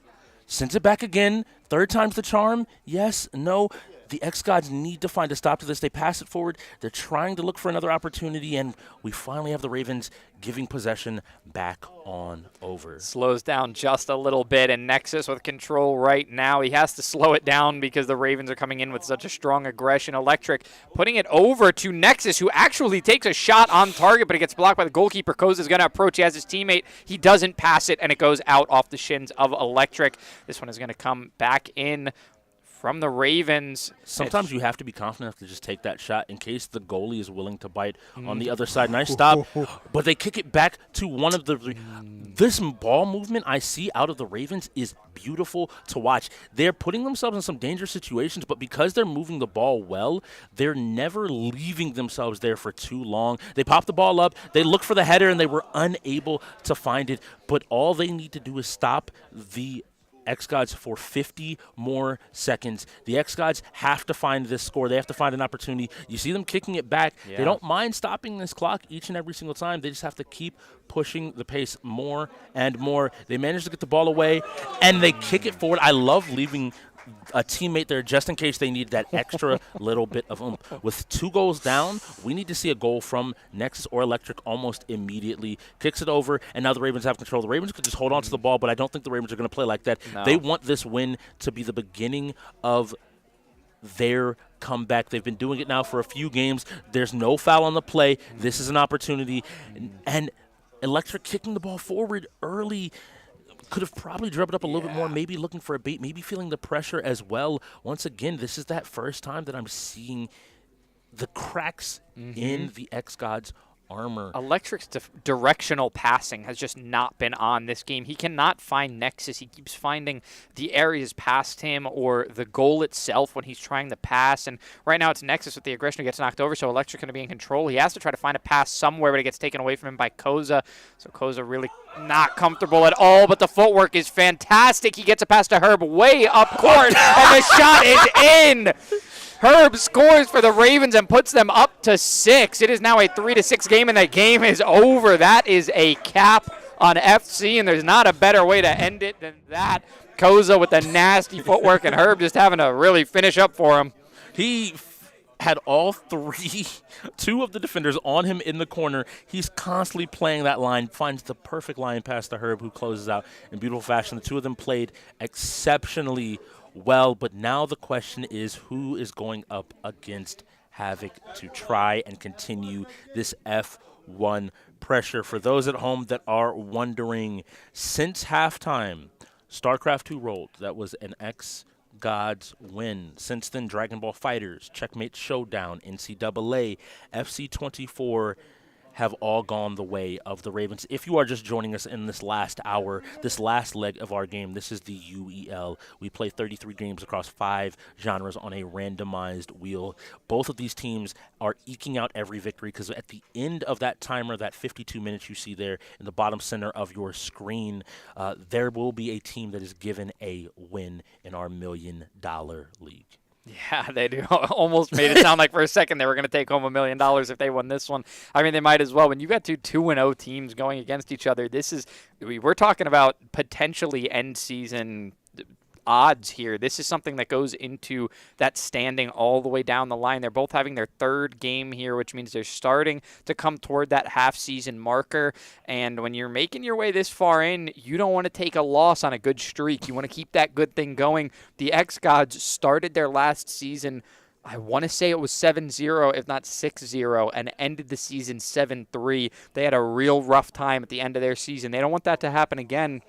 Sends it back again. Third time's the charm. Yes, no. The xGODS need to find a stop to this. They pass it forward. They're trying to look for another opportunity, and we finally have the Ravens giving possession back on over. Slows down just a little bit, and Nexus with control right now. He has to slow it down because the Ravens are coming in with such a strong aggression. Electric putting it over to Nexus, who actually takes a shot on target, but it gets blocked by the goalkeeper. Koza is going to approach. He has his teammate. He doesn't pass it, and it goes out off the shins of Electric. This one is going to come back in from the Ravens. Sometimes you have to be confident enough to just take that shot in case the goalie is willing to bite on the other side. Nice stop, but they kick it back to one of the this ball movement I see out of the Ravens is beautiful to watch. They're putting themselves in some dangerous situations, but because they're moving the ball well, they're never leaving themselves there for too long. They pop the ball up, they look for the header, and they were unable to find it, but all they need to do is stop the xGODS for 50 more seconds. The xGODS have to find this score. They have to find an opportunity. You see them kicking it back. Yeah. They don't mind stopping this clock each and every single time. They just have to keep pushing the pace more and more. They manage to get the ball away, and they kick it forward. I love leaving a teammate there just in case they need that extra little bit of oomph. With 2 goals down, we need to see a goal from Nexus or Electric almost immediately. Kicks it over, and now the Ravens have control. The Ravens could just hold on to the ball, but I don't think the Ravens are going to play like that. No. They want this win to be the beginning of their comeback. They've been doing it now for a few games. There's no foul on the play. This is an opportunity. And Electric kicking the ball forward early could have probably dribbled up a little bit more, maybe looking for a bait, maybe feeling the pressure as well. Once again, this is that first time that I'm seeing the cracks in the xGODS armor. Electric's directional passing has just not been on this game. He cannot find Nexus. He keeps finding the areas past him or the goal itself when he's trying to pass. And right now it's Nexus with the aggression who gets knocked over, so Electric going to be in control. He has to try to find a pass somewhere, but it gets taken away from him by Koza. So Koza really not comfortable at all, but the footwork is fantastic. He gets a pass to Herb way up court, and the shot is in. Herb scores for the Ravens and puts them up to 6. It is now a 3-6 game, and the game is over. That is a cap on FC, and there's not a better way to end it than that. Koza with the nasty footwork, and Herb just having to really finish up for him. He had all 2 of the defenders on him in the corner. He's constantly playing that line, finds the perfect line pass to Herb, who closes out in beautiful fashion. The 2 of them played exceptionally well, but now the question is who is going up against Havoc to try and continue this F1 pressure. For those at home that are wondering, since halftime, StarCraft 2 rolled. That was an xGODS win. Since then, Dragon Ball Fighters, Checkmate Showdown, NCAA, FC24 have all gone the way of the Ravens. If you are just joining us in this last hour, this last leg of our game, this is the UEL. We play 33 games across 5 genres on a randomized wheel. Both of these teams are eking out every victory because at the end of that timer, that 52 minutes you see there in the bottom center of your screen, there will be a team that is given a win in our $1 million league. Yeah, they do. Almost made it sound like for a second they were going to take home $1 million if they won this one. I mean, they might as well. When you got 2-0 teams going against each other, we're talking about potentially end season odds here. This is something that goes into that standing all the way down the line. They're both having their 3rd game here, which means they're starting to come toward that half-season marker. And when you're making your way this far in, you don't want to take a loss on a good streak. You want to keep that good thing going. The xGODS started their last season, I want to say it was 7-0, if not 6-0, and ended the season 7-3. They had a real rough time at the end of their season. They don't want that to happen again.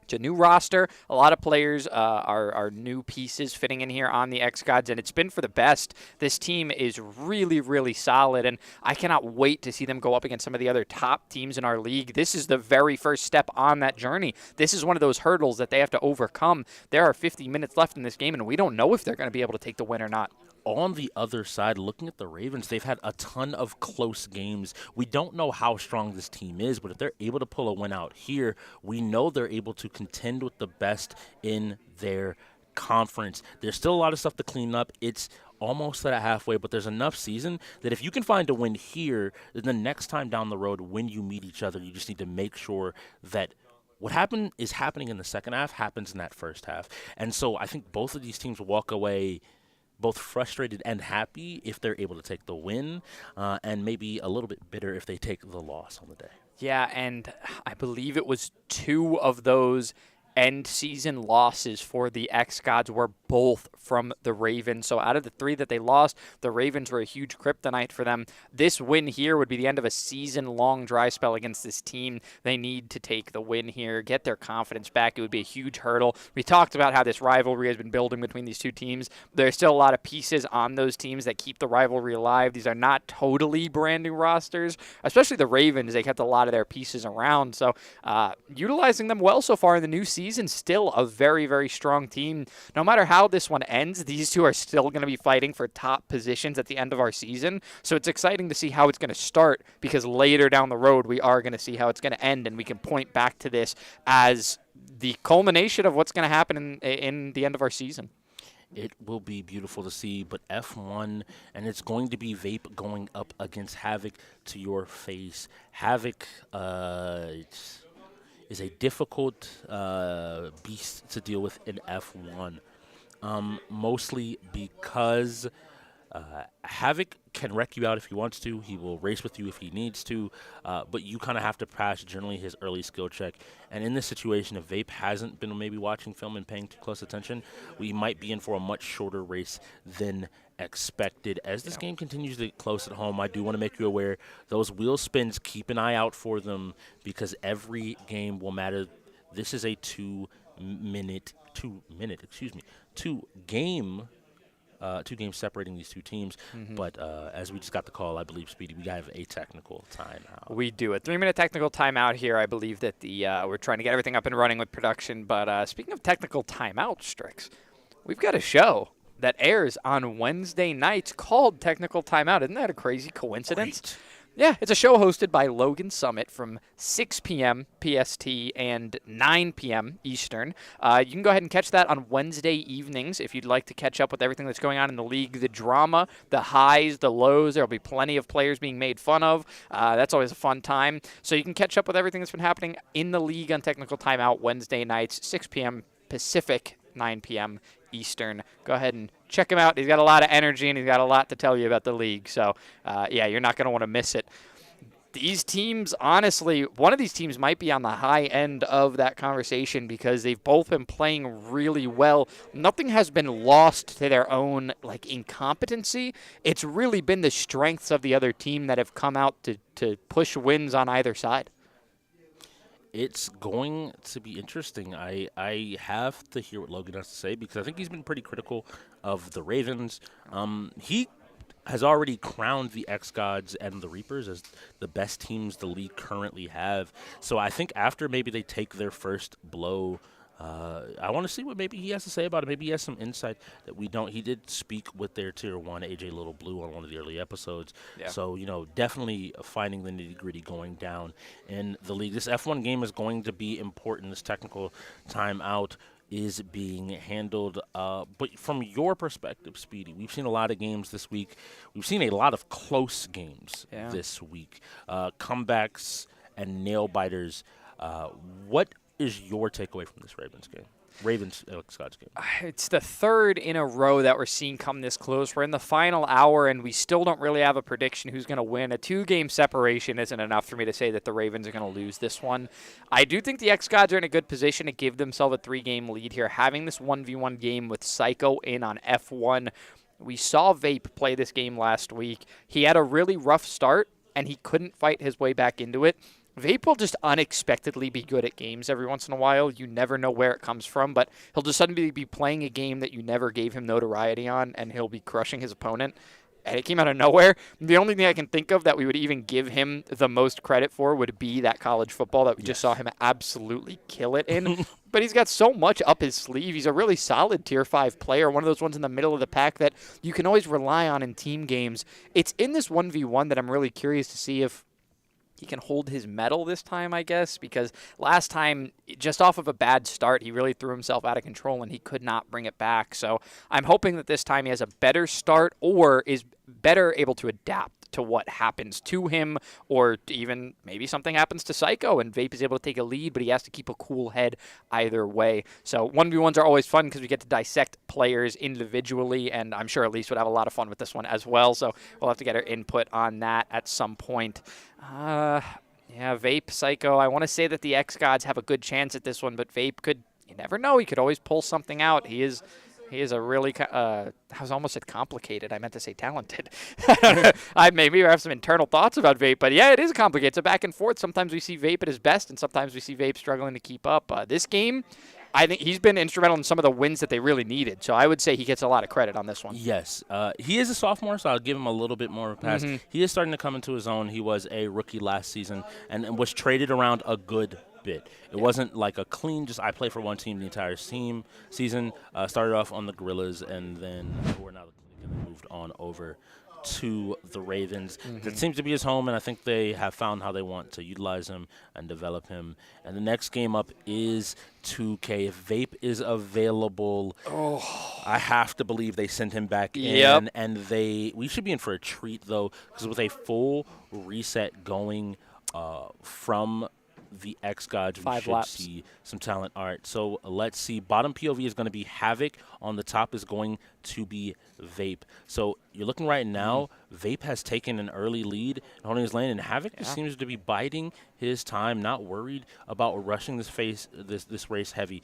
It's a new roster. A lot of players are new pieces fitting in here on the xGODS, and it's been for the best. This team is really, really solid, and I cannot wait to see them go up against some of the other top teams in our league. This is the very first step on that journey. This is one of those hurdles that they have to overcome. There are 50 minutes left in this game, and we don't know if they're going to be able to take the win or not. On the other side, looking at the Ravens, they've had a ton of close games. We don't know how strong this team is, but if they're able to pull a win out here, we know they're able to contend with the best in their conference. There's still a lot of stuff to clean up. It's almost at halfway, but there's enough season that if you can find a win here, then the next time down the road when you meet each other, you just need to make sure that what happened is happening in the second half happens in that first half. And so I think both of these teams walk away both frustrated and happy if they're able to take the win, and maybe a little bit bitter if they take the loss on the day. Yeah, and I believe it was 2 of those end season losses for the xGODS were both from the Ravens. So out of the 3 that they lost, the Ravens were a huge kryptonite for them. This win here would be the end of a season-long dry spell against this team. They need to take the win here, get their confidence back. It would be a huge hurdle. We talked about how this rivalry has been building between these 2 teams. There's still a lot of pieces on those teams that keep the rivalry alive. These are not totally brand new rosters, especially the Ravens. They kept a lot of their pieces around. So utilizing them well so far in the new season. Still a very, very strong team. No matter how this one ends, these 2 are still going to be fighting for top positions at the end of our season. So it's exciting to see how it's going to start, because later down the road we are going to see how it's going to end, and we can point back to this as the culmination of what's going to happen in the end of our season. It will be beautiful to see, but F1, and it's going to be Vape going up against Havoc to your face. Havoc, is a difficult beast to deal with in F1. mostly because Havoc can wreck you out if he wants to. He will race with you if he needs to, but you kind of have to pass generally his early skill check. And in this situation, if Vape hasn't been maybe watching film and paying too close attention, we might be in for a much shorter race than expected. As this game continues to get close at home, I do want to make you aware, those wheel spins, keep an eye out for them because every game will matter. This is a two games separating these two teams. But as we just got the call, I believe, Speedy, we have a technical timeout. We do. A 3-minute technical timeout here. I believe that we're trying to get everything up and running with production. But speaking of technical timeout, Strix, we've got a show that airs on Wednesday nights called Technical Timeout. Isn't that a crazy coincidence? Great. Yeah, it's a show hosted by Logan Summit from 6 p.m. PST and 9 p.m. Eastern. You can go ahead and catch that on Wednesday evenings if you'd like to catch up with everything that's going on in the league, the drama, the highs, the lows. There will be plenty of players being made fun of. That's always a fun time. So you can catch up with everything that's been happening in the league on Technical Timeout Wednesday nights, 6 p.m. Pacific, 9 p.m. Eastern. Go ahead and check him out. He's got a lot of energy, and he's got a lot to tell you about the league. So, yeah, you're not going to want to miss it. These teams, honestly, one of these teams might be on the high end of that conversation because they've both been playing really well. Nothing has been lost to their own, incompetency. It's really been the strengths of the other team that have come out to push wins on either side. It's going to be interesting. I have to hear what Logan has to say because I think he's been pretty critical of the Ravens. He has already crowned the xGODS and the Reapers as the best teams the league currently have. So I think after maybe they take their first blow, I want to see what maybe he has to say about it. Maybe he has some insight that we don't. He did speak with their Tier 1, AJ Little Blue, on one of the early episodes. Yeah. So, definitely finding the nitty-gritty going down in the league. This F1 game is going to be important. This technical timeout is being handled. But from your perspective, Speedy, we've seen a lot of games this week. We've seen a lot of close games this week. Comebacks and nail-biters. What is your takeaway from this Ravens xGODS game? It's the third in a row that we're seeing come this close. We're in the final hour, and we still don't really have a prediction who's going to win. A 2-game separation isn't enough for me to say that the Ravens are going to lose this one. I do think the xGODS are in a good position to give themselves a 3-game lead here. Having this 1v1 game with Psycho in on F1, we saw Vape play this game last week. He had a really rough start, and he couldn't fight his way back into it. Vape will just unexpectedly be good at games every once in a while. You never know where it comes from, but he'll just suddenly be playing a game that you never gave him notoriety on, and he'll be crushing his opponent. And it came out of nowhere. The only thing I can think of that we would even give him the most credit for would be that college football that we just saw him absolutely kill it in. But he's got so much up his sleeve. He's a really solid Tier 5 player, one of those ones in the middle of the pack that you can always rely on in team games. It's in this 1v1 that I'm really curious to see if he can hold his medal this time, I guess, because last time, just off of a bad start, he really threw himself out of control and he could not bring it back. So I'm hoping that this time he has a better start or is better able to adapt to what happens to him, or even maybe something happens to Psycho and Vape is able to take a lead, but he has to keep a cool head either way. So 1v1s are always fun because we get to dissect players individually, and I'm sure Elise would have a lot of fun with this one as well. So we'll have to get her input on that at some point. Yeah, Vape, Psycho. I want to say that the xGODS have a good chance at this one, but Vape could, you never know, he could always pull something out. He is a really, I was almost said complicated. I meant to say talented. I maybe have some internal thoughts about Vape, but yeah, it is complicated. It's a back and forth. Sometimes we see Vape at his best, and sometimes we see Vape struggling to keep up. This game, I think he's been instrumental in some of the wins that they really needed. So I would say he gets a lot of credit on this one. Yes. He is a sophomore, so I'll give him a little bit more of a pass. He is starting to come into his own. He was a rookie last season and was traded around a good bit. It wasn't like a clean, just I play for one team the entire season. Started off on the Gorillas, and then we're now moved on over to the Ravens. It seems to be his home, and I think they have found how they want to utilize him and develop him. And the next game up is 2K. If Vape is available, I have to believe they sent him back in. And we should be in for a treat, though, because with a full reset going from the xGODS, we 5 should laps. see some talent. All right, so let's see. Bottom POV is going to be Havoc. On the top is going to be Vape. So you're looking right now, Vape has taken an early lead and holding his lane, and Havoc just seems to be biding his time, not worried about rushing this race heavy.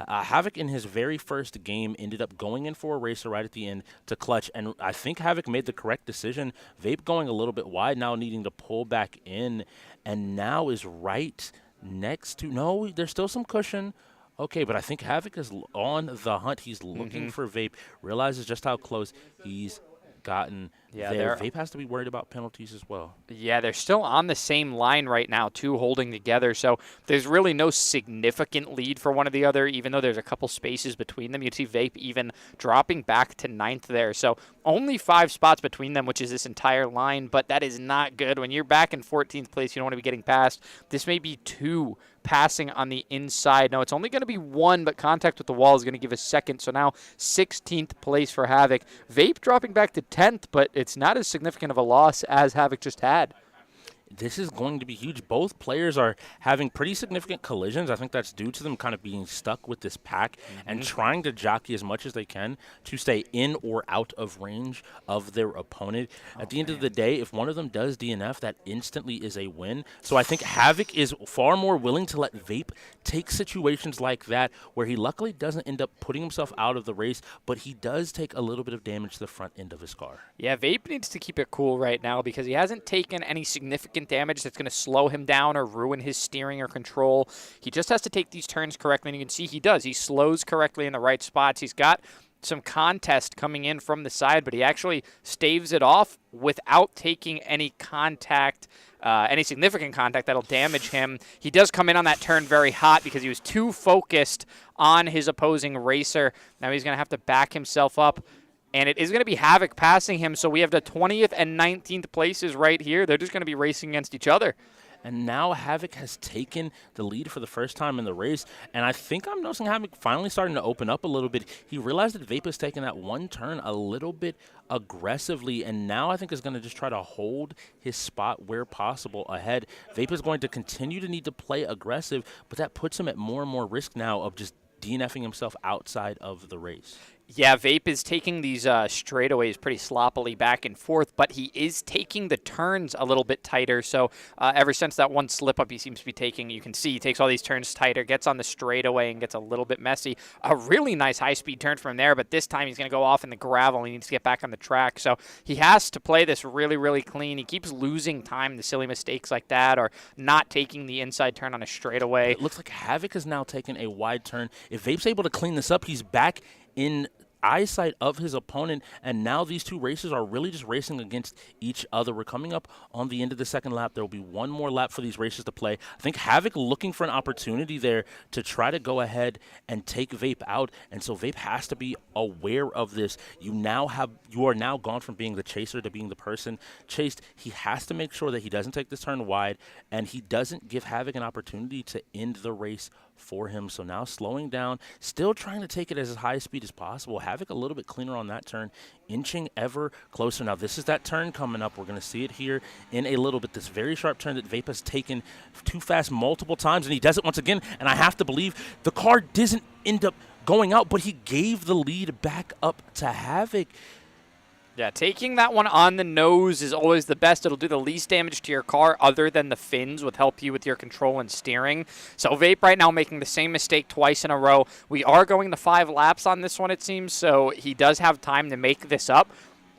Havoc in his very first game ended up going in for a racer right at the end to clutch, and I think Havoc made the correct decision. Vape going a little bit wide, now needing to pull back in, and now is right next to, no, there's still some cushion. Okay, but I think Havoc is on the hunt. He's looking for Vape, realizes just how close he's gotten there. Vape has to be worried about penalties as well. Yeah, they're still on the same line right now, too, holding together. So there's really no significant lead for one or the other, even though there's a couple spaces between them. You see Vape even dropping back to 9th there. So only 5 spots between them, which is this entire line, but that is not good. When you're back in 14th place, you don't want to be getting past. This may be 2 passing on the inside. No, it's only going to be 1, but contact with the wall is going to give a second. So now 16th place for Havoc. Vape dropping back to 10th, but it's not as significant of a loss as Havoc just had. This is going to be huge. Both players are having pretty significant collisions. I think that's due to them kind of being stuck with this pack and trying to jockey as much as they can to stay in or out of range of their opponent. At the end of the day, if one of them does DNF, that instantly is a win. So I think Havoc is far more willing to let Vape take situations like that where he luckily doesn't end up putting himself out of the race, but he does take a little bit of damage to the front end of his car. Yeah, Vape needs to keep it cool right now because he hasn't taken any significant damage that's going to slow him down or ruin his steering or control. He just has to take these turns correctly, and you can see he does. He slows correctly in the right spots. He's got some contest coming in from the side, but he actually staves it off without taking any contact, any significant contact that'll damage him. He does come in on that turn very hot because he was too focused on his opposing racer. Now he's going to have to back himself up. And it is going to be Havoc passing him, so we have the 20th and 19th places right here. They're just going to be racing against each other. And now Havoc has taken the lead for the first time in the race. And I think I'm noticing Havoc finally starting to open up a little bit. He realized that Vape has taken that one turn a little bit aggressively, and now I think is going to just try to hold his spot where possible ahead. Vape is going to continue to need to play aggressive, but that puts him at more and more risk now of just DNFing himself outside of the race. Yeah, Vape is taking these straightaways pretty sloppily back and forth, but he is taking the turns a little bit tighter. So ever since that one slip-up he seems to be taking, you can see he takes all these turns tighter, gets on the straightaway, and gets a little bit messy. A really nice high-speed turn from there, but this time he's going to go off in the gravel. He needs to get back on the track. So he has to play this really, really clean. He keeps losing time to silly mistakes like that or not taking the inside turn on a straightaway. It looks like Havoc has now taken a wide turn. If Vape's able to clean this up, he's back in eyesight of his opponent, and now these two racers are really just racing against each other. We're coming up on the end of the second lap. There will be one more lap for these racers to play. I think Havoc looking for an opportunity there to try to go ahead and take Vape out, and so Vape has to be aware of this. You are now gone from being the chaser to being the person chased. He has to make sure that he doesn't take this turn wide, and he doesn't give Havoc an opportunity to end the race for him. So now slowing down, still trying to take it as high speed as possible. Havoc a little bit cleaner on that turn, inching ever closer. Now this is that turn coming up. We're going to see it here in a little bit. This very sharp turn that Vape has taken too fast multiple times, and he does it once again. And I have to believe the car doesn't end up going out, but he gave the lead back up to Havoc. Yeah, taking that one on the nose is always the best. It'll do the least damage to your car other than the fins, would help you with your control and steering. So Vape right now making the same mistake twice in a row. We are going to 5 laps on this one, it seems, so he does have time to make this up.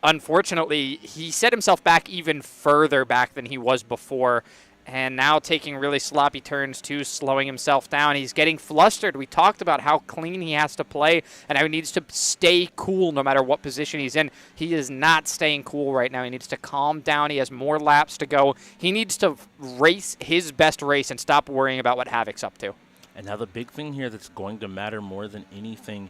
Unfortunately, he set himself back even further back than he was before. And now taking really sloppy turns too, slowing himself down. He's getting flustered. We talked about how clean he has to play and how he needs to stay cool no matter what position he's in. He is not staying cool right now. He needs to calm down. He has more laps to go. He needs to race his best race and stop worrying about what Havoc's up to. And now the big thing here that's going to matter more than anything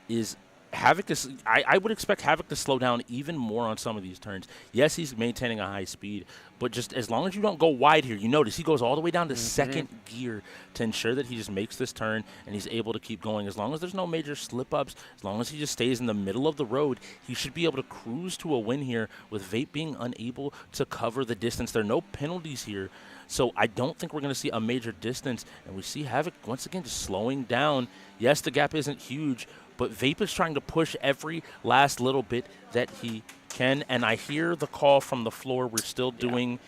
is Havoc is, I would expect Havoc to slow down even more on some of these turns. Yes, he's maintaining a high speed, but just as long as you don't go wide here, you notice he goes all the way down to second gear to ensure that he just makes this turn and he's able to keep going. As long as there's no major slip-ups, as long as he just stays in the middle of the road, he should be able to cruise to a win here with Vape being unable to cover the distance. There are no penalties here. So I don't think we're going to see a major distance. And we see Havoc, once again, just slowing down. Yes, the gap isn't huge, but Vape is trying to push every last little bit that he can. And I hear the call from the floor. We're still doing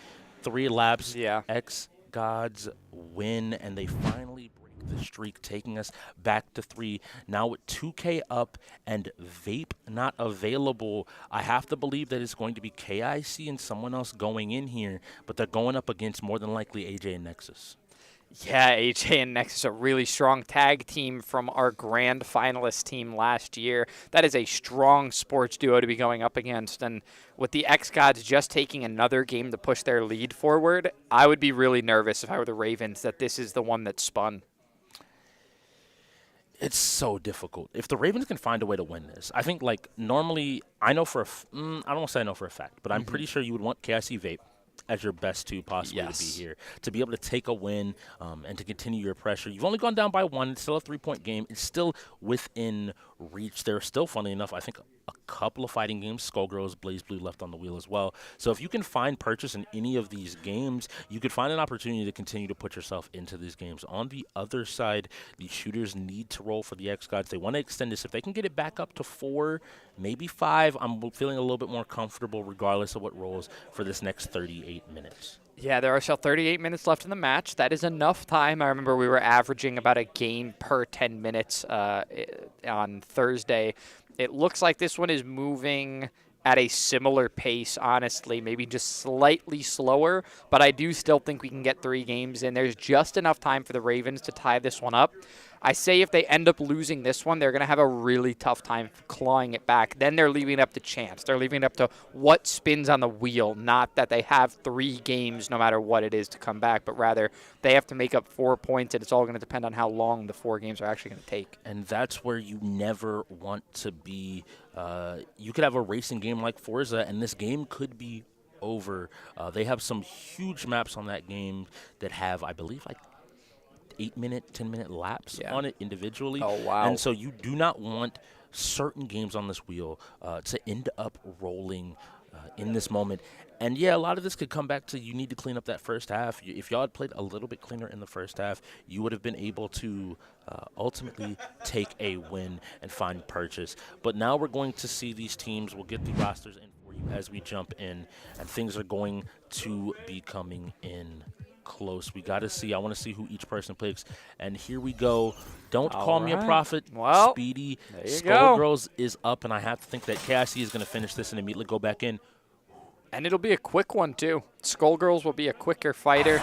3 laps. xGODS win, and they finally break the streak, taking us back to 3. Now with 2K up and Vape not available, I have to believe that it's going to be KIC and someone else going in here, but they're going up against more than likely AJ and Nexus. Yeah, AJ and Nexus, a really strong tag team from our grand finalist team last year. That is a strong sports duo to be going up against. And with the xGODS just taking another game to push their lead forward, I would be really nervous if I were the Ravens that this is the one that spun. It's so difficult. If the Ravens can find a way to win this, I think, like, normally, I know for I don't want to say I know for a fact, but I'm pretty sure you would want KIC Vape as your best 2 possibly to be here, to be able to take a win and to continue your pressure. You've only gone down by 1. It's still a 3-point game. It's still within reach. There's still, funny enough, I think a couple of fighting games. Skullgirls, Blaze Blue left on the wheel as well. So if you can find purchase in any of these games, you could find an opportunity to continue to put yourself into these games. On the other side, the shooters need to roll for the xGODS. They want to extend this. If they can get it back up to 4, maybe 5, I'm feeling a little bit more comfortable regardless of what rolls for this next 38 minutes. Yeah, there are still 38 minutes left in the match. That is enough time. I remember we were averaging about a game per 10 minutes on Thursday. It looks like this one is moving at a similar pace, honestly, maybe just slightly slower, but I do still think we can get 3 games in. There's just enough time for the Ravens to tie this one up. I say if they end up losing this one, they're going to have a really tough time clawing it back. Then they're leaving it up to chance. They're leaving it up to what spins on the wheel, not that they have 3 games no matter what it is to come back, but rather they have to make up 4 points, and it's all going to depend on how long the 4 games are actually going to take. And that's where you never want to be. You could have a racing game like Forza, and this game could be over. They have some huge maps on that game that have, I believe, like 8-minute, 10-minute laps on it individually. Oh, wow. And so you do not want certain games on this wheel to end up rolling in this moment. And, yeah, a lot of this could come back to you need to clean up that first half. If y'all had played a little bit cleaner in the first half, you would have been able to ultimately take a win and find purchase. But now we're going to see these teams. We'll get the rosters in for you as we jump in, and things are going to be coming in close. We got to see. I want to see who each person picks. And here we go. Don't call me a prophet. Well, Speedy. there you Skullgirls is up, and I have to think that KIC is going to finish this and immediately go back in. And it'll be a quick one, too. Skullgirls will be a quicker fighter.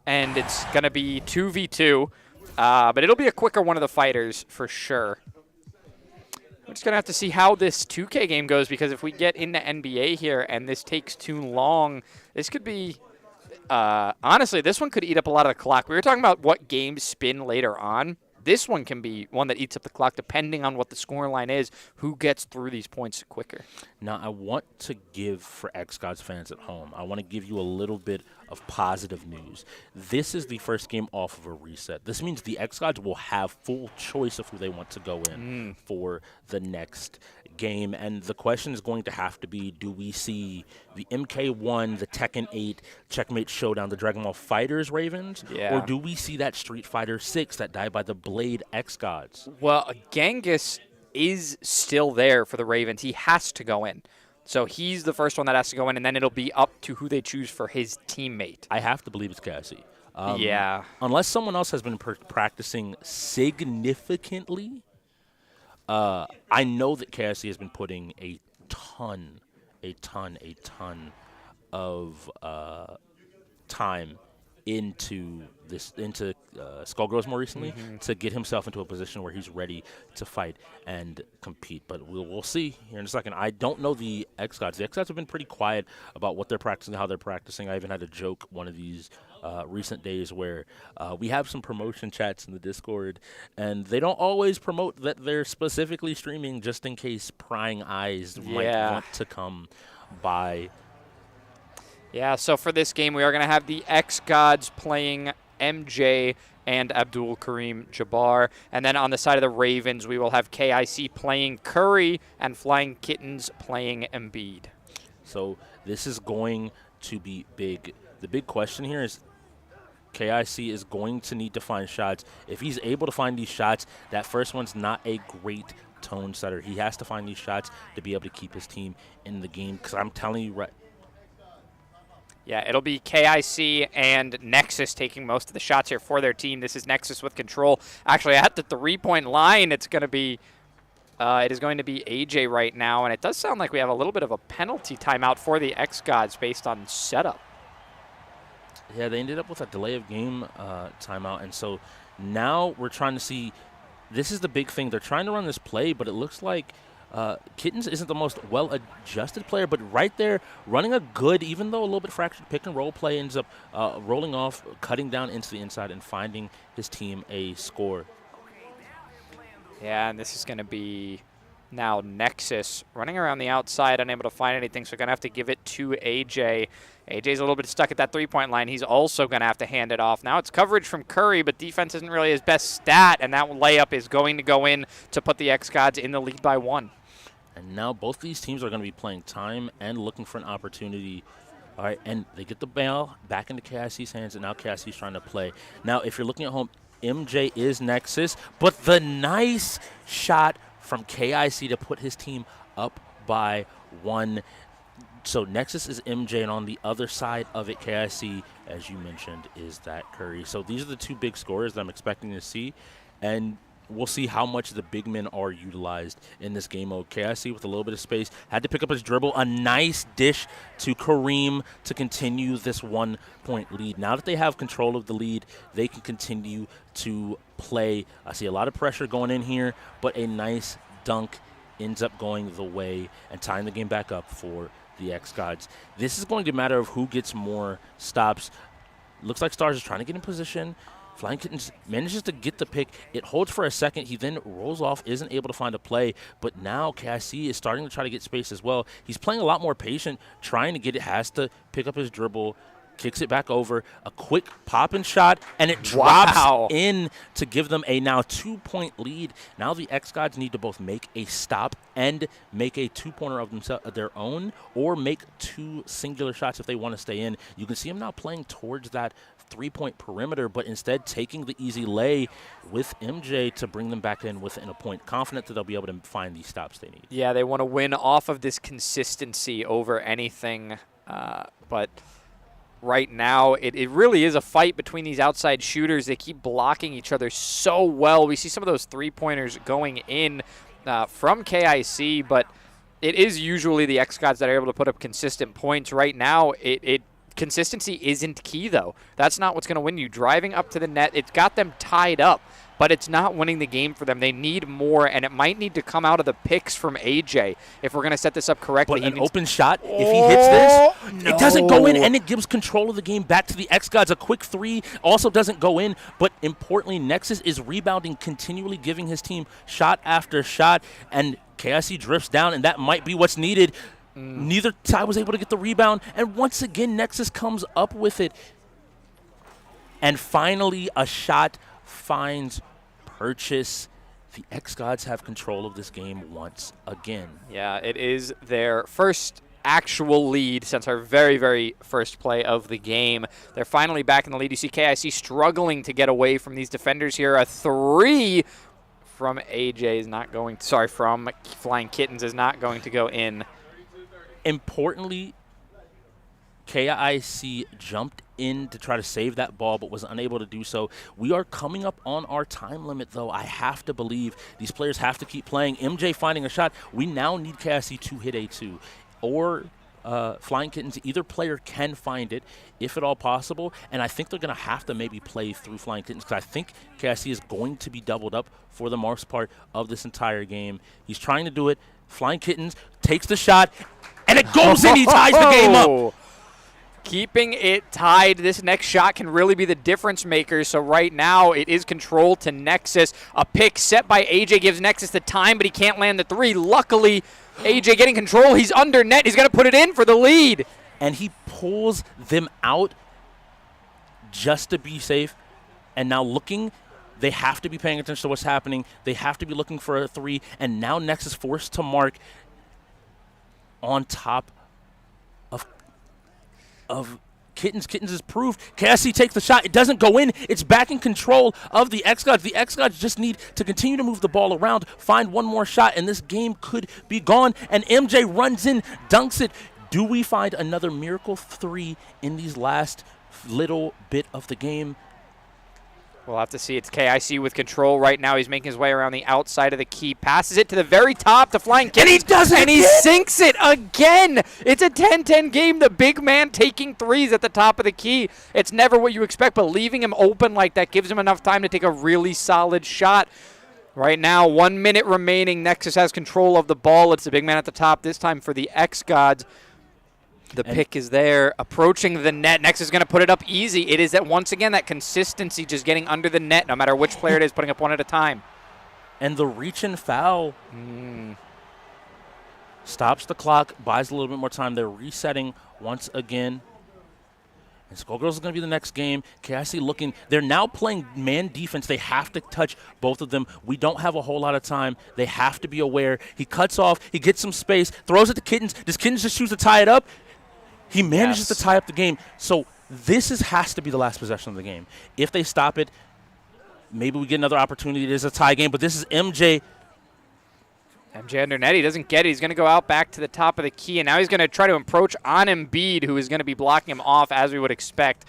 And it's going to be 2v2. But it'll be a quicker one of the fighters for sure. We're just going to have to see how this 2K game goes, because if we get into NBA here and this takes too long, this could be honestly, this one could eat up a lot of the clock. We were talking about what games spin later on. This one can be one that eats up the clock depending on what the scoreline is, who gets through these points quicker. Now, I want to give, for xGODS fans at home, I want to give you a little bit of positive news. This is the first game off of a reset. This means the xGODS will have full choice of who they want to go in for the next game. And the question is going to have to be, do we see the MK1, the Tekken 8, Checkmate Showdown, the Dragon Ball Fighters Ravens? Yeah. Or do we see that Street Fighter 6 that died by the Blade xGODS? Well, Genghis is still there for the Ravens. He has to go in. So he's the first one that has to go in, and then it'll be up to who they choose for his teammate. I have to believe it's Cassie. Yeah. Unless someone else has been practicing significantly, I know that Cassie has been putting a ton of time into Skullgirls more recently to get himself into a position where he's ready to fight and compete. But we'll see here in a second. I don't know the xGODS. The xGODS have been pretty quiet about what they're practicing, how they're practicing. I even had a joke one of these recent days where we have some promotion chats in the Discord, and they don't always promote that they're specifically streaming just in case prying eyes might want to come by. Yeah, so for this game, we are going to have the xGODS playing MJ and Abdul Karim Jabbar. And then on the side of the Ravens, we will have KIC playing Curry and Flying Kittens playing Embiid. So this is going to be big. The big question here is KIC is going to need to find shots. If he's able to find these shots, that first one's not a great tone setter. He has to find these shots to be able to keep his team in the game, because I'm telling you right. Yeah, it'll be KIC and Nexus taking most of the shots here for their team. This is Nexus with control. Actually, at the three-point line, it is going to be AJ right now, and it does sound like we have a little bit of a penalty timeout for the xGODS based on setup. Yeah, they ended up with a delay of game timeout, and so now we're trying to see. This is the big thing. They're trying to run this play, but it looks like Kittens isn't the most well-adjusted player, but right there, running a good, even though a little bit fractured pick-and-roll play, ends up rolling off, cutting down into the inside, and finding his team a score. Yeah, and this is going to be now Nexus running around the outside, unable to find anything, so going to have to give it to AJ. AJ's a little bit stuck at that three-point line. He's also going to have to hand it off. Now it's coverage from Curry, but defense isn't really his best stat, and that layup is going to go in to put the xGODS in the lead by 1. And now both these teams are going to be playing time and looking for an opportunity. All right, and they get the ball back into KIC's hands, and now KIC's trying to play. Now, if you're looking at home, MJ is Nexus, but the nice shot from KIC to put his team up by 1. So Nexus is MJ, and on the other side of it, KIC, as you mentioned, is that Curry. So these are the two big scorers that I'm expecting to see, and we'll see how much the big men are utilized in this game mode. KIC with a little bit of space had to pick up his dribble. A nice dish to Kareem to continue this 1-point lead. Now that they have control of the lead, they can continue to play. I see a lot of pressure going in here, but a nice dunk ends up going the way and tying the game back up for the xGODS. This is going to matter of who gets more stops. Looks like Stars is trying to get in position. Flying Kittens manages to get the pick. It holds for a second. He then rolls off, isn't able to find a play. But now KIC is starting to try to get space as well. He's playing a lot more patient, trying to get it, has to pick up his dribble, kicks it back over, a quick pop-in shot, and it drops in to give them a now 2-point lead. Now the xGODS need to both make a stop and make a two-pointer of their own, or make 2 singular shots if they want to stay in. You can see them now playing towards that 3-point perimeter, but instead taking the easy lay with MJ to bring them back in within a point, confident that they'll be able to find these stops they need. Yeah, they want to win off of this consistency over anything, but right now it really is a fight between these outside shooters. They keep blocking each other so well. We see some of those three-pointers going in from KIC, but it is usually the xGODS that are able to put up consistent points. Right now, consistency isn't key, though. That's not what's going to win you. Driving up to the net, it's got them tied up, but it's not winning the game for them. They need more, and it might need to come out of the picks from AJ if we're going to set this up correctly. But an open shot, if he hits this, it doesn't go in, and it gives control of the game back to the xGODS. A quick 3 also doesn't go in, but importantly, Nexus is rebounding, continually giving his team shot after shot, and KIC drifts down, and that might be what's needed. Neither side was able to get the rebound, and once again, Nexus comes up with it. And finally, a shot finds Purchase. The xGODS have control of this game once again. Yeah, it is their first actual lead since our very, very first play of the game. They're finally back in the lead. You see KIC struggling to get away from these defenders here. A 3 from AJ is not going to, from Flying Kittens is not going to go in. Importantly, KIC jumped in to try to save that ball but was unable to do so. We are coming up on our time limit, though. I have to believe these players have to keep playing. MJ finding a shot. We now need KIC to hit a 2 or Flying Kittens. Either player can find it, if at all possible, and I think they're going to have to maybe play through Flying Kittens because I think KIC is going to be doubled up for the most part of this entire game. He's trying to do it. Flying Kittens takes the shot, and it goes in. He ties the game up. Keeping it tied. This next shot can really be the difference maker. So right now it is controlled to Nexus. A pick set by AJ gives Nexus the time, but he can't land the 3. Luckily, AJ getting control. He's under net. He's going to put it in for the lead. And he pulls them out just to be safe. And now looking, they have to be paying attention to what's happening. They have to be looking for a 3. And now Nexus forced to mark on top of of Kittens. Kittens is proved. KIC takes the shot. It doesn't go in. It's back in control of the xGODS. The xGODS just need to continue to move the ball around, find one more shot, and this game could be gone. And MJ runs in, dunks it. Do we find another miracle 3 in these last little bit of the game? We'll have to see. It's KIC with control right now. He's making his way around the outside of the key. Passes it to the very top to Flying Kittens. And he does it And he sinks it again. It's a 10-10 game. The big man taking threes at the top of the key. It's never what you expect, but leaving him open like that gives him enough time to take a really solid shot. Right now, 1 minute remaining. Nexus has control of the ball. It's the big man at the top, this time for the xGODS. The pick is there, approaching the net. Nexus is going to put it up easy. It is that once again that consistency, just getting under the net, no matter which player it is, putting up one at a time. And the reach and foul stops the clock, buys a little bit more time. They're resetting once again. And Skullgirls is going to be the next game. KIC looking. They're now playing man defense. They have to touch both of them. We don't have a whole lot of time. They have to be aware. He cuts off. He gets some space. Throws it to Kittens. Does Kittens just choose to tie it up? He manages to tie up the game. So this has to be the last possession of the game. If they stop it, maybe we get another opportunity. It is a tie game, but this is MJ. MJ under net. He doesn't get it. He's going to go out back to the top of the key, and now he's going to try to approach on Embiid, who is going to be blocking him off, as we would expect.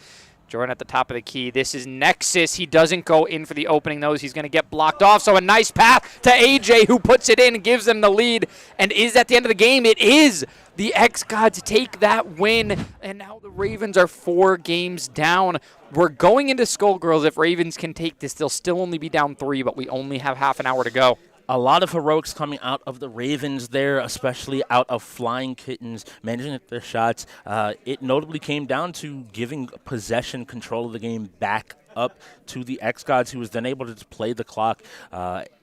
Jordan at the top of the key. This is Nexus. He doesn't go in for the opening nose. He's going to get blocked off. So a nice pass to AJ, who puts it in and gives them the lead. And is at the end of the game. It is. The xGODS take that win. And now the Ravens are 4 games down. We're going into Skullgirls. If Ravens can take this, they'll still only be down 3, but we only have half an hour to go. A lot of heroics coming out of the Ravens there, especially out of Flying Kittens, managing their shots. It notably came down to giving possession control of the game back up to the xGODS, who was then able to just play the clock.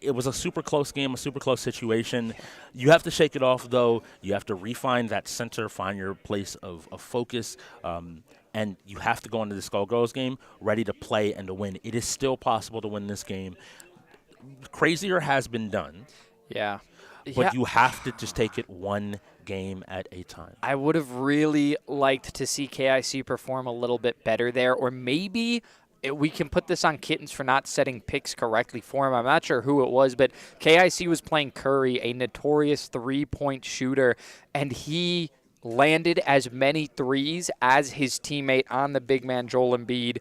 It was a super close game, a super close situation. You have to shake it off, though. You have to refine that center, find your place of focus. And you have to go into the Skullgirls game ready to play and to win. It is still possible to win this game. Crazier has been done. Yeah. But you have to just take it one game at a time. I would have really liked to see KIC perform a little bit better there, or maybe we can put this on Kittens for not setting picks correctly for him. I'm not sure who it was, but KIC was playing Curry, a notorious three-point shooter, and he landed as many threes as his teammate on the big man, Joel Embiid.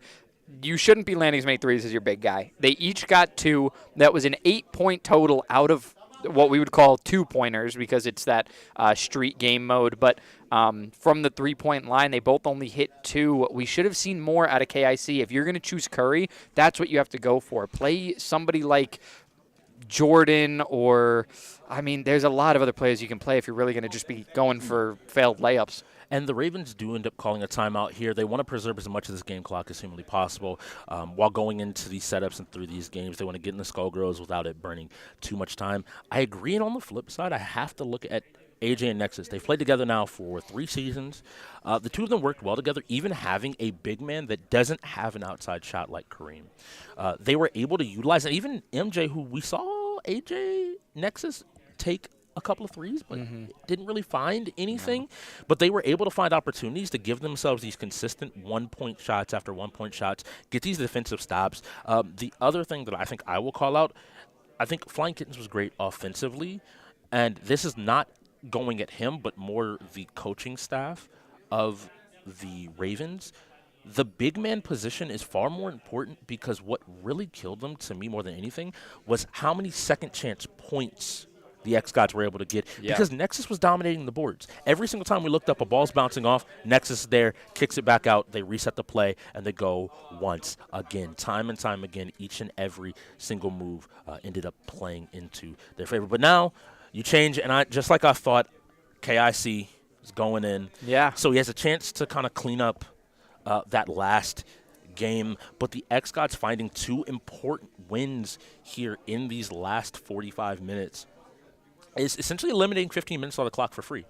You shouldn't be landing as many threes as your big guy. They each got 2. That was an 8-point total out of what we would call 2-pointers, because it's that street game mode. But from the 3-point line, they both only hit 2. We should have seen more out of KIC. If you're going to choose Curry, that's what you have to go for. Play somebody like Jordan, or, I mean, there's a lot of other players you can play if you're really going to just be going for failed layups. And the Ravens do end up calling a timeout here. They want to preserve as much of this game clock as humanly possible while going into these setups and through these games. They want to get in the Skullgirls without it burning too much time. I agree, and on the flip side, I have to look at AJ and Nexus. They've played together now for 3 seasons. The two of them worked well together, even having a big man that doesn't have an outside shot like Kareem. They were able to utilize it. Even MJ, who we saw AJ, Nexus take a couple of threes, but didn't really find anything. No. But they were able to find opportunities to give themselves these consistent 1-point shots after 1-point shots, get these defensive stops. The other thing that I think I will call out, I think Flying Kittens was great offensively, and this is not going at him, but more the coaching staff of the Ravens. The big man position is far more important, because what really killed them, to me more than anything, was how many second chance points the xGODS were able to get, because Nexus was dominating the boards. Every single time we looked up, a ball's bouncing off, Nexus is there, kicks it back out, they reset the play, and they go once again. Time and time again, each and every single move ended up playing into their favor. But now you change, and just like I thought, KIC is going in. Yeah. So he has a chance to kind of clean up that last game, but the xGODS finding 2 important wins here in these last 45 minutes is essentially eliminating 15 minutes on the clock for free.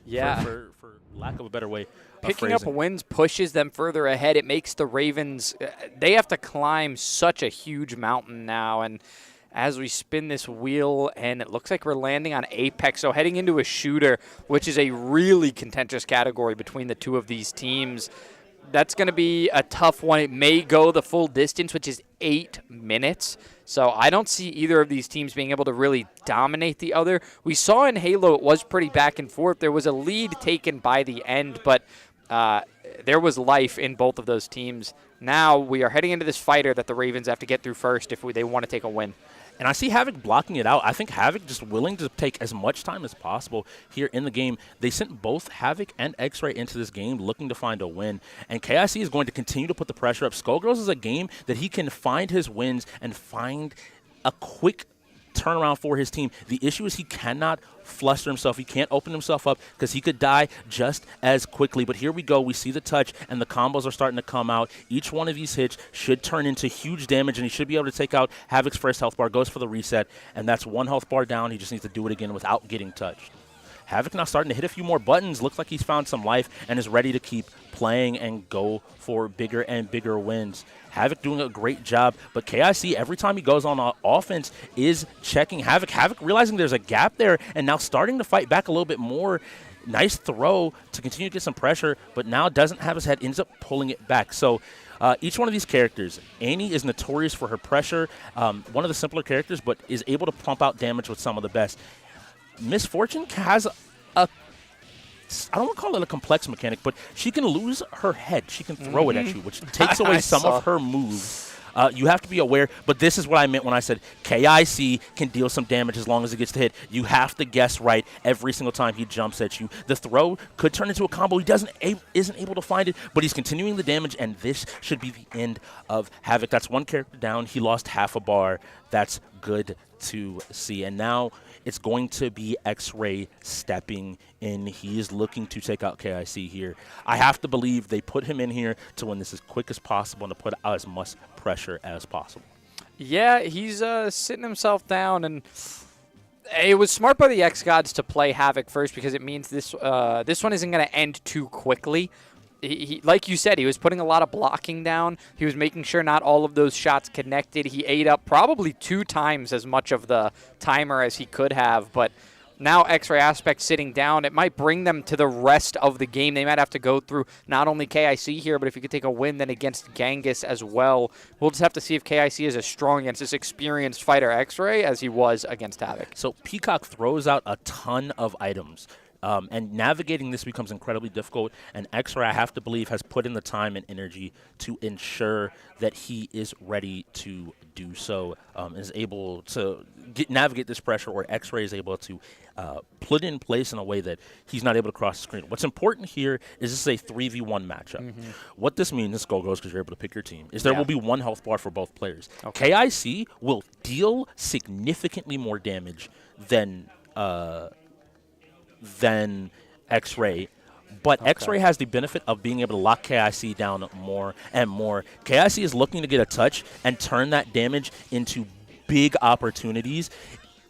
Yeah. For lack of a better way of picking up wins pushes them further ahead. It makes the Ravens, they have to climb such a huge mountain now, and as we spin this wheel, and it looks like we're landing on Apex. So heading into a shooter, which is a really contentious category between the two of these teams. That's going to be a tough one. It may go the full distance, which is 8 minutes. So I don't see either of these teams being able to really dominate the other. We saw in Halo it was pretty back and forth. There was a lead taken by the end, but there was life in both of those teams. Now we are heading into this fighter that the Ravens have to get through first if they want to take a win. And I see Havoc blocking it out. I think Havoc just willing to take as much time as possible here in the game. They sent both Havoc and X-Ray into this game looking to find a win. And KIC is going to continue to put the pressure up. Skullgirls is a game that he can find his wins and find a quick turnaround for his team. The issue is he cannot fluster himself. He can't open himself up because he could die just as quickly. But here we go. We see the touch, and the combos are starting to come out. Each one of these hits should turn into huge damage, and he should be able to take out Havoc's first health bar. Goes for the reset, and that's 1 health bar down. He just needs to do it again without getting touched. Havoc now starting to hit a few more buttons. Looks like he's found some life and is ready to keep playing and go for bigger and bigger wins. Havoc doing a great job, but KIC, every time he goes on offense, is checking Havoc. Havoc realizing there's a gap there and now starting to fight back a little bit more. Nice throw to continue to get some pressure, but now doesn't have his head, ends up pulling it back. So each one of these characters, Annie is notorious for her pressure, one of the simpler characters, but is able to pump out damage with some of the best. Miss Fortune has I don't want to call it a complex mechanic, but she can lose her head. She can throw it at you, which takes away some of her moves. You have to be aware, but this is what I meant when I said KIC can deal some damage as long as it gets to hit. You have to guess right every single time he jumps at you. The throw could turn into a combo. He isn't able to find it, but he's continuing the damage, and this should be the end of Havoc. That's one character down. He lost half a bar. That's good to see. And now it's going to be X-Ray stepping in. He is looking to take out KIC here. I have to believe they put him in here to win this as quick as possible and to put out as much pressure as possible. Yeah, he's sitting himself down, and it was smart by the xGODS to play Havoc first because it means this one isn't going to end too quickly. He, like you said, he was putting a lot of blocking down. He was making sure not all of those shots connected. He ate up probably 2 times as much of the timer as he could have. But now X-Ray Aspect sitting down, it might bring them to the rest of the game. They might have to go through not only KIC here, but if you could take a win then against Genghis as well. We'll just have to see if KIC is as strong against this experienced fighter X-Ray as he was against Havoc. So Peacock throws out a ton of items. And navigating this becomes incredibly difficult, and X-Ray, I have to believe, has put in the time and energy to ensure that he is ready to do so, is able to navigate this pressure, or X-Ray is able to put it in place in a way that he's not able to cross the screen. What's important here is this is a 3v1 matchup. What this means, this goal goes because you're able to pick your team, is there will be 1 health bar for both players. Okay. KIC will deal significantly more damage than X-Ray, but X-Ray has the benefit of being able to lock KIC down more and more. KIC is looking to get a touch and turn that damage into big opportunities.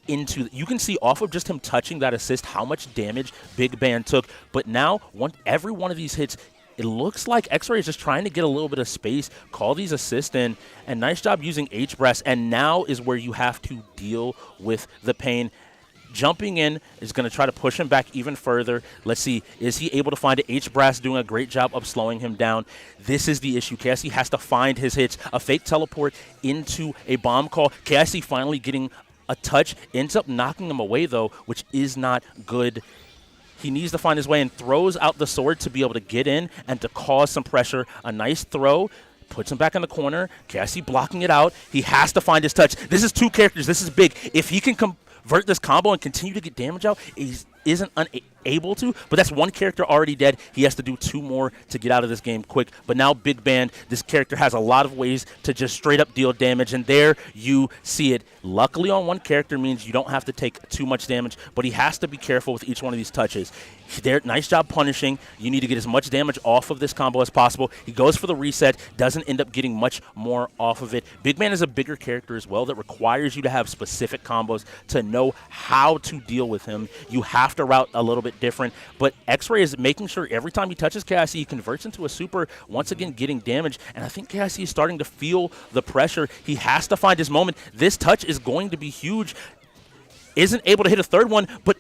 You can see off of just him touching that assist how much damage Big Band took, but now every one of these hits, it looks like X-Ray is just trying to get a little bit of space, call these assists in, and nice job using H-Breast, and now is where you have to deal with the pain. Jumping in is going to try to push him back even further. Let's see, is he able to find it? H-Brass doing a great job of slowing him down. This is the issue. KIC has to find his hits. A fake teleport into a bomb call. KIC finally getting a touch. Ends up knocking him away, though, which is not good. He needs to find his way and throws out the sword to be able to get in and to cause some pressure. A nice throw. Puts him back in the corner. KIC blocking it out. He has to find his touch. This is 2 characters. This is big. If he can convert this combo and continue to get damage out, he isn't unable to, but that's 1 character already dead. He has to do 2 more to get out of this game quick. But now Big Band, this character has a lot of ways to just straight up deal damage, and there you see it. Luckily on 1 character means you don't have to take too much damage, but he has to be careful with each one of these touches. Nice job punishing. You need to get as much damage off of this combo as possible. He goes for the reset, doesn't end up getting much more off of it. Big Man is a bigger character as well that requires you to have specific combos to know how to deal with him. You have to route a little bit different, but X-Ray is making sure every time he touches KIC, he converts into a super, once again getting damage, and I think KIC is starting to feel the pressure. He has to find his moment. This touch is going to be huge. Isn't able to hit a third one, but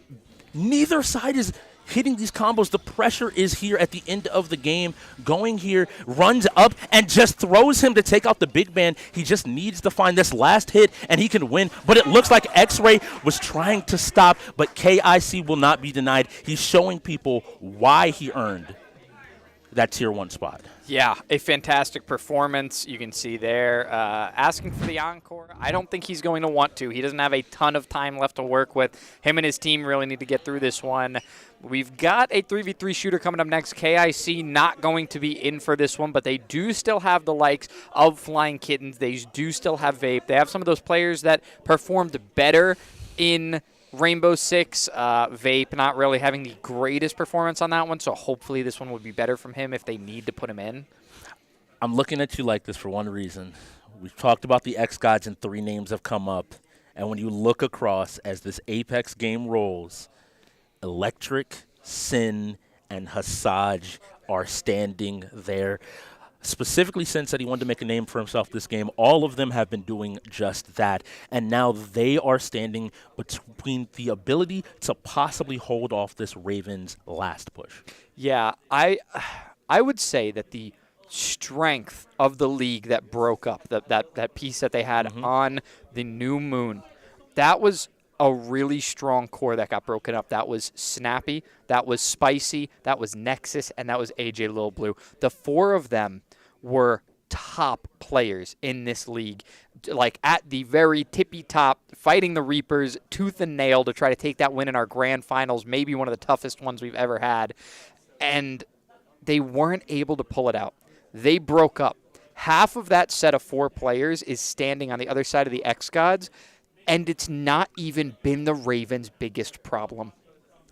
neither side is hitting these combos. The pressure is here at the end of the game. Going here, runs up and just throws him to take out the big man. He just needs to find this last hit and he can win. But it looks like X-Ray was trying to stop, but KIC will not be denied. He's showing people why he earned that tier 1 spot. Yeah, a fantastic performance. You can see there. Asking for the encore. I don't think he's going to want to. He doesn't have a ton of time left to work with. Him and his team really need to get through this one. We've got a 3v3 shooter coming up next. KIC not going to be in for this one, but they do still have the likes of Flying Kittens. They do still have Vape. They have some of those players that performed better in Rainbow Six. Vape not really having the greatest performance on that one, so hopefully this one would be better from him if they need to put him in. I'm looking at you like this for one reason. We've talked about the xGODS and 3 names have come up, and when you look across as this Apex game rolls, Electric, Sin, and Hasaj are standing there. Specifically, Sin said he wanted to make a name for himself this game. All of them have been doing just that. And now they are standing between the ability to possibly hold off this Ravens last push. Yeah, I would say that the strength of the league that broke up, that piece that they had on the new moon, that was a really strong core that got broken up. That was Snappy, that was Spicy, that was Nexus, and that was AJ Lil Blue. The 4 of them were top players in this league, like at the very tippy top, fighting the Reapers tooth and nail to try to take that win in our grand finals, maybe one of the toughest ones we've ever had. And they weren't able to pull it out. They broke up. Half of that set of 4 players is standing on the other side of the xGODS, and it's not even been the Ravens' biggest problem.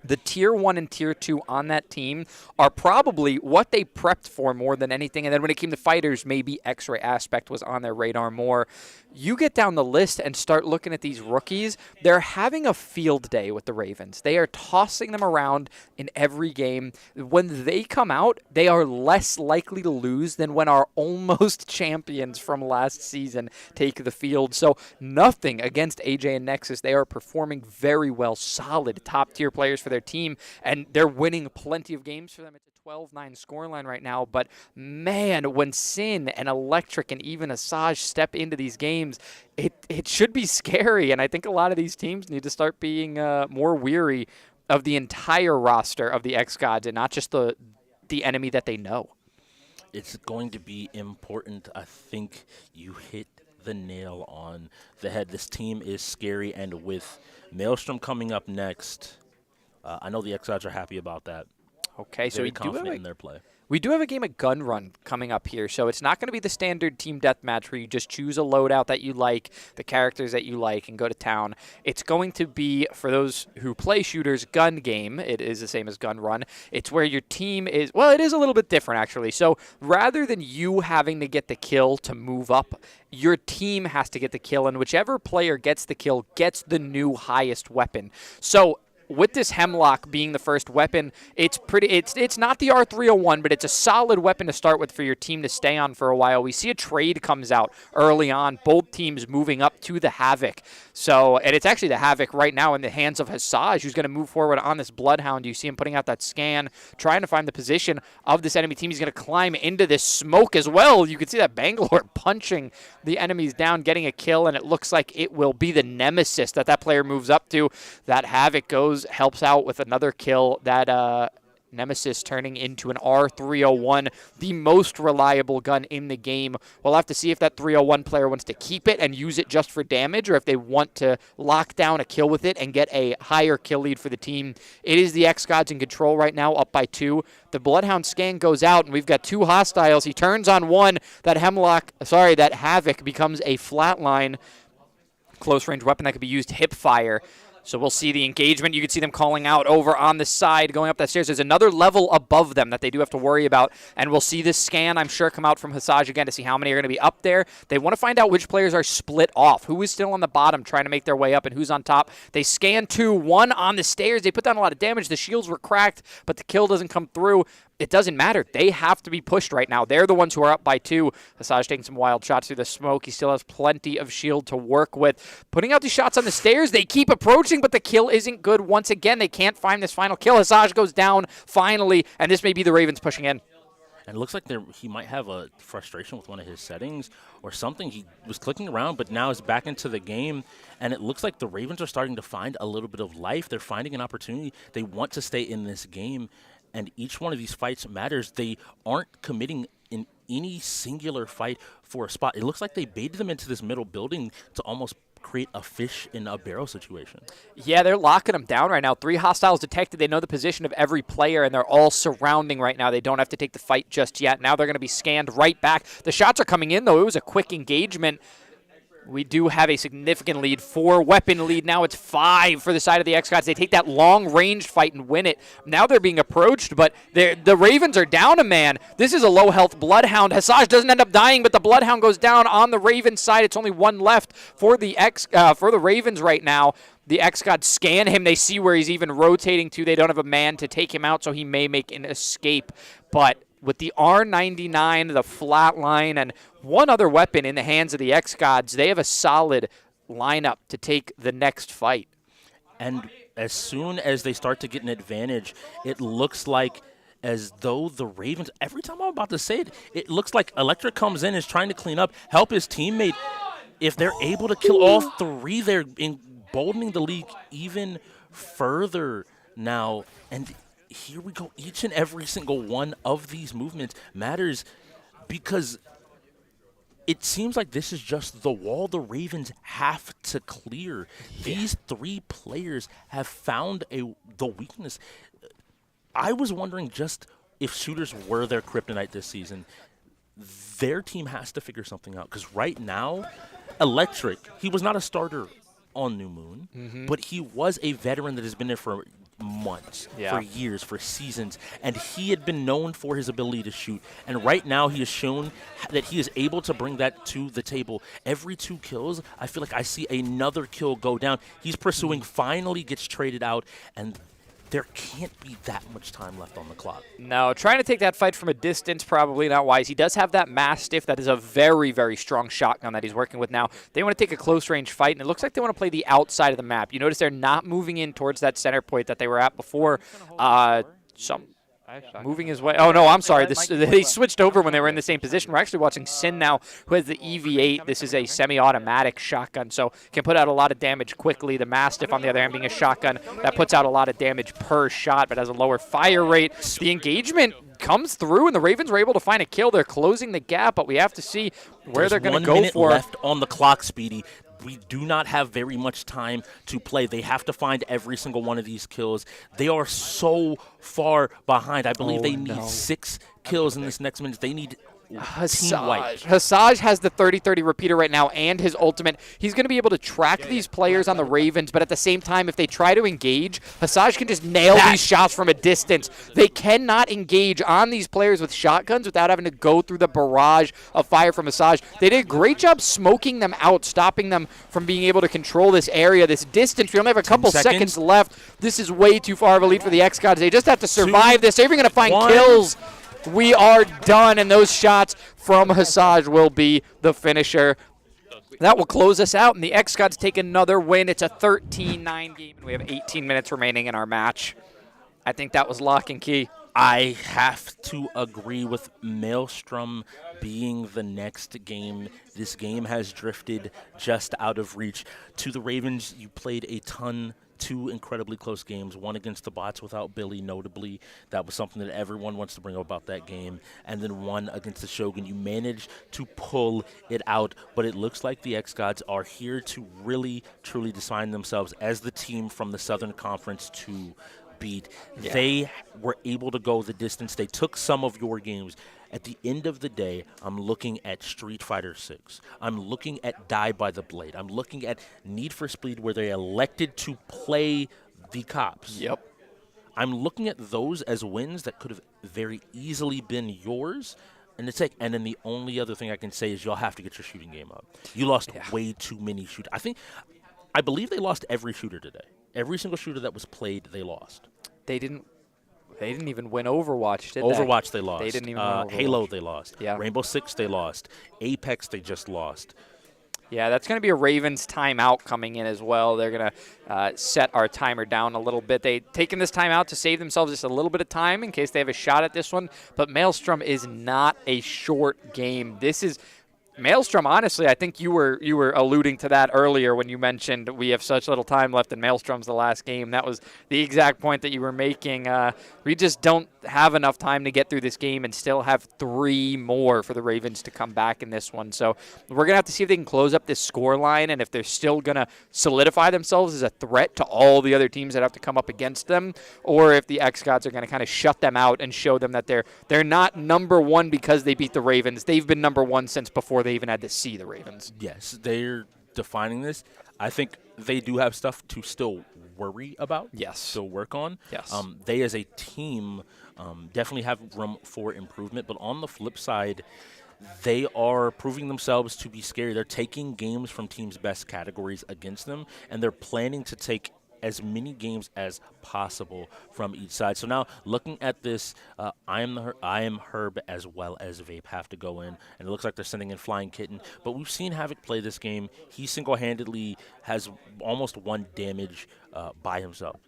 The tier 1 and tier 2 on that team are probably what they prepped for more than anything. And then when it came to fighters, maybe X-Ray Aspect was on their radar more. You get down the list and start looking at these rookies, they're having a field day with the Ravens. They are tossing them around in every game. When they come out, they are less likely to lose than when our almost champions from last season take the field. So nothing against AJ and Nexus. They are performing very well, solid top-tier players for their team, and they're winning plenty of games for them. It's a 12-9 scoreline right now, but man, when Sin and Electric and even Asajj step into these games, it should be scary, and I think a lot of these teams need to start being more weary of the entire roster of the xGODS and not just the enemy that they know. It's going to be important. I think you hit the nail on the head. This team is scary, and with Maelstrom coming up next, I know the xGODS are happy about that. Okay, so very confident in their play. We do have a game of Gun Run coming up here, so it's not going to be the standard team deathmatch where you just choose a loadout that you like, the characters that you like, and go to town. It's going to be, for those who play shooters, gun game. It is the same as Gun Run. It's where your team is, well, it is a little bit different, actually. So rather than you having to get the kill to move up, your team has to get the kill, and whichever player gets the kill gets the new highest weapon. So with this Hemlock being the first weapon, it's not the R301, but it's a solid weapon to start with for your team to stay on for a while. We see a trade comes out early on, both teams moving up to the Havoc. So, and it's actually the Havoc right now in the hands of Hasaj, who's going to move forward on this Bloodhound. You see him putting out that scan, trying to find the position of this enemy team. He's going to climb into this smoke as well. You can see that Bangalore punching the enemies down, getting a kill, and it looks like it will be the Nemesis that player moves up to. That Havoc goes, helps out with another kill. That Nemesis turning into an R301, the most reliable gun in the game. We'll have to see if that 301 player wants to keep it and use it just for damage, or if they want to lock down a kill with it and get a higher kill lead for the team. It is the xGODS in control right now, up by 2. The Bloodhound scan goes out, and we've got 2 hostiles. He turns on one. That Havoc becomes a flatline close range weapon that could be used hip fire. So we'll see the engagement. You can see them calling out over on the side, going up that stairs. There's another level above them that they do have to worry about. And we'll see this scan, I'm sure, come out from Hasaj again to see how many are going to be up there. They want to find out which players are split off, who is still on the bottom trying to make their way up and who's on top. They scan 2, 1 on the stairs. They put down a lot of damage. The shields were cracked, but the kill doesn't come through. It doesn't matter. They have to be pushed right now. They're the ones who are up by 2. Hasaj taking some wild shots through the smoke. He still has plenty of shield to work with. Putting out these shots on the stairs. They keep approaching, but the kill isn't good. Once again, they can't find this final kill. Hasaj goes down finally, and this may be the Ravens pushing in. And it looks like he might have a frustration with one of his settings or something. He was clicking around, but now is back into the game. And it looks like the Ravens are starting to find a little bit of life. They're finding an opportunity. They want to stay in this game. And each one of these fights matters. They aren't committing in any singular fight for a spot. It looks like they baited them into this middle building to almost create a fish in a barrel situation. Yeah, they're locking them down right now. 3 hostiles detected. They know the position of every player, and they're all surrounding right now. They don't have to take the fight just yet. Now they're going to be scanned right back. The shots are coming in, though. It was a quick engagement. We do have a significant lead, 4-weapon lead. Now it's 5 for the side of the xGODS. They take that long-range fight and win it. Now they're being approached, but the Ravens are down a man. This is a low-health Bloodhound. Hasaj doesn't end up dying, but the Bloodhound goes down on the Ravens side. It's only 1 left for the Ravens right now. The xGODS scan him. They see where he's even rotating to. They don't have a man to take him out, so he may make an escape. But with the R99, the flatline, and 1 other weapon in the hands of the xGODS, they have a solid lineup to take the next fight. And as soon as they start to get an advantage, it looks like as though the Ravens, every time I'm about to say it, it looks like Electric comes in, is trying to clean up, help his teammate. If they're able to kill all 3, they're emboldening the league even further now. And here we go. Each and every single one of these movements matters because it seems like this is just the wall the Ravens have to clear. Yeah. These 3 players have found the weakness. I was wondering just if shooters were their kryptonite this season. Their team has to figure something out because right now, Electric, he was not a starter on New Moon, but he was a veteran that has been there for months, for years, for seasons, and he had been known for his ability to shoot. And right now he has shown that he is able to bring that to the table. Every 2 kills, I feel like I see another kill go down. He's pursuing, finally gets traded out, and there can't be that much time left on the clock. No, trying to take that fight from a distance, probably not wise. He does have that Mastiff that is a very, very strong shotgun that he's working with now. They want to take a close-range fight, and it looks like they want to play the outside of the map. You notice they're not moving in towards that center point that they were at before. Moving his way. Oh, no, I'm sorry. They switched over when they were in the same position. We're actually watching Sin now, who has the EV8. This is a semi-automatic shotgun, so can put out a lot of damage quickly. The Mastiff, on the other hand, being a shotgun that puts out a lot of damage per shot, but has a lower fire rate. The engagement comes through, and the Ravens were able to find a kill. They're closing the gap, but we have to see where they're going to go for. 1 minute left on the clock, Speedy. We do not have very much time to play. They have to find every single one of these kills. They are so far behind. I believe they need 6 kills in this next minute. They need Hasaj has the 30-30 repeater right now and his ultimate. He's going to be able to track these players on the Ravens, but at the same time, if they try to engage, Hasaj can just nail these shots from a distance. They cannot engage on these players with shotguns without having to go through the barrage of fire from Hasaj. They did a great job smoking them out, stopping them from being able to control this area, this distance. We only have a couple seconds left. This is way too far of a lead for the xGODS. They just have to survive this. They're even going to find kills. We are done, and those shots from Hasaj will be the finisher. That will close us out, and the xGODS take another win. It's a 13-9 game, and we have 18 minutes remaining in our match. I think that was lock and key. I have to agree with Maelstrom being the next game. This game has drifted just out of reach. To the Ravens, you played a ton. 2 incredibly close games, 1 against the bots without Billy, notably. That was something that everyone wants to bring up about that game. And then 1 against the Shogun. You managed to pull it out, but it looks like the xGODS are here to really, truly define themselves as the team from the Southern Conference to beat. They were able to go the distance. They took some of your games, At the end of the day, I'm looking at Street Fighter 6. I'm looking at Die by the Blade. I'm looking at Need for Speed, where they elected to play the cops. Yep. I'm looking at those as wins that could have very easily been yours. And it's like, and then the only other thing I can say is y'all have to get your shooting game up. You lost way too many shooters. I believe they lost every shooter today. Every single shooter that was played, they lost. They didn't even win Overwatch, did they? Overwatch, they lost. They didn't even win Overwatch. Halo, they lost. Yeah. Rainbow Six, they lost. Apex, they just lost. Yeah, that's going to be a Ravens timeout coming in as well. They're going to set our timer down a little bit. They've taken this timeout to save themselves just a little bit of time in case they have a shot at this one. But Maelstrom is not a short game. This is Maelstrom, honestly, I think you were alluding to that earlier when you mentioned we have such little time left and Maelstrom's the last game. That was the exact point that you were making. We just don't have enough time to get through this game and still have 3 more for the Ravens to come back in this one. So we're going to have to see if they can close up this score line and if they're still going to solidify themselves as a threat to all the other teams that have to come up against them, or if the xGODS are going to kind of shut them out and show them that they're not number one because they beat the Ravens. They've been number one since before they even had to see the Ravens. Yes, they're defining this. I think they do have stuff to still worry about. Yes. Still work on. Yes. They as a team definitely have room for improvement. But on the flip side, they are proving themselves to be scary. They're taking games from teams' best categories against them, and they're planning to take as many games as possible from each side. So now looking at this, I am Herb as well as Vape have to go in, and it looks like they're sending in Flying Kitten. But we've seen Havoc play this game. He single-handedly has almost 1 damage by himself,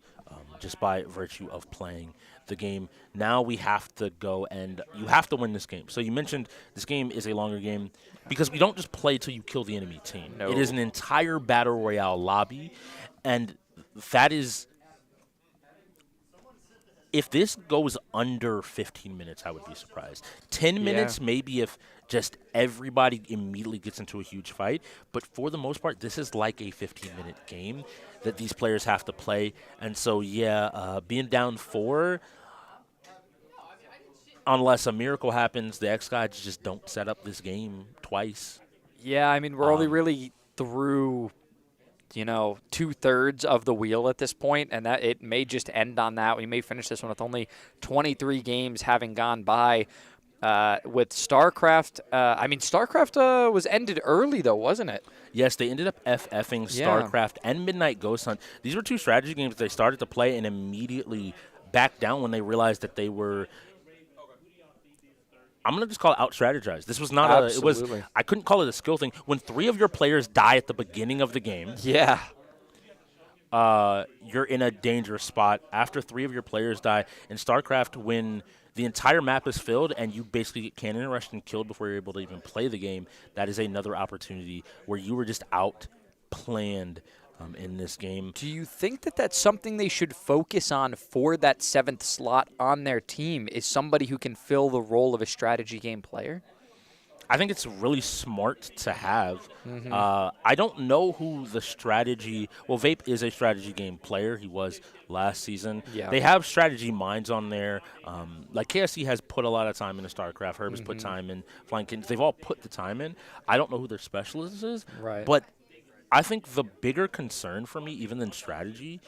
just by virtue of playing the game. Now we have to go, and you have to win this game. So you mentioned this game is a longer game because we don't just play till you kill the enemy team. No. It is an entire Battle Royale lobby, and that is, if this goes under 15 minutes, I would be surprised. 10 minutes, maybe if just everybody immediately gets into a huge fight. But for the most part, this is like a 15-minute game that these players have to play. And so, being down 4, unless a miracle happens, the xGODS just don't set up this game twice. Yeah, I mean, we're only really through 2/3 of the wheel at this point, and that it may just end on that. We may finish this one with only 23 games having gone by. With StarCraft, StarCraft was ended early though, wasn't it? Yes, they ended up FFing StarCraft and Midnight Ghost Hunt. These were 2 strategy games they started to play and immediately backed down when they realized that they were, I'm going to just call it out-strategized. This was not I couldn't call it a skill thing. When 3 of your players die at the beginning of the game, you're in a dangerous spot. After 3 of your players die in StarCraft, when the entire map is filled and you basically get cannon rushed and killed before you're able to even play the game, that is another opportunity where you were just out-planned in this game. Do you think that that's something they should focus on for that 7th slot on their team, is somebody who can fill the role of a strategy game player? I think it's really smart to have. I don't know who the strategy... Well, Vape is a strategy game player. He was last season. Yeah. They have strategy minds on there. Like KSC has put a lot of time into StarCraft. Herb has put time in. Flying Kittens. They've all put the time in. I don't know who their specialist is. Right. But I think the bigger concern for me, even than strategy,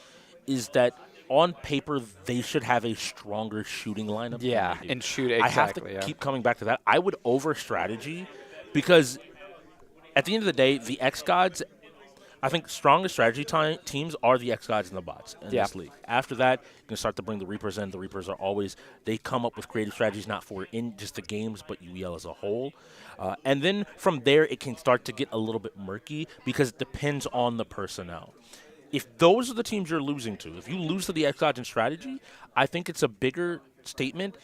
is that on paper, they should have a stronger shooting lineup. Yeah, and shoot, exactly. I have to keep coming back to that. I would over-strategy because at the end of the day, the xGODS, I think strongest strategy teams are the xGODS and the bots in this league. After that, you can start to bring the Reapers in. The Reapers are always, they come up with creative strategies, not for in just the games, but UEL as a whole. And then from there, it can start to get a little bit murky because it depends on the personnel. If those are the teams you're losing to, if you lose to the xGODS in strategy, I think it's a bigger statement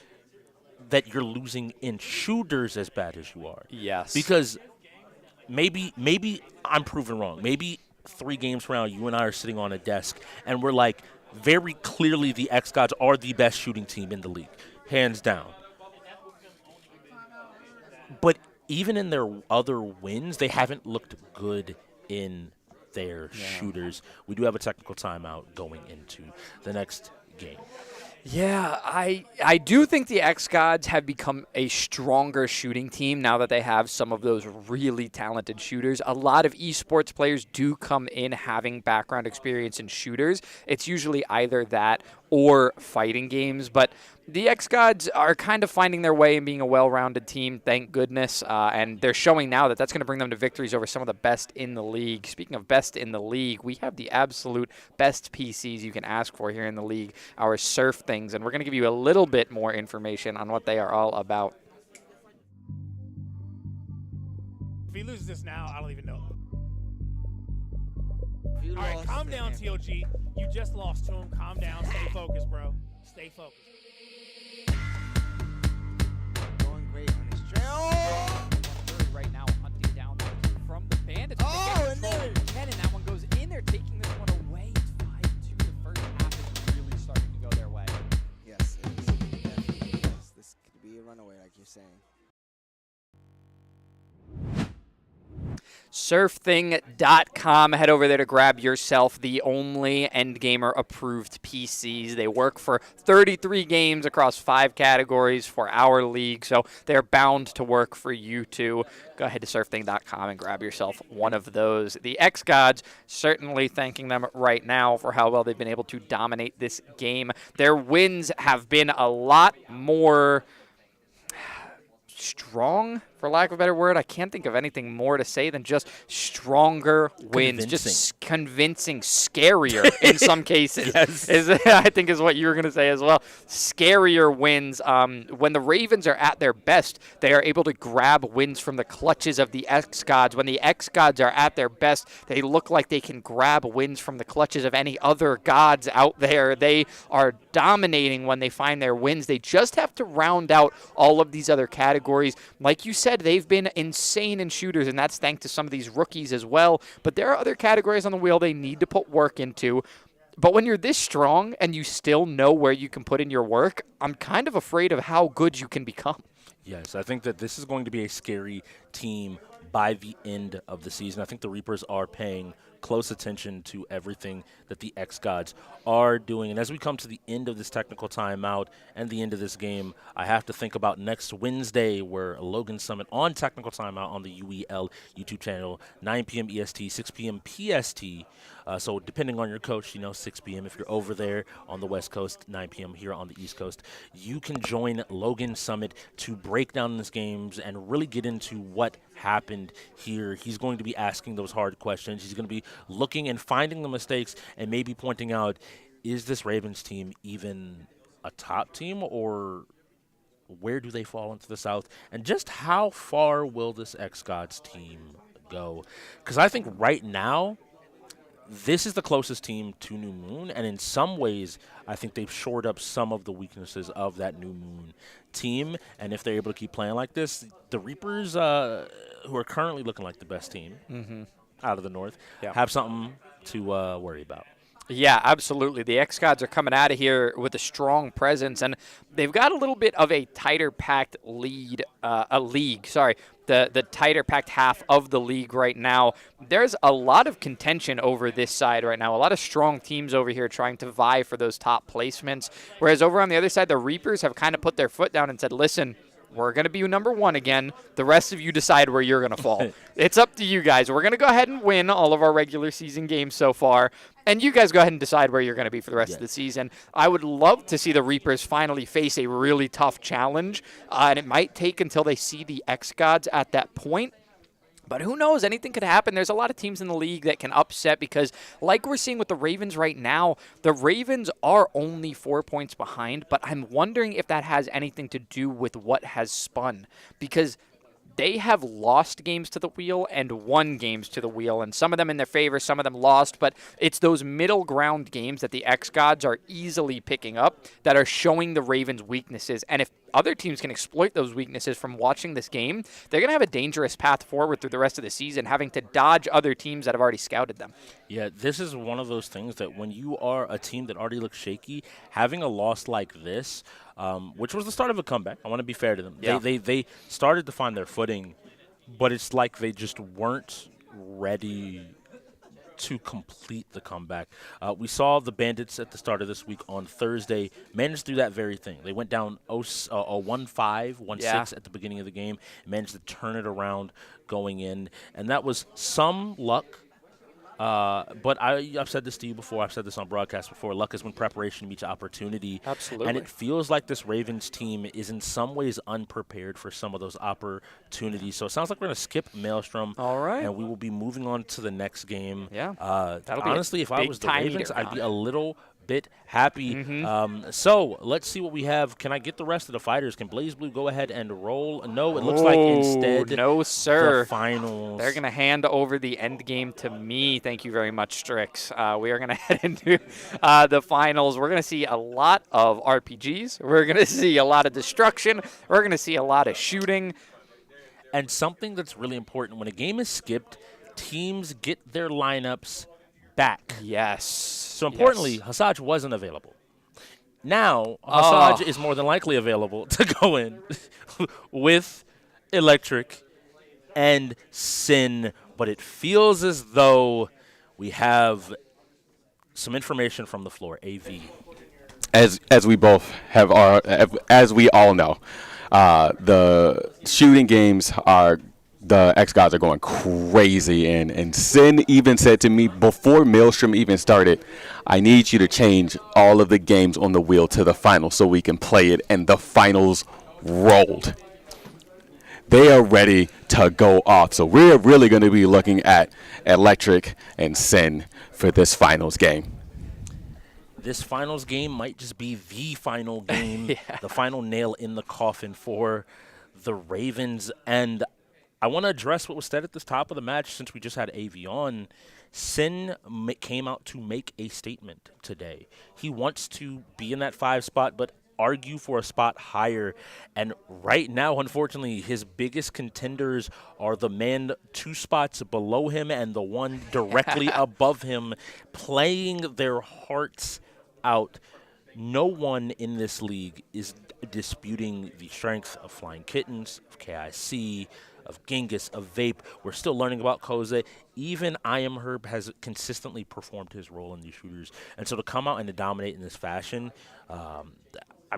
that you're losing in shooters as bad as you are. Yes. Because maybe I'm proven wrong. Maybe 3 games from now, you and I are sitting on a desk, and we're like, very clearly the xGODS are the best shooting team in the league, hands down. But even in their other wins, they haven't looked good in their shooters. We do have a technical timeout going into the next game. Yeah, I do think the xGODS have become a stronger shooting team now that they have some of those really talented shooters. A lot of esports players do come in having background experience in shooters. It's usually either that or fighting games, but the xGODS are kind of finding their way and being a well-rounded team, thank goodness, and they're showing now that that's going to bring them to victories over some of the best in the league. Speaking of best in the league, we have the absolute best PCs you can ask for here in the league, our SurfThings, and we're going to give you a little bit more information on what they are all about. If he loses this now, I don't even know. All right, calm down, TOG. You just lost to him. Calm down. Stay focused, bro. Stay focused. Going great on his trail. Right now, hunting down that kill from the Bandits. Oh, and there Ken, and that one goes in there, taking this one away. It's 5-2. The first half is really starting to go their way. Yes, it is. Definitely. Yes, this could be a runaway, like you're saying. SurfThing.com. Head over there to grab yourself the only Endgamer approved PCs. They work for 33 games across 5 categories for our league, so they're bound to work for you too. Go ahead to SurfThing.com and grab yourself one of those. The xGODS, certainly thanking them right now for how well they've been able to dominate this game. Their wins have been a lot more strong, for lack of a better word. I can't think of anything more to say than just stronger wins. Just convincing, scarier in some cases. Yes. I think is what you were going to say as well. Scarier wins. When the Ravens are at their best, they are able to grab wins from the clutches of the xGODS. When the xGODS are at their best, they look like they can grab wins from the clutches of any other gods out there. They are dominating when they find their wins. They just have to round out all of these other categories. Like you said, they've been insane in shooters, and that's thanks to some of these rookies as well. But there are other categories on the wheel they need to put work into. But when you're this strong and you still know where you can put in your work, I'm kind of afraid of how good you can become. Yes, I think that this is going to be a scary team by the end of the season. I think the Reapers are paying close attention to everything that the xGODS are doing. And as we come to the end of this technical timeout and the end of this game, I have to think about next Wednesday, where Logan Summit on technical timeout on the UEL YouTube channel, 9 p.m. EST, 6 p.m. PST. So depending on your coach, 6 p.m. if you're over there on the West Coast, 9 p.m. here on the East Coast. You can join Logan Summit to break down these games and really get into what happened here. He's going to be asking those hard questions. He's going to be looking and finding the mistakes and maybe pointing out, is this Ravens team even a top team, or where do they fall into the South? And just how far will this xGODS team go? Because I think right now, this is the closest team to New Moon, and in some ways, I think they've shored up some of the weaknesses of that New Moon team. And if they're able to keep playing like this, the Reapers, who are currently looking like the best team out of the North, have something to worry about. Yeah, absolutely. The xGODS are coming out of here with a strong presence, and they've got a little bit of a tighter packed league. The tighter packed half of the league right now. There's a lot of contention over this side right now. A lot of strong teams over here trying to vie for those top placements. Whereas over on the other side, the Reapers have kind of put their foot down and said, listen, we're going to be number one again. The rest of you decide where you're going to fall. It's up to you guys. We're going to go ahead and win all of our regular season games so far, and you guys go ahead and decide where you're going to be for the rest of the season. I would love to see the Reapers finally face a really tough challenge, and it might take until they see the xGODS at that point. But who knows? Anything could happen. There's a lot of teams in the league that can upset because, like we're seeing with the Ravens right now, the Ravens are only 4 points behind, but I'm wondering if that has anything to do with what has spun, because they have lost games to the wheel and won games to the wheel, and some of them in their favor, some of them lost, but it's those middle ground games that the xGODS are easily picking up that are showing the Ravens' weaknesses. And if other teams can exploit those weaknesses from watching this game, they're going to have a dangerous path forward through the rest of the season, having to dodge other teams that have already scouted them. Yeah, this is one of those things that when you are a team that already looks shaky, having a loss like this, which was the start of a comeback, I want to be fair to them. Yeah. They started to find their footing, but it's like they just weren't ready to complete the comeback. We saw the Bandits at the start of this week on Thursday managed to do that very thing. They went down 1-5, 1-6 at the beginning of the game, managed to turn it around going in, and that was some luck. But I've said this to you before. I've said this on broadcast before. Luck is when preparation meets opportunity. Absolutely. And it feels like this Ravens team is in some ways unprepared for some of those opportunities. So it sounds like we're going to skip Maelstrom. All right. And we will be moving on to the next game. Yeah. That'll honestly, if I was the Ravens, I'd be a little bit happy. So let's see what we have. Can I get the rest of the fighters? Can Blaze Blue go ahead and roll? No, it looks like instead no, sir. The finals. They're going to hand over the end game to me. Thank you very much, Strix. We are going to head into the finals. We're going to see a lot of RPGs. We're going to see a lot of destruction. We're going to see a lot of shooting. And something that's really important, when a game is skipped, teams get their lineups back. Yes. So importantly, Hasaj wasn't available. Now, Hasaj is more than likely available to go in with Electric and Sin, but it feels as though we have some information from the floor. AV. As we both have, as we all know, the shooting games are. The xGODS are going crazy, and Sin even said to me before Maelstrom even started, I need you to change all of the games on the wheel to the finals so we can play it, and the finals rolled. They are ready to go off, so we're really going to be looking at Electric and Sin for this finals game. This finals game might just be the final game, the final nail in the coffin for the Ravens, and I want to address what was said at the top of the match since we just had AV on. Sin came out to make a statement today. He wants to be in that 5 spot, but argue for a spot higher. And right now, unfortunately, his biggest contenders are the man 2 spots below him and the one directly above him, playing their hearts out. No one in this league is disputing the strength of Flying Kittens, of KIC, of Genghis, of Vape. We're still learning about Koze. Even I Am Herb has consistently performed his role in these shooters. And so to come out and to dominate in this fashion,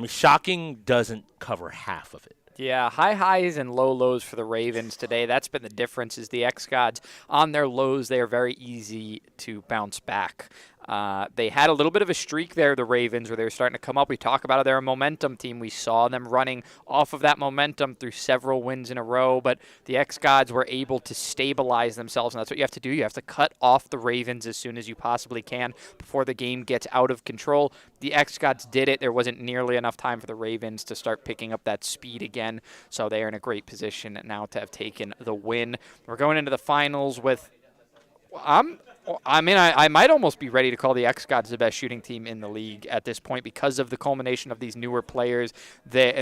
shocking doesn't cover half of it. Yeah, high highs and low lows for the Ravens today. That's been the difference is the xGODS on their lows, they are very easy to bounce back. They had a little bit of a streak there, the Ravens, where they were starting to come up. We talk about their momentum team. We saw them running off of that momentum through several wins in a row, but the xGODS were able to stabilize themselves, and that's what you have to do. You have to cut off the Ravens as soon as you possibly can before the game gets out of control. The xGODS did it. There wasn't nearly enough time for the Ravens to start picking up that speed again, so they are in a great position now to have taken the win. We're going into the finals with I might almost be ready to call the xGODS the best shooting team in the league at this point because of the culmination of these newer players.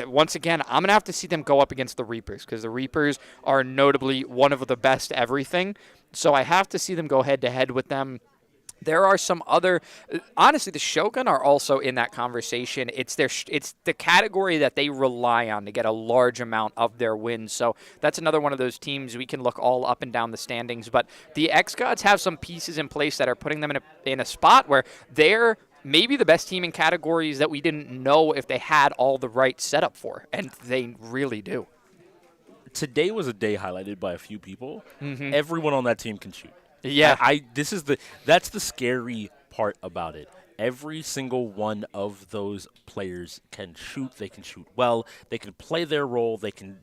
Once again, I'm going to have to see them go up against the Reapers because the Reapers are notably one of the best everything. So I have to see them go head-to-head with them. There are some other, honestly, the Shogun are also in that conversation. It's the category that they rely on to get a large amount of their wins. So that's another one of those teams we can look all up and down the standings. But the xGODS have some pieces in place that are putting them in a spot where they're maybe the best team in categories that we didn't know if they had all the right setup for, and they really do. Today was a day highlighted by a few people. Everyone on that team can shoot. Yeah, that's the scary part about it. Every single one of those players can shoot. They can shoot well. They can play their role. They can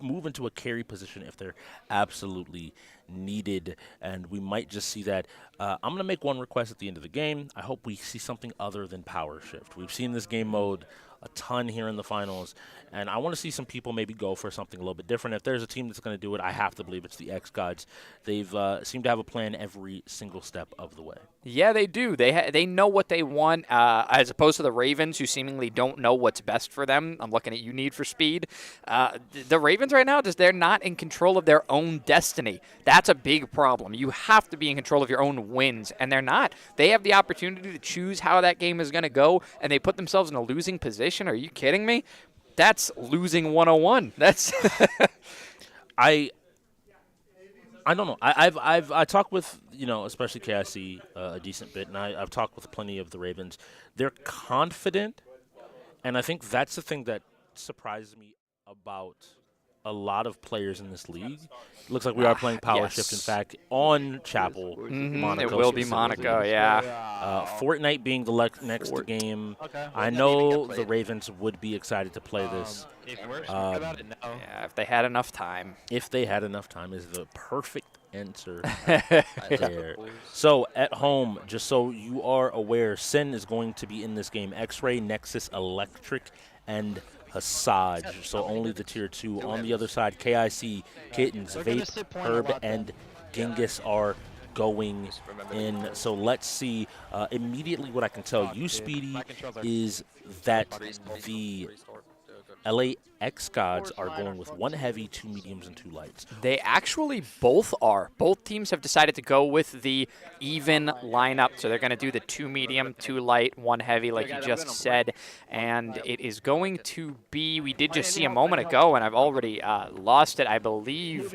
move into a carry position if they're absolutely needed, and we might just see that. I'm going to make one request at the end of the game. I hope we see something other than power shift. We've seen this game mode a ton here in the finals, and I want to see some people maybe go for something a little bit different. If there's a team that's going to do it, I have to believe it's the xGODS. They've seem to have a plan every single step of the way. Yeah, they do. They know what they want, as opposed to the Ravens, who seemingly don't know what's best for them. I'm looking at you, Need for Speed. The Ravens right now, they're not in control of their own destiny. That's a big problem. You have to be in control of your own wins, and they're not. They have the opportunity to choose how that game is going to go, and they put themselves in a losing position. Are you kidding me? That's losing 101. That's I don't know. I talked with, especially KIC a decent bit, and I've talked with plenty of the Ravens. They're confident, and I think that's the thing that surprises me about a lot of players in this league. It looks like we are playing Power Shift, in fact, on Chapel. Monaco it will be Monaco, yeah. Fortnite being the next game. I know the Ravens would be excited to play this. Yeah, if they had enough time. If they had enough time is the perfect answer there. So, at home, just so you are aware, Sin is going to be in this game. X-Ray, Nexus, Electric, and Hasaj. So only the tier 2. On the other side, KIC, Kittens, Vape, Herb, and Genghis are going in. So let's see. Immediately what I can tell you, Speedy, is that the LA xGODS are going with 1 heavy, 2 mediums, and 2 lights. They actually both are. Both teams have decided to go with the even lineup. So they're going to do the 2 medium, 2 light, 1 heavy, like you just said. And it is going to be, we did just see a moment ago, and I've already lost it. I believe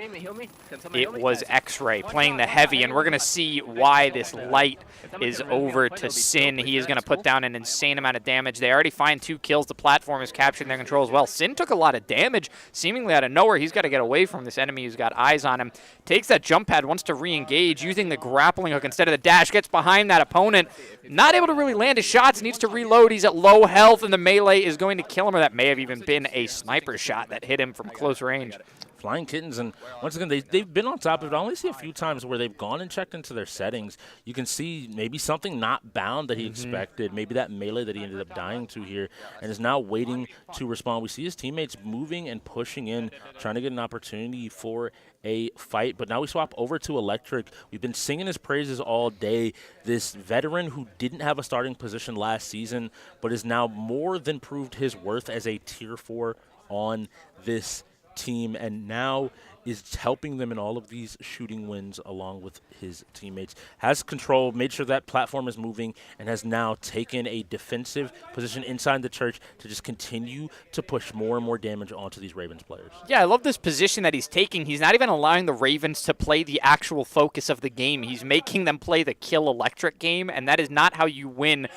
it was X-Ray playing the heavy. And we're going to see why this light is over to Sin. He is going to put down an insane amount of damage. They already find 2 kills. The platform is capturing their control as well. Sin took a lot of damage seemingly out of nowhere. He's got to get away from this enemy who's got eyes on him. Takes that jump pad, wants to re-engage using the grappling hook instead of the dash. Gets behind that opponent. Not able to really land his shots. Needs to reload. He's at low health, and the melee is going to kill him, or that may have even been a sniper shot that hit him from close range. Flying Kittens, and once again, they've been on top of it. I only see a few times where they've gone and checked into their settings. You can see maybe something not bound that he expected, maybe that melee that he ended up dying to here, and is now waiting to respond. We see his teammates moving and pushing in, trying to get an opportunity for a fight, but now we swap over to Electric. We've been singing his praises all day. This veteran who didn't have a starting position last season, but is now more than proved his worth as a tier 4 on this team, and now is helping them in all of these shooting wins along with his teammates. Has control, made sure that platform is moving, and has now taken a defensive position inside the church to just continue to push more and more damage onto these Ravens players. Yeah, I love this position that he's taking. He's not even allowing the Ravens to play the actual focus of the game. He's making them play the kill Electric game, and that is not how you win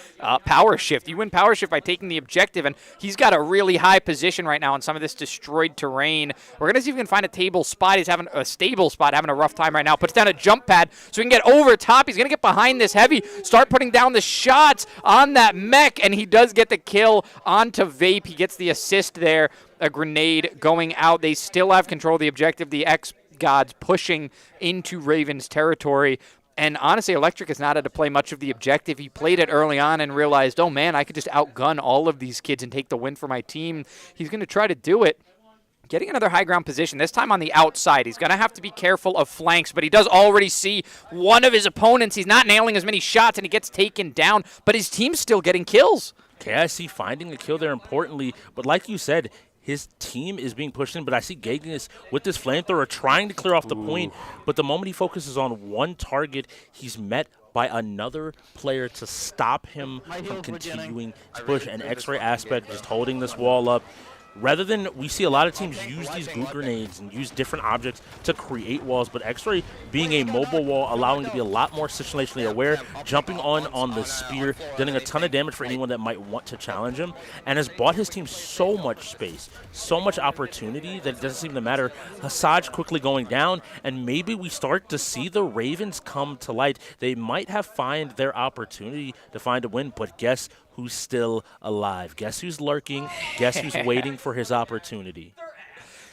Power Shift. You win Power Shift by taking the objective, and he's got a really high position right now on some of this destroyed terrain. We're going to see if we can find a table spot. He's having a stable spot, having a rough time right now. Puts down a jump pad so he can get over top. He's going to get behind this heavy, start putting down the shots on that mech, and he does get the kill onto Vape. He gets the assist there. A grenade going out. They still have control of the objective. The xGODS pushing into Ravens territory. And honestly, Electric has not had to play much of the objective. He played it early on and realized, oh man, I could just outgun all of these kids and take the win for my team. He's going to try to do it. Getting another high ground position, this time on the outside. He's going to have to be careful of flanks, but he does already see one of his opponents. He's not nailing as many shots, and he gets taken down, but his team's still getting kills. KIC finding a kill there importantly, but like you said, his team is being pushed in, but I see Gagnus with this flamethrower trying to clear off the point, but the moment he focuses on one target, he's met by another player to stop him from continuing to push. An X-ray aspect, just holding this wall up. Rather than, we see a lot of teams use these glue grenades and use different objects to create walls, but X-Ray being a mobile wall, allowing to be a lot more situationally aware, jumping on the spear, dealing a ton of damage for anyone that might want to challenge him, and has bought his team so much space, so much opportunity that it doesn't seem to matter. Hasaj quickly going down, and maybe we start to see the Ravens come to light. They might have find their opportunity to find a win, but guess who's still alive? Guess who's lurking? Guess who's waiting for his opportunity?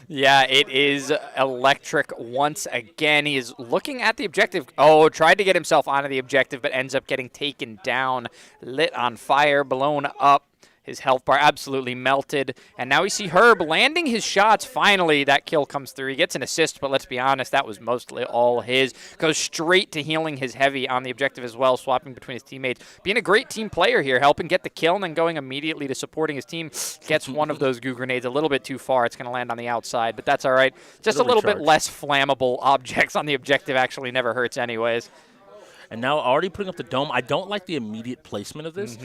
Yeah, it is Electric once again. He is looking at the objective. Oh, tried to get himself onto the objective, but ends up getting taken down, lit on fire, blown up. His health bar absolutely melted. And now we see Herb landing his shots. Finally, that kill comes through. He gets an assist, but let's be honest, that was mostly all his. Goes straight to healing his heavy on the objective as well, swapping between his teammates. Being a great team player here, helping get the kill and then going immediately to supporting his team. Gets one of those goo grenades a little bit too far. It's going to land on the outside, but that's all right. Just a little bit less flammable objects on the objective actually never hurts anyways. and now already putting up the dome. I don't like the immediate placement of this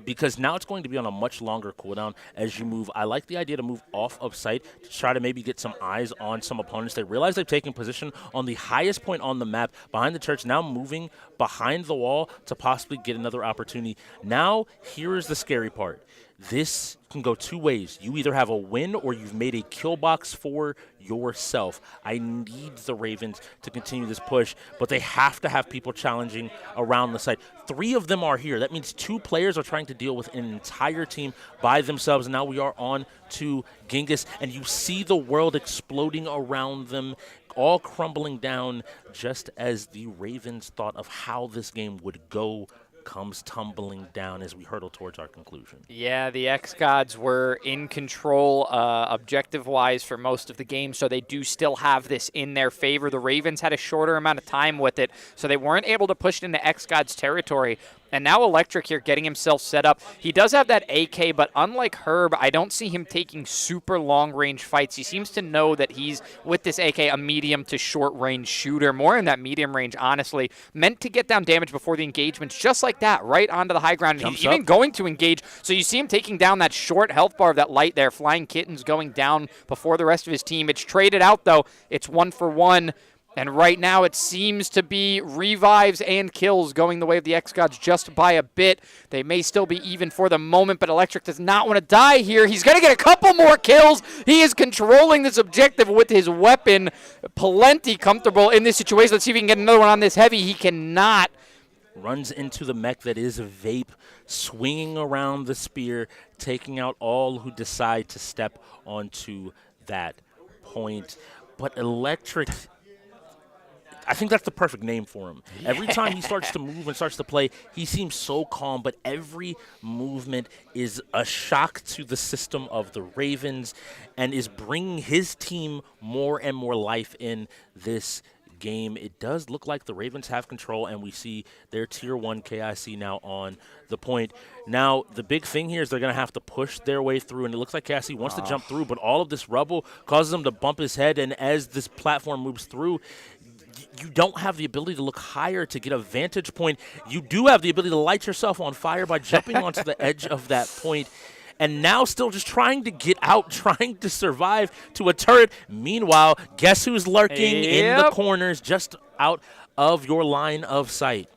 because now it's going to be on a much longer cooldown as you move. I like the idea to move off of site to try to maybe get some eyes on some opponents. They realize they've taken position on the highest point on the map behind the church, now moving behind the wall to possibly get another opportunity. Now, here is the scary part. This can go two ways. You either have a win or you've made a kill box for yourself. I need the Ravens to continue this push, but they have to have people challenging around the site. 3 of them are here. That means 2 players are trying to deal with an entire team by themselves. And now we are on to Genghis, and you see the world exploding around them, all crumbling down just as the Ravens thought of how this game would go comes tumbling down as we hurtle towards our conclusion. Yeah, the xGODS were in control objective-wise for most of the game, so they do still have this in their favor. The Ravens had a shorter amount of time with it, so they weren't able to push it into xGODS territory. And now Electric here getting himself set up. He does have that AK, but unlike Herb, I don't see him taking super long-range fights. He seems to know that he's, with this AK, a medium to short-range shooter. More in that medium range, honestly. Meant to get down damage before the engagements, just like that, right onto the high ground. And he's even going to engage. So you see him taking down that short health bar of that light there. Flying Kittens going down before the rest of his team. It's traded out, though. It's 1-for-1. And right now it seems to be revives and kills going the way of the xGODS just by a bit. They may still be even for the moment, but Electric does not want to die here. He's going to get a couple more kills. He is controlling this objective with his weapon. Plenty comfortable in this situation. Let's see if he can get another one on this heavy. He cannot. Runs into the mech that is Vape, swinging around the spear, taking out all who decide to step onto that point. But Electric, I think that's the perfect name for him. Every time he starts to move and starts to play, he seems so calm, but every movement is a shock to the system of the Ravens and is bringing his team more and more life in this game. It does look like the Ravens have control, and we see their Tier 1 KIC now on the point. Now, the big thing here is they're going to have to push their way through, and it looks like KIC wants to jump through, but all of this rubble causes him to bump his head, and as this platform moves through, you don't have the ability to look higher to get a vantage point. You do have the ability to light yourself on fire by jumping onto the edge of that point. And now still just trying to get out, trying to survive to a turret. Meanwhile, guess who's lurking in the corners just out of your line of sight?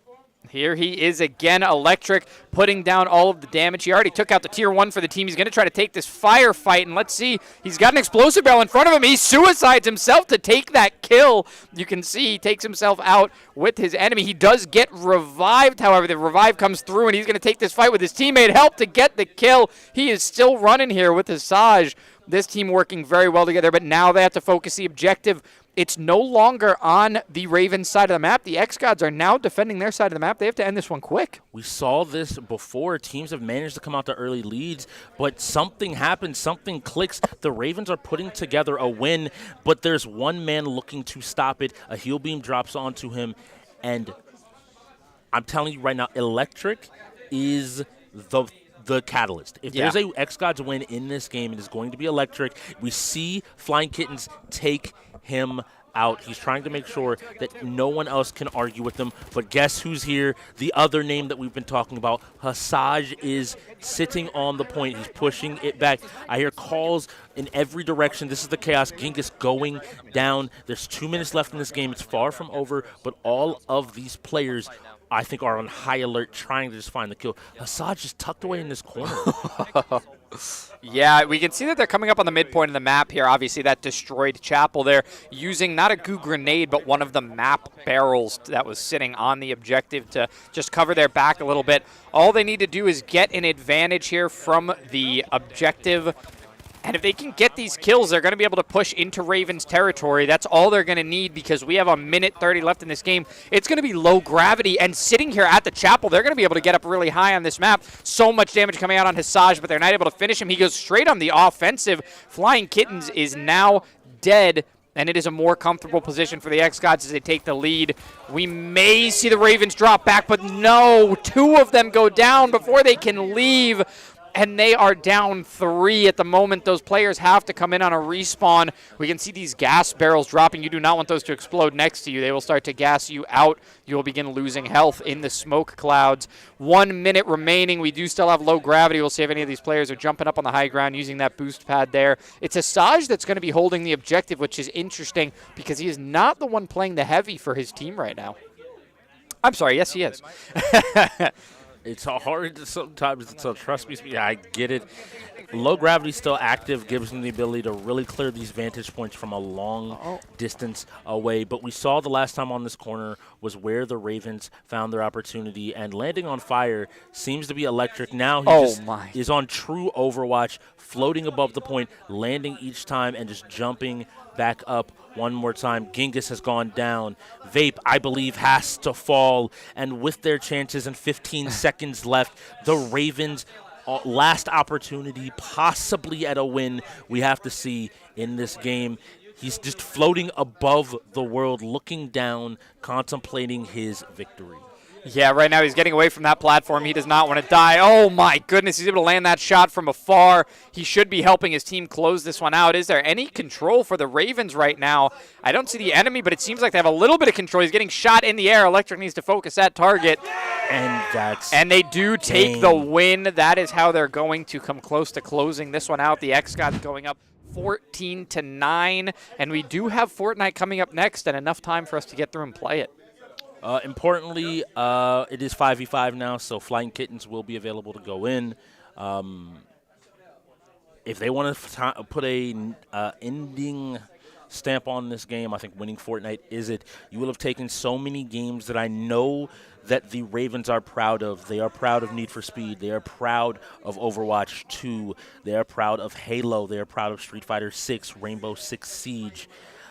Here he is again, Electric, putting down all of the damage. He already took out the Tier 1 for the team. He's going to try to take this firefight, and let's see. He's got an explosive barrel in front of him. He suicides himself to take that kill. You can see he takes himself out with his enemy. He does get revived, however. The revive comes through, and he's going to take this fight with his teammate. Help to get the kill. He is still running here with Hasaj. This team working very well together, but now they have to focus the objective. It's no longer on the Ravens side of the map. The xGODS are now defending their side of the map. They have to end this one quick. We saw this before. Teams have managed to come out to early leads, but something happens, something clicks. The Ravens are putting together a win, but there's one man looking to stop it. A heal beam drops onto him, and I'm telling you right now, Electric is the catalyst. If there's a xGODS win in this game, it is going to be Electric. We see Flying Kittens take him out. He's trying to make sure that no one else can argue with him. But guess who's here? The other name that we've been talking about. Hasaj is sitting on the point. He's pushing it back. I hear calls in every direction. This is the chaos. Genghis going down. There's 2 minutes left in this game. It's far from over, but all of these players, I think, are on high alert trying to just find the kill. Hasaj is tucked away in this corner. Yeah, we can see that they're coming up on the midpoint of the map here. Obviously, that destroyed chapel there, using not a goo grenade, but one of the map barrels that was sitting on the objective to just cover their back a little bit. All they need to do is get an advantage here from the objective. And if they can get these kills, they're going to be able to push into Ravens territory. That's all they're going to need because we have a minute 30 left in this game. It's going to be low gravity, and sitting here at the chapel, they're going to be able to get up really high on this map. So much damage coming out on Hasaj, but they're not able to finish him. He goes straight on the offensive. Flying Kittens is now dead, and it is a more comfortable position for the xGODS as they take the lead. We may see the Ravens drop back, but no, 2 of them go down before they can leave. and they are down 3 at the moment. Those players have to come in on a respawn. We can see these gas barrels dropping. You do not want those to explode next to you. They will start to gas you out. You will begin losing health in the smoke clouds. 1 minute remaining. We do still have low gravity. We'll see if any of these players are jumping up on the high ground using that boost pad there. It's Asajj that's going to be holding the objective, which is interesting because he is not the one playing the heavy for his team right now. I'm sorry. Yes, he is. It's hard sometimes, so trust me, I get it. Low gravity still active, gives them the ability to really clear these vantage points from a long distance away. But we saw the last time on this corner was where the Ravens found their opportunity, and landing on fire seems to be electric. Now he is on true Overwatch, floating above the point, landing each time and just jumping back up one more time. Genghis has gone down. Vape, I believe, has to fall. And with their chances and 15 seconds left, the Ravens' last opportunity, possibly at a win, we have to see in this game. He's just floating above the world, looking down, contemplating his victory. Yeah, right now he's getting away from that platform. He does not want to die. Oh, my goodness. He's able to land that shot from afar. He should be helping his team close this one out. Is there any control for the Ravens right now? I don't see the enemy, but it seems like they have a little bit of control. He's getting shot in the air. Electric needs to focus that target. And they do take the win. That is how they're going to come close to closing this one out. The xGODS going up 14-9. And we do have Fortnite coming up next and enough time for us to get through and play it. Importantly, it is 5v5 now, so Flying Kittens will be available to go in. If they want to put a ending stamp on this game, I think winning Fortnite is it. You will have taken so many games that I know that the Ravens are proud of. They are proud of Need for Speed. They are proud of Overwatch 2. They are proud of Halo. They are proud of Street Fighter 6, Rainbow Six Siege,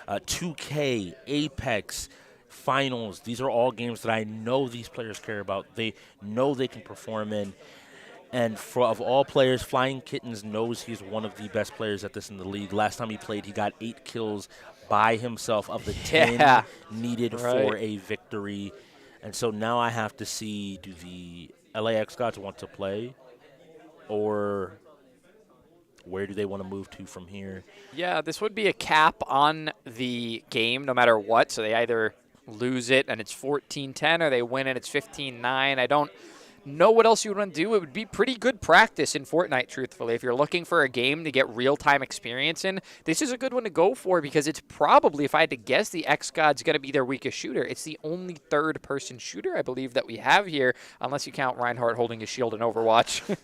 2K, Apex, Finals. These are all games that I know these players care about. They know they can perform in. And of all players, Flying Kittens knows he's one of the best players at this in the league. Last time he played, he got 8 kills by himself of the 10 needed for a victory. And so now I have to see, do the LA xGODS want to play? Or where do they want to move to from here? Yeah, this would be a cap on the game no matter what. So they either lose it and it's 14-10 or they win and it's 15-9. I don't know what else you would want to do. It would be pretty good practice in Fortnite, truthfully. If you're looking for a game to get real-time experience in, this is a good one to go for because it's probably, if I had to guess, the xGODS going to be their weakest shooter. It's the only third-person shooter, I believe, that we have here, unless you count Reinhardt holding his shield in Overwatch.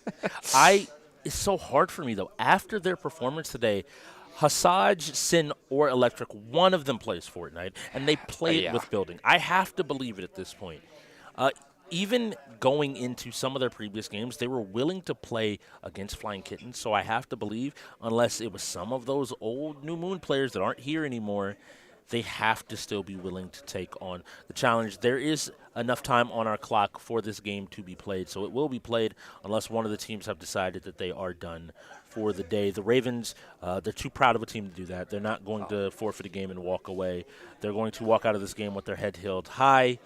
It's so hard for me, though. After their performance today, Asajj, Sin, or Electric, one of them plays Fortnite, and they play it with building. I have to believe it at this point. Even going into some of their previous games, they were willing to play against Flying Kittens, so I have to believe, unless it was some of those old New Moon players that aren't here anymore, they have to still be willing to take on the challenge. There is enough time on our clock for this game to be played, so it will be played unless one of the teams have decided that they are done for the day. The Ravens, they're too proud of a team to do that. They're not going to forfeit a game and walk away. They're going to walk out of this game with their head held high,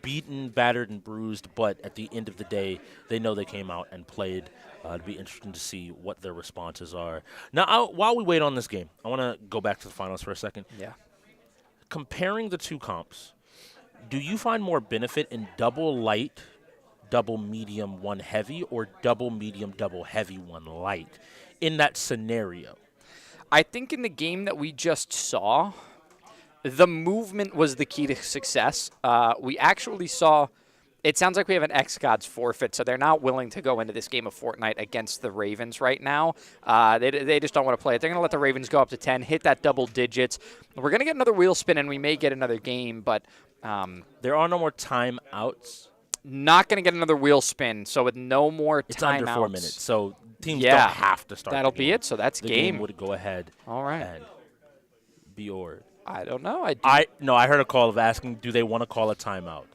beaten, battered, and bruised, but at the end of the day, they know they came out and played. It'd be interesting to see what their responses are. Now, while we wait on this game, I want to go back to the finals for a second. Yeah. Comparing the two comps, do you find more benefit in double light, double medium, one heavy, or double medium, double heavy, one light in that scenario? I think in the game that we just saw, the movement was the key to success. We actually saw, it sounds like we have an xGODS forfeit, so they're not willing to go into this game of Fortnite against the Ravens right now. They just don't want to play it. They're going to let the Ravens go up to 10, hit that double digits. We're going to get another wheel spin, and we may get another game, but there are no more timeouts. Not going to get another wheel spin, so with no more timeouts. It's under 4 minutes, so teams don't have to start. That'll be it, so that's the game. game would go ahead. All right. And be ordered. I don't know. I heard a call of asking, do they want to call a timeout?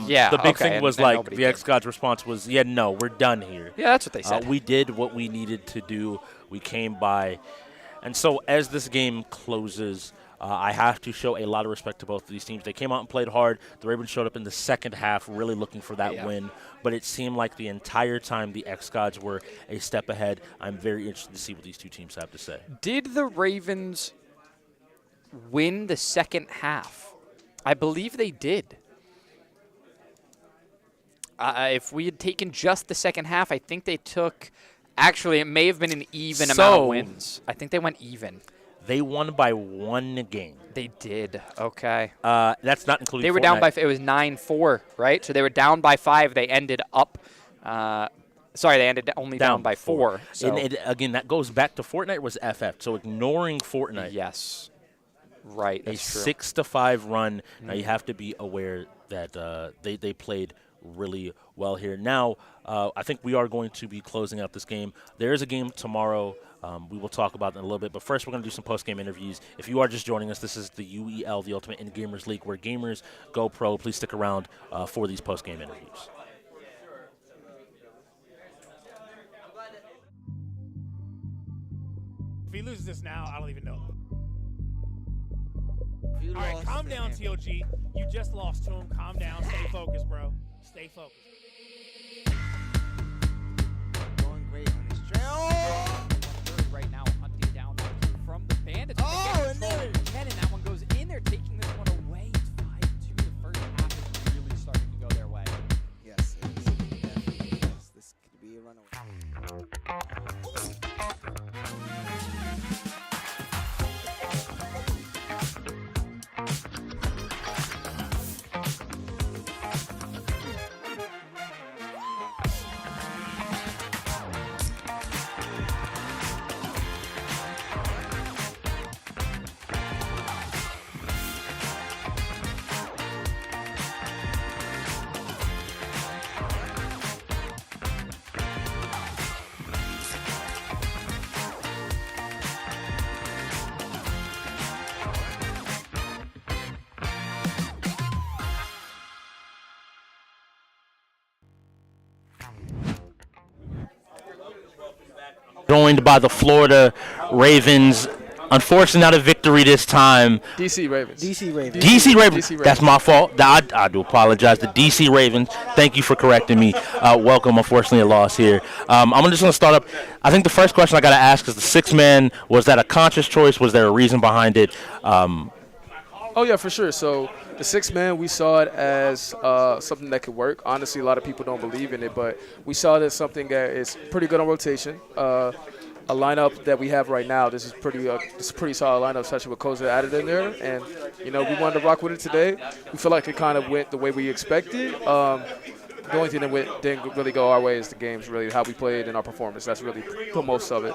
Yeah, the big okay, thing was and the xGODS response was, yeah, no, we're done here. Yeah, that's what they said. We did what we needed to do. We came by. And so as this game closes, I have to show a lot of respect to both of these teams. They came out and played hard. The Ravens showed up in the second half really looking for that win, but it seemed like the entire time the xGODS were a step ahead. I'm very interested to see what these two teams have to say. Did the Ravens win the second half? I believe they did. If we had taken just the second half, I think they took – actually, it may have been an even amount of wins. I think they went even. They won by 1 game. They did. Okay. That's not including They were down by – it was 9-4, right? So they were down by 5. They ended up sorry, they ended only down by 4. So. And again, that goes back to Fortnite was FF. So ignoring Fortnite. Yes. Right. That's a true. 6-5 run. Now you have to be aware that they played really well here. Now, I think we are going to be closing out this game. There is a game tomorrow. We will talk about that in a little bit. But first, we're going to do some post-game interviews. If you are just joining us, this is the UEL, the Ultimate In Gamers League, where gamers go pro. Please stick around for these post-game interviews. If he loses this now, I don't even know. All right, calm down, TOG. You just lost to him. Calm down. Stay focused, bro. Stay focused. Going great on his trail. Right now, hunting down that kill from the Bandits. Oh, and then and that one goes in there, taking this one away. It's 5-2. The first half is really starting to go their way. Yes, it is. Definitely. Yes, this could be a runaway. Joined by the Florida Ravens. Unfortunately, not a victory this time. DC Ravens. DC Ravens. DC Ravens. That's my fault. I do apologize. The DC Ravens. Thank you for correcting me. Welcome. Unfortunately, a loss here. I'm just going to start up. I think the first question I got to ask is the 6-man. Was that a conscious choice? Was there a reason behind it? Oh, yeah, for sure. So the 6-man, we saw it as something that could work. Honestly, a lot of people don't believe in it, but we saw it as something that is pretty good on rotation. A lineup that we have right now, this is pretty solid lineup, especially with Koza added in there. And, we wanted to rock with it today. We feel like it kind of went the way we expected. The only thing that didn't really go our way is the games, really, how we played and our performance. That's really the most of it.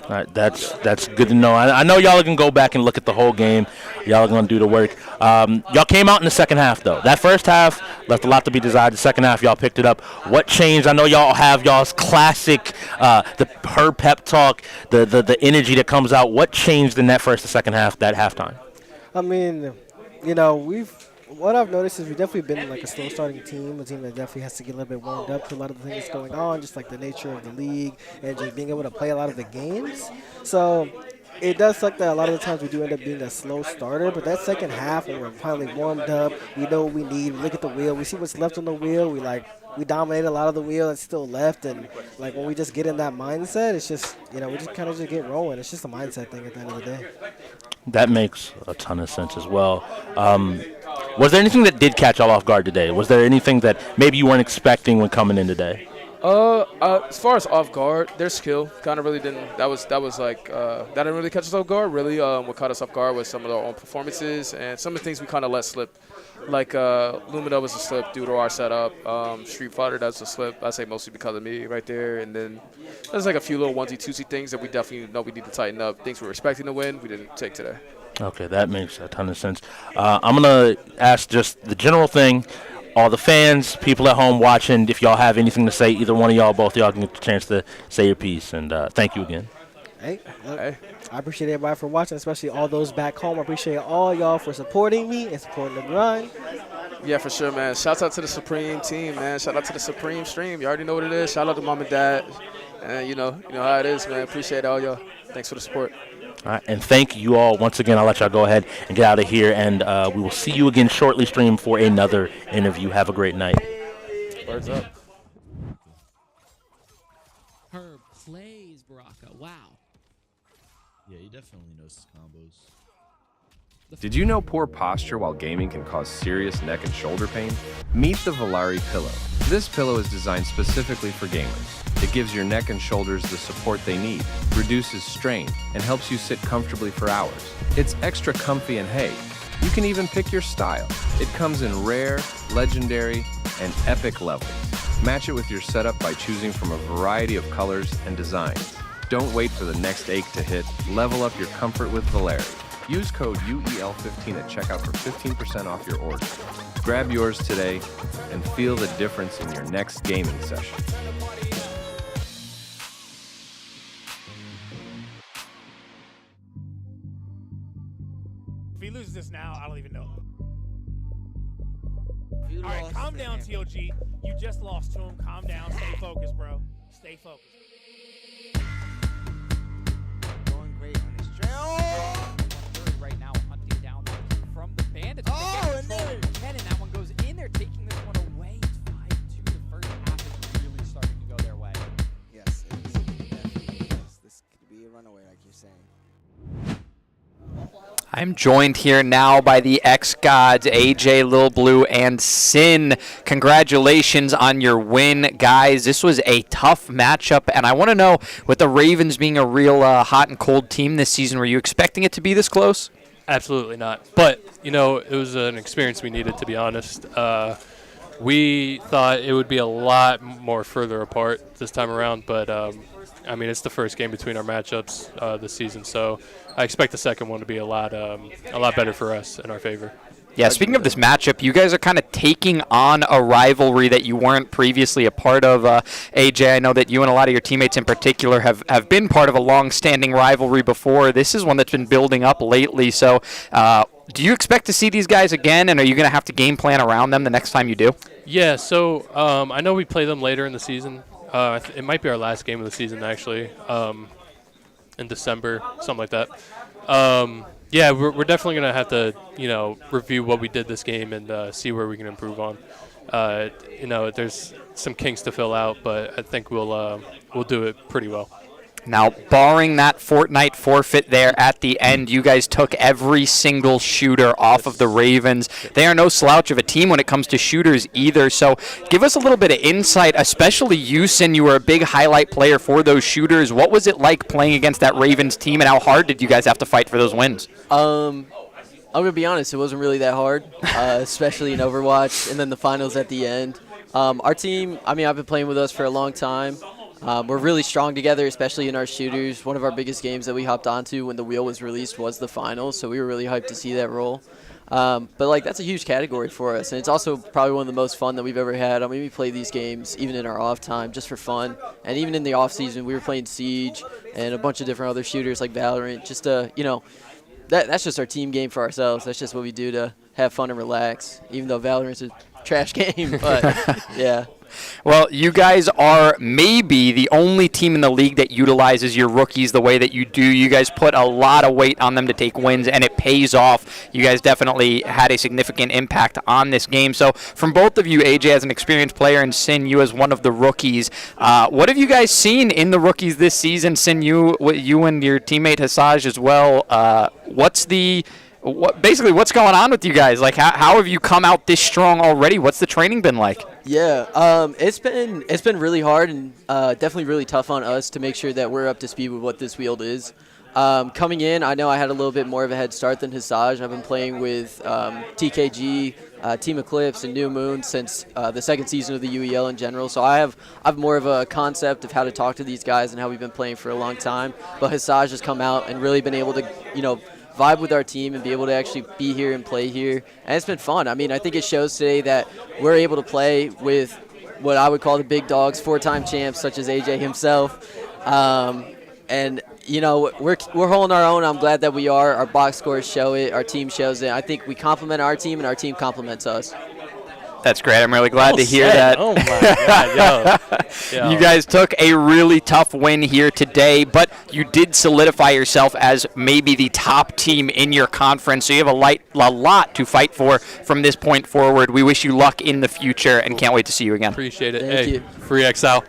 All right, that's good to know. I know y'all are going to go back and look at the whole game. Y'all are going to do the work. Y'all came out in the second half, though. That first half left a lot to be desired. The second half, y'all picked it up. What changed? I know y'all have y'all's classic, her pep talk, the energy that comes out. What changed in that first and second half, that halftime? I mean, what I've noticed is we've definitely been like a slow starting team, a team that definitely has to get a little bit warmed up to a lot of the things going on, just like the nature of the league and just being able to play a lot of the games. So it does suck that a lot of the times we do end up being a slow starter, but that second half when we're finally warmed up, we know what we need, we look at the wheel, we see what's left on the wheel, we dominate a lot of the wheel that's still left, and like when we just get in that mindset, it's just, we just kind of just get rolling. It's just a mindset thing at the end of the day. That makes a ton of sense as well. Was there anything that did catch y'all off guard today? Was there anything that maybe you weren't expecting when coming in today? As far as off guard, their skill kind of really didn't. That didn't really catch us off guard. Really, what caught us off guard was some of our own performances and some of the things we kind of let slip. Like Lumina was a slip due to our setup. Street Fighter, that's a slip. I say mostly because of me right there. And then there's like a few little onesie-twosie things that we definitely know we need to tighten up. Things we were expecting to win, we didn't take today. Okay, that makes a ton of sense. I'm going to ask just the general thing. All the fans, people at home watching, if y'all have anything to say, either one of y'all, both of y'all can get the chance to say your piece. And thank you again. Hey, I appreciate everybody for watching, especially all those back home. I appreciate all y'all for supporting me and supporting the grind. Yeah, for sure, man. Shouts out to the Supreme team, man. Shout out to the Supreme stream. You already know what it is. Shout out to mom and dad. And you know how it is, man. Appreciate all y'all. Thanks for the support. All right, and thank you all once again. I'll let y'all go ahead and get out of here, and we will see you again shortly stream for another interview. Have a great night. Birds up. Herb plays Baraka. Wow. Yeah, he definitely knows his combos. Did you know poor posture while gaming can cause serious neck and shoulder pain? Meet the Volare Pillow. This pillow is designed specifically for gamers. It gives your neck and shoulders the support they need, reduces strain, and helps you sit comfortably for hours. It's extra comfy and hey, you can even pick your style. It comes in rare, legendary, and epic levels. Match it with your setup by choosing from a variety of colors and designs. Don't wait for the next ache to hit. Level up your comfort with Volare. Use code UEL15 at checkout for 15% off your order. Grab yours today and feel the difference in your next gaming session. If he loses this now, I don't even know. All right, calm down, TOG. You just lost to him. Calm down. Stay focused, bro. Stay focused. Going great on his trail. Right now, hunting down that kill from the bandits. Oh, and there. And that one goes in there, taking this one away. It's 5-2. The first half is really starting to go their way. Yes, it is. Definitely is. This could be a runaway, like you're saying. I'm joined here now by the xGODS, AJ, Lil Blue, and Sin. Congratulations on your win, guys. This was a tough matchup, and I want to know, with the Ravens being a real hot and cold team this season, were you expecting it to be this close? Absolutely not. But, you know, it was an experience we needed, to be honest. We thought it would be a lot more further apart this time around, but, I mean, it's the first game between our matchups this season, so I expect the second one to be a lot better for us in our favor. Yeah, speaking of this matchup, you guys are kind of taking on a rivalry that you weren't previously a part of. AJ, I know that you and a lot of your teammates in particular have been part of a long-standing rivalry before. This is one that's been building up lately, so do you expect to see these guys again, and are you going to have to game plan around them the next time you do? Yeah, so I know we play them later in the season. It might be our last game of the season, actually, in December, something like that. Yeah, we're definitely going to have to, you know, review what we did this game and see where we can improve on. You know, there's some kinks to fill out, but I think we'll do it pretty well. Now, barring that Fortnite forfeit there at the end, you guys took every single shooter off of the Ravens. They are no slouch of a team when it comes to shooters either. So give us a little bit of insight, especially you, Sin. You were a big highlight player for those shooters. What was it like playing against that Ravens team, and how hard did you guys have to fight for those wins? I'm going to be honest, it wasn't really that hard, especially in Overwatch and then the finals at the end. Our team, I mean, I've been playing with us for a long time. We're really strong together, especially in our shooters. One of our biggest games that we hopped onto when the wheel was released was the finals, so we were really hyped to see that roll. But, like, that's a huge category for us, and it's also probably one of the most fun that we've ever had. I mean, we play these games even in our off time just for fun, and even in the off season, we were playing Siege and a bunch of different other shooters like Valorant, just to, you know, that's just our team game for ourselves. That's just what we do to have fun and relax, even though Valorant's a trash game, but, yeah. Well, you guys are maybe the only team in the league that utilizes your rookies the way that you do. You guys put a lot of weight on them to take wins, and it pays off. You guys definitely had a significant impact on this game. So from both of you, AJ as an experienced player and Sin, you as one of the rookies, what have you guys seen in the rookies this season? Sin, you and your teammate Hassaj as well. Basically, what's going on with you guys? Like, how have you come out this strong already? What's the training been like? Yeah, it's been really hard and definitely really tough on us to make sure that we're up to speed with what this wield is. Coming in, I know I had a little bit more of a head start than Hassaj. I've been playing with TKG, Team Eclipse, and New Moon since the second season of the UEL in general. So I have more of a concept of how to talk to these guys and how we've been playing for a long time. But Hassaj has come out and really been able to, you know, vibe with our team and be able to actually be here and play here. And it's been fun. I mean, I think it shows today that we're able to play with what I would call the big dogs, 4-time champs such as AJ himself. And, you know, we're holding our own. I'm glad that we are. Our box scores show it. Our team shows it. I think we complement our team, and our team complements us. That's great. I'm really glad to hear said. that. Oh, my God, yo. You guys took a really tough win here today, but you did solidify yourself as maybe the top team in your conference, so you have a lot to fight for from this point forward. We wish you luck in the future and can't wait to see you again. Appreciate it. Thank you. Free XL.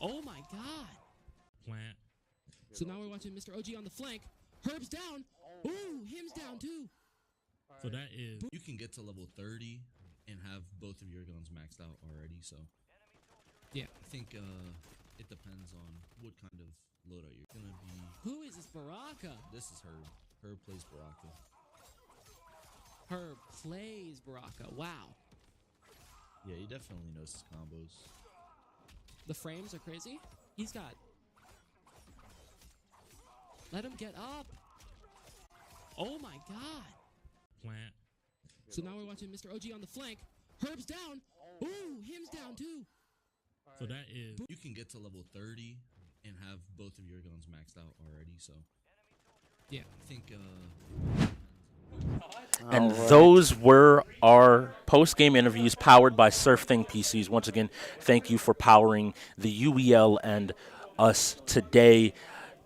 Oh my God. Plant. So now we're watching Mr. OG on the flank. Herb's down. Ooh, him's down too. So that is, you can get to level 30 and have both of your guns maxed out already. So Yeah. I think it depends on what kind of loadout you're gonna be. Who is this Baraka? This is Herb. Herb plays Baraka. Herb plays Baraka. Wow. Yeah, he definitely knows his combos. The frames are crazy. He's got. Let him get up. Oh my God. Plant. So now we're watching Mr. OG on the flank. Herb's down. Ooh, him's down too. So that is, you can get to level 30 and have both of your guns maxed out already. So Yeah. I think And those were our post-game interviews powered by SurfThing PCs. Once again, thank you for powering the UEL and us today.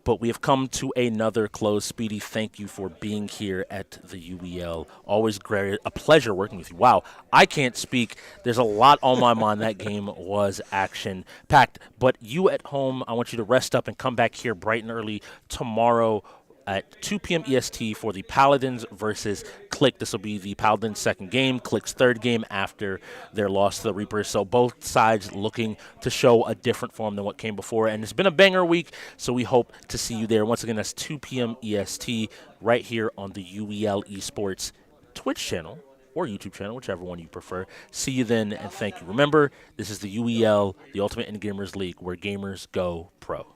But we have come to another close. Speedy, thank you for being here at the UEL. Always great, a pleasure working with you. Wow, I can't speak. There's a lot on my mind. That game was action-packed. But you at home, I want you to rest up and come back here bright and early tomorrow at 2 p.m. EST for the Paladins versus Click. This will be the Paladins' second game, Click's third game after their loss to the Reapers. So both sides looking to show a different form than what came before. And it's been a banger week, so we hope to see you there. Once again, that's 2 p.m. EST right here on the UEL Esports Twitch channel or YouTube channel, whichever one you prefer. See you then, and thank you. Remember, this is the UEL, the Ultimate Endgamers League, where gamers go pro.